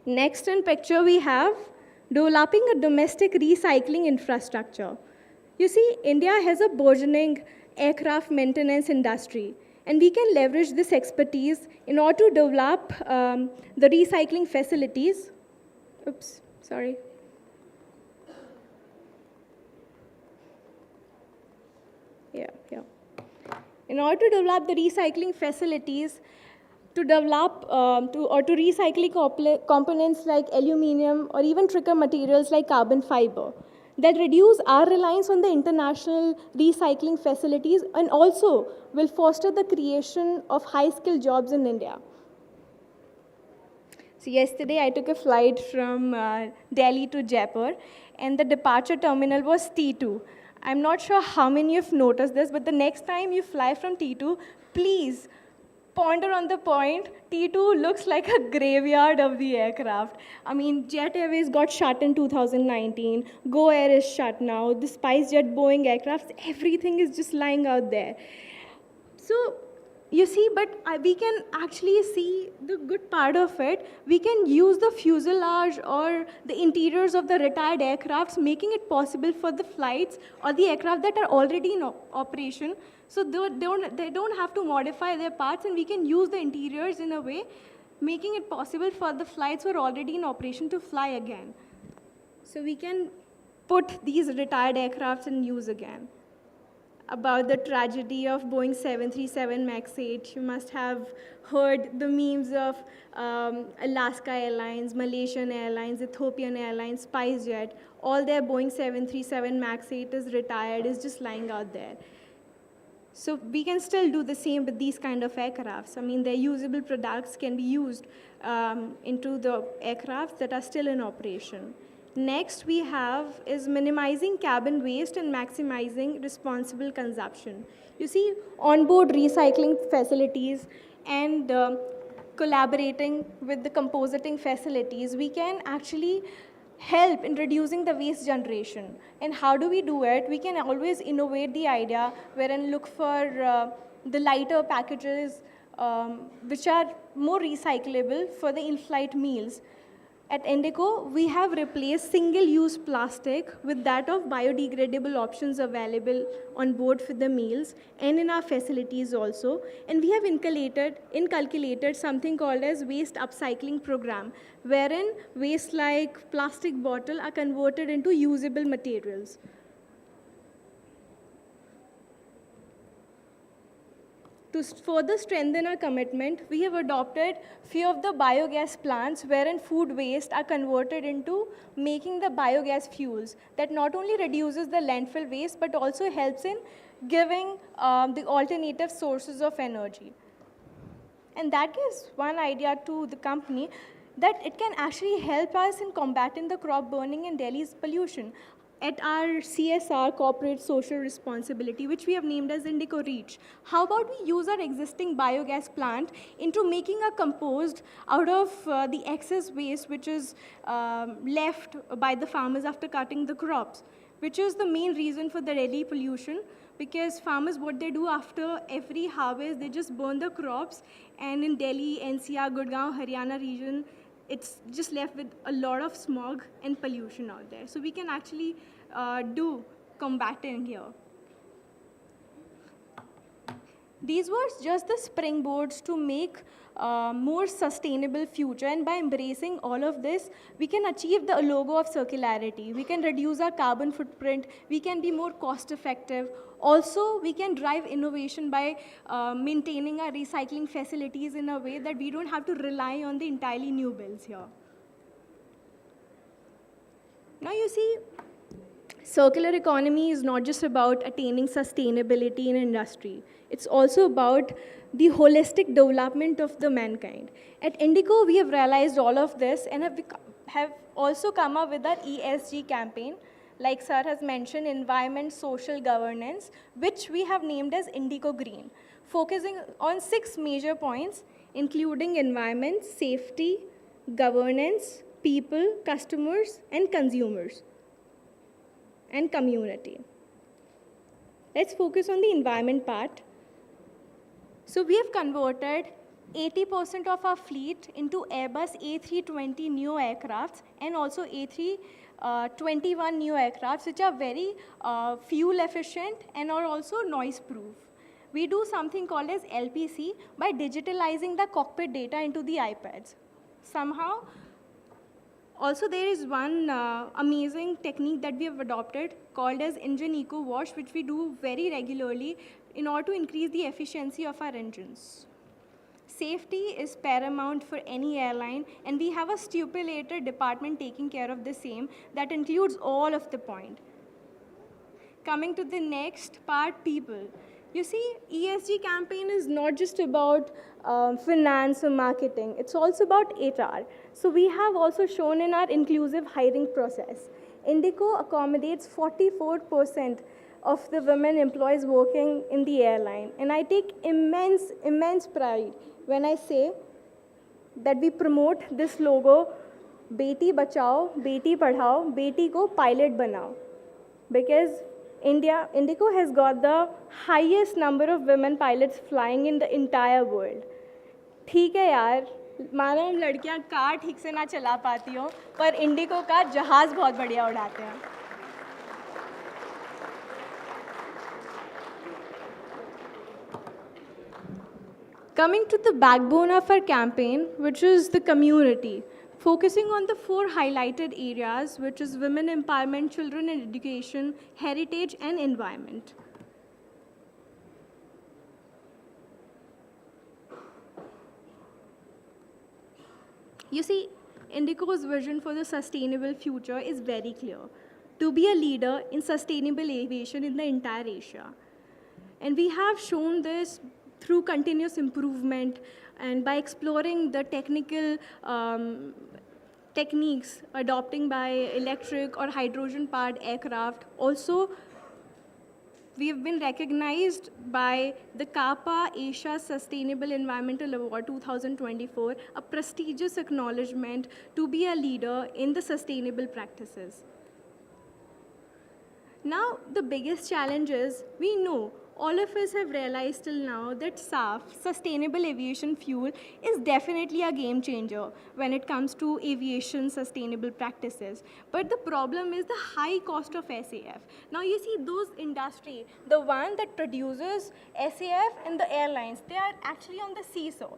Next in picture we have developing a domestic recycling infrastructure. You see, India has a burgeoning aircraft maintenance industry, and we can leverage this expertise in order to develop the recycling facilities. Oops, sorry. Yeah. In order to develop the recycling facilities, to develop to recycle components like aluminum or even trickier materials like carbon fiber that reduce our reliance on the international recycling facilities and also will foster the creation of high-skilled jobs in India. So yesterday I took a flight from Delhi to Jaipur, and the departure terminal was T2. I'm not sure how many of you have noticed this, but the next time you fly from T2, please ponder on the point, T2 looks like a graveyard of the aircraft. I mean, Jet Airways got shut in 2019, Go Air is shut now, the SpiceJet Boeing aircrafts, everything is just lying out there. So, you see, but we can actually see the good part of it. We can use the fuselage or the interiors of the retired aircrafts, making it possible for the flights or the aircraft that are already in operation. So they don't have to modify their parts, and we can use the interiors in a way, making it possible for the flights who are already in operation to fly again. So we can put these retired aircrafts in use again. About the tragedy of Boeing 737 MAX 8, you must have heard the memes of Alaska Airlines, Malaysian Airlines, Ethiopian Airlines, SpiceJet. All their Boeing 737 MAX 8 is retired, is just lying out there. So we can still do the same with these kind of aircrafts. I mean, their usable products can be used into the aircrafts that are still in operation. Next we have is minimizing cabin waste and maximizing responsible consumption. You see, onboard recycling facilities and collaborating with the compositing facilities, we can actually help in reducing the waste generation. And how do we do it? We can always innovate the idea wherein look for the lighter packages which are more recyclable for the in-flight meals. At Indigo, we have replaced single-use plastic with that of biodegradable options available on board for the meals and in our facilities also. And we have inculcated something called as waste upcycling program, wherein waste like plastic bottle are converted into usable materials. To further strengthen our commitment, we have adopted few of the biogas plants wherein food waste are converted into making the biogas fuels that not only reduces the landfill waste but also helps in giving the alternative sources of energy. And that gives one idea to the company that it can actually help us in combating the crop burning and Delhi's pollution. At our CSR, Corporate Social Responsibility, which we have named as Indico Reach, how about we use our existing biogas plant into making a compost out of the excess waste which is left by the farmers after cutting the crops, which is the main reason for the Delhi pollution, because farmers, what they do after every harvest, they just burn the crops, and in Delhi, NCR, Gurgaon, Haryana region, it's just left with a lot of smog and pollution out there. So we can actually do combating here. These were just the springboards to make more sustainable future, and by embracing all of this, we can achieve the logo of circularity. We can reduce our carbon footprint. We can be more cost effective. Also, we can drive innovation by maintaining our recycling facilities in a way that we don't have to rely on the entirely new builds here. Now you see, circular economy is not just about attaining sustainability in industry. It's also about the holistic development of the mankind. At Indico, we have realized all of this and have also come up with our ESG campaign, like sir has mentioned, environment, social governance, which we have named as Indico Green, focusing on 6 major points, including environment, safety, governance, people, customers, and consumers, and community. Let's focus on the environment part. So we have converted 80% of our fleet into Airbus A320 neo aircrafts and also A321 neo aircrafts, which are very fuel efficient and are also noise proof. We do something called as LPC by digitalizing the cockpit data into the iPads. Somehow, also there is one amazing technique that we have adopted called as engine eco wash, which we do very regularly in order to increase the efficiency of our engines. Safety is paramount for any airline, and we have a stipulated department taking care of the same that includes all of the point. Coming to the next part, people. You see, ESG campaign is not just about finance or marketing, it's also about HR. So we have also shown in our inclusive hiring process. Indico accommodates 44% of the women employees working in the airline. And I take immense pride when I say that we promote this logo, Beti Bachao, Beti Padhao, Beti Ko Pilot Banao. Because Indico has got the highest number of women pilots flying in the entire world. ठीक है यार, मानो हम लड़कियां car ठीक से ना चला पाती हो, पर इंडिको का जहाज बहुत बढ़िया उड़ाते हैं. Coming to the backbone of our campaign, which is the community, focusing on the 4 highlighted areas, which is women empowerment, children and education, heritage, and environment. You see, Indico's vision for the sustainable future is very clear: to be a leader in sustainable aviation in the entire Asia. And we have shown this through continuous improvement and by exploring the technical techniques adopting by electric or hydrogen-powered aircraft. Also, we have been recognized by the CAPA Asia Sustainable Environmental Award 2024, a prestigious acknowledgement to be a leader in the sustainable practices. Now, the biggest challenge is, we know, all of us have realized till now that SAF, Sustainable Aviation Fuel, is definitely a game changer when it comes to aviation sustainable practices. But the problem is the high cost of SAF. Now you see those industry, the one that produces SAF and the airlines, they are actually on the seesaw.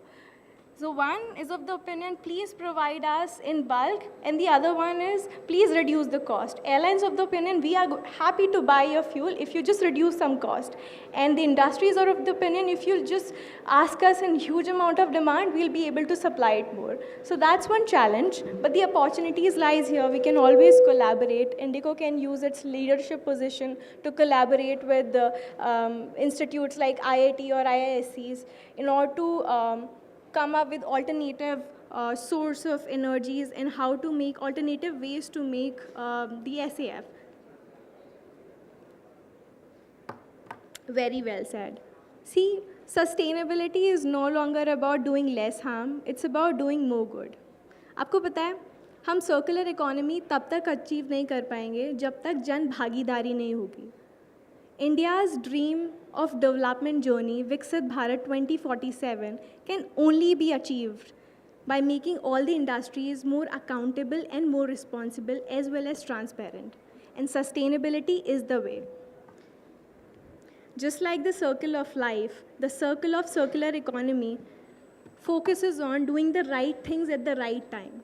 So one is of the opinion, please provide us in bulk, and the other one is, please reduce the cost. Airlines of the opinion, we are happy to buy your fuel if you just reduce some cost. And the industries are of the opinion, if you just ask us in huge amount of demand, we'll be able to supply it more. So that's one challenge, but the opportunities lies here. We can always collaborate. Indico can use its leadership position to collaborate with the institutes like IIT or IISCs in order to come up with alternative source of energies and how to make alternative ways to make the SAF. Very well said. See, sustainability is no longer about doing less harm, it's about doing more good. आपको पता है हम circular economy तब तक achieve नहीं कर पाएंगे जब तक जन भागीदारी नहीं होगी. India's dream of development journey, Viksit Bharat 2047, can only be achieved by making all the industries more accountable and more responsible as well as transparent. And sustainability is the way. Just like the circle of life, the circle of circular economy focuses on doing the right things at the right time.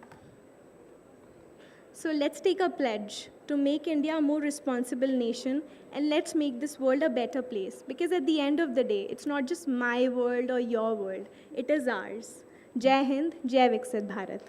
So let's take a pledge to make India a more responsible nation, and let's make this world a better place. Because at the end of the day, it's not just my world or your world, it is ours. Jai Hind, Jai Viksit Bharat.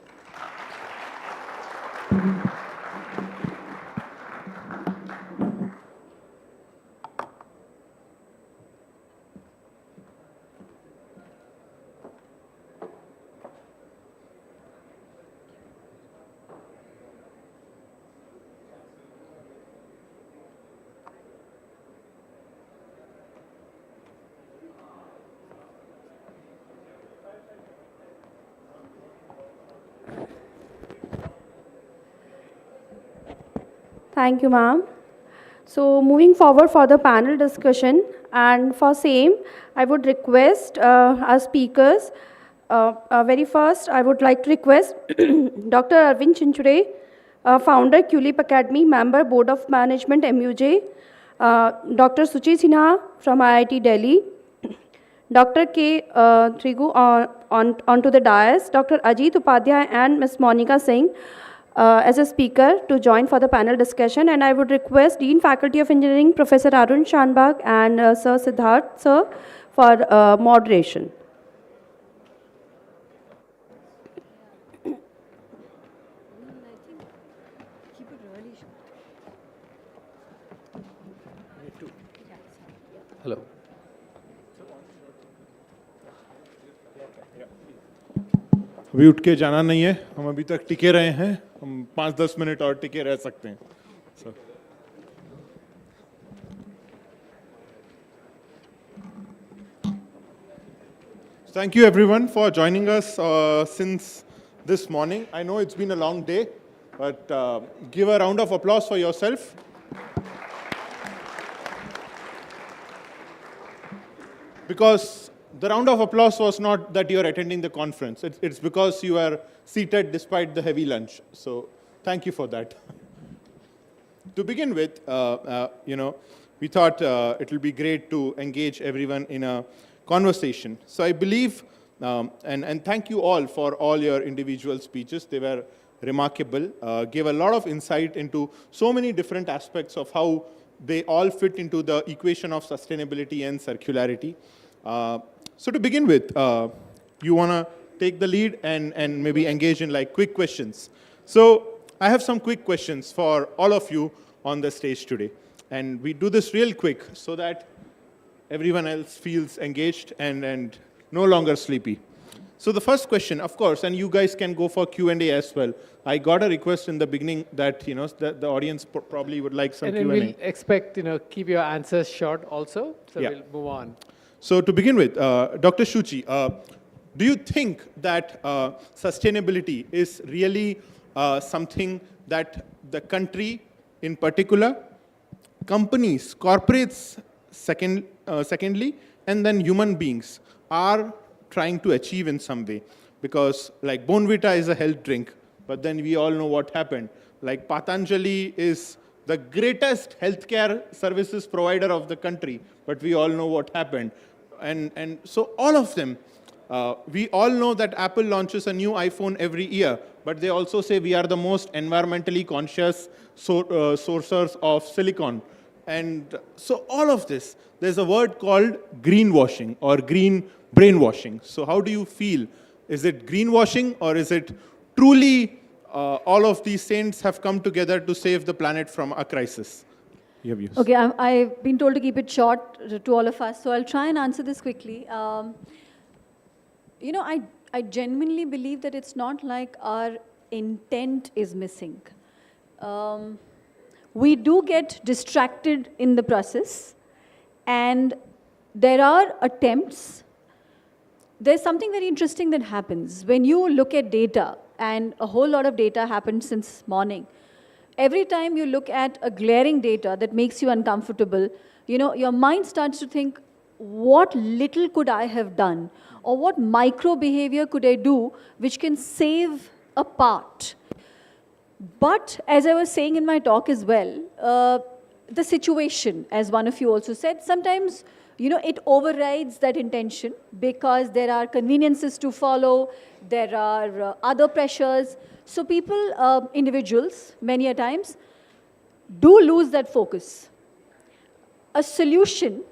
Thank you, ma'am. So moving forward for the panel discussion, and for same, I would request our speakers. Very first, I would like to request Dr. Arvind Chinchure, founder, QLEAP Academy, member, Board of Management, MUJ, Dr. Suchi Sinha from IIT Delhi, Dr. K. Trigu onto the dais, Dr. Ajit Upadhyay and Ms. Monica Singh as a speaker to join for the panel discussion. And I would request Dean Faculty of Engineering, Professor Arun Shanbag and Sir Siddharth, sir, for moderation.
Hello.
अभी उठ के जाना नहीं है, हम अभी तक टिके रहे हैं, हम 5-10 मिनट और टिके रह सकते हैं. So. Thank you everyone for joining us since this morning. I know it's been a long day, but give a round of applause for yourself. Because the round of applause was not that you are attending the conference. It's because you are seated despite the heavy lunch. So thank you for that. To begin with, we thought it will be great to engage everyone in a conversation. So I believe, and thank you all for all your individual speeches. They were remarkable, gave a lot of insight into so many different aspects of how they all fit into the equation of sustainability and circularity. So to begin with, you want to take the lead and maybe engage in like quick questions. So I have some quick questions for all of you on the stage today. And we do this real quick so that everyone else feels engaged and no longer sleepy. So the first question, of course, and you guys can go for Q&A as well. I got a request in the beginning that, that the audience probably would like some Q&A.
And we'll expect, keep your answers short also. So
Yeah.
we'll move on.
So to begin with, Dr. Shuchi, do you think that sustainability is really something that the country in particular, companies, corporates secondly, and then human beings are trying to achieve in some way? Because like Bonvita is a health drink, but then we all know what happened. Like Patanjali is the greatest healthcare services provider of the country, but we all know what happened. And so all of them, we all know that Apple launches a new iPhone every year, but they also say we are the most environmentally conscious sourcers of silicon. And so all of this, there's a word called greenwashing or green brainwashing. So how do you feel? Is it greenwashing, or is it truly all of these saints have come together to save the planet from a crisis? You have views.
Okay, I've been told to keep it short to all of us, so I'll try and answer this quickly. I I genuinely believe that it's not like our intent is missing. We do get distracted in the process, and there are attempts. There's something very interesting that happens. When you look at data, and a whole lot of data happened since morning, every time you look at a glaring data that makes you uncomfortable, you know, your mind starts to think, what little could I have done? Or what micro behavior could I do which can save a part? But as I was saying in my talk as well, the situation, as one of you also said, sometimes, you know, it overrides that intention because there are conveniences to follow, there are other pressures. So people, individuals, many a times, do lose that focus. A solution,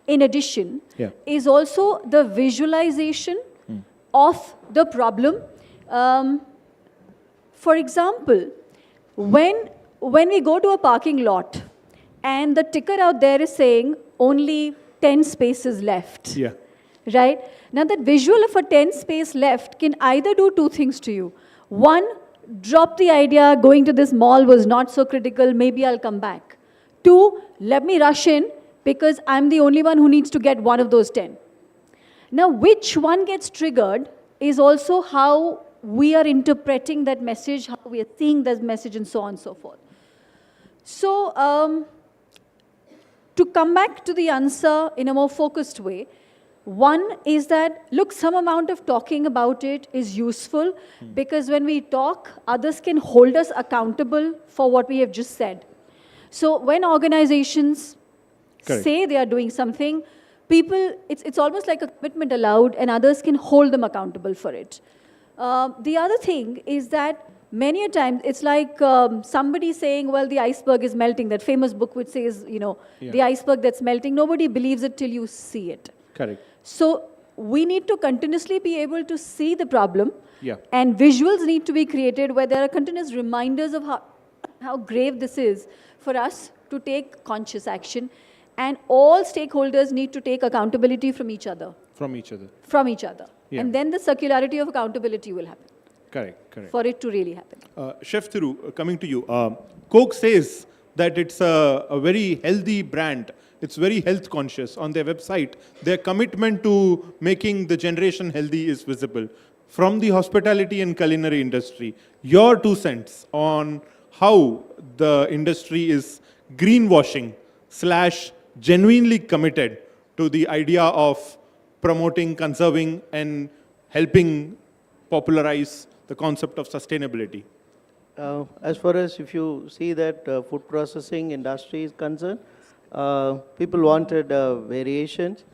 in addition, is also the visualization of the problem. For example, when we go to a parking lot and the ticker out there is saying only 10 spaces left, right? Now that visual of a 10 space left can either do two things to you. One, drop the idea, going to this mall was not so critical, maybe I'll come back. Two, let me rush in because I'm the only one who needs to get one of those 10. Now, which one gets triggered is also how we are interpreting that message, how we are seeing that message, and so on and so forth. So, to come back to the answer in a more focused way, one is that, look, some amount of talking about it is useful because when we talk, others can hold us accountable for what we have just said. So when organizations say they are doing something, people, it's almost like a commitment allowed and others can hold them accountable for it. The other thing is that many a times it's like somebody saying, well, the iceberg is melting. That famous book which says, you know, the iceberg that's melting, nobody believes it till you see it.
Correct.
So we need to continuously be able to see the problem, and visuals need to be created where there are continuous reminders of how grave this is for us to take conscious action, and all stakeholders need to take accountability from each other.
From each other.
From each other. And then the circularity of accountability will happen.
Correct, correct.
For it to really happen.
Chef Thiru, coming to you. Coke says that it's a very healthy brand. It's very health conscious. On their website, their commitment to making the generation healthy is visible. From the hospitality and culinary industry, your 2 cents on how the industry is greenwashing / genuinely committed to the idea of promoting, conserving, and helping popularize the concept of sustainability.
As far as if you see that food processing industry is concerned, people wanted variations,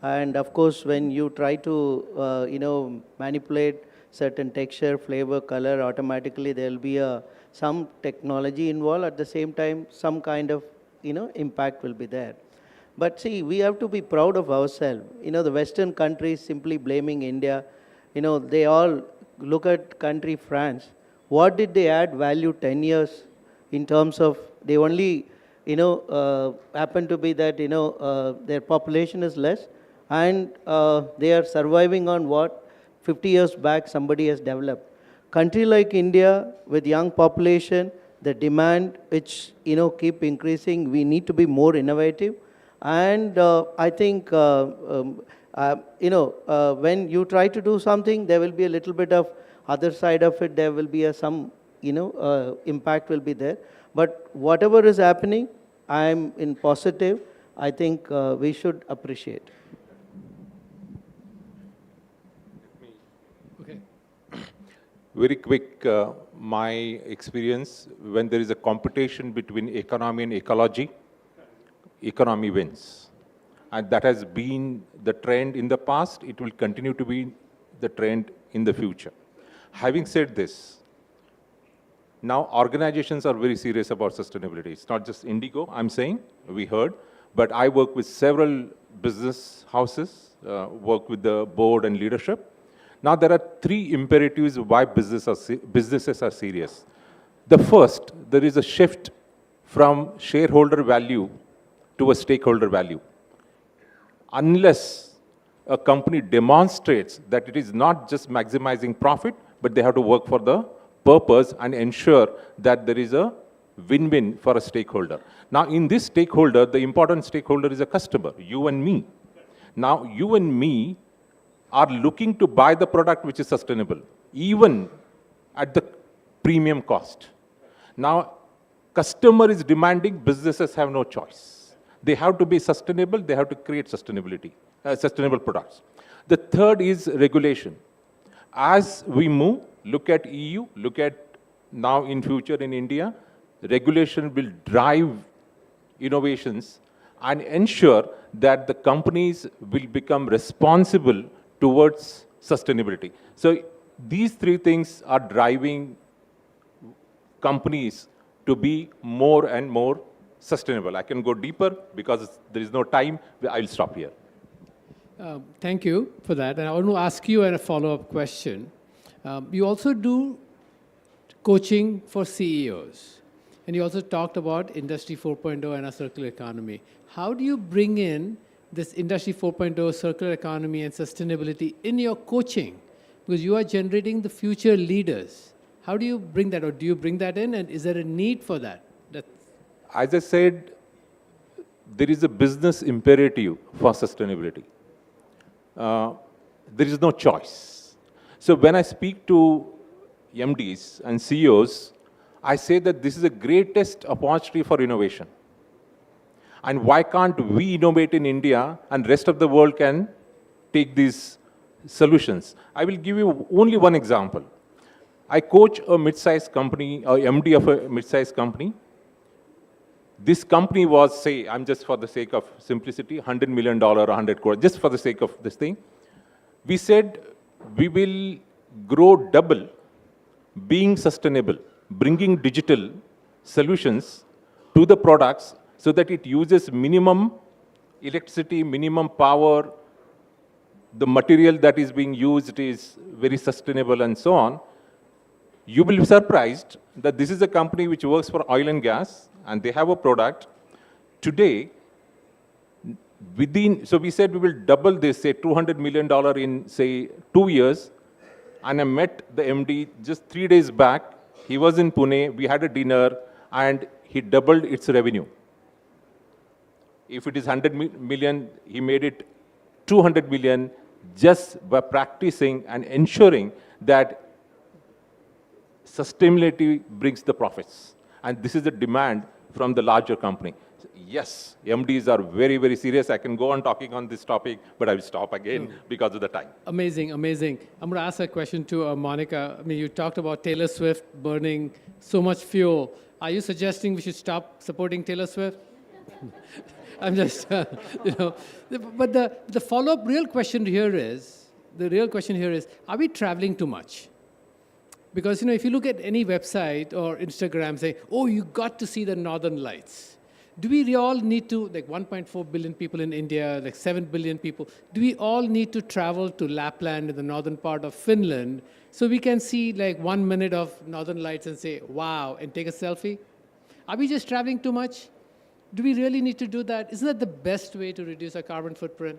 and of course when you try to manipulate certain texture, flavor, color, automatically there will be some technology involved. At the same time, some kind of impact will be there. But see, we have to be proud of ourselves. The Western countries simply blaming India. They all look at country France. What did they add value 10 years in terms of they only happen to be that their population is less, and they are surviving on what 50 years back somebody has developed. Country like India with young population, the demand which keep increasing, we need to be more innovative. And I think when you try to do something, there will be a little bit of other side of it. There will be some impact will be there. But whatever is happening, I am in positive. I think we should appreciate.
Very quick, my experience, when there is a competition between economy and ecology, economy wins. And that has been the trend in the past. It will continue to be the trend in the future. Having said this, now organizations are very serious about sustainability. It's not just Indigo, I'm saying, we heard, but I work with several business houses, work with the board and leadership. Now there are 3 imperatives why businesses are serious. The first, there is a shift from shareholder value to a stakeholder value. Unless a company demonstrates that it is not just maximizing profit, but they have to work for the purpose and ensure that there is a win-win for a stakeholder. Now, in this stakeholder, the important stakeholder is a customer, you and me. Now, you and me are looking to buy the product which is sustainable, even at the premium cost. Now, customer is demanding, businesses have no choice. They have to be sustainable, they have to create sustainability, sustainable products. The third is regulation. As we move, look at EU, look at now in future in India, regulation will drive innovations and ensure that the companies will become responsible towards sustainability. So these three things are driving companies to be more and more sustainable. I can go deeper because there is no time. I'll stop here.
Thank you for that. And I want to ask you a follow-up question. You also do coaching for CEOs. And you also talked about Industry 4.0 and a circular economy. How do you bring in this Industry 4.0, circular economy and sustainability in your coaching? Because you are generating the future leaders. How do you bring that, or do you bring that in, and is there a need for that?
As I said, there is a business imperative for sustainability. There is no choice. So when I speak to MDs and CEOs, I say that this is the greatest opportunity for innovation. And why can't we innovate in India and rest of the world can take these solutions? I will give you only one example. I coach a mid-sized company, or MD of a mid-sized company. This company was, say, I'm just for the sake of simplicity, $100 million or 100 crore, just for the sake of this thing. We said we will grow double being sustainable, bringing digital solutions to the products so that it uses minimum electricity, minimum power, the material that is being used is very sustainable and so on. You will be surprised that this is a company which works for oil and gas, and they have a product. Today, so we said we will double this, say $200 million in, say, 2 years. And I met the MD just 3 days back. He was in Pune, we had a dinner, and he doubled its revenue. If it is 100 million, he made it 200 million just by practicing and ensuring that sustainability brings the profits. And this is the demand from the larger company. Yes, MDs are very, very serious. I can go on talking on this topic, but I will stop again because of the time.
Amazing, amazing. I'm going to ask a question to Monica. I mean, you talked about Taylor Swift burning so much fuel. Are you suggesting we should stop supporting Taylor Swift? I'm just, you know. But the follow-up real question here is, are we traveling too much? Because, you know, if you look at any website or Instagram saying, oh, you got to see the Northern Lights. Do we all need to, like 1.4 billion people in India, like 7 billion people, do we all need to travel to Lapland in the northern part of Finland so we can see like 1 minute of Northern Lights and say, wow, and take a selfie? Are we just traveling too much? Do we really need to do that? Isn't that the best way to reduce our carbon footprint?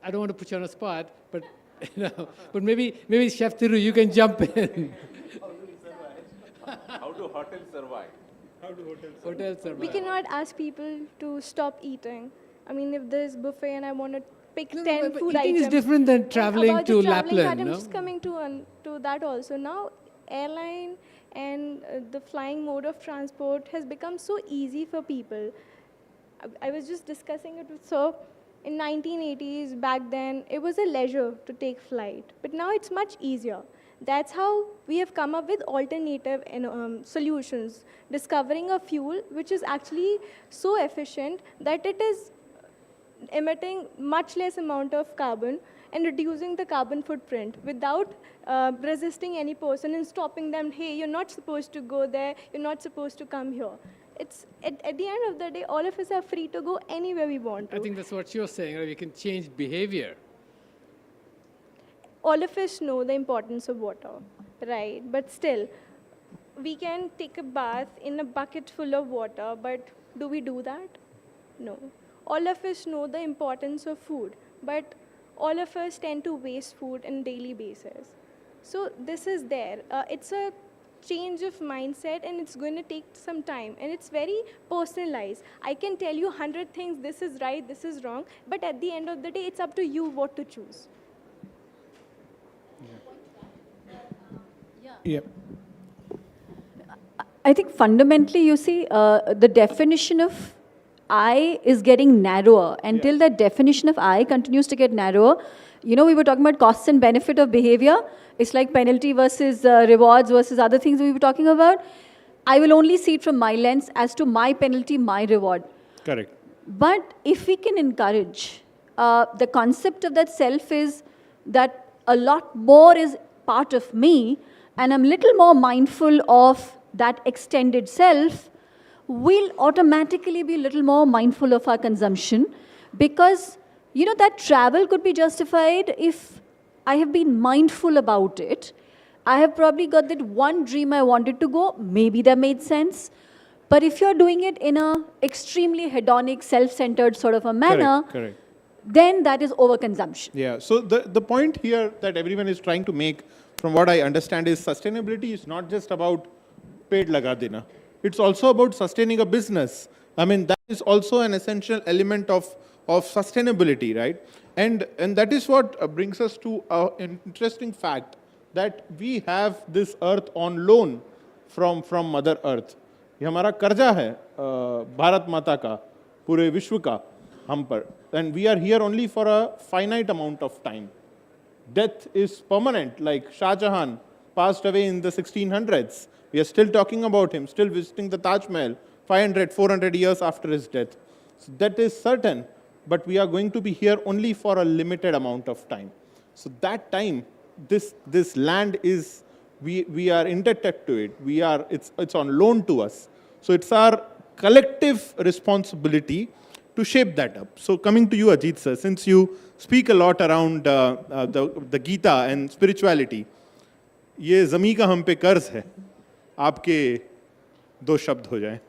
I don't want to put you on a spot, but you know, but maybe Chef Thiru, you can jump in.
How do hotels survive?
How do hotels survive?
We cannot ask people to stop eating. I mean, if there's buffet and I want to pick 10 food
eating
items.
is different than traveling
about
to
the traveling
Lapland,
part, I'm
no?
just coming to that also. Now, airline and the flying mode of transport has become so easy for people. I was just discussing it with Sir. In 1980s, back then, it was a leisure to take flight. But now it's much easier. That's how we have come up with alternative solutions, discovering a fuel which is actually so efficient that it is emitting much less amount of carbon and reducing the carbon footprint without resisting any person and stopping them, hey, you're not supposed to go there, you're not supposed to come here. It's, at the end of the day, all of us are free to go anywhere we want to.
I think that's what you're saying, right? We can change behavior.
All of us know the importance of water, right? But still, we can take a bath in a bucket full of water, but do we do that? No. All of us know the importance of food, but all of us tend to waste food on a daily basis. So this is there. It's a change of mindset, and it's going to take some time, and it's very personalized. I can tell you 100 things, this is right, this is wrong, but at the end of the day, it's up to you what to choose.
Yeah.
I think fundamentally, you see, the definition of I is getting narrower. Until that definition of I continues to get narrower, you know, we were talking about costs and benefit of behavior. It's like penalty versus rewards versus other things we were talking about. I will only see it from my lens as to my penalty, my reward.
Correct.
But if we can encourage, the concept of that self is that a lot more is part of me, and I'm little more mindful of that extended self, we'll automatically be a little more mindful of our consumption, because, you know, that travel could be justified if I have been mindful about it. I have probably got that one dream I wanted to go, maybe that made sense. But if you're doing it in a extremely hedonic, self-centered sort of a manner,
Correct.
then that is overconsumption.
Yeah, so the point here that everyone is trying to make, from what I understand, is sustainability is not just about paid laga dena. It's also about sustaining a business. I mean, that is also an essential element of sustainability, right? And that is what brings us to an interesting fact, that we have this earth on loan from Mother Earth. ये हमारा कर्जा है भारत माता का, पूरे विश्व का हम पर. And we are here only for a finite amount of time. Death is permanent, like Shah Jahan passed away in the 1600s. We are still talking about him, still visiting the Taj Mahal 500, 400 years after his death. So that is certain, but we are going to be here only for a limited amount of time. So that time, this land is, we are indebted to it. It's on loan to us. So it's our collective responsibility to shape that up. So coming to you, Ajit sir, since you speak a lot around the Gita and spirituality, ये ज़मीं का हम पे कर्ज है, आपके दो शब्द हो जाएं.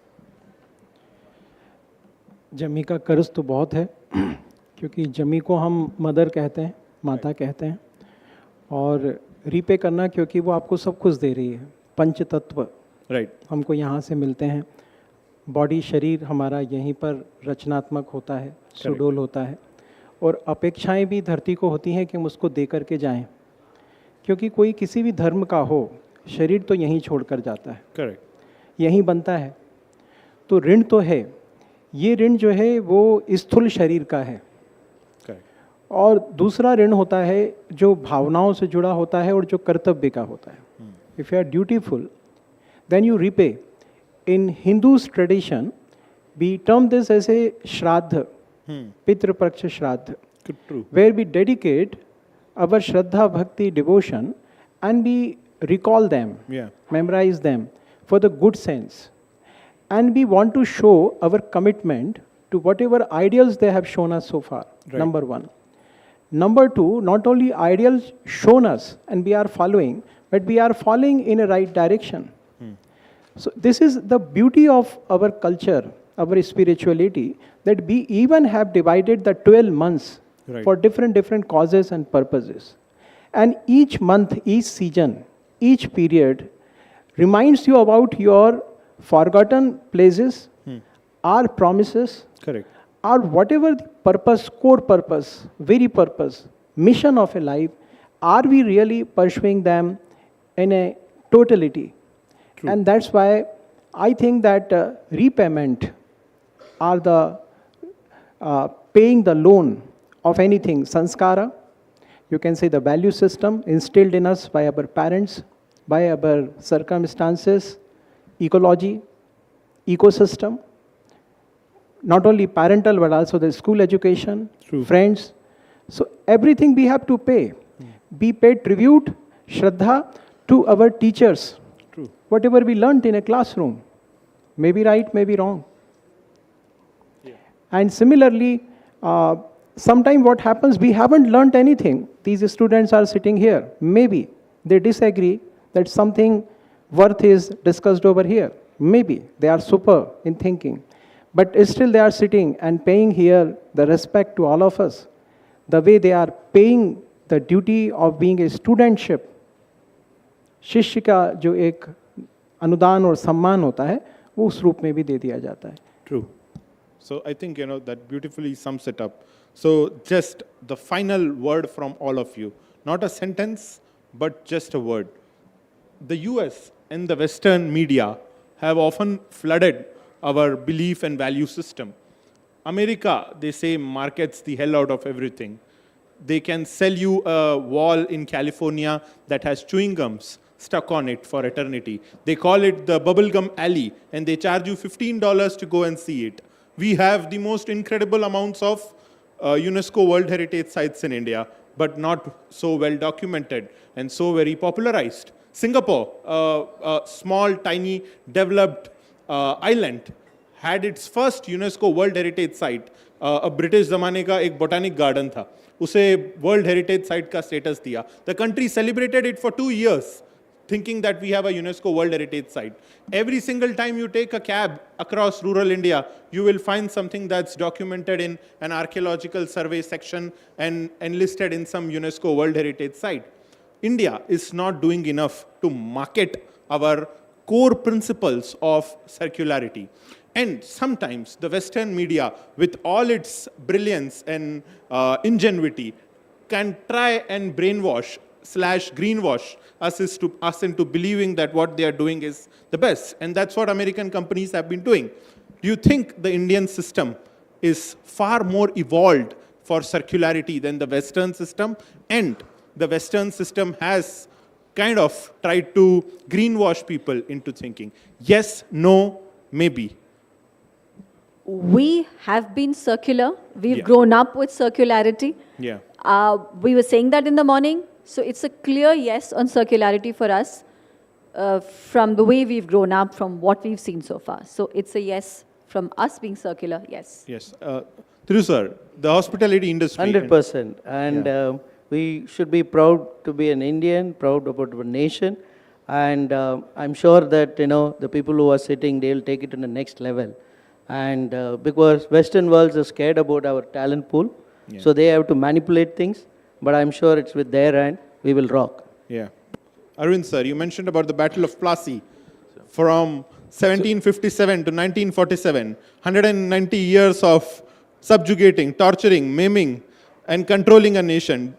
जमी का कर्ज तो बहुत है, क्योंकि जमी को हम मदर कहते हैं, माता कहते हैं, और रीपे करना क्योंकि वो आपको सब कुछ दे रही है. पंच तत्व हमको यहाँ से मिलते हैं. बॉडी, शरीर हमारा यहीं पर रचनात्मक होता है, सुडोल होता है, और अपेक्षाएं भी धरती को होती हैं कि हम उसको दे करके जाएं, क्योंकि कोई किसी भी धर्म का हो, शरीर तो यहीं छोड़कर जाता है.
करेक्ट.
यहीं बनता है. तो ऋण तो है, ये ऋण जो है वो स्थूल शरीर का है. और दूसरा ऋण होता है जो भावनाओं से जुड़ा होता है और जो कर्तव्य का होता है. If you are dutiful, then you repay. In Hindus tradition we term this as a shraddha, Pitrupaksha shraddha, where we dedicate our Shraddha, Bhakti, devotion, and we recall them, memorize them for the good sense. And we want to show our commitment to whatever ideals they have shown us so far, number one. Number two, not only ideals shown us and we are following, but we are following in a right direction. So this is the beauty of our culture, our spirituality, that we even have divided the 12 months for different causes and purposes. And each month, each season, each period reminds you about your forgotten places, our promises, or whatever the purpose, core purpose, very purpose, mission of a life, are we really pursuing them in a totality? And that's why I think that repayment or the paying the loan of anything, sanskara, you can say the value system instilled in us by our parents, by our circumstances, ecology, ecosystem, not only parental but also the school education, friends. So everything we have to pay. We pay tribute, shraddha to our teachers. Whatever we learnt in a classroom, maybe right, maybe wrong. And similarly, sometimes what happens, we haven't learnt anything. These students are sitting here. Maybe they disagree that something worth is discussed over here. Maybe they are super in thinking. But still they are sitting and paying here the respect to all of us. the way they are paying the duty of being a studentship, शिष्य का जो एक अनुदान और सम्मान होता है वो उस रूप में भी दे दिया जाता है.
True. So I think, that beautifully sums it up. So just the final word from all of you, not a sentence, but just a word. The US and the Western media have often flooded our belief and value system. America, they say, markets the hell out of everything. They can sell you a wall in California that has chewing gums stuck on it for eternity. They call it the bubblegum alley, and they charge you $15 to go and see it. We have the most incredible amounts of UNESCO World Heritage sites in India, but not so well documented and so very popularized. Singapore, a small, tiny, developed island, had its first UNESCO World Heritage site. A British ज़माने का एक botanic garden था. उसे World Heritage site का status दिया. The country celebrated it for 2 years, thinking that we have a UNESCO World Heritage site. Every single time you take a cab across rural India, you will find something that's documented in an archaeological survey section and listed in some UNESCO World Heritage site. India is not doing enough to market our core principles of circularity. And sometimes the Western media, with all its brilliance and ingenuity, can try and brainwash / greenwash us into believing that what they are doing is the best. And that's what American companies have been doing. Do you think the Indian system is far more evolved for circularity than the Western system? And the Western system has kind of tried to greenwash people into thinking, yes, no, maybe.
We have been circular. We've grown up with circularity.
Yeah.
We were saying that in the morning. So it's a clear yes on circularity for us from the way we've grown up, from what we've seen so far. So it's a yes from us being circular, yes.
Yes. Thiru sir, the hospitality industry.
100%. And we should be proud to be an Indian, proud about our nation. And I'm sure that, the people who are sitting, they'll take it to the next level. And because Western worlds are scared about our talent pool, so they have to manipulate things. But I'm sure it's with their hand, we will rock.
Yeah. Arvind sir, you mentioned about the Battle of Plassey. From 1757 to 1947, 190 years of subjugating, torturing, maiming, and controlling a nation.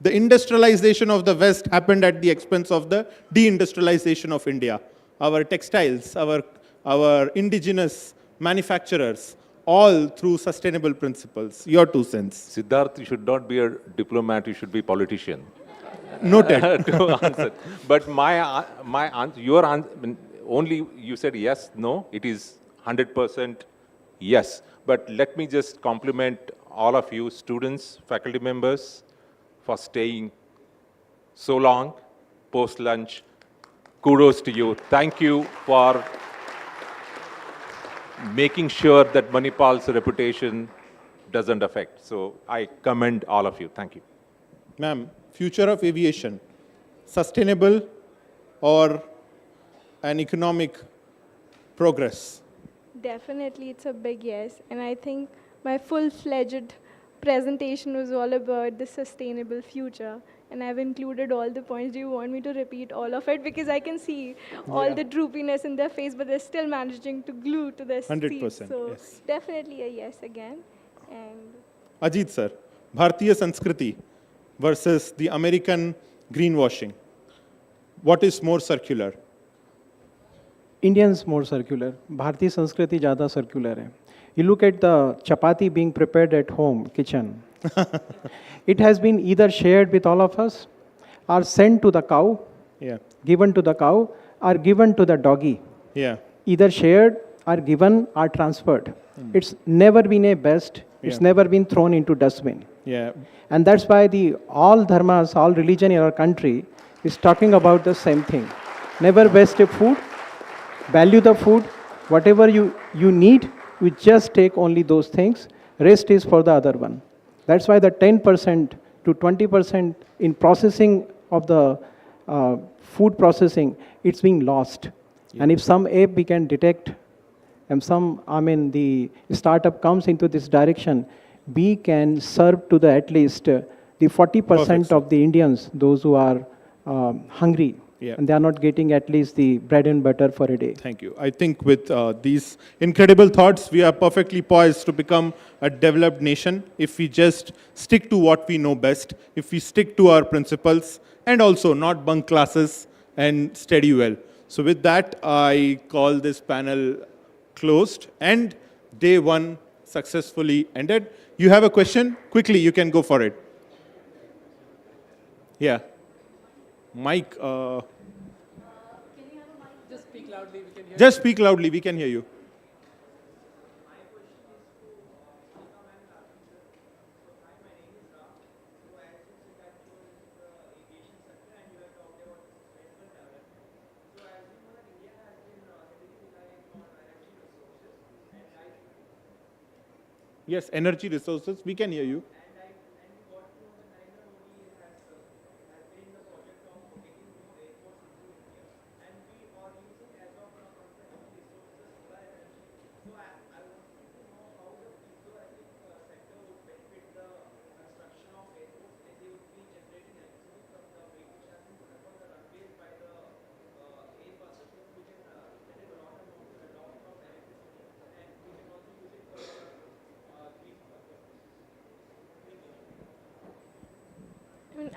The industrialization of the West happened at the expense of the deindustrialization of India. Our textiles, our indigenous manufacturers, all through sustainable principles. Your 2 cents.
Siddharth, you should not be a diplomat, you should be a politician.
Noted.
To answer. But my answer, your answer, only you said yes, no, it is 100% yes. But let me just compliment all of you, students, faculty members, for staying so long, post-lunch. Kudos to you. Thank you for making sure that Manipal's reputation doesn't affect. So I commend all of you. Thank you.
Ma'am, future of aviation, sustainable or an economic progress?
Definitely, it's a big yes. And I think my full-fledged presentation was all about the sustainable future. And I've included all the points. Do you want me to repeat all of it? Because I can see all the droopiness in their face, but they're still managing to glue to their
100%,
seats. So
yes.
definitely a yes again. And
Ajit sir, Bharatiya Sanskriti versus the American greenwashing. What is more circular?
Indians more circular. Bharatiya Sanskriti ज़्यादा circular है. You look at the chapati being prepared at home, kitchen. It has been either shared with all of us, or sent to the cow, given to the cow, or given to the doggy.
Yeah.
Either shared, or given, or transferred. It's never been a best. It's never been thrown into dustbin.
Yeah.
And that's why all dharmas, all religion in our country is talking about the same thing. Never waste a food. Value the food. Whatever you need, you just take only those things. Rest is for the other one. That's why the 10% to 20% in processing of the food processing, it's being lost. And if some app we can detect, and the startup comes into this direction, we can serve to the at least the 40% of the Indians, those who are hungry, and they are not getting at least the bread and butter for a day.
Thank you. I think with these incredible thoughts, we are perfectly poised to become a developed nation if we just stick to what we know best, if we stick to our principles, and also not bunk classes and study well. So with that, I call this panel closed and day one successfully ended. You have a question? Quickly, you can go for it. Yeah. Mike.
Just speak loudly, we can hear
Just speak loudly, we can hear you. Yes, energy resources, we can hear you.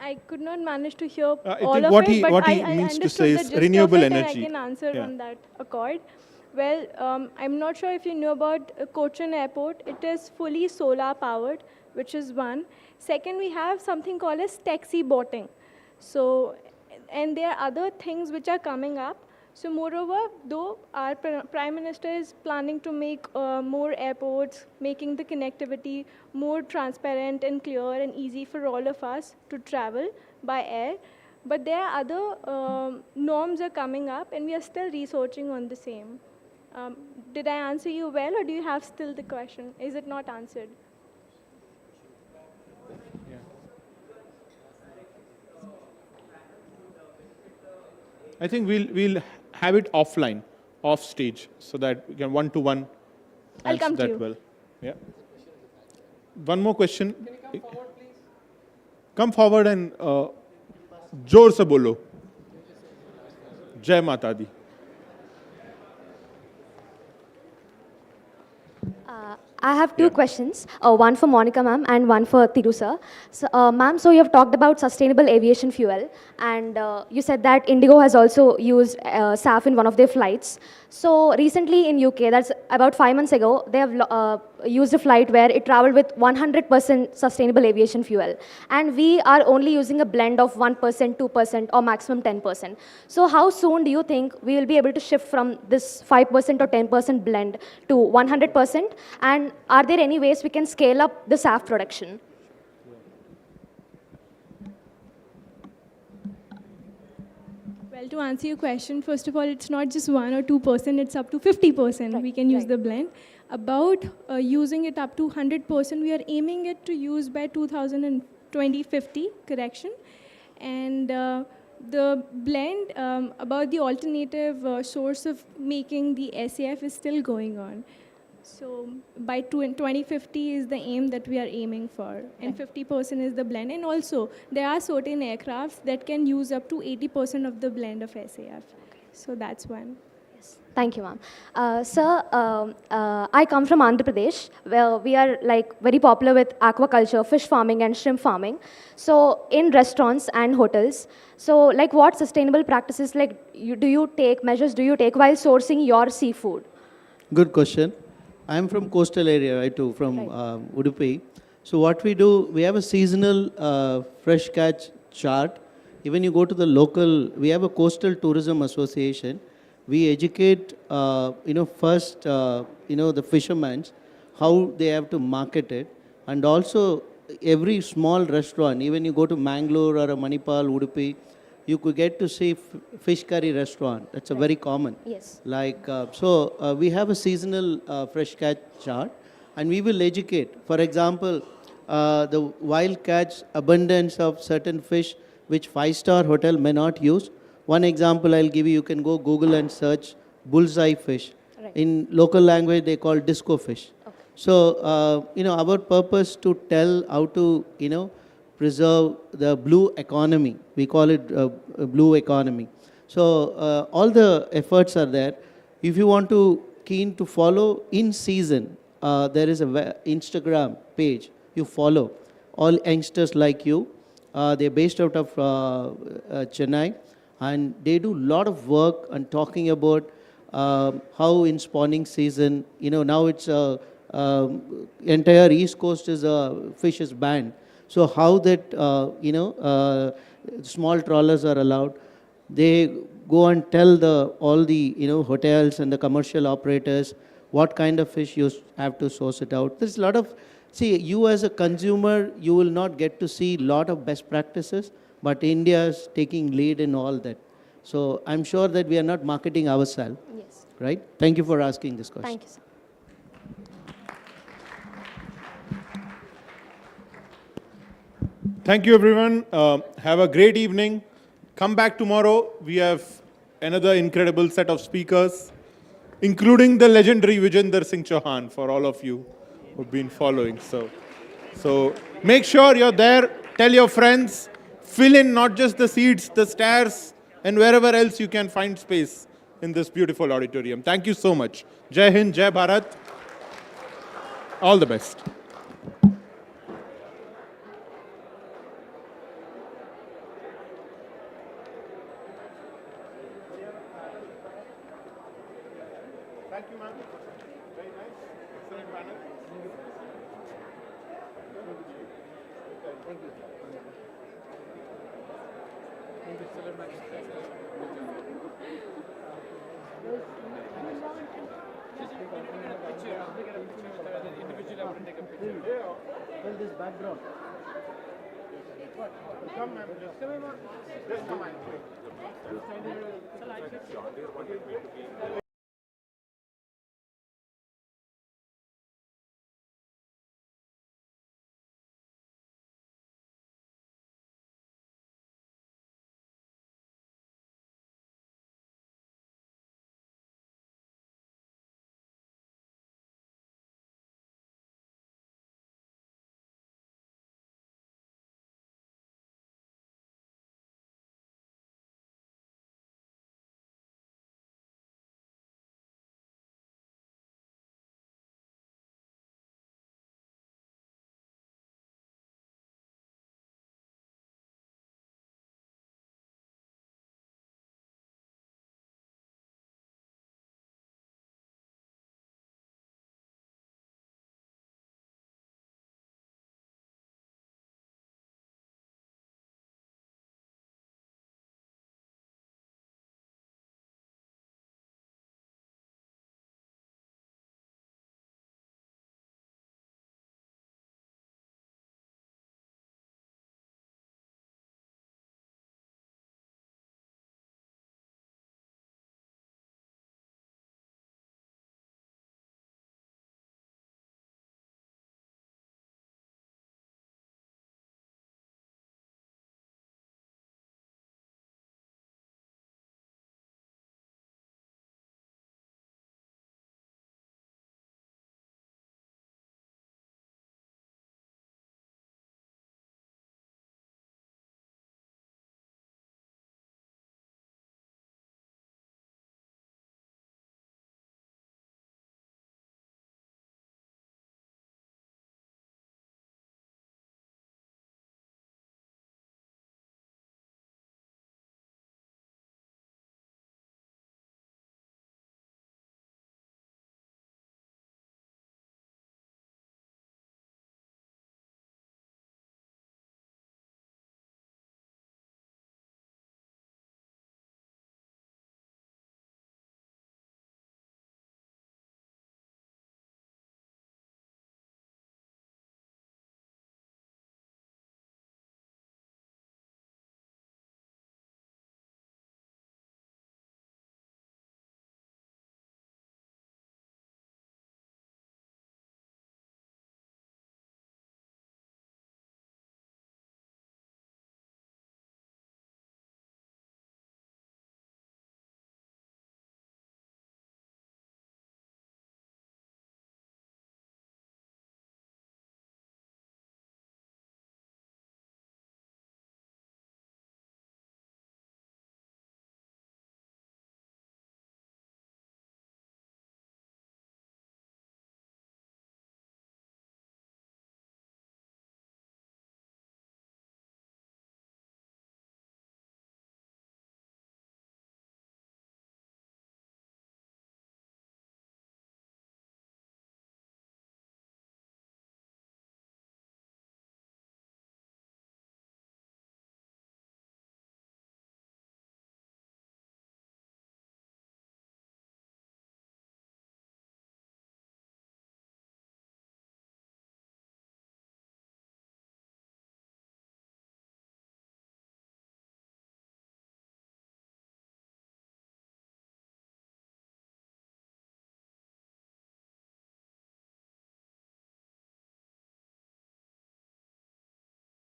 I could not manage to hear all
think
of
what
it,
he-
but
what he
I
means to
understood
say
the
is
gist
renewable
of it
energy.
And I can answer
Yeah.
on that accord. Well, I'm not sure if you know about Cochin Airport. It is fully solar powered, which is one. Second, we have something called as taxi boating. So, and there are other things which are coming up. So moreover, though our Prime Minister is planning to make more airports, making the connectivity more transparent and clear and easy for all of us to travel by air, but there are other norms are coming up and we are still researching on the same. Did I answer you well, or do you have still the question? Is it not answered?
I think we'll have it offline, off stage, so that we can one-to-one
I'll
answer
come to
that
you.
well. Yeah. One more question. Come forward and जोर से बोलो. जय माता दी.
I have two questions, one for Monica ma'am and one for Thiru sir. So, ma'am, so you have talked about sustainable aviation fuel, and you said that Indigo has also used SAF in one of their flights. So recently in UK, that's about 5 months ago, they have used a flight where it traveled with 100% sustainable aviation fuel. And we are only using a blend of 1%, 2%, or maximum 10%. So how soon do you think we will be able to shift from this 5% or 10% blend to 100%? And are there any ways we can scale up the SAF production?
Well, to answer your question, first of all, it's not just 1 or 2%, it's up to 50%. We can use the blend. About using it up to 100%, we are aiming it to use by 2050, correction. And the blend about the alternative source of making the SAF is still going on. So by 2050 is the aim that we are aiming for, and 50% is the blend. And also, there are certain aircrafts that can use up to 80% of the blend of SAF. So that's one.
Thank you, ma'am. Sir, I come from Andhra Pradesh, where we are like very popular with aquaculture, fish farming and shrimp farming. So in restaurants and hotels, so like what sustainable practices do you take while sourcing your seafood?
Good question. I'm from coastal area, right, too, from Udupi. So what we do, we have a seasonal fresh catch chart. Even you go to the local, we have a coastal tourism association. We educate, first, the fishermen, how they have to market it. And also, every small restaurant, even you go to Mangalore or a Manipal, Udupi, you could get to see fish curry restaurant. That's a very common.
Yes.
We have a seasonal fresh catch chart, and we will educate. For example, the wild catch abundance of certain fish which 5-star hotel may not use. One example I'll give you can go Google and search bullseye fish.
Right.
In local language, they call disco fish.
Okay.
So, our purpose to tell how to, preserve the blue economy. We call it a blue economy. So, all the efforts are there. If you want to keen to follow in season, there is a Instagram page you follow. All youngsters like you, they're based out of Chennai, and they do a lot of work on talking about how in spawning season, now it's entire East Coast is fish is banned. So how that, small trawlers are allowed. They go and tell all the, hotels and the commercial operators what kind of fish you have to source it out. There's a lot of, see, you as a consumer, you will not get to see a lot of best practices, but India is taking lead in all that. So I'm sure that we are not marketing ourselves.
Yes.
Right? Thank you for asking this question.
Thank you, sir.
Thank you, everyone. Have a great evening. Come back tomorrow. We have another incredible set of speakers, including the legendary Vijender Singh Chauhan, for all of you who've been following. So make sure you're there. Tell your friends. Fill in not just the seats, the stairs, and wherever else you can find space in this beautiful auditorium. Thank you so much. Jai Hind, Jai Bharat. All the best. Thank you, ma'am. Very nice. Excellent panel. Thank you.
This background.
Come, ma'am. Just come, ma'am.